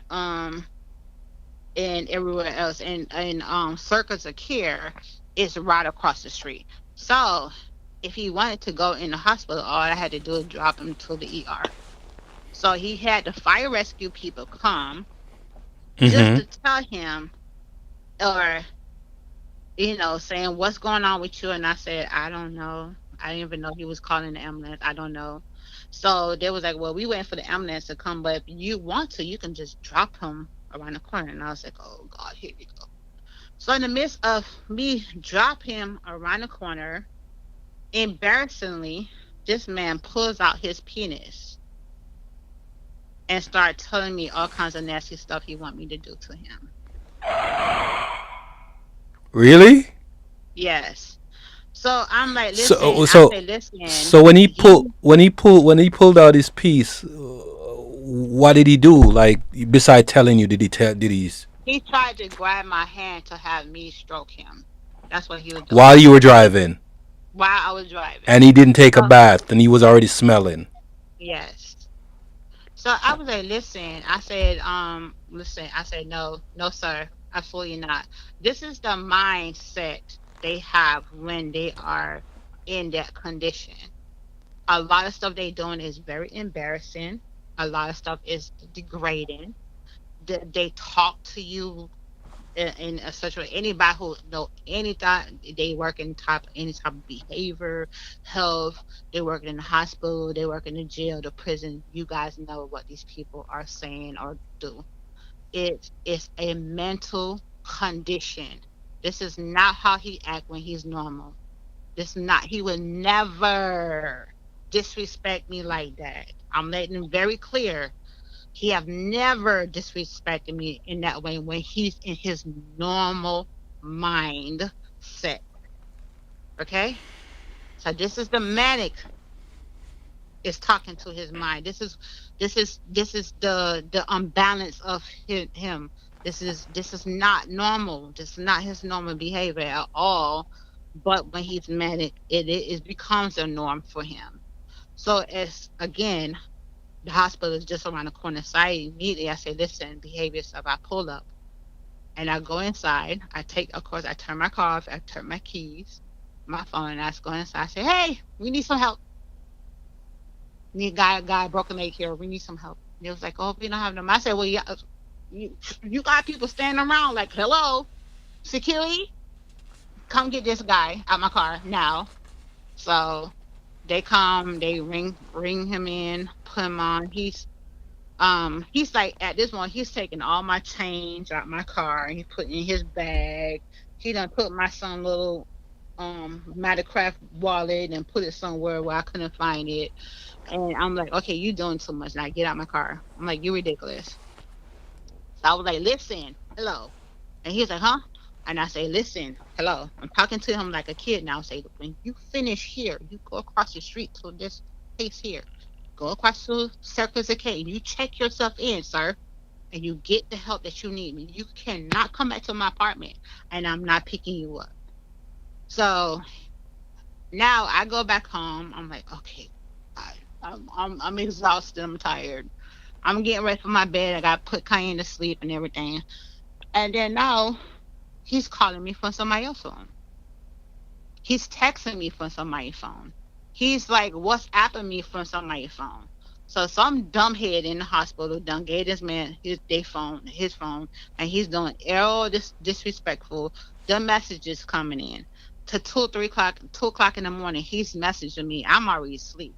everywhere else, and Circus of Care is right across the street. So if he wanted to go in the hospital, all I had to do is drop him to the ER. So he had the fire rescue people come just Mm-hmm. to tell him, or saying what's going on with you. And I said, I don't know. I didn't even know he was calling the ambulance. I don't know. So they was like, well, we waiting for the ambulance to come, but if you want to, you can just drop him around the corner. And I was like, oh God, here we go. So in the midst of me drop him around the corner, embarrassingly, this man pulls out his penis and start telling me all kinds of nasty stuff he want me to do to him. Really? Yes. So I'm like, listen. So I so say, listen. so You when he pulled out his piece, what did he do? Like besides telling you, did he He tried to grab my hand to have me stroke him. That's what he was while doing you were driving, while I was and driving. he didn't take a So bath, and he was already smelling. yes. So I was like, listen. I said, listen. I said, no, no, sir, absolutely not. This is the mindset they have when they are in that condition. A lot of stuff they doing is very embarrassing. A lot of stuff is degrading. They talk to you in a such way. Anybody who know anything, they work in any type of behavior, health. They work in the hospital. They work in the jail, the prison. You guys know what these people are saying or do. It's a mental condition. This is not how he act when he's normal. This not. He would never disrespect me like that. I'm letting him very clear. He have never disrespected me in that way when he's in his normal mind set. Okay? So this is the manic is talking to his mind. This is the unbalance of him. This is not normal. This is not his normal behavior at all. But when he's manic, it becomes a norm for him. So as again, the hospital is just around the corner. So immediately I say, listen, behave yourself. I pull up and I go inside. Of course, I turn my car off. I turn my keys, my phone, and I just go inside. I say, hey, we need some help. Need guy, broken leg here. We need some help. And it was like, oh, we don't have them. I said, well, yeah, you got people standing around like, hello, security, come get this guy out my car now. So they come, they ring him in, put him on. He's like at this point he's taking all my change out my car and he put it in his bag. He done put my son little Mattercraft wallet and put it somewhere where I couldn't find it. And I'm like, okay, you doing too much now. Get out my car. I'm like, you ridiculous. So I was like, listen, hello. And he's like, huh? And I say, listen, hello. I'm talking to him like a kid now. I say, when you finish here, you go across the street to this place here. Go across to Circus of K. You check yourself in, sir, and you get the help that you need. You cannot come back to my apartment, and I'm not picking you up. So now I go back home. I'm like, okay, I'm exhausted. I'm tired. I'm getting ready for my bed. I got to put Cayenne to sleep and everything. And then now he's calling me from somebody else's phone. He's texting me from somebody's phone. He's like WhatsApping me from somebody's phone. So some dumbhead in the hospital done gave this man his phone, and he's doing all this disrespectful. The messages coming in. to 2 o'clock in the morning. He's messaging me. I'm already asleep.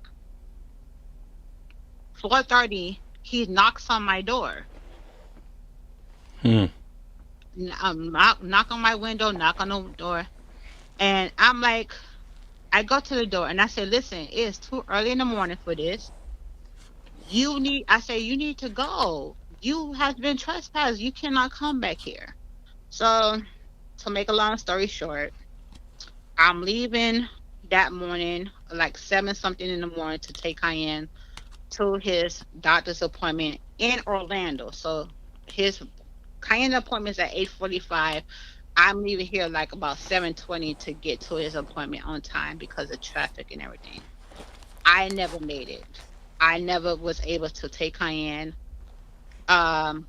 4:30, he knocks on my door. Hmm. Knock on my window, knock on the door, and I'm like, I go to the door and I say, listen, it's too early in the morning for this. I say, you need to go. You have been trespassed. You cannot come back here. So, to make a long story short, I'm leaving that morning, like 7 something in the morning, to take Cayenne to his doctor's appointment in Orlando. So his Cayenne appointment's at 8:45. I'm leaving here like about 7:20 to get to his appointment on time because of traffic and everything. I never made it. I never was able to take Cayenne. Um,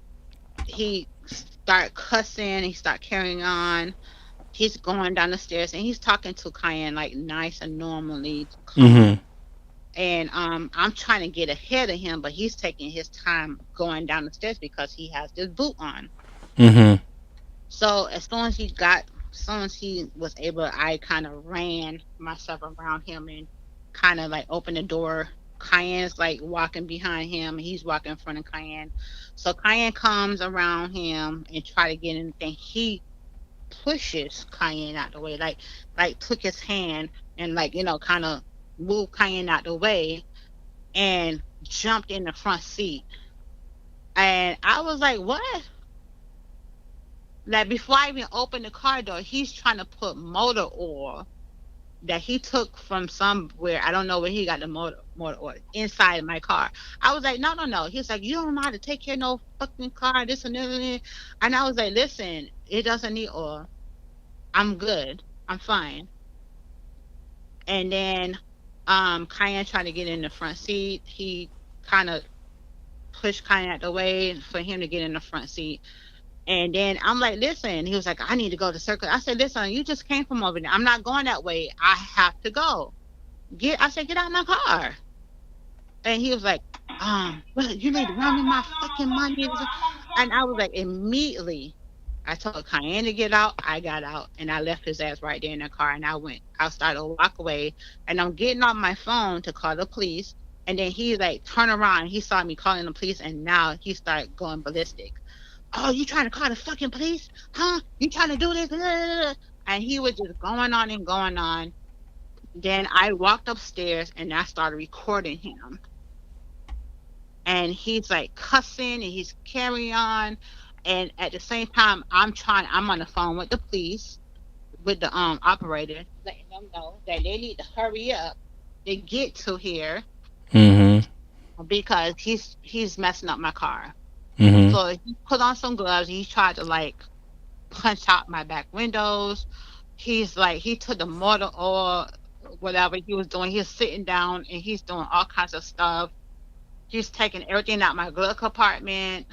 he start cussing. He start carrying on. He's going down the stairs and he's talking to Cayenne like nice and normally Mm-hmm. calm. And I'm trying to get ahead of him, but he's taking his time going down the stairs because he has this boot on. Mm-hmm. So as soon as he was able, I kind of ran myself around him and kind of like opened the door. Cayenne's like walking behind him. He's walking in front of Cayenne. So Cayenne comes around him and try to get anything. He pushes Cayenne out the way, like took his hand and like kind of moved Cayenne out the way and jumped in the front seat. And I was like, what? Like before I even opened the car door, he's trying to put motor oil that he took from somewhere. I don't know where he got the motor oil inside my car. I was like, no, no, no. He's like, you don't know how to take care of no fucking car, this and that. And I was like, listen, it doesn't need oil. I'm good. I'm fine. And then Cayenne tried to get in the front seat. He kind of pushed Cayenne out the way for him to get in the front seat. And then I'm like, listen, he was like, I need to go to circle. I said, listen, you just came from over there. I'm not going that way. I have to go. I said, get out of my car. And he was like, well, you need to run me my fucking money. And I was like, immediately, I told Cayenne to get out. I got out and I left his ass right there in the car. And I started to walk away and I'm getting on my phone to call the police. And then he like turned around. He saw me calling the police and now he started going ballistic. Oh, you trying to call the fucking police? Huh? You trying to do this? And he was just going on and going on. Then I walked upstairs and I started recording him. And he's like cussing and he's carrying on. And at the same time, I'm on the phone with the police, with the operator, letting them know that they need to hurry up to get to here Mm-hmm. because he's messing up my car. Mm-hmm. So he put on some gloves. He tried to like punch out my back windows. He took the motor oil, whatever he was doing. He's sitting down and he's doing all kinds of stuff. He's taking everything out my glove compartment.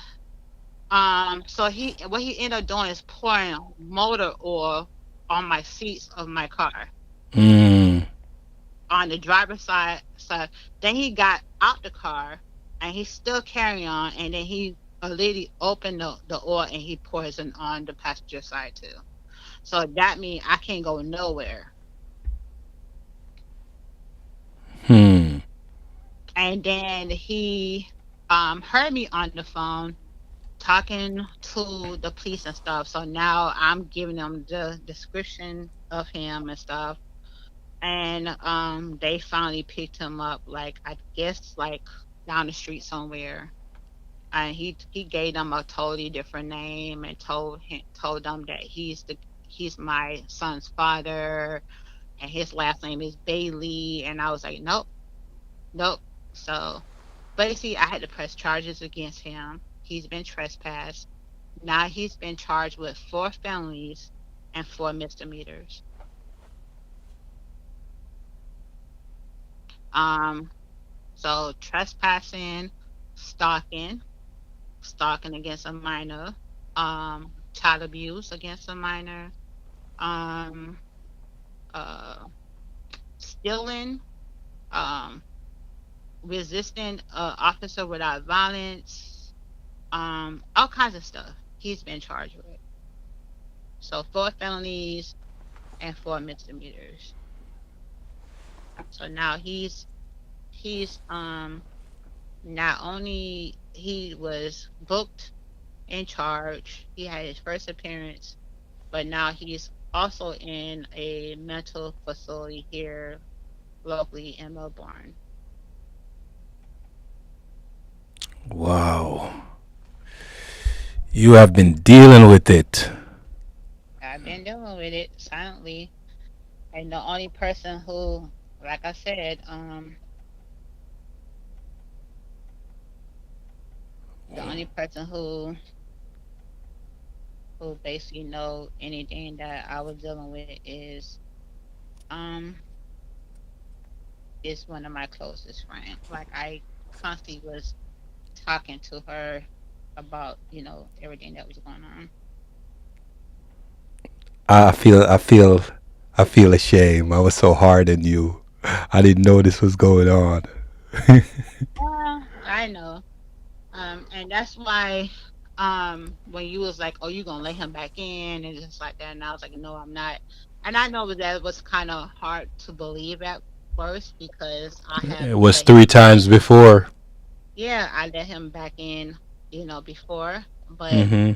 So what he ended up doing is pouring motor oil on my seats of my car, Mm. on the driver's side. So then he got out the car and he's still carrying on. And then a lady opened the oil and he pours it on the passenger side too. So that means I can't go nowhere. Hmm. And then he heard me on the phone talking to the police and stuff. So now I'm giving them the description of him and stuff. And they finally picked him up, like I guess like down the street somewhere. And he gave them a totally different name and told them that he's my son's father and his last name is Bailey. And I was like, nope, nope. So basically, I had to press charges against him. He's been trespassed. Now he's been charged with 4 felonies and 4 misdemeanors. Um, so trespassing, stalking, stalking against a minor, child abuse against a minor, um, uh, stealing, um, resisting officer without violence, all kinds of stuff he's been charged with. So 4 felonies, and 4 misdemeanors. So now he's not only he was booked and charged, he had his first appearance, but now he's also in a mental facility here locally in Melbourne. Wow. You have been dealing with it. I've been dealing with it silently, and the only person who, like I said, the only person who basically know anything that I was dealing with um is one of my closest friends. Like I constantly was talking to her about, everything that was going on. I feel ashamed. I was so hard on you. I didn't know this was going on. I know. And that's why when you was like, "Oh, you gonna let him back in," and just like that, and I was like, "No, I'm not." And I know that was kind of hard to believe at first because I have It was let him three back times in. before. Yeah, I let him back in, before. But Mm-hmm.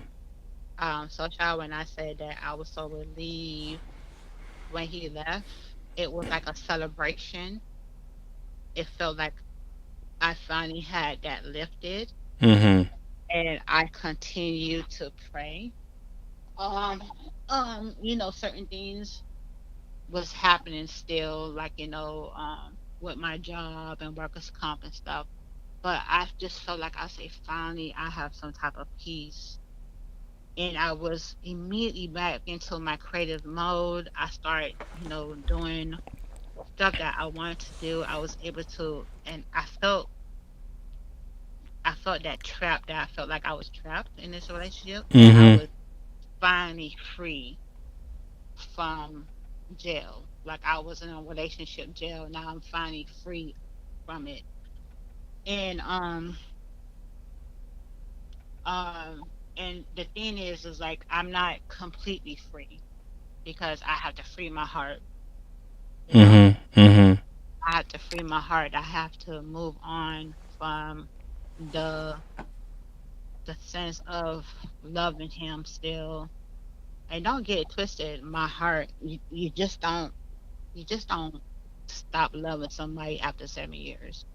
so child, when I said that I was so relieved when he left, it was like a celebration. It felt like I finally had that lifted, Mm-hmm. and I continued to pray. Um, certain things was happening still, like, with my job and workers' comp and stuff. But I just felt like I say, finally, I have some type of peace. And I was immediately back into my creative mode. I started, doing stuff that I wanted to do. I was able to, and I felt that trap that I felt like I was trapped in this relationship, that I Mm-hmm. was finally free from jail. Like I was in a relationship jail. Now I'm finally free from it. And and the thing is like I'm not completely free because I have to free my heart, you know. Mm-hmm. Mm-hmm. I have to free my heart. I have to move on from the the sense of loving him still. And don't get it twisted, my heart, you just don't stop loving somebody after 7 years.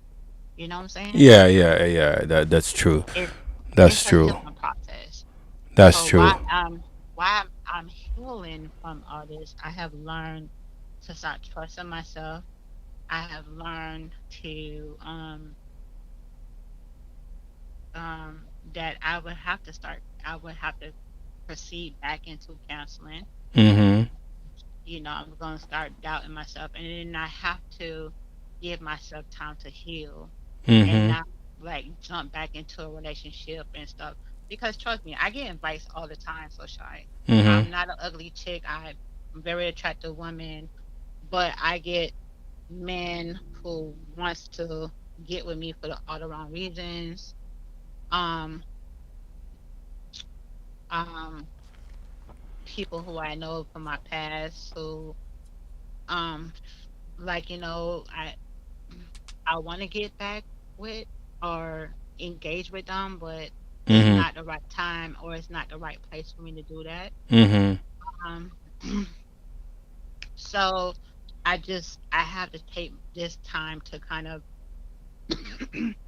You know what I'm saying? Yeah, yeah, yeah. That's true. It That's it's a true. healing process. That's So true. why I'm healing from all this, I have learned to start trusting myself. I have learned to that I would have to proceed back into counseling. Mm-hmm. I'm gonna start doubting myself, and then I have to give myself time to heal and Mm-hmm. not like jump back into a relationship and stuff. Because trust me, I get advice all the time, so shy. Mm-hmm. I'm not an ugly chick. I'm a very attractive woman, but I get men who wants to get with me for all the wrong reasons. Um, um, People who I know from my past who, um, like I want to get back with or engage with them, but it's Mm-hmm. not the right time or it's not the right place for me to do that. Mm-hmm. Um, so I have to take this time to kind of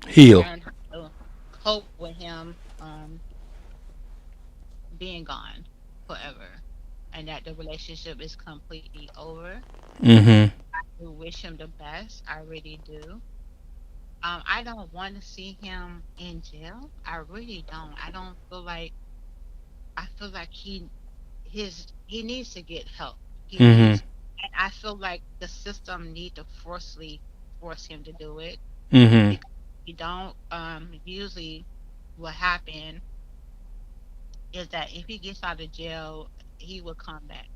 Heal. learn how to cope with him being gone forever, and that the relationship is completely over. Mm-hmm. I do wish him the best. I really do. I don't want to see him in jail. I really don't. I don't feel like I feel like he needs to get help. He Mm-hmm. needs, and I feel like the system need to forcefully force him to do it Mm-hmm. because he don't. Usually, what happen is that if he gets out of jail, he will come back.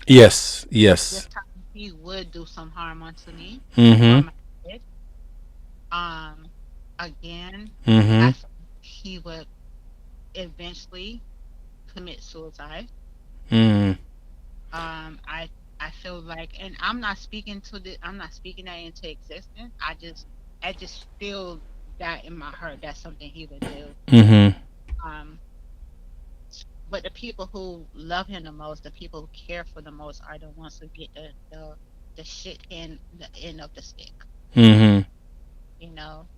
Yes. This Yes. time, he would do some harm unto me or Mm-hmm. my kid. Um, Again, I Mm-hmm. think he would eventually commit suicide. Mm-hmm. I I feel like, and I'm not speaking that into existence. I just feel that in my heart. That's something he would do. Mm-hmm. Um, but the people who love him the most, the people who care for the most, are the ones who get the shit in the end of the stick. Mm-hmm. You know.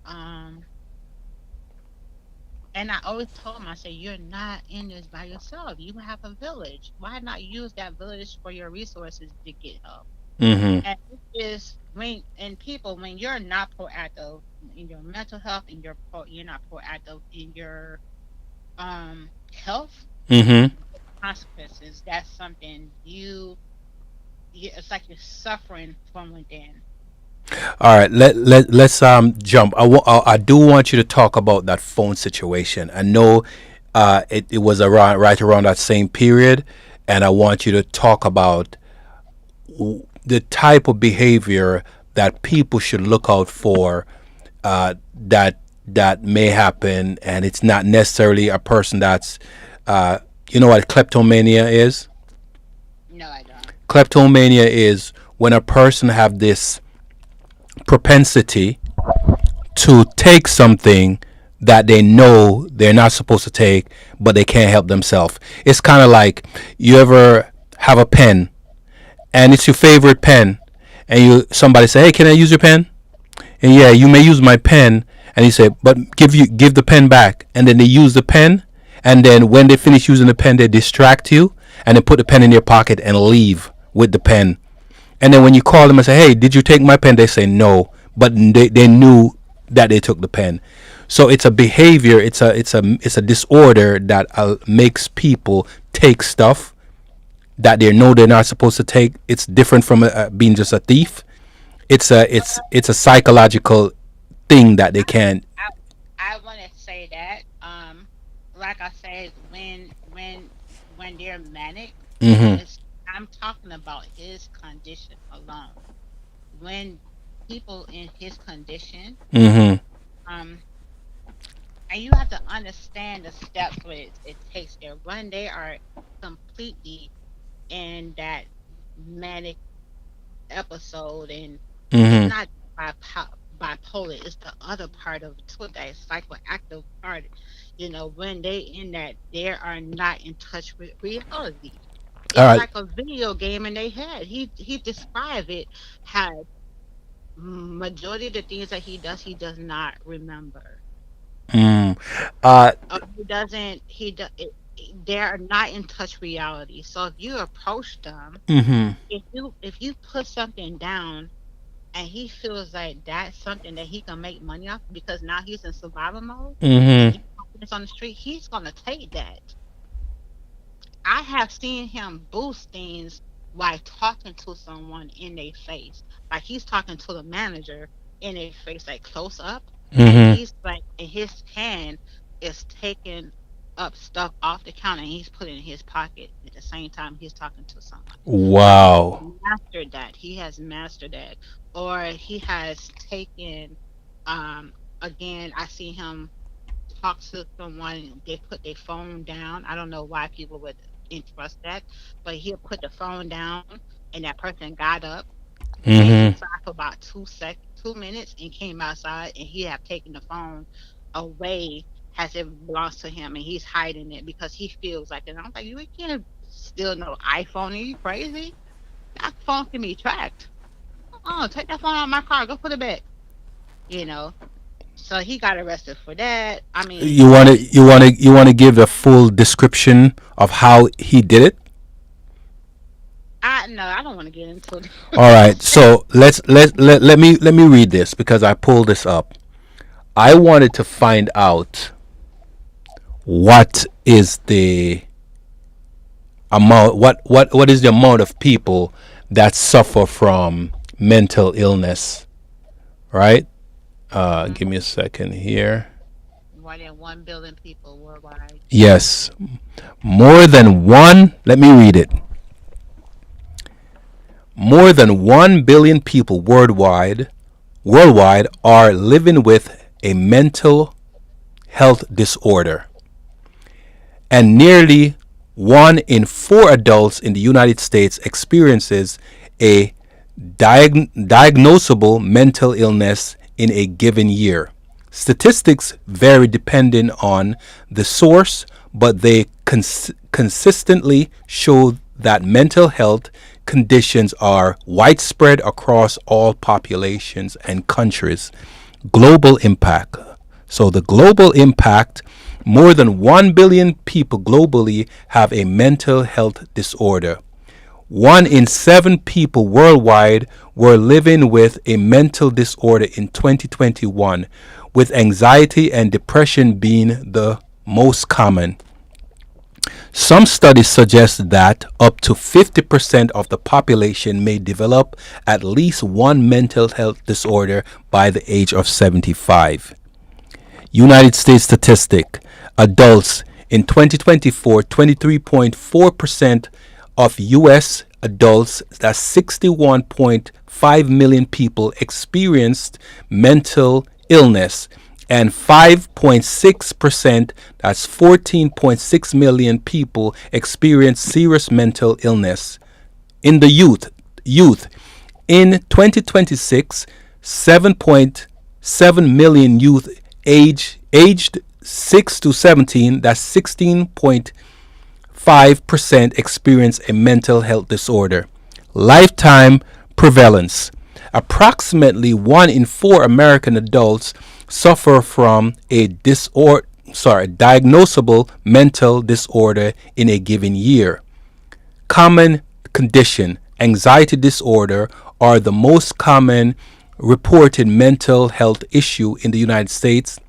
And I always told him, I said, you're not in this by yourself. You have a village. Why not use that village for your resources to get help? Mm-hmm. And it is when and people when you're not proactive in your mental health and you're not proactive in your health, Mm-hmm. consequences. That's something you it's like you're suffering from within. All right, let's jump. I do want you to talk about that phone situation. I know it was around right around that same period, and I want you to talk about the type of behavior that people should look out for, that may happen, and it's not necessarily a person that's you know what kleptomania is. No, I don't. Kleptomania is when a person have this propensity to take something that they know they're not supposed to take, but they can't help themselves. It's kind of like you ever have a pen and it's your favorite pen, and you somebody say, "Hey, can I use your pen?" And yeah, you may use my pen, and you say, "But give the pen back." And then they use the pen, and then when they finish using the pen, they distract you, and they put the pen in your pocket and leave with the pen. And then when you call them and say, "Hey, did you take my pen?" They say no, but they knew that they took the pen. So it's a behavior. It's a disorder that makes people take stuff that they know they're not supposed to take. It's different from being just a thief. It's a psychological thing that they can't. I I want to say that like I said, when they're manic, Mm-hmm. it's I'm talking about his condition alone. When people in his condition, Mm-hmm. um, and you have to understand the steps it takes there. When they are completely in that manic episode, and it's Mm-hmm. not bipolar, it's the other part of it too, that psychoactive part. You know, when they in that, they are not in touch with reality. All It's right. like a video game in their head. He described it, had majority of the things that he does not remember. Mm. Uh. He doesn't he do, they are not in touch reality. So if you approach them, Mm-hmm. if you put something down and he feels like that's something that he can make money off because now he's in survival mode and Mm-hmm. you it's on the street, he's gonna take that. I have seen him boost things while talking to someone in their face. Like he's talking to the manager in their face, like close up, and Mm-hmm. he's like, and his hand is taking up stuff off the counter and he's putting it in his pocket at the same time he's talking to someone. So he has Wow. mastered that. He has mastered that. Or he has taken again, I see him talk to someone, they put their phone down. I don't know why people would entrust that, but he'll put the phone down and that person got up, went Mm-hmm. inside for about 2 minutes and came outside and he have taken the phone away as it belongs to him and he's hiding it because he feels like it. And I'm like, you can't steal no iPhone. Are you crazy? That phone can be tracked. Oh, take that phone out of my car. Go put it back. You know. So he got arrested for that. I mean, You want to give a full description of how he did it. I no, I don't want to get into All right. that. So let me read this because I pulled this up. I wanted to find out what is the amount what is the amount of people that suffer from mental illness, right? Give me a second here. More than 1 billion people worldwide. Yes, more than one. Let me read it. More than 1 billion people worldwide are living with a mental health disorder, and nearly 1 in 4 adults in the United States experiences a diagnosable mental illness in a given year. Statistics vary depending on the source, but they consistently show that mental health conditions are widespread across all populations and countries. Global impact. So, the global impact, more than 1 billion people globally have a mental health disorder. 1 in 7 people worldwide were living with a mental disorder in 2021, with anxiety and depression being the most common. Some studies suggest that up to 50% of the population may develop at least one mental health disorder by the age of 75. United States statistic. Adults in 2024, 23.4% of US adults, that's 61.5 million people, experienced mental illness, and 5.6%, that's 14.6 million people, experienced serious mental illness. In the youth in 2026, 7.7 million youth aged 6 to 17, that's 16.5%, experience a mental health disorder. Lifetime prevalence. Approximately 1 in 4 American adults suffer from a diagnosable mental disorder in a given year. Common condition, anxiety disorder, are the most common reported mental health issue in the United States,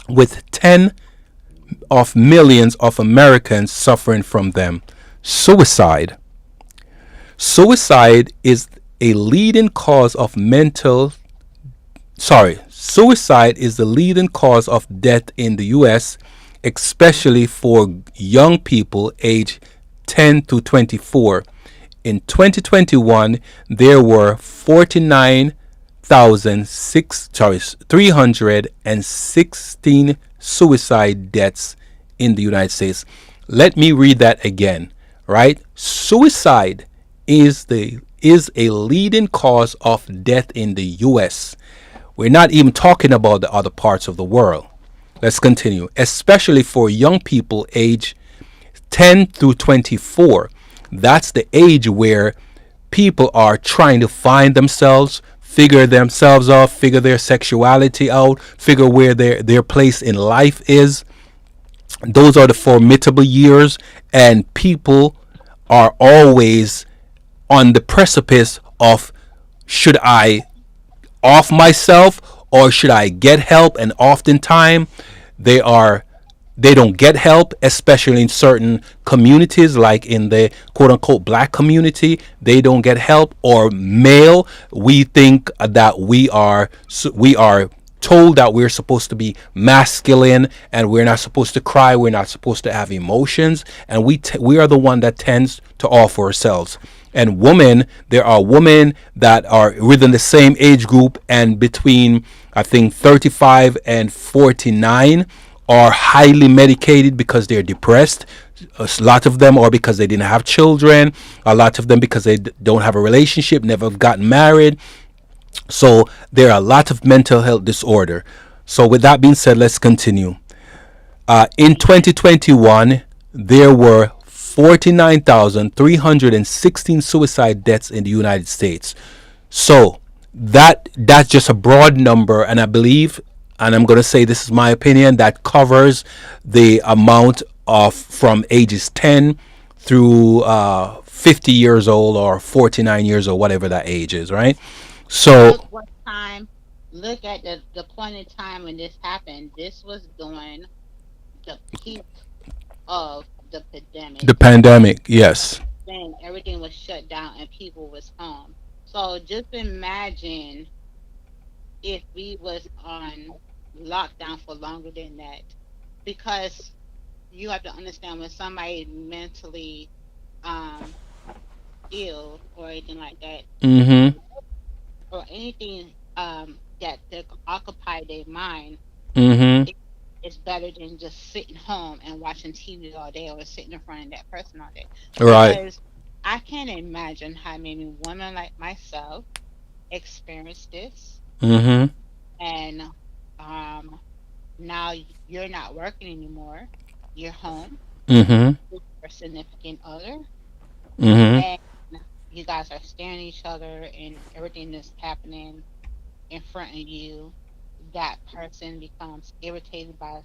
with 10 of millions of Americans suffering from them. Suicide. Suicide is a leading cause of suicide is the leading cause of death in the US, especially for young people aged 10 to 24. In 2021, there were 316 suicide deaths in the United States. Let me read that again, right? Suicide is a leading cause of death in the US. We're not even talking about the other parts of the world. Let's continue. Especially for young people age 10 through 24. That's the age where people are trying to find themselves, figure themselves out, figure their sexuality out, figure where their place in life is. Those are the formidable years, and people are always on the precipice of, should I off myself or should I get help? And oftentimes they are they don't get help, especially in certain communities, like in the quote unquote black community. They don't get help. Or male, we think that we are told that we're supposed to be masculine and we're not supposed to cry, we're not supposed to have emotions, and we are the one that tends to offer ourselves. And women, there are women that are within the same age group and between, I think, 35 and 49, are highly medicated because they're depressed. A lot of them are because they didn't have children. A lot of them because they don't have a relationship, never gotten married. So there are a lot of mental health disorder. So with that being said, let's continue. In 2021, there were 49,316 suicide deaths in the United States. So that's just a broad number, and I believe, and I'm going to say this is my opinion, that covers the amount of from ages 10 through 50 years old or 49 years old, whatever that age is, right? And So look at the point in time when this happened. This was during the peak of the the pandemic, pandemic, yes. when everything was shut down and people was home. So just imagine if we was on lockdown for longer than that, because you have to understand, when somebody mentally um ill or anything like that, Mm-hmm. or anything that occupy their mind, Mm-hmm. it's better than just sitting home and watching TV all day or sitting in front of that person all day. Right. Because I can't imagine how many women like myself experience this. Mm-hmm. And um, now you're not working anymore. You're home Mm-hmm. with your significant other, Mm-hmm. and you guys are staring at each other, and everything that's happening in front of you, that person becomes irritated by.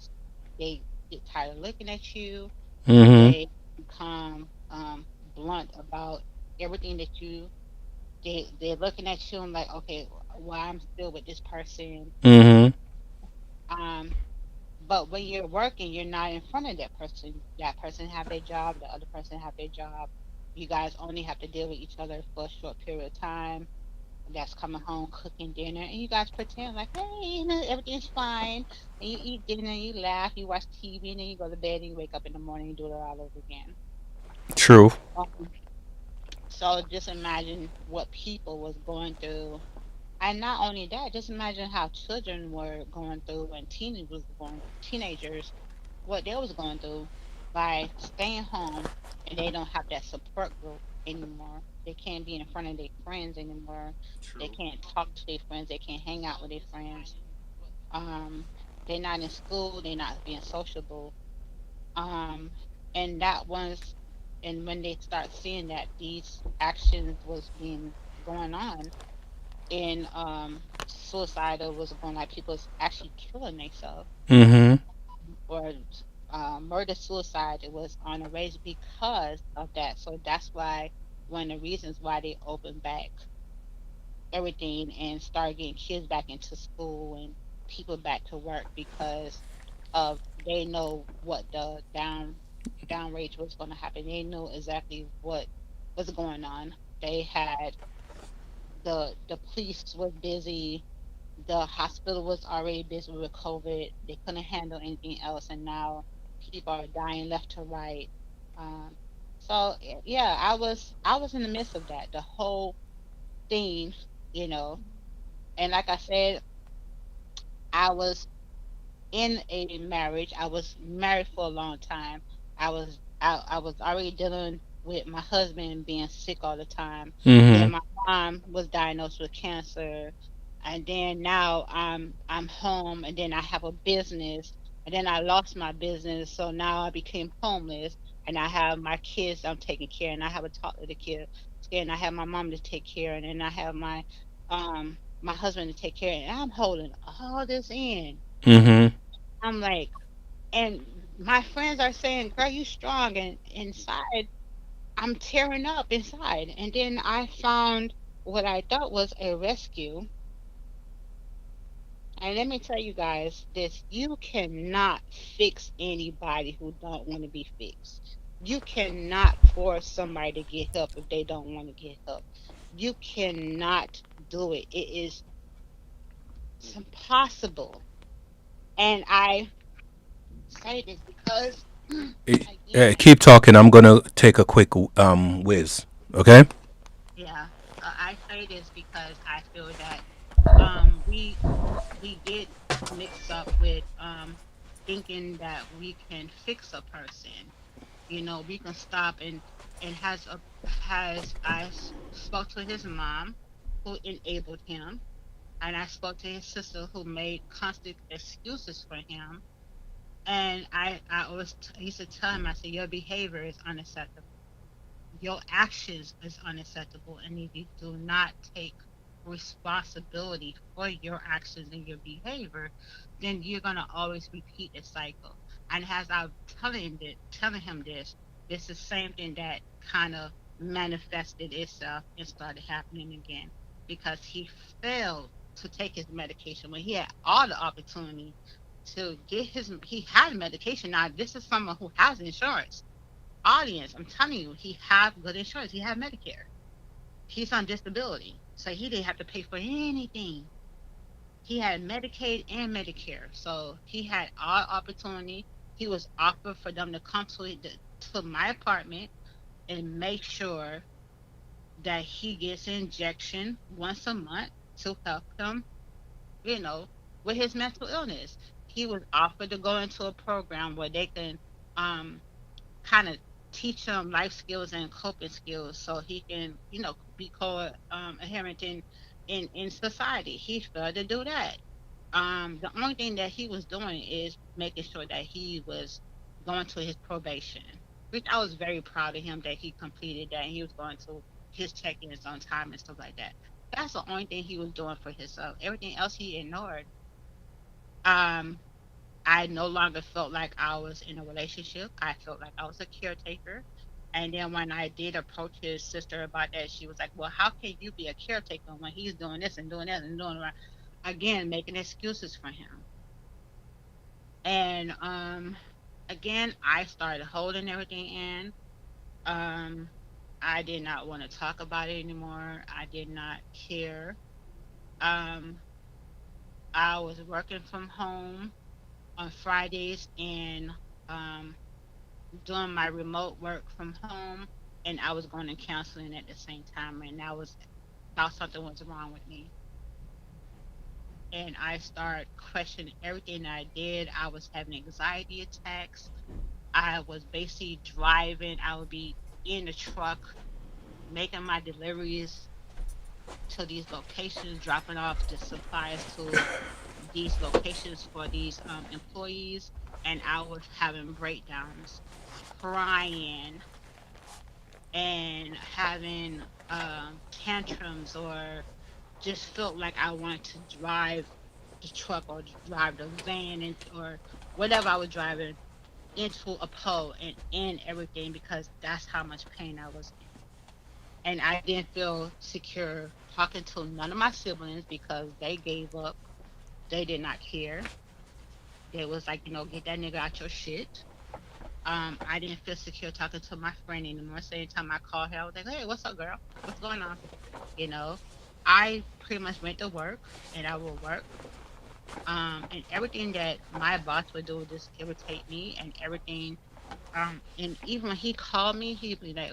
They get tired of looking at you. Mm-hmm. They become blunt about everything that you. They're looking at you and like, okay, why I'm still with this person. Mm-hmm. Um, but when you're working, you're not in front of that person. That person have their job. The other person have their job. You guys only have to deal with each other for a short period of time. That's coming home, cooking dinner, and you guys pretend like, hey, everything's fine. And you eat dinner, you laugh, you watch TV, and then you go to bed and you wake up in the morning and do it all over again. True. Um, so just imagine what people was going through. And not only that, just imagine how children were going through and teenagers, what they was going through by staying home and they don't have that support group anymore. They can't be in front of their friends anymore. They can't talk to their friends. They can't hang out with their friends. Um, they're not in school. They're not being sociable. Um, and that was, and when they start seeing that these actions was being going on, and suicidal was going like people's actually killing themselves Mm-hmm. or murder suicide, it was on a raise because of that. So that's why one of the reasons why they opened back everything and started getting kids back into school and people back to work because of they know what the downrage was going to happen. They knew exactly what was going on. They had the police was busy. The hospital was already busy with COVID. They couldn't handle anything else, and now people are dying left to right. Um, so yeah, I was in the midst of that, the whole thing, you know. And like I said, I was in a marriage. I was married for a long time. I was already dealing with my husband being sick all the time. Mm-hmm. Then my mom was diagnosed with cancer. And then now I'm home and then I have a business and then I lost my business. So now I became homeless and I have my kids I'm taking care and I have a toddler to care and I have my mom to take care and then I have my husband to take care and I'm holding all this in. Mm-hmm. I'm like, and my friends are saying, "Girl, you strong," and inside, I'm tearing up inside. And then I found what I thought was a rescue. And let me tell you guys this: you cannot fix anybody who don't want to be fixed. You cannot force somebody to get help if they don't want to get help. You cannot do it. It's impossible. And I say this because, again, Keep talking. I'm gonna take a quick whiz. Okay. yeah, I say this because I feel that we get mixed up with thinking that we can fix a person. You know, we can stop and has spoke to his mom who enabled him, and I spoke to his sister who made constant excuses for him. And I always used to tell him, I said, your behavior is unacceptable. Your actions is unacceptable, and if you do not take responsibility for your actions and your behavior, then you're gonna always repeat the cycle. And as I'm telling him this is the same thing that kind of manifested itself and started happening again because he failed to take his medication when he had all the opportunity to get he had medication. Now this is someone who has insurance. Audience, I'm telling you, he had good insurance. He had Medicare. He's on disability, so he didn't have to pay for anything. He had Medicaid and Medicare, so he had all opportunity. He was offered for them to come to my apartment and make sure that he gets an injection once a month to help him, you know, with his mental illness. he was offered to go into a program where they can um kind of teach him life skills and coping skills so he can, be coherent in society. He failed to do that. The only thing that he was doing is making sure that he was going to his probation, which I was very proud of him that he completed that and he was going to his check-ins on time and stuff like that. That's the only thing he was doing for himself. Everything else he ignored. Um, I no longer felt like I was in a relationship. I felt like I was a caretaker. And then when I did approach his sister about that, she was like, "Well, how can you be a caretaker when he's doing this and doing that and doing that?" Again, making excuses for him. And again, I started holding everything in. Um, I did not want to talk about it anymore. I did not care. Um, I was working from home on Fridays and um doing my remote work from home, and I was going to counseling at the same time, and I was thought something was wrong with me. And I started questioning everything that I did. I was having anxiety attacks. I was basically driving. I would be in the truck making my deliveries to these locations, dropping off the supplies to these locations for these employees, and I was having breakdowns, crying, and having tantrums, or just felt like I wanted to drive the truck or drive the van or whatever I was driving into a pole and end everything because that's how much pain I was in. And I didn't feel secure talking to none of my siblings because they gave up. They did not care. They was like, get that nigga out your shit. I didn't feel secure talking to my friend anymore. So anytime I called her, I was like, "Hey, what's up, girl? What's going on?" You know, I pretty much went to work and I will work. And everything that my boss would do would just irritate me and everything. And even when he called me, he'd be like,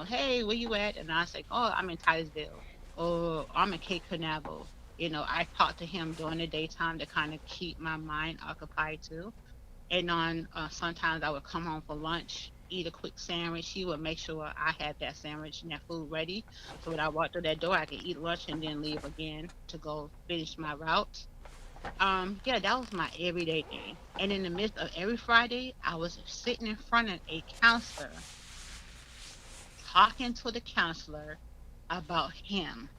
"Hey, where you at?" And I was like, "Oh, I'm in Titusville, or I'm in Cape Canaveral." I talked to him during the daytime to kind of keep my mind occupied too. And on sometimes I would come home for lunch, eat a quick sandwich. He would make sure I had that sandwich and that food ready. So when I walked through that door, I could eat lunch and then leave again to go finish my route. Yeah, that was my everyday thing. And in the midst of every Friday, I was sitting in front of a counselor, talking to the counselor about him,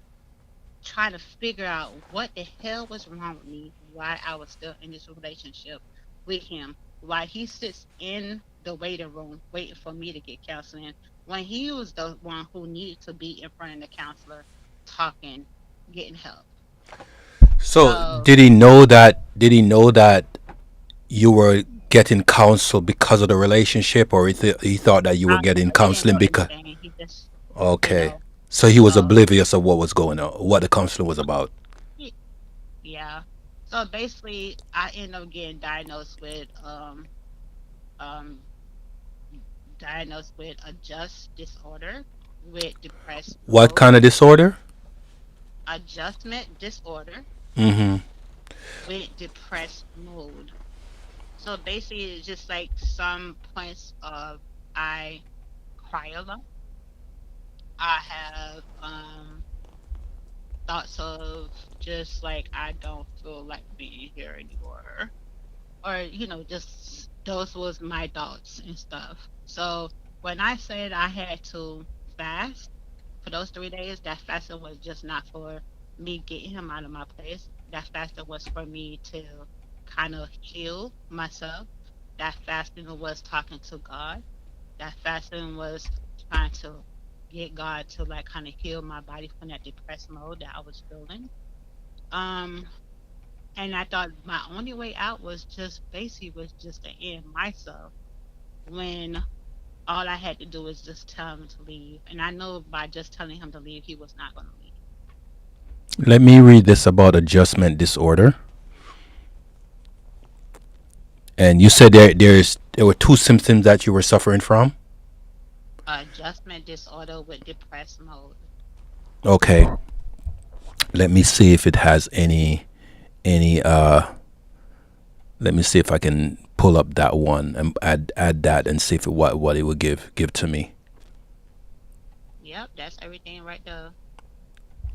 trying to figure out what the hell was wrong with me, why I was still in this relationship with him, why he sits in the waiting room waiting for me to get counseling when he was the one who needed to be in front of the counselor talking, getting help. So So did he know that you were getting counsel because of the relationship, or he thought that you were getting he didn't counseling know because? anything. He just, you Okay. know, So he was so oblivious of what was going on, what the counseling was about. he- yeah. So basically, I ended up getting um diagnosed with adjust disorder with depressed What mode, kind of disorder? adjustment disorder Mm-hmm. with depressed mode. So basically, it's just like some points of I cry a lot. I have thoughts of just like I don't feel like being here anymore, or just those was my thoughts and stuff. So when I said I had to fast for those 3 days, that fasting was just not for me getting him out of my place. That fasting was for me to kind of heal myself. That fasting was talking to God. That fasting was trying to get God to like kind of heal my body from that depressed mode that I was feeling. Um, and I thought my only way out was just basically was just to end myself when all I had to do was just tell him to leave. And I know by just telling him to leave, he was not going to leave. Let me read this about adjustment disorder. And you said there were two symptoms that you were suffering from. Adjustment disorder with depressed mode. Okay. Let me see if it has any Let me see if I can pull up that one and add that and see if what it would give to me. Yep, that's everything right there.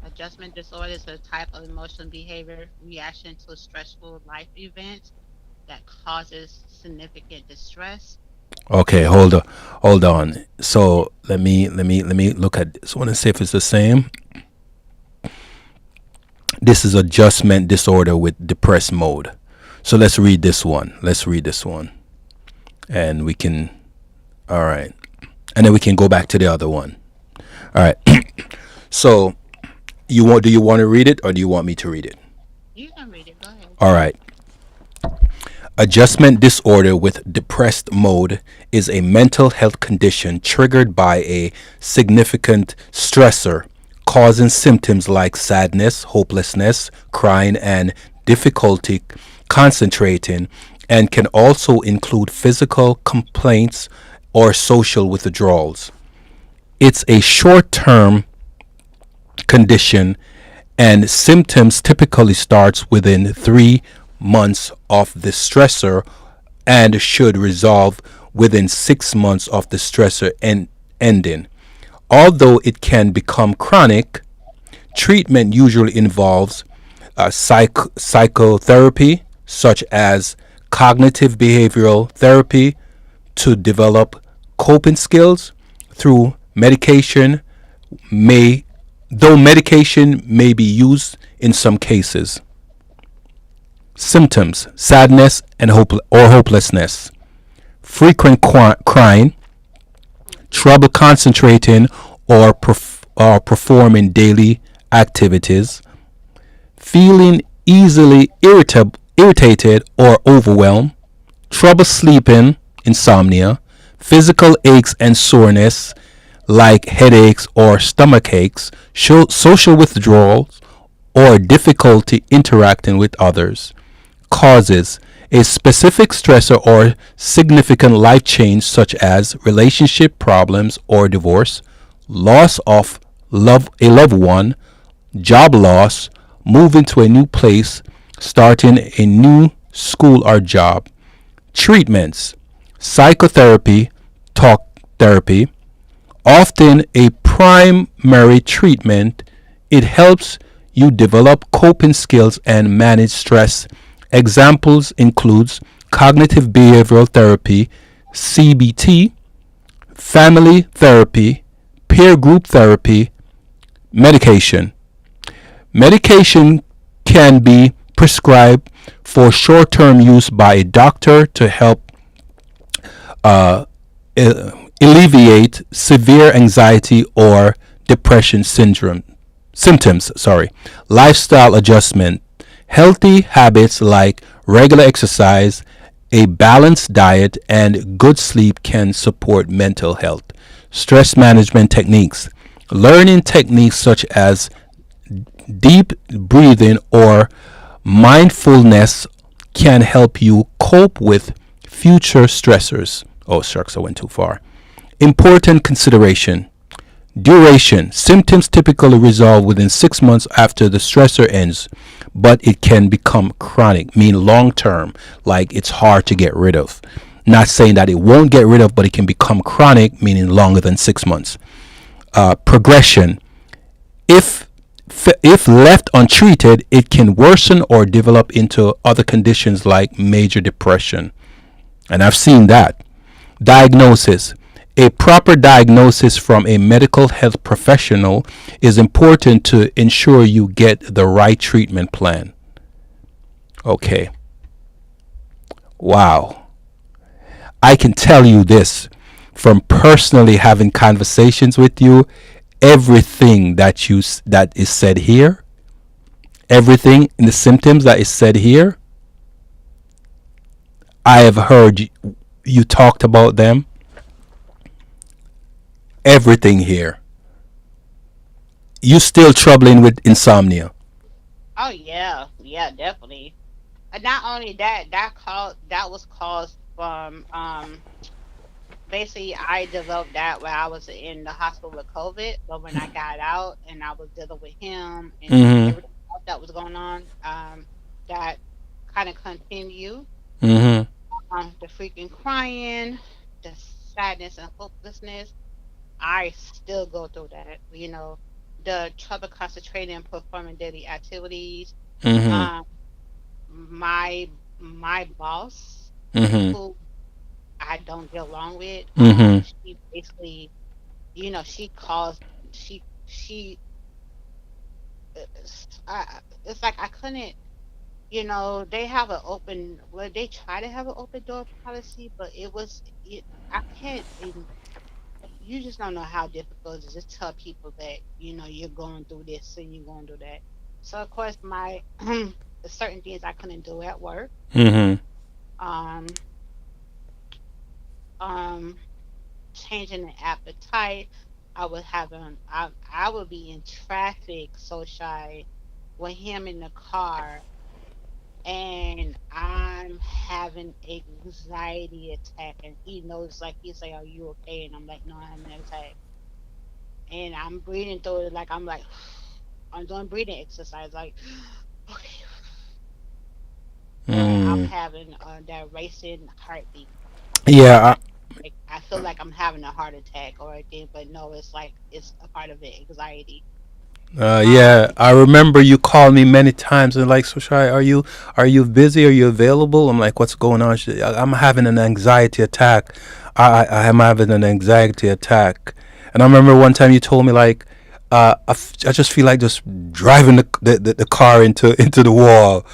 Adjustment disorder is a type of emotional behavior reaction to stressful life events that causes significant distress. Okay, hold on. So let me look at this one and see if it's the same. This is adjustment disorder with depressed mode. So let's read this one. Let's read this one, and we can. All right, and then we can go back to the other one. All right. So you want? Do you want to read it, or do you want me to read it? You can read it. Go ahead. All right. Adjustment disorder with depressed mode is a mental health condition triggered by a significant stressor, causing symptoms like sadness, hopelessness, crying, and difficulty concentrating, and can also include physical complaints or social withdrawals. It's a short term condition, and symptoms typically starts within 3 months of the stressor and should resolve within 6 months of the stressor ending. Although it can become chronic, treatment usually involves psychotherapy, such as cognitive behavioral therapy, to develop coping skills through medication may though medication may be used in some cases. Symptoms: sadness and hopelessness, frequent crying, trouble concentrating or performing daily activities, feeling easily irritated or overwhelmed, trouble sleeping, insomnia, physical aches and soreness like headaches or stomach aches, social withdrawals, or difficulty interacting with others. Causes: a specific stressor or significant life change such as relationship problems or divorce, loss of a loved one, job loss, moving to a new place, starting a new school or job. Treatments: psychotherapy, talk therapy, often a primary treatment. It helps you develop coping skills and manage stress. Examples includes cognitive behavioral therapy, CBT, family therapy, peer group therapy, medication. Medication can be prescribed for short-term use by a doctor to help uh, alleviate severe anxiety or depression syndrome symptoms. Sorry. Lifestyle adjustment: healthy habits like regular exercise, a balanced diet, and good sleep can support mental health. Stress management techniques: learning techniques such as deep breathing or mindfulness can help you cope with future stressors. Oh, shucks, I went too far. Important consideration: duration. Symptoms typically resolve within 6 months after the stressor ends, but it can become chronic, mean long term, like it's hard to get rid of. Not saying that it won't get rid of, but it can become chronic, meaning longer than 6 months. Progression: if if left untreated, it can worsen or develop into other conditions like major depression. And I've seen that. Diagnosis: a proper diagnosis from a medical health professional is important to ensure you get the right treatment plan. Okay. Wow. I can tell you this from personally having conversations with you. Everything that is said here, everything in the symptoms that is said here, I have heard you talked about them. Everything here. You still troubling with insomnia? Oh yeah, yeah, definitely. And not only that, that was caused from basically I developed that when I was in the hospital with COVID, but when I got out and I was dealing with him and Mm-hmm. everything else that was going on, that kind of continued. Mhm. The freaking crying, the sadness and hopelessness. I still go through that. The trouble concentrating and performing daily activities. Mhm. Um, my boss, Mhm. who I don't get along with, Mhm. she basically, she calls, she, it's like I couldn't. They have an open, well, they try to have an open door policy, but I can't even, you just don't know how difficult it is to tell people that, you're going through this and you're going through that. So, of course, certain things I couldn't do at work. Mhm. Um, um, Changing the appetite. I would be in traffic so shy with him in the car, and I'm having anxiety attack, and he knows, like, he's like, "Are you okay?" And I'm like, "No, I'm having an attack." And I'm breathing through it, like, I'm like, I'm doing breathing exercise, like, okay, and I'm Mm. having that racing heartbeat, and Yeah. I feel like I'm having a heart attack or a thing, but no, it's like it's a part of the anxiety. Yeah, Um, I remember you called me many times and like, so shy, are you busy? Are you available? I'm like, what's going on? I'm having an anxiety attack. I am having an anxiety attack. And I remember one time you told me like, I just feel like just driving the car into the wall.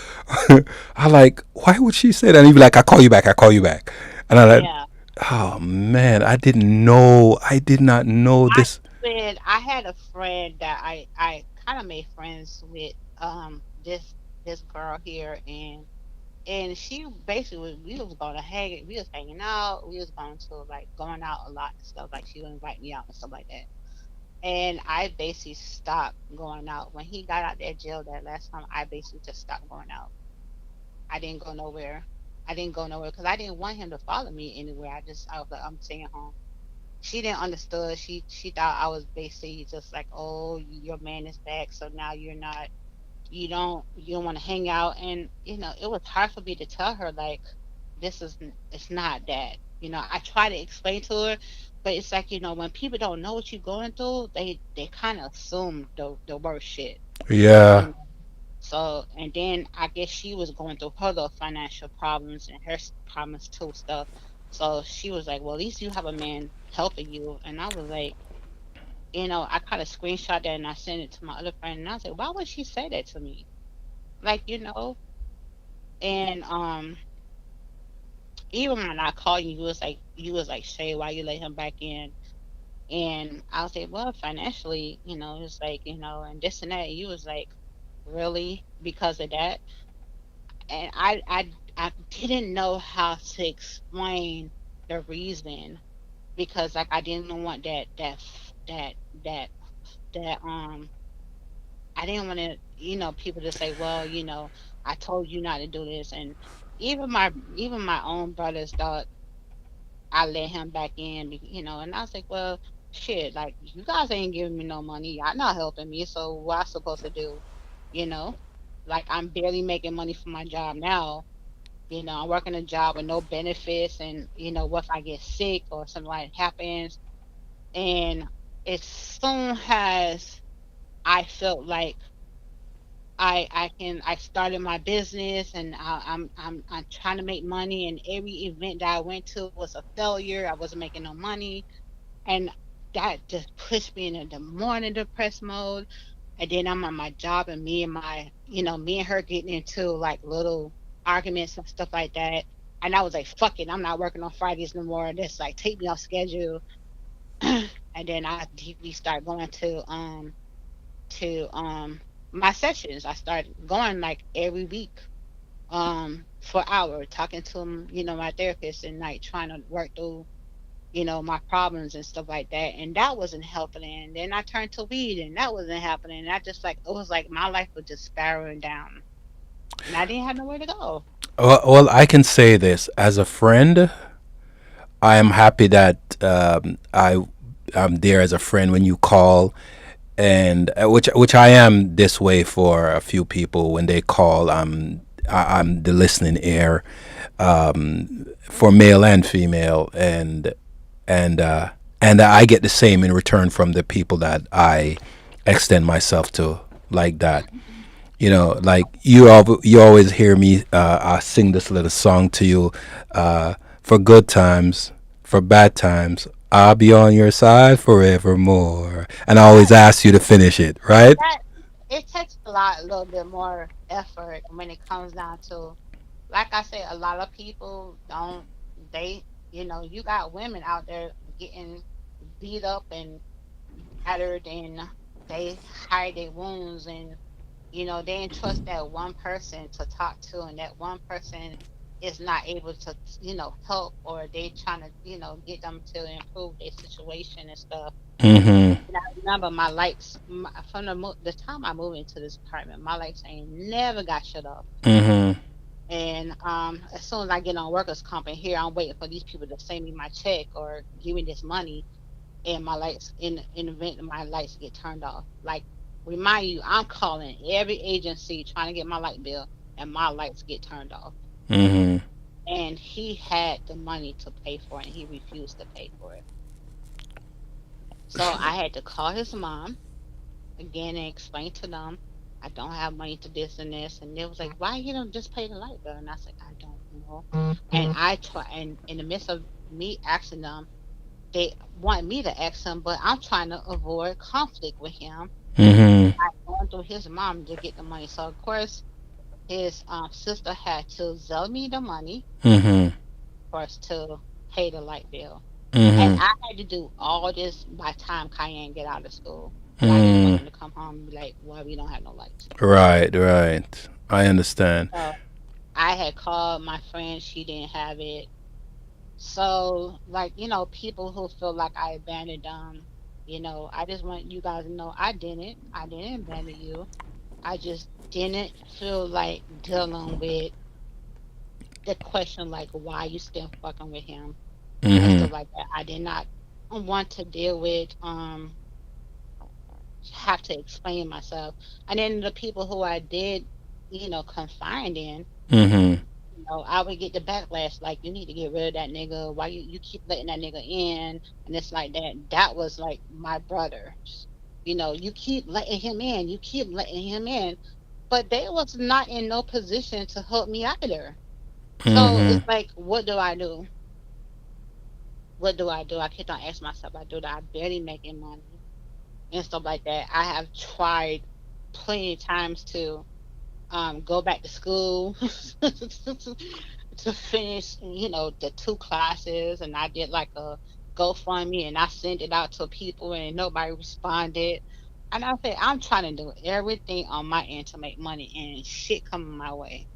I like, why would she say that? And you'd be like, I call you back. I call you back. And I like, yeah, oh man, I didn't know. I did not know I this. I had a friend that I kind of made friends with this girl here, and she basically we was hanging out, we was going out a lot and stuff, like she would invite me out and stuff like that. And I basically stopped going out when he got out that jail that last time. I basically just stopped going out. I didn't go nowhere. I didn't go nowhere because I didn't want him to follow me anywhere. I was like, I'm staying home. She didn't understood. She thought I was basically just like, oh, your man is back, so now you don't want to hang out. And it was hard for me to tell her, like, it's not that. I try to explain to her, but it's like, when people don't know what you're going through, they kind of assume the worst shit. Yeah. you know so, and then I guess she was going through her little financial problems and her problems too, stuff. So she was like, well, at least you have a man helping you. And I was like, I kind of screenshot that and I sent it to my other friend. And I was like, why would she say that to me? Like, and even when I called you, you was like, Shay, why you let him back in? And I was like, well, financially, it's like, and this and that. And you was like, really? Because of that? And I didn't know how to explain the reason, because, like, I didn't want that that that I didn't want to, people to say, well, I told you not to do this. And even my own brothers thought I let him back in, and I was like, well, shit, like, you guys ain't giving me no money, y'all not helping me, so what I supposed to do, you know? Like, I'm barely making money from my job now. I'm working a job with no benefits, and what if I get sick or something like happens? And as soon as I felt like I started my business, and I'm trying to make money, and every event that I went to was a failure. I wasn't making no money, and that just pushed me into the more in depressed mode. And then I'm on my job, and me and her getting into like little arguments and stuff like that. And I was like, fuck it, I'm not working on Fridays no more. Just like take me off schedule. And then I deeply start going to my sessions. I started going like every week, for hours, talking to my therapist, and like trying to work through my problems and stuff like that. And that wasn't helping. And then I turned to weed, and that wasn't happening. And I just, like, it was like my life was just spiraling down, and I didn't have nowhere to go. Well, I can say this as a friend. I am happy that I'm there as a friend when you call, and which I am this way for a few people when they call. I'm the listening ear for male and female, and and I get the same in return from the people that I extend myself to, like that. You know, like you always hear me. I sing this little song to you, for good times, for bad times. I'll be on your side forevermore, and I always Right. ask you to finish it, right? That it takes a little bit more effort when it comes down to, like I said, a lot of people don't. They, you got women out there getting beat up and battered, and they hide their wounds, and they entrust that one person to talk to, and that one person is not able to, help, or they trying to, get them to improve their situation and stuff. Mm-hmm. And I remember my lights from the time I moved into this apartment, my lights ain't never got shut off. Mm-hmm. And as soon as I get on workers' comp and here, I'm waiting for these people to send me my check or give me this money, and my lights in the event that my lights get turned off. Like, remind you, I'm calling every agency trying to get my light bill, and my lights get turned off. Mm-hmm. And he had the money to pay for it, and he refused to pay for it. So I had to call his mom again and explain to them I don't have money to this and this. And they was like, why you don't just pay the light bill? And I said, I don't know. And I try, and in the midst of me asking them, they want me to ask him, but I'm trying to avoid conflict with him. Mm-hmm. I going through his mom to get the money. So of course his sister had to sell me the money Mm-hmm. for us to pay the light bill. And Mm-hmm. I had to do all this by time Cayenne get out of school. Cause I didn't want Mm. him to come home and be like, well, we don't have no lights. Right, right. I understand. So I had called my friend, she didn't have it. So, like, people who feel like I abandoned them, I just want you guys to know I didn't. I didn't abandon you. I just didn't feel like dealing with the question, like, why you still fucking with him and Mm-hmm. stuff like that. I did not want to deal with have to explain myself. And then the people who I did, confide in, Mm-hmm. I would get the backlash, like, you need to get rid of that nigga. Why you keep letting that nigga in? And it's like that. That was like my brother. You keep letting him in. You keep letting him in. But they was not in no position to help me either. So it's Mm-hmm. like, what do I do? What do I do? I keep on asking myself, I do that. I barely making money and stuff like that. I have tried plenty of times to go back to school to finish, the two classes, and I did like a GoFundMe and I sent it out to people and nobody responded. And I said, I'm trying to do everything on my end to make money and shit coming my way.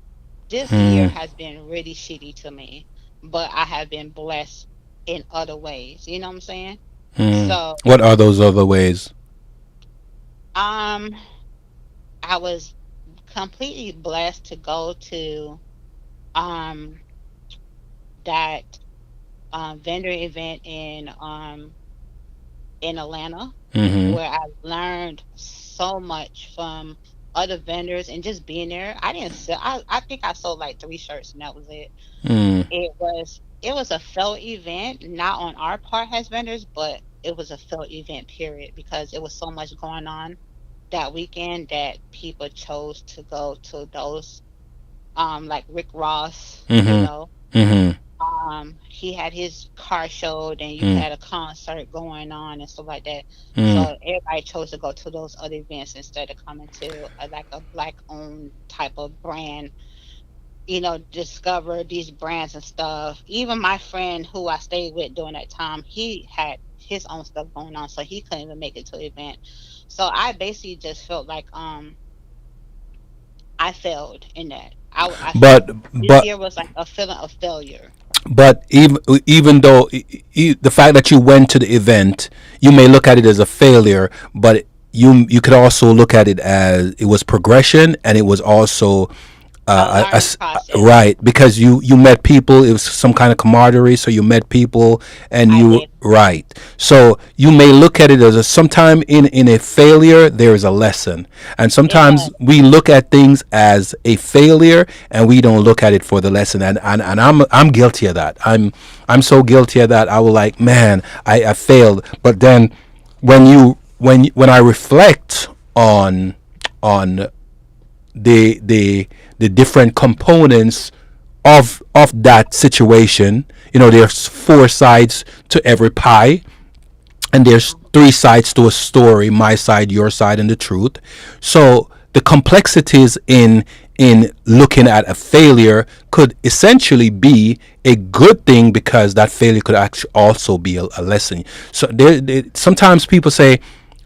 This year Mm-hmm. has been really shitty to me, but I have been blessed in other ways. You know what I'm saying? Mm. So, What are those other ways? um, I was completely blessed to go to um that vendor event in Atlanta, Mm-hmm. where I learned so much from other vendors and just being there. I didn't sell. I think I sold like 3 shirts and that was it. Mm. It was a failed event, not on our part as vendors, but it was a failed event period because it was so much going on that weekend that people chose to go to those like Rick Ross, Mm-hmm. Mm-hmm. he had his car showed and you Mm. had a concert going on and stuff like that. Mm. So everybody chose to go to those other events instead of coming to like a black owned type of brand, discover these brands and stuff. Even my friend who I stayed with during that time, he had his own stuff going on, so he couldn't even make it to the event. So I basically just felt like I failed in that. I felt But this but year was like a feeling of failure. but even though the fact that you went to the event, you may look at it as a failure, but you could also look at it as it was progression, and it was also A learning as process. right, because you met people, it was some kind of camaraderie, so you met people and I you did. right, so you may look at it as a sometime in a failure there is a lesson, and It sometimes does. we look at things as a failure and we don't look at it for the lesson, and I'm guilty of that. I'm so guilty of that. I was like, man, I failed, but then when I reflect on the different components of that situation. There's four sides to every pie, and there's Mhm. three sides to a story: my side, your side, and the truth. So the complexities in looking at a failure could essentially be a good thing, because that failure could actually also be a lesson. So sometimes people say,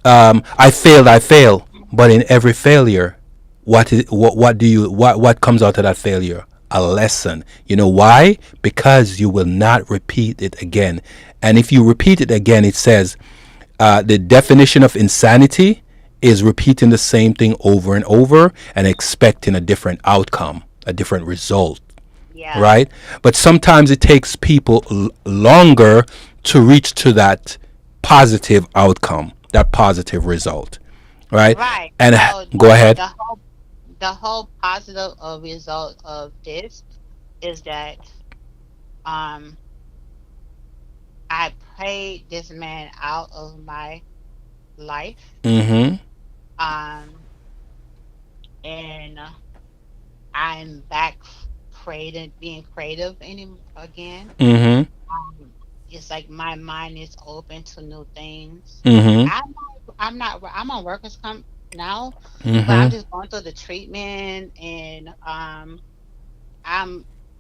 I failed, I fail, but in every failure, what comes out of that failure? A lesson. You know why? Because you will not repeat it again. And if you repeat it again, it says, the definition of insanity is repeating the same thing over and over and expecting a different outcome, a different result, Yeah. right? But sometimes it takes people longer to reach to that positive outcome, that positive result, right? Right. And So go ahead. the whole positive result of this is that um I prayed this man out of my life. Mm-hmm. Um and I'm back creating being creative again. Mm-hmm. It's like my mind is open to new things. Mm-hmm. I'm on workers comp now, but I'm Mm-hmm. just going through the treatment, and I'm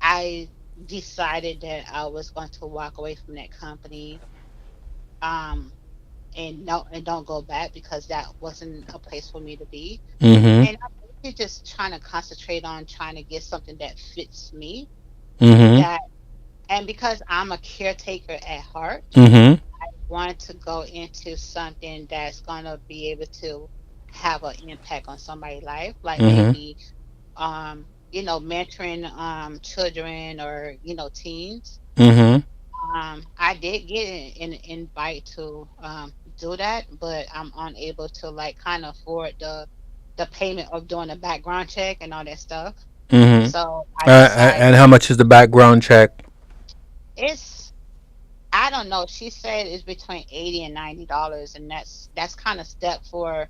I decided that I was going to walk away from that company, um and no and don't go back because that wasn't a place for me to be. Mm-hmm. And I'm basically just trying to concentrate on trying to get something that fits me, Mm-hmm. that and because I'm a caretaker at heart, Mm-hmm. want to go into something that's gonna be able to have an impact on somebody's life, like Mm-hmm. maybe mentoring children or teens. Mm-hmm. I did get an invite to do that, but I'm unable to like kind of afford the payment of doing a background check and all that stuff. Mm-hmm. So I And decided how much is the background check? it's I don't know. She said it's between $80 and $90, and that's kind of step for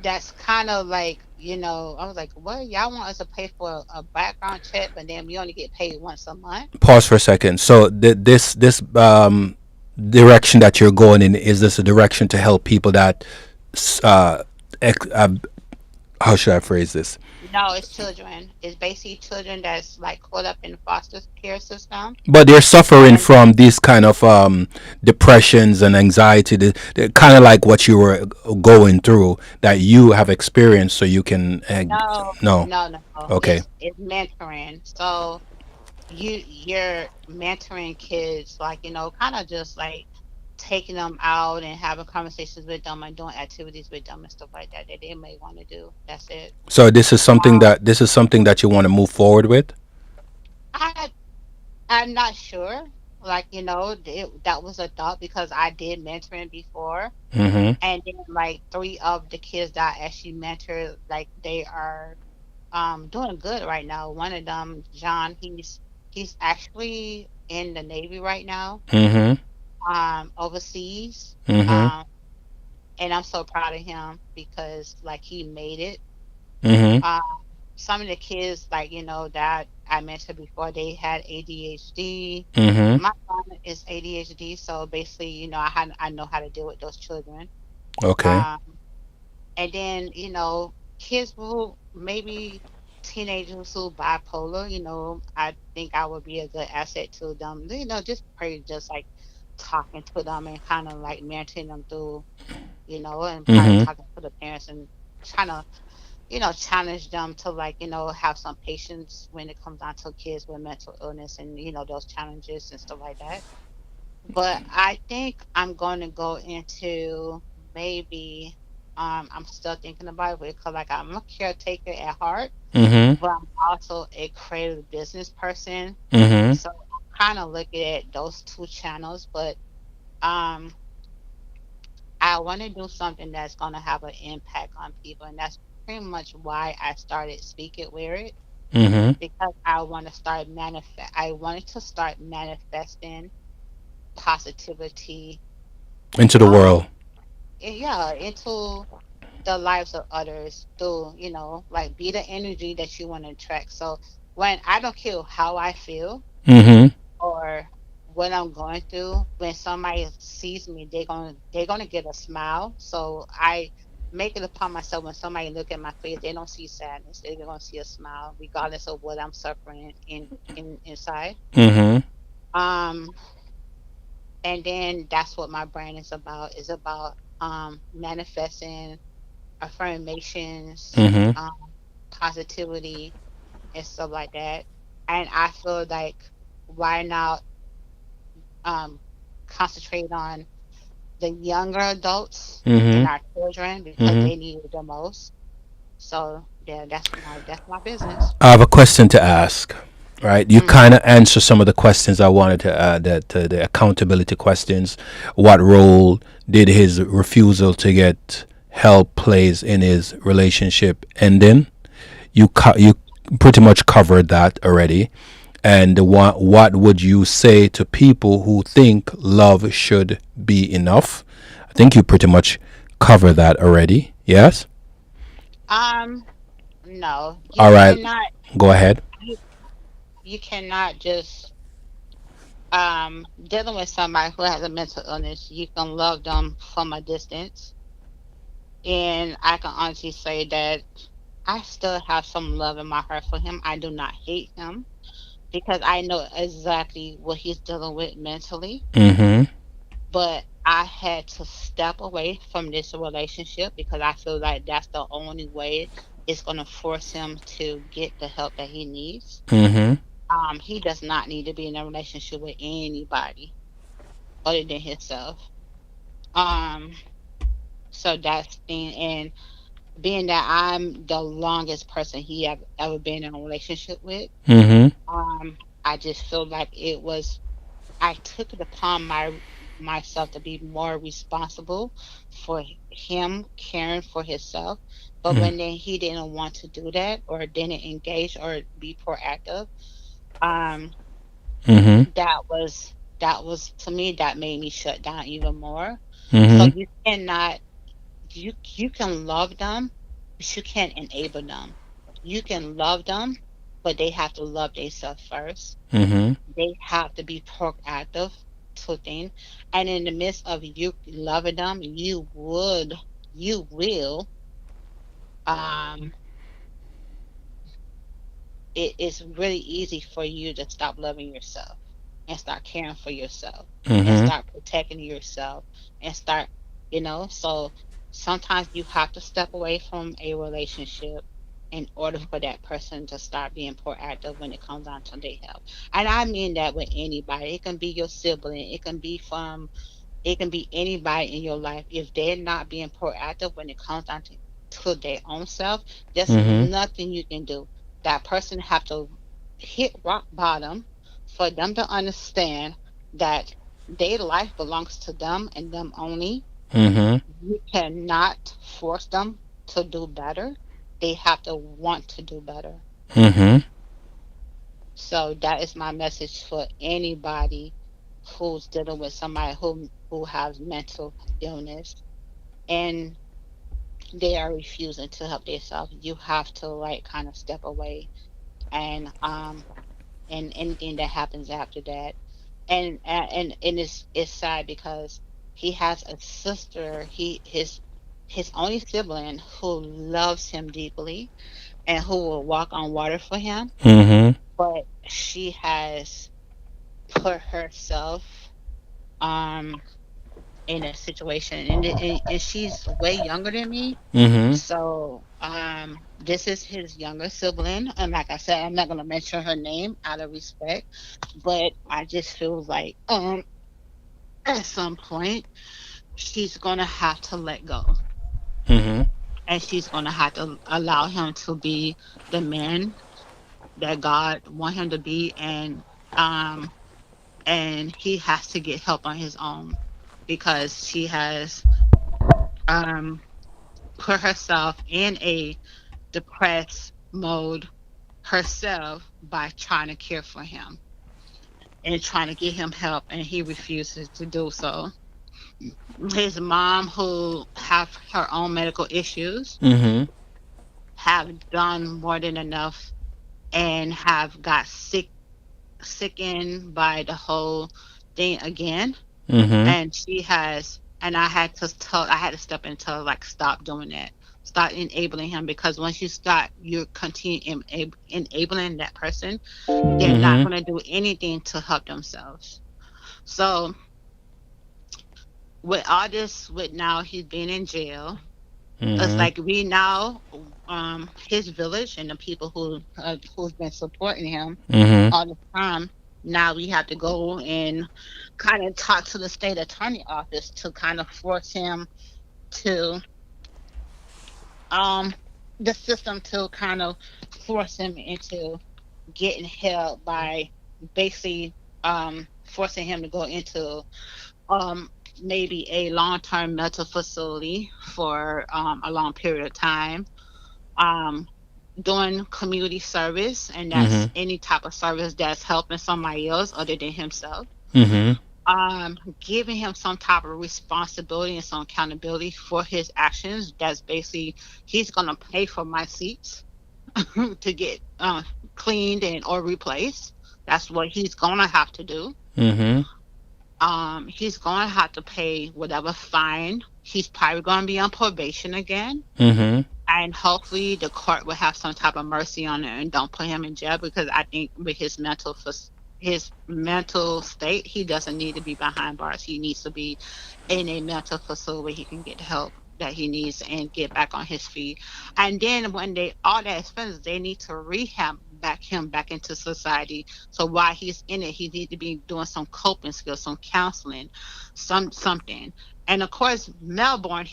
that's kind of like, I was like, what? Y'all want us to pay for a background check, but then we only get paid once a month? Pause for a second. So this direction that you're going in, is this a direction to help people that uh, how should I phrase this? No, it's children. It's basically children that's like caught up in the foster care system. But they're suffering And from these kind of depressions and anxiety. They're kind of like what you were going through, that you have experienced, so you can no, no. no, no, no. Okay. It's mentoring. So you're mentoring kids, like, kind of just like taking them out and having conversations with them and doing activities with them and stuff like that that they may want to do. That's it. So this is something that you want to move forward with. I I'm not sure. Like, that was a thought because I did mentoring before. Mm-hmm. And then like three of the kids that I actually mentored, like they are doing good right now. One of them, John, he's actually in the Navy right now, Mm-hmm. overseas. Mm-hmm. Um, and I'm so proud of him because like he made it. Mm-hmm. Um, some of the kids, like, that I mentioned before, they had ADHD. Mm-hmm. My son is ADHD, so basically, I know how to deal with those children. Okay. Um, and then, kids who maybe teenagers who bipolar, I think I would be a good asset to them. Just pray, just like talking to them and kind of like mentoring them through, and probably Mm-hmm. talking to the parents and trying to, challenge them to like, have some patience when it comes down to kids with mental illness and, those challenges and stuff like that. But I think I'm going to go into maybe I'm still thinking about it because like I'm a caretaker at heart, Mhm. but I'm also a creative business person. Mhm. So I'm kind of looking at those two channels, but um, I want to do something that's going to have an impact on people, and that's pretty much why I started Speak It Wear It, Mhm. because I want to start manifest. I wanted to start manifesting positivity, Into the um, world. yeah, into the lives of others through, like be the energy that you want to attract. So when I don't care how I feel Mhm. or what I'm going through, when somebody sees me, they're gonna get a smile. So I make it upon myself when somebody look at my face, they don't see sadness. They're gonna see a smile, regardless of what I'm suffering inside. Mhm. Um, and then that's what my brand is about manifesting affirmations, Mhm. positivity, and stuff like that. And I feel like why not um, concentrate on the younger adults and Mhm. our children because Mhm. they need it the most. So yeah, that's my business. I have a question to ask. Right, you Hmm. kind of answer some of the questions I wanted to add. That the accountability questions. What role did his refusal to get help plays in his relationship ending? You pretty much covered that already. And what would you say to people who think love should be enough? I think you pretty much covered that already. Yes. Um, no, All right. Go ahead. you you cannot just dealing with somebody who has a mental illness. You can love them from a distance, and I can honestly say that I still have some love in my heart for him. I do not hate him because I know exactly what he's dealing with mentally. Mhm. But I had to step away from this relationship because I feel like that's the only way it's going to force him to get the help that he needs. Mhm. He does not need to be in a relationship with anybody other than himself. Um, so that's the thing. And being that I'm the longest person he have ever been in a relationship with, Mhm. I just feel like I took it upon myself to be more responsible for him caring for himself. But Mhm. when then he didn't want to do that or didn't engage or be proactive, um, Mhm. that was to me that made me shut down even more. So Mhm. you can love them, but you can't enable them. You can love them, but they have to love themselves first. Mhm. They have to be proactive to things. And in the midst of you loving them, you will, um, it is really easy for you to stop loving yourself and start caring for yourself and Mhm. start protecting yourself and start, so sometimes you have to step away from a relationship in order for that person to start being proactive when it comes down to their health. And I mean that with anybody. It can be your sibling, it can be anybody in your life. If they're not being proactive when it comes down to their own self, there's Mhm. nothing you can do. That person have to hit rock bottom for them to understand that their life belongs to them and them only. Mhm. You cannot force them to do better. They have to want to do better. Mhm. So that is my message for anybody who's dealing with somebody who has mental illness and they are refusing to help themselves. You have to like kind of step away and anything that happens after that. And it's sad because he has a sister, his only sibling who loves him deeply and who will walk on water for him, Mhm. but she has put herself um in a situation and she's way younger than me. Mhm. So this is his younger sibling. And like I said, I'm not gonna mention her name out of respect, but I just feel like at some point she's gonna have to let go. Mhm. and she's gonna have to allow him to be the man that God want him to be, um and he has to get help on his own because she has um put herself in a depressed mode herself by trying to care for him and trying to get him help, and he refuses to do so. His mom, who have her own medical issues, Mhm. have done more than enough and have got sickened by the whole thing again. Mhm. And she has, and I had to step in to like stop doing that, stop enabling him, because once you continue enabling that person, they're not Mhm. going to do anything to help themselves. So with all this, with now he's being in jail, it's Mhm. like we now, his village and the people who's been supporting him Mhm. all the time. Now we have to go and kind of talk to the state attorney office to kind of force him to um the system to kind of force him into getting help by basically forcing him to go into um maybe a long-term mental facility for a long period of time, um doing community service, and that's Mhm. any type of service that's helping somebody else other than himself, Mhm. giving him some type of responsibility and some accountability for his actions. That's basically, he's gonna pay for my seats to get cleaned and or replaced. That's what he's gonna have to do. Mhm. He's gonna have to pay whatever fine. He's probably gonna be on probation again, Mhm. and hopefully the court will have some type of mercy on it and don't put him in jail, because I think with his mental state, he doesn't need to be behind bars. He needs to be in a mental facility where he can get the help that he needs and get back on his feet. And then when they all that expenses, they need to rehab him back into society. So while he's in it, he needs to be doing some coping skills, some counseling, something. And of course, Melbourne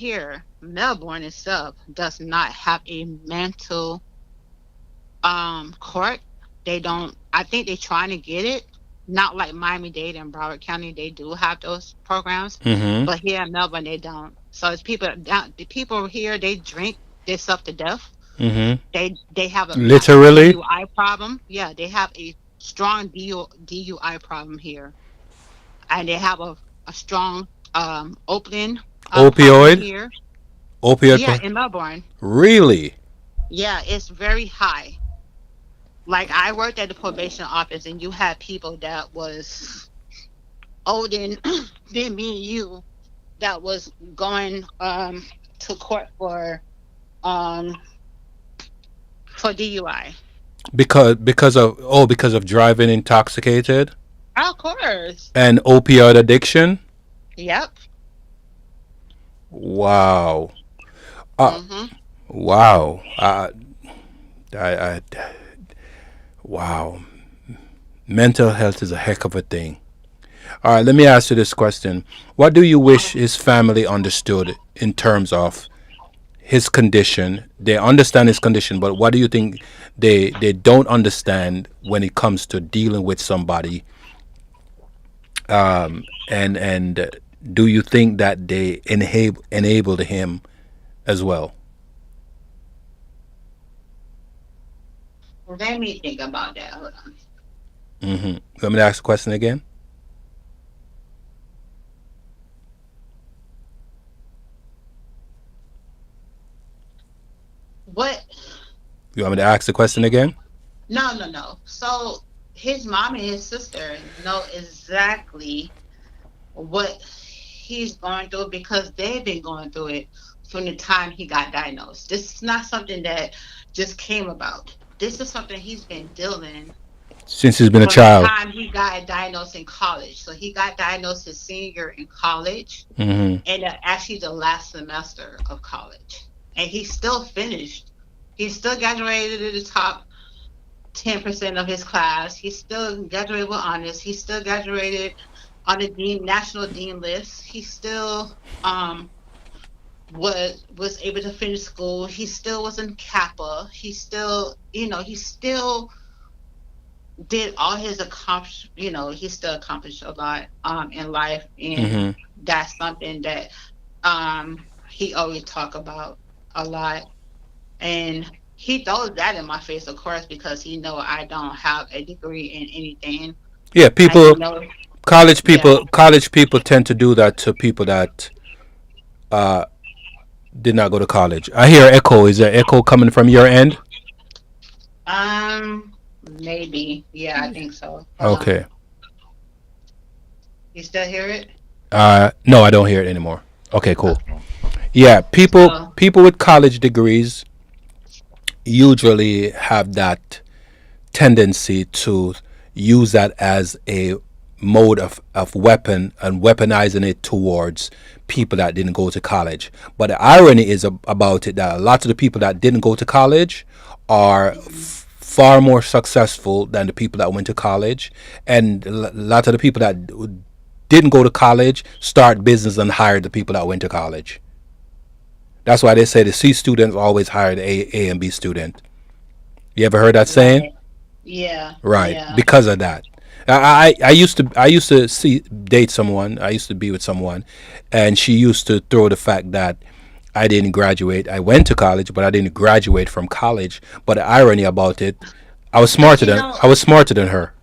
itself does not have a mental court. They don't, I think they're trying to get it. Not like Miami-Dade and Broward County, they do have those programs, Mhm. but here in Melbourne they don't. So it's people down, the people here, they drink themselves to death. Mhm. They have a massive Literally, DUI problem. Yeah, they have a strong DUI problem here, and they have a strong opiate problem opioid, here. opioid. Yeah, in Melbourne. Really? Yeah, it's very high. Like I worked at the probation office, and you had people that was older than me and you that was going to court um for DUI. Because of driving intoxicated Of course. and opioid addiction. Yep. Wow. Uh, Mhm. wow. I wow. Mental health is a heck of a thing. All right, let me ask you this question. What do you wish his family understood in terms of his condition? They understand his condition, but what do you think they don't understand when it comes to dealing with somebody? And do you think that they enabled him as well? Let me think about that. Hold on. Mm-hmm. Let me ask the question again. What? You want me to ask the question again? No, no, no. So his mom and his sister know exactly what he's going through because they've been going through it from the time he got diagnosed. This is not something that just came about. This is something he's been dealing Since he's been a from the child. time he got diagnosed in college. So he got diagnosed his senior year in college, Mm-hmm. and actually the last semester of college. And he still finished. He still graduated at the top 10% of his class. He still graduated with honors. He still graduated on the national dean list. He still was able to finish school. He still was in Kappa. He still, he still did all his accomplish. He still accomplished a lot in life, and Mm-hmm. that's something that he always talk about a lot. And he throws that in my face, of course, because he know I don't have a degree in anything, Yeah, and he people, knows. Yeah. college people tend to do that to people that did not go to college. I hear echo. Is there echo coming from your end? Maybe. Yeah, I think so. Hold on. Okay. You still hear it? No, I don't hear it anymore. Okay, cool. Okay. Yeah, So, people with college degrees usually have that tendency to use that as a mode of weapon and weaponizing it towards people that didn't go to college. But the irony is about it that a lot of the people that didn't go to college are mhm. far more successful than the people that went to college, and a lot of the people that didn't go to college start business and hire the people that went to college. That's why they say the C students always hire the A and B student. You ever heard that saying? Right. Yeah. Right, Yeah. because of that. I used to see date someone. I used to be with someone, and she used to throw the fact that I didn't graduate. I went to college, but I didn't graduate from college. But the irony about it, But I was smarter than her,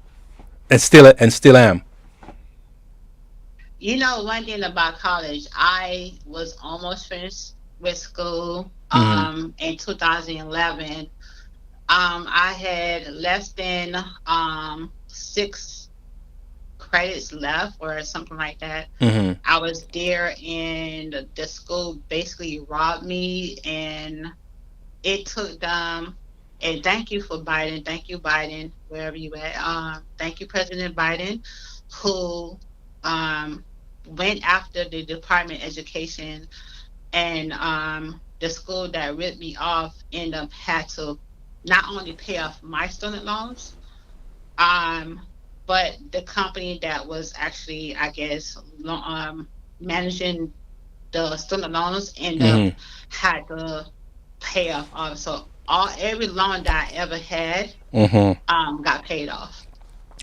and still am. one thing about college, I was almost finished with school Hmm. in 2011. I had less than 6 credits left or something like that. Hmm. I was there, and the school basically robbed me, and it took them. And thank you for Biden. Thank you, Biden, wherever you at. Thank you, President Biden, who um, went after the Department of Education, and the school that ripped me off ended up had to not only pay off my student loans, um, but the company that was actually, I guess, managing the student loans ended up Hmm. had to pay off all. So every loan that I ever had Hmm. got paid off.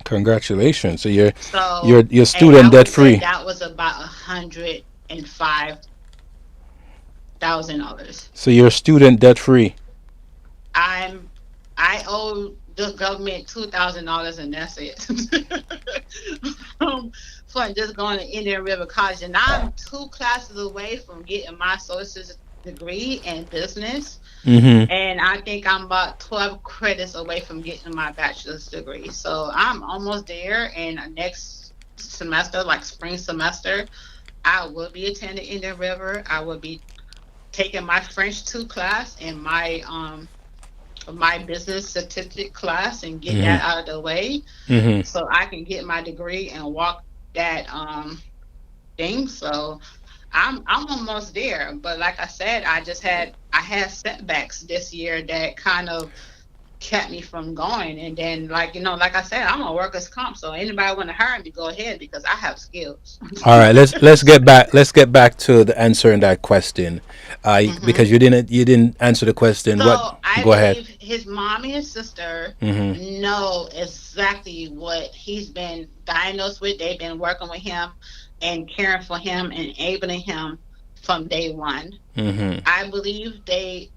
Congratulations. So So, you're and student I debt would say free. that was about $105,000. So you're student debt free. I'm I owe the government $2,000, and that's it. um, for just going to Indian River College, and I'm 2 classes away from getting my associate's degree in business, Hmm. and I think I'm about 12 credits away from getting my bachelor's degree. So I'm almost there. And next semester, like spring semester, I will be attending Indian River. I will be taking my French 2 class and my business statistic class and get Hmm. that out of the way Hmm. so I can get my degree and walk that thing. So I'm almost there. But like I said, I had setbacks this year that kind of kept me from going. And then, like I said, I'm a workers comp, so anybody want to hire me, go ahead, because I have skills. All right, let's get back to the answering that question, Hmm. because you didn't answer the question. What? So I Go ahead. believe his mom and his sister Hmm. know exactly what he's been diagnosed with. They've been working with him and caring for him and enabling him from day one. Hmm. I believe they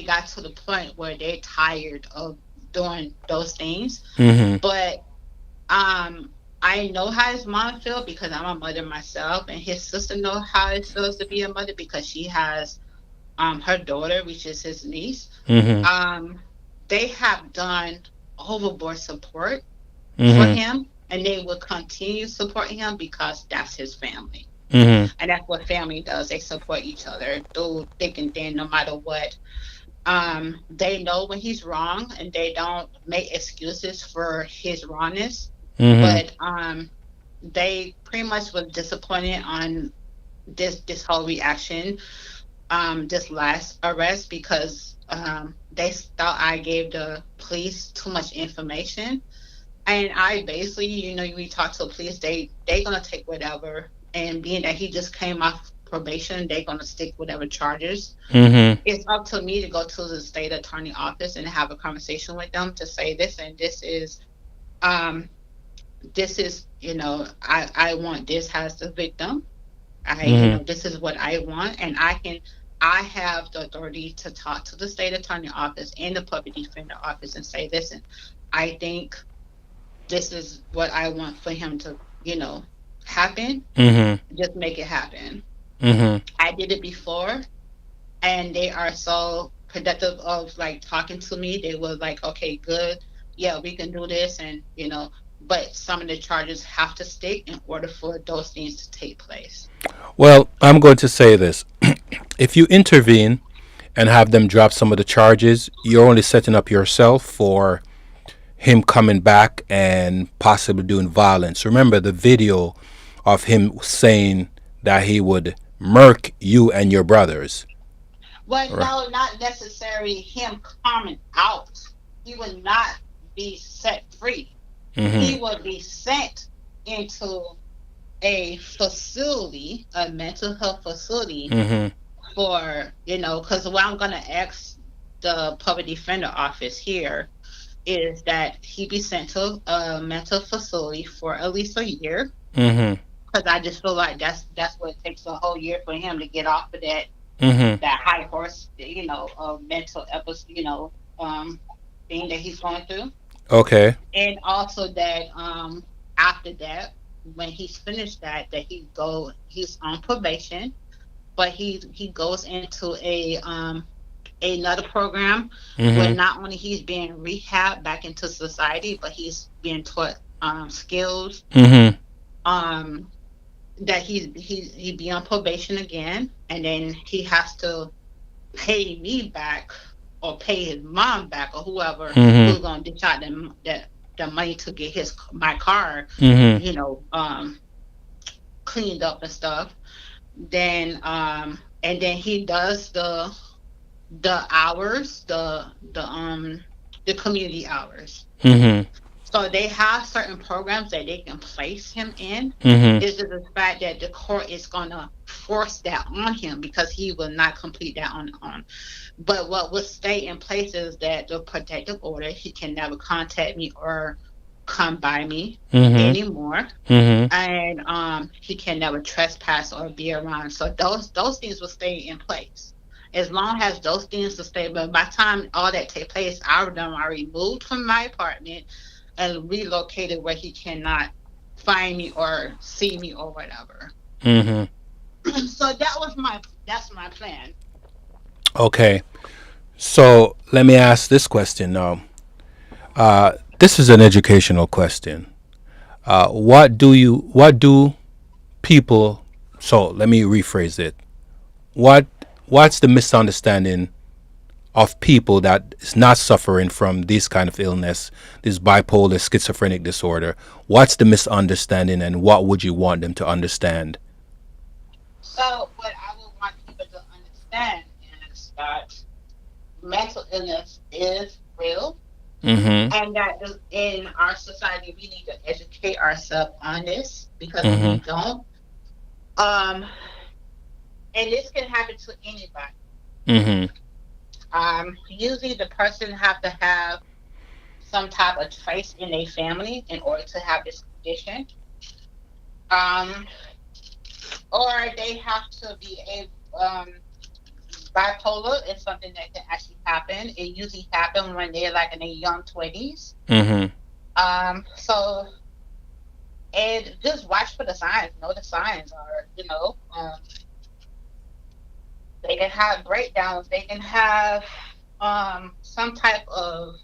got to the point where they tired of doing those things. Hmm. But I know how his mom feel because I'm a mother myself, and his sister know how it feels to be a mother because she has her daughter, which is his niece. Hmm. um they have done overboard support for Hmm. him, and they will continue supporting him because that's his family, Hmm. and that's what family does. They support each other through thick and thin, no matter what. They know when he's wrong, and they don't make excuses for his wrongness. Hmm. But they pretty much was disappointed on this whole reaction, this last arrest, because they thought I gave the police too much information. And I basically, we talk to the police, they gonna take whatever. And being that he just came off probation, they're gonna stick whatever charges. Mhm. It's up to me to go to the state attorney office and have a conversation with them to say this and um this is, I want this as the victim. Mhm. This is what I want, and I have the authority to talk to the state attorney office and the public defender office and say, listen, I think this is what I want for him to, happen. Mhm. Just make it happen. Mhm. I did it before, and they are so productive of like talking to me. They were like, okay, good, yeah, we can do this, and but some of the charges have to stick in order for those things to take place. Well, I'm going to say this. If you intervene and have them drop some of the charges, you're only setting up yourself for him coming back and possibly doing violence. Remember the video of him saying that he would murk you and your brothers. Well, Right. no, not necessarily him coming out. He would not be set free. He Mhm. would be sent into a facility, a mental health facility, Mhm. for, because what I'm going to ask the public defender office here is that he be sent to a mental facility for at least a year. Mhm. Because I just feel like that's what it takes a whole year for him to get off of Mhm. that high horse, mental episode, thing that he's going through. Okay. And also that after that, when he's finished that he's on probation, but he goes into a another program where Mhm. not only he's being rehabbed back into society, but he's being taught skills, Mhm. um that he be on probation again, and then he has to pay me back or pay his mom back or whoever Mhm. who's gonna dish out the money to get his my car, Mhm. you know, um, cleaned up and stuff. Then and then he does the hours, the community hours. Mhm. So they have certain programs that they can place him in. Mhm. It's just the fact that the court is gonna force that on him because he will not complete that on. But what will stay in place is that the protective order, he can never contact me or come by me Mhm. anymore. Mhm. And he can never trespass or be around. So those things will stay in place. As long as those things will stay, but by the time all that take place, I would done already moved from my apartment and relocated where he cannot find me or see me or whatever. Mhm. So that's my plan. Okay. So let me ask this question now. This is an educational question. What do people? So let me rephrase it. What what's the misunderstanding of people that is not suffering from this kind of illness, this bipolar schizophrenic disorder? What's the misunderstanding, and what would you want them to understand? So what I would want people to understand is that mental illness is real, Mm-hmm. and that in our society we need to educate ourselves on this because we Mm-hmm. don't. Um, and this can happen to anybody. Mm-hmm. Usually the person have to have some type of trace in their family in order to have this condition. Um, or they have to be bipolar is something that can actually happen. It usually happens when they're like in their young 20s. Mm-hmm. So and just watch for the signs. Know the signs are, they can have breakdowns. They can have some type of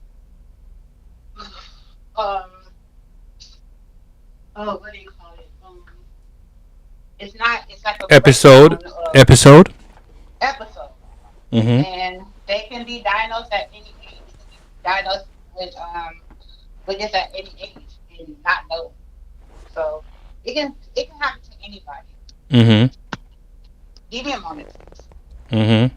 um oh, what do you call it? It's like a Episode. breakdown of Episode. episode, Mm-hmm. and they can be diagnosed at any age. You can be diagnosed with this at any age and not know. So it can happen to anybody. Mm-hmm. Give me a moment, please. Mm-hmm.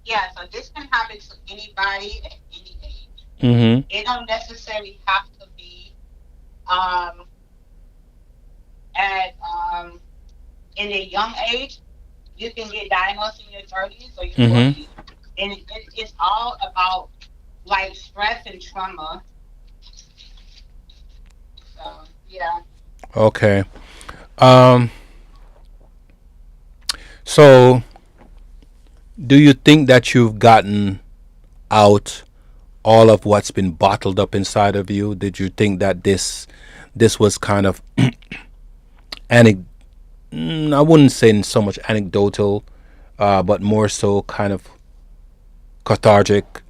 Yeah, so this can happen to anybody at any age. Mhm. It don't necessarily have to be um at in a young age. You can get diagnosed in your 30s or your Mhm. 40s, and it's all about like stress and trauma. So yeah. Okay. Um. So, do you think that you've gotten out all of what's been bottled up inside of you? Did you think that this was kind of anec- I wouldn't say so much anecdotal, but more so kind of cathartic,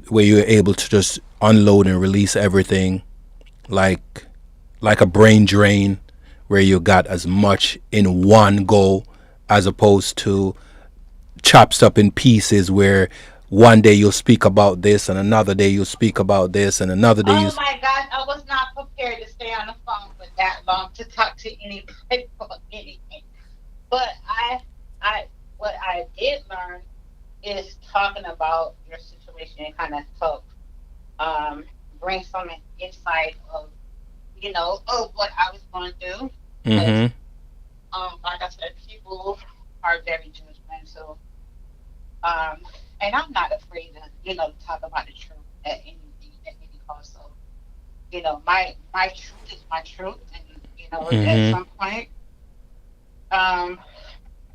where you're able to just unload and release everything, like like a brain drain, where you got as much in one go, as opposed to chops up in pieces, where one day you'll speak about this and another day you'll speak about this and another day you. Oh my gosh, I was not prepared to stay on the phone for that long to talk to anybody about anything. But what I did learn is talking about your situation and kind of help um, bring some insight of of what I was going through. Because Mhm. like I said, people are very judgmental, um, and I'm not afraid to talk about the truth at any cost. So my truth is my truth, and at Mhm. some point, um,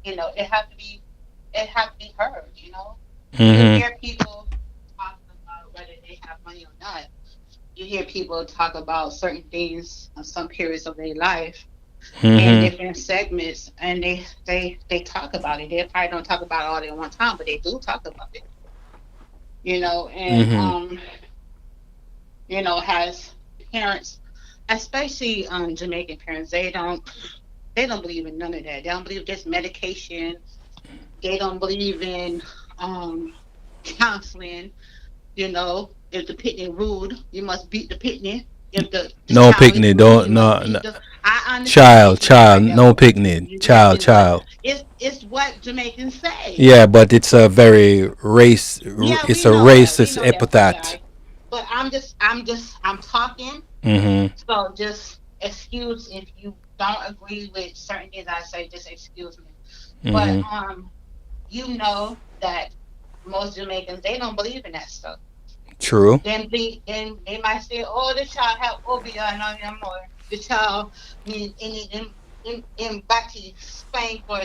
it have to be heard. You Mhm. hear people talk about whether they have money or not. You hear people talk about certain things on some periods of their life in Mhm. different segments, and they talk about it. They probably don't talk about it all at one time, but they do talk about it. And Mhm. has parents, especially Jamaican parents, they don't believe in none of that. They don't believe this medication. They don't believe in um counseling. If the pitney rude, you must beat the pitney. If the No child is picnic. rude, Don't you must no, no. beat the. I understand Child, that you are child. No elder. picnic. You Child, listen, but child. it's what Jamaicans say. Yeah, but it's a very race. Yeah, It's we a know that. We racist know that, epithet. Shy. But I'm talking. Mhm. So just excuse if you don't agree with certain things I say. Just excuse me. But Mhm. that most Jamaicans they don't believe in that stuff. True. Then they might say, "Oh, the child have obia and all that more. The child in bati Spain for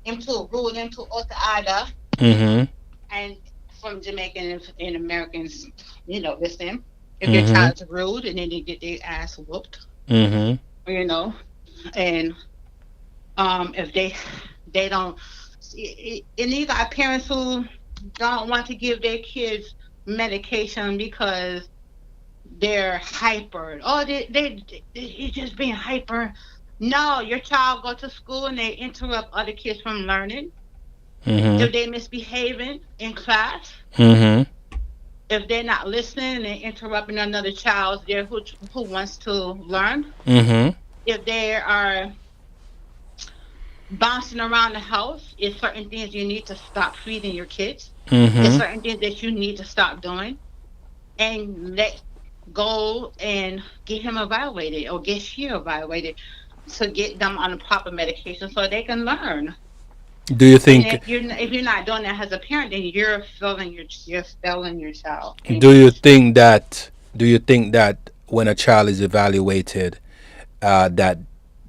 him to rule him to otra ada." Mhm. And from Jamaican and Americans, listen, if your Mhm. child's rude and then they get their ass whooped, Mhm. you know, and if they don't, and you got parents who don't want to give their kids medication because they're hyper. Oh, he's just being hyper. No, your child go to school and they interrupt other kids from learning. Mhm. If they misbehaving in class, Mhm. if they're not listening and interrupting another child there who wants to learn, Mhm. if they are bouncing around the house, it's certain things you need to stop feeding your kids. It's Mhm. certain things that you need to stop doing and let go and get him evaluated or get she evaluated to get them on the proper medication so they can learn. Do you And think? if you're not doing that as a parent, then you're failing your child. Do Amen. you think that? Do you think that when a child is evaluated, that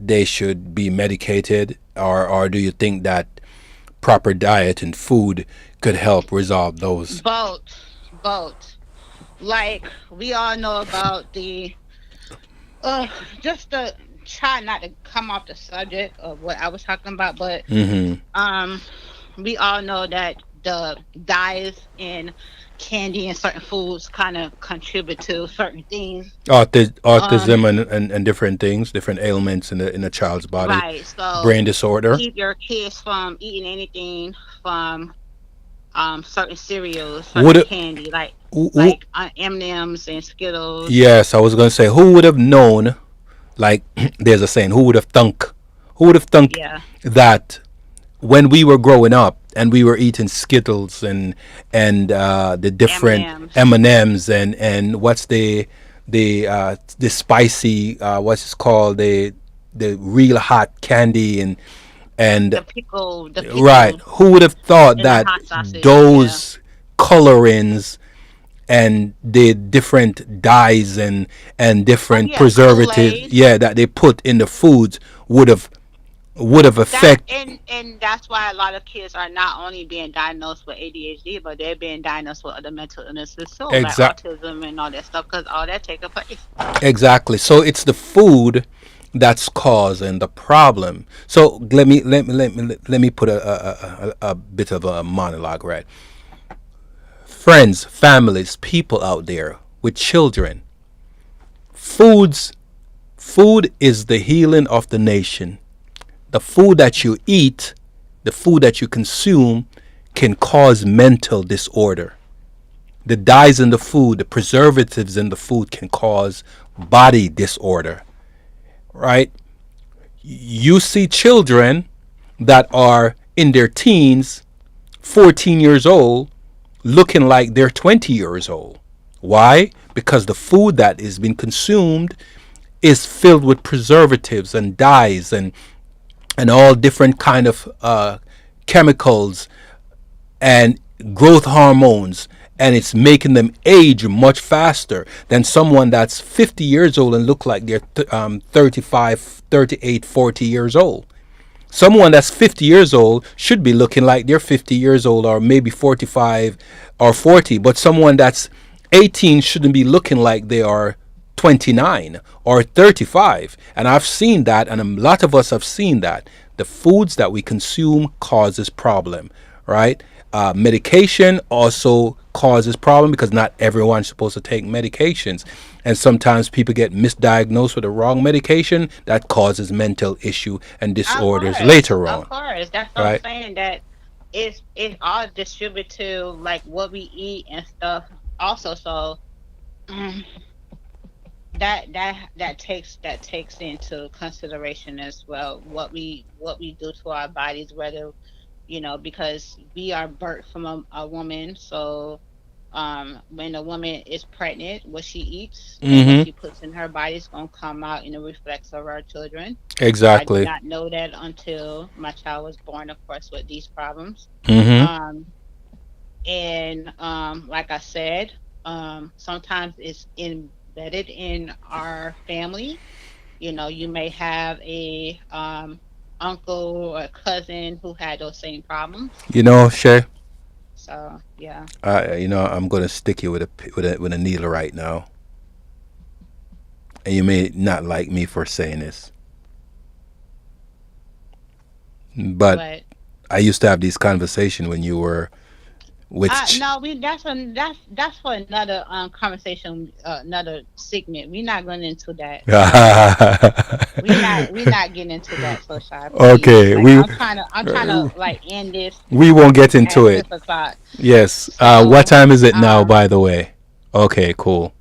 they should be medicated, or do you think that proper diet and food could help resolve those? Both, both. Like we all know about uh, just to try not to come off the subject of what I was talking about, but Mm-hmm. um, we all know that the dyes in candy and certain foods kind of contribute to certain things. Um, Autism and different things, different ailments in a child's body, right. So brain disorder. keep your kids from eating anything from certain cereals, Would certain it, candy, like who, like M&Ms and Skittles. yes, I was gonna say, who would have known? Like, there's a saying, who would have thunk? Who would have thunk Yeah. that when we were growing up and we were eating Skittles and the different M&Ms, M&Ms and what's the spicy what's it called, the real hot candy and the right, pickle who would have thought in the that hot sausage. Yeah. those colorings and the different dyes and Oh different yeah, preservatives, Kool-Aid. yeah, that they put in the foods would have That affect. and that's why a lot of kids are not only being diagnosed with ADHD, but they're being diagnosed with other mental illnesses too, like exact autism and all that stuff, because all that taking place. exactly. So it's the food that's causing the problem. So let me put a bit of a monologue, right? Friends, families, people out there with children. Foods Food is the healing of the nation. The food that you eat, the food that you consume, can cause mental disorder. The dyes in the food, the preservatives in the food can cause body disorder, right? You see children that are in their teens, 14 years old, looking like they're 20 years old. Why? Because the food that is being consumed is filled with preservatives and dyes and all different kind of chemicals and growth hormones, and it's making them age much faster than someone that's 50 years old and look like they're 35, 38, 40 years old. Someone that's 50 years old should be looking like they're 50 years old or maybe 45 or 40, but someone that's 18 shouldn't be looking like they are 29 or 35. And I've seen that, and a lot of us have seen that. The foods that we consume causes problem, right? Medication also causes problem because not everyone's supposed to take medications, and sometimes people get misdiagnosed with the wrong medication that causes mental issue and disorders later Of on, course. That's what I'm right? saying. That it's all distributed to like what we eat and stuff. Also, so mm, that takes into consideration as well what we do to our bodies, whether because we are birthed from a woman. So when a woman is pregnant, what she eats and what Mm-hmm. she puts in her body is going to come out in the reflex of her children. I did Exactly. not know that until my child was born, of course, with these problems. Mm-hmm. um and like I said, sometimes it's embedded in our family. You may have a uncle or cousin who had those same problems. Shay, So yeah. I'm gonna stick you with a needle right now, and you may not like me for saying this, but But I used to have these conversations when you were with. no, we that's for another conversation, another segment. We're not going into that. We're not getting into that, so shy, please. Okay, Like I'm trying to like end this we won't get at into it. 6 o'clock. Yes. What So time is it now, um by the way? Okay, cool.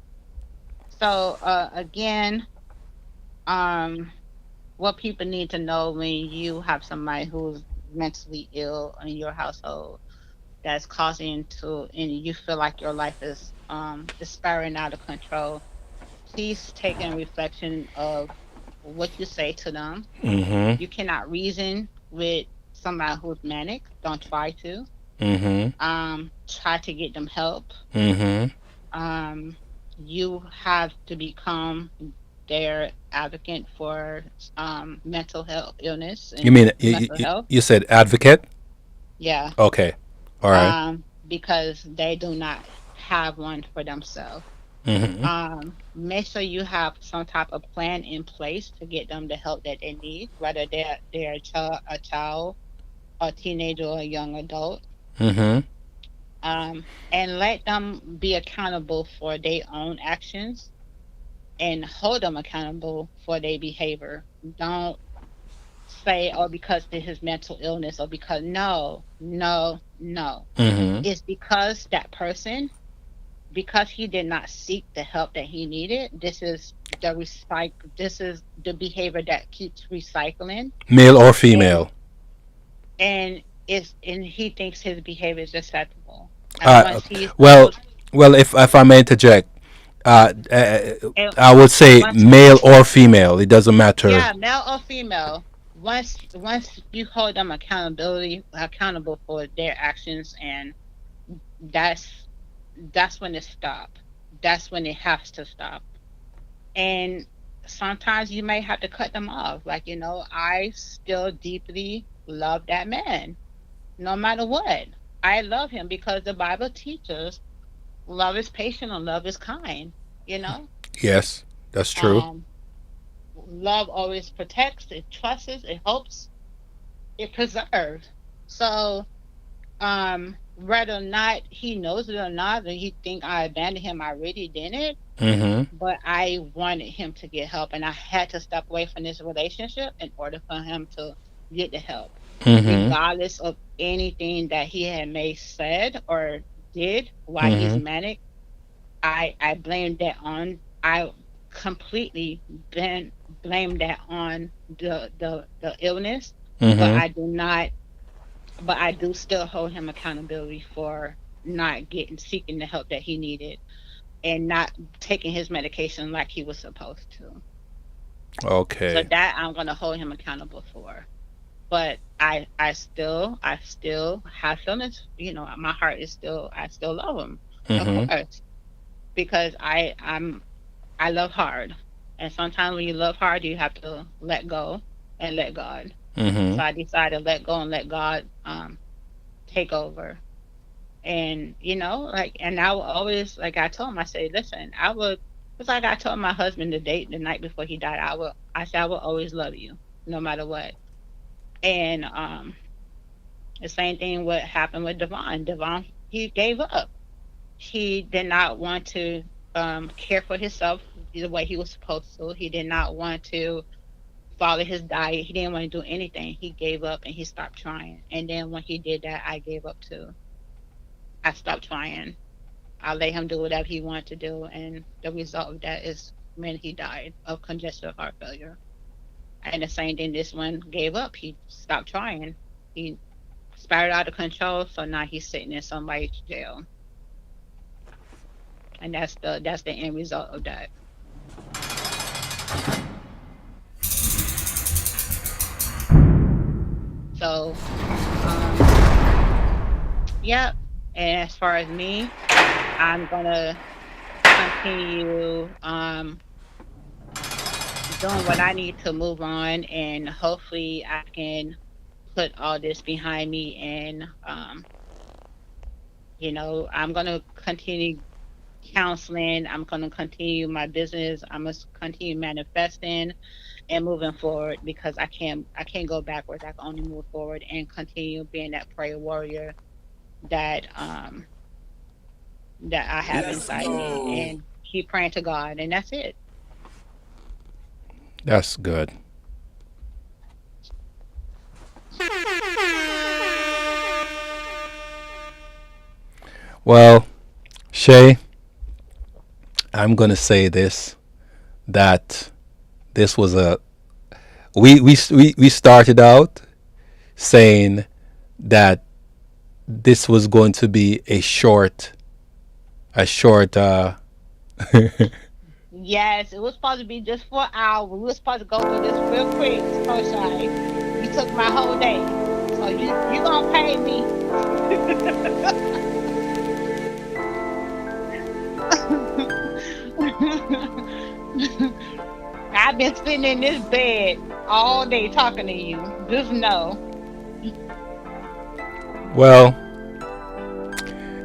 again, um what people need to know when you have somebody who's mentally ill in your household, that's causing to and you feel like your life is spiraling out of control. Please take in reflection of what you say to them. Mm-hmm. You cannot reason with somebody who's manic. Don't try to. Mm-hmm. Try to get them help. Mm-hmm. um you have to become their advocate for mental health illness You and mean mental health. you said advocate? Yeah. Okay. All right. Because they do not have one for themselves. Mm-hmm. Make sure you have some type of plan in place to get them the help that they need, whether they're a child, a teenager, or a young adult. Mm-hmm. And let them be accountable for their own actions and hold them accountable for their behavior. Don't say, oh, because this is mental illness, or because no, no, no. Mm-hmm. It's because that person, because he did not seek the help that he needed. This is the behavior that keeps recycling. Male or And female? and he thinks his behavior is acceptable. And Uh, once he well, goes if I may interject, and I would say once male or female. It doesn't matter. yeah, male or female, once you hold them accountable for their actions, and that's that's when it stops. That's when it has to stop. And sometimes you may have to cut them off. Like, I still deeply love that man, no matter what. I love him because the Bible teaches love is patient and love is kind, you know? Yes, that's true. Um, love always protects, it trusts, it hopes, it preserves. So, whether or not he knows it or not, and he think I abandoned him, I really didn't. Mm-hmm. But I wanted him to get help, and I had to step away from this relationship in order for him to get the help, Mm-hmm. regardless of anything that he had may said or did while he's Mm-hmm. manic. I blamed that on I completely blamed that on the illness, but Mm-hmm. I do not but I do still hold him accountability for not getting seeking the help that he needed and not taking his medication like he was supposed to. So Okay. that I'm gonna hold him accountable for. But I still have feelings. My heart is still I still love him, of Mm-hmm. course, because I love hard, and sometimes when you love hard, you have to let go and let God. Mm-hmm. So I decided to let go and let God take over. And and I will always, like I told him, I said, listen, I would, it's like I told my husband the night before he died, I said I will always love you no matter what. And the same thing what happened with Devon, he gave up. He did not want to care for himself the way he was supposed to. He did not want to follow his diet. He didn't want to do anything. He gave up and he stopped trying. And then when he did that, I gave up too. I stopped trying. I let him do whatever he wanted to do, and the result of that is when he died of congestive heart failure. And the same thing, this one gave up. He stopped trying. He spiraled out of control, so now he's sitting in somebody's jail, and that's the end result of that. So, um, yeah. And as far as me, I'm gonna continue doing what I need to move on, and hopefully I can put all this behind me. And I'm gonna continue counseling. I'm gonna continue my business. I must continue manifesting and moving forward because I can't go backwards. I can only move forward and continue being that prayer warrior that that I have inside me, and keep praying to God, and that's it. That's good. Well, Shay, I'm gonna say this that this was a we started out saying that this was going to be a short Yes, it was supposed to be just for an hour. We were supposed to go through this real quick, so shy. You took my whole day. So you gonna pay me. I've been sitting in this bed all day talking to you. Just know. well,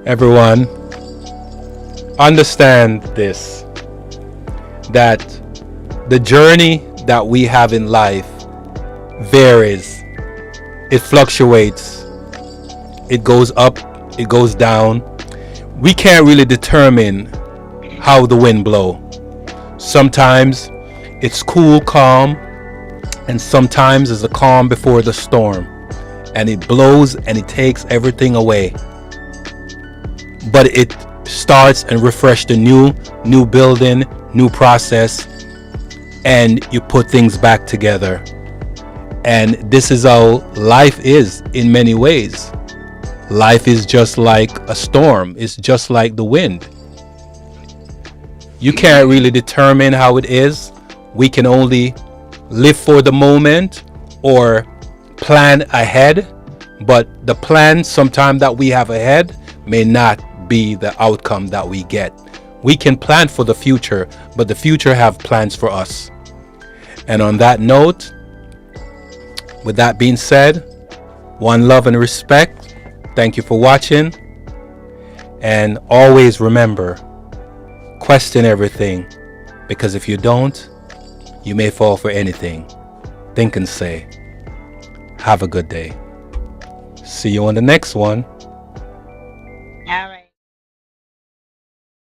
everyone, understand this, that the journey that we have in life varies. It fluctuates. It goes up, it goes down. We can't really determine how the wind blow. Sometimes it's cool, calm, and sometimes it's a calm before the storm. And it blows and it takes everything away. But it starts and refresh the new building, new process, and you put things back together. And this is how life is in many ways. Life is just like a storm, it's just like the wind. You can't really determine how it is. We can only live for the moment or plan ahead. But the plan sometimes that we have ahead may not be the outcome that we get. We can plan for the future, but the future have plans for us. And on that note, with that being said, one love and respect. Thank you for watching. And always remember, question everything, because if you don't, you may fall for anything. Think and say. Have a good day. See you on the next one.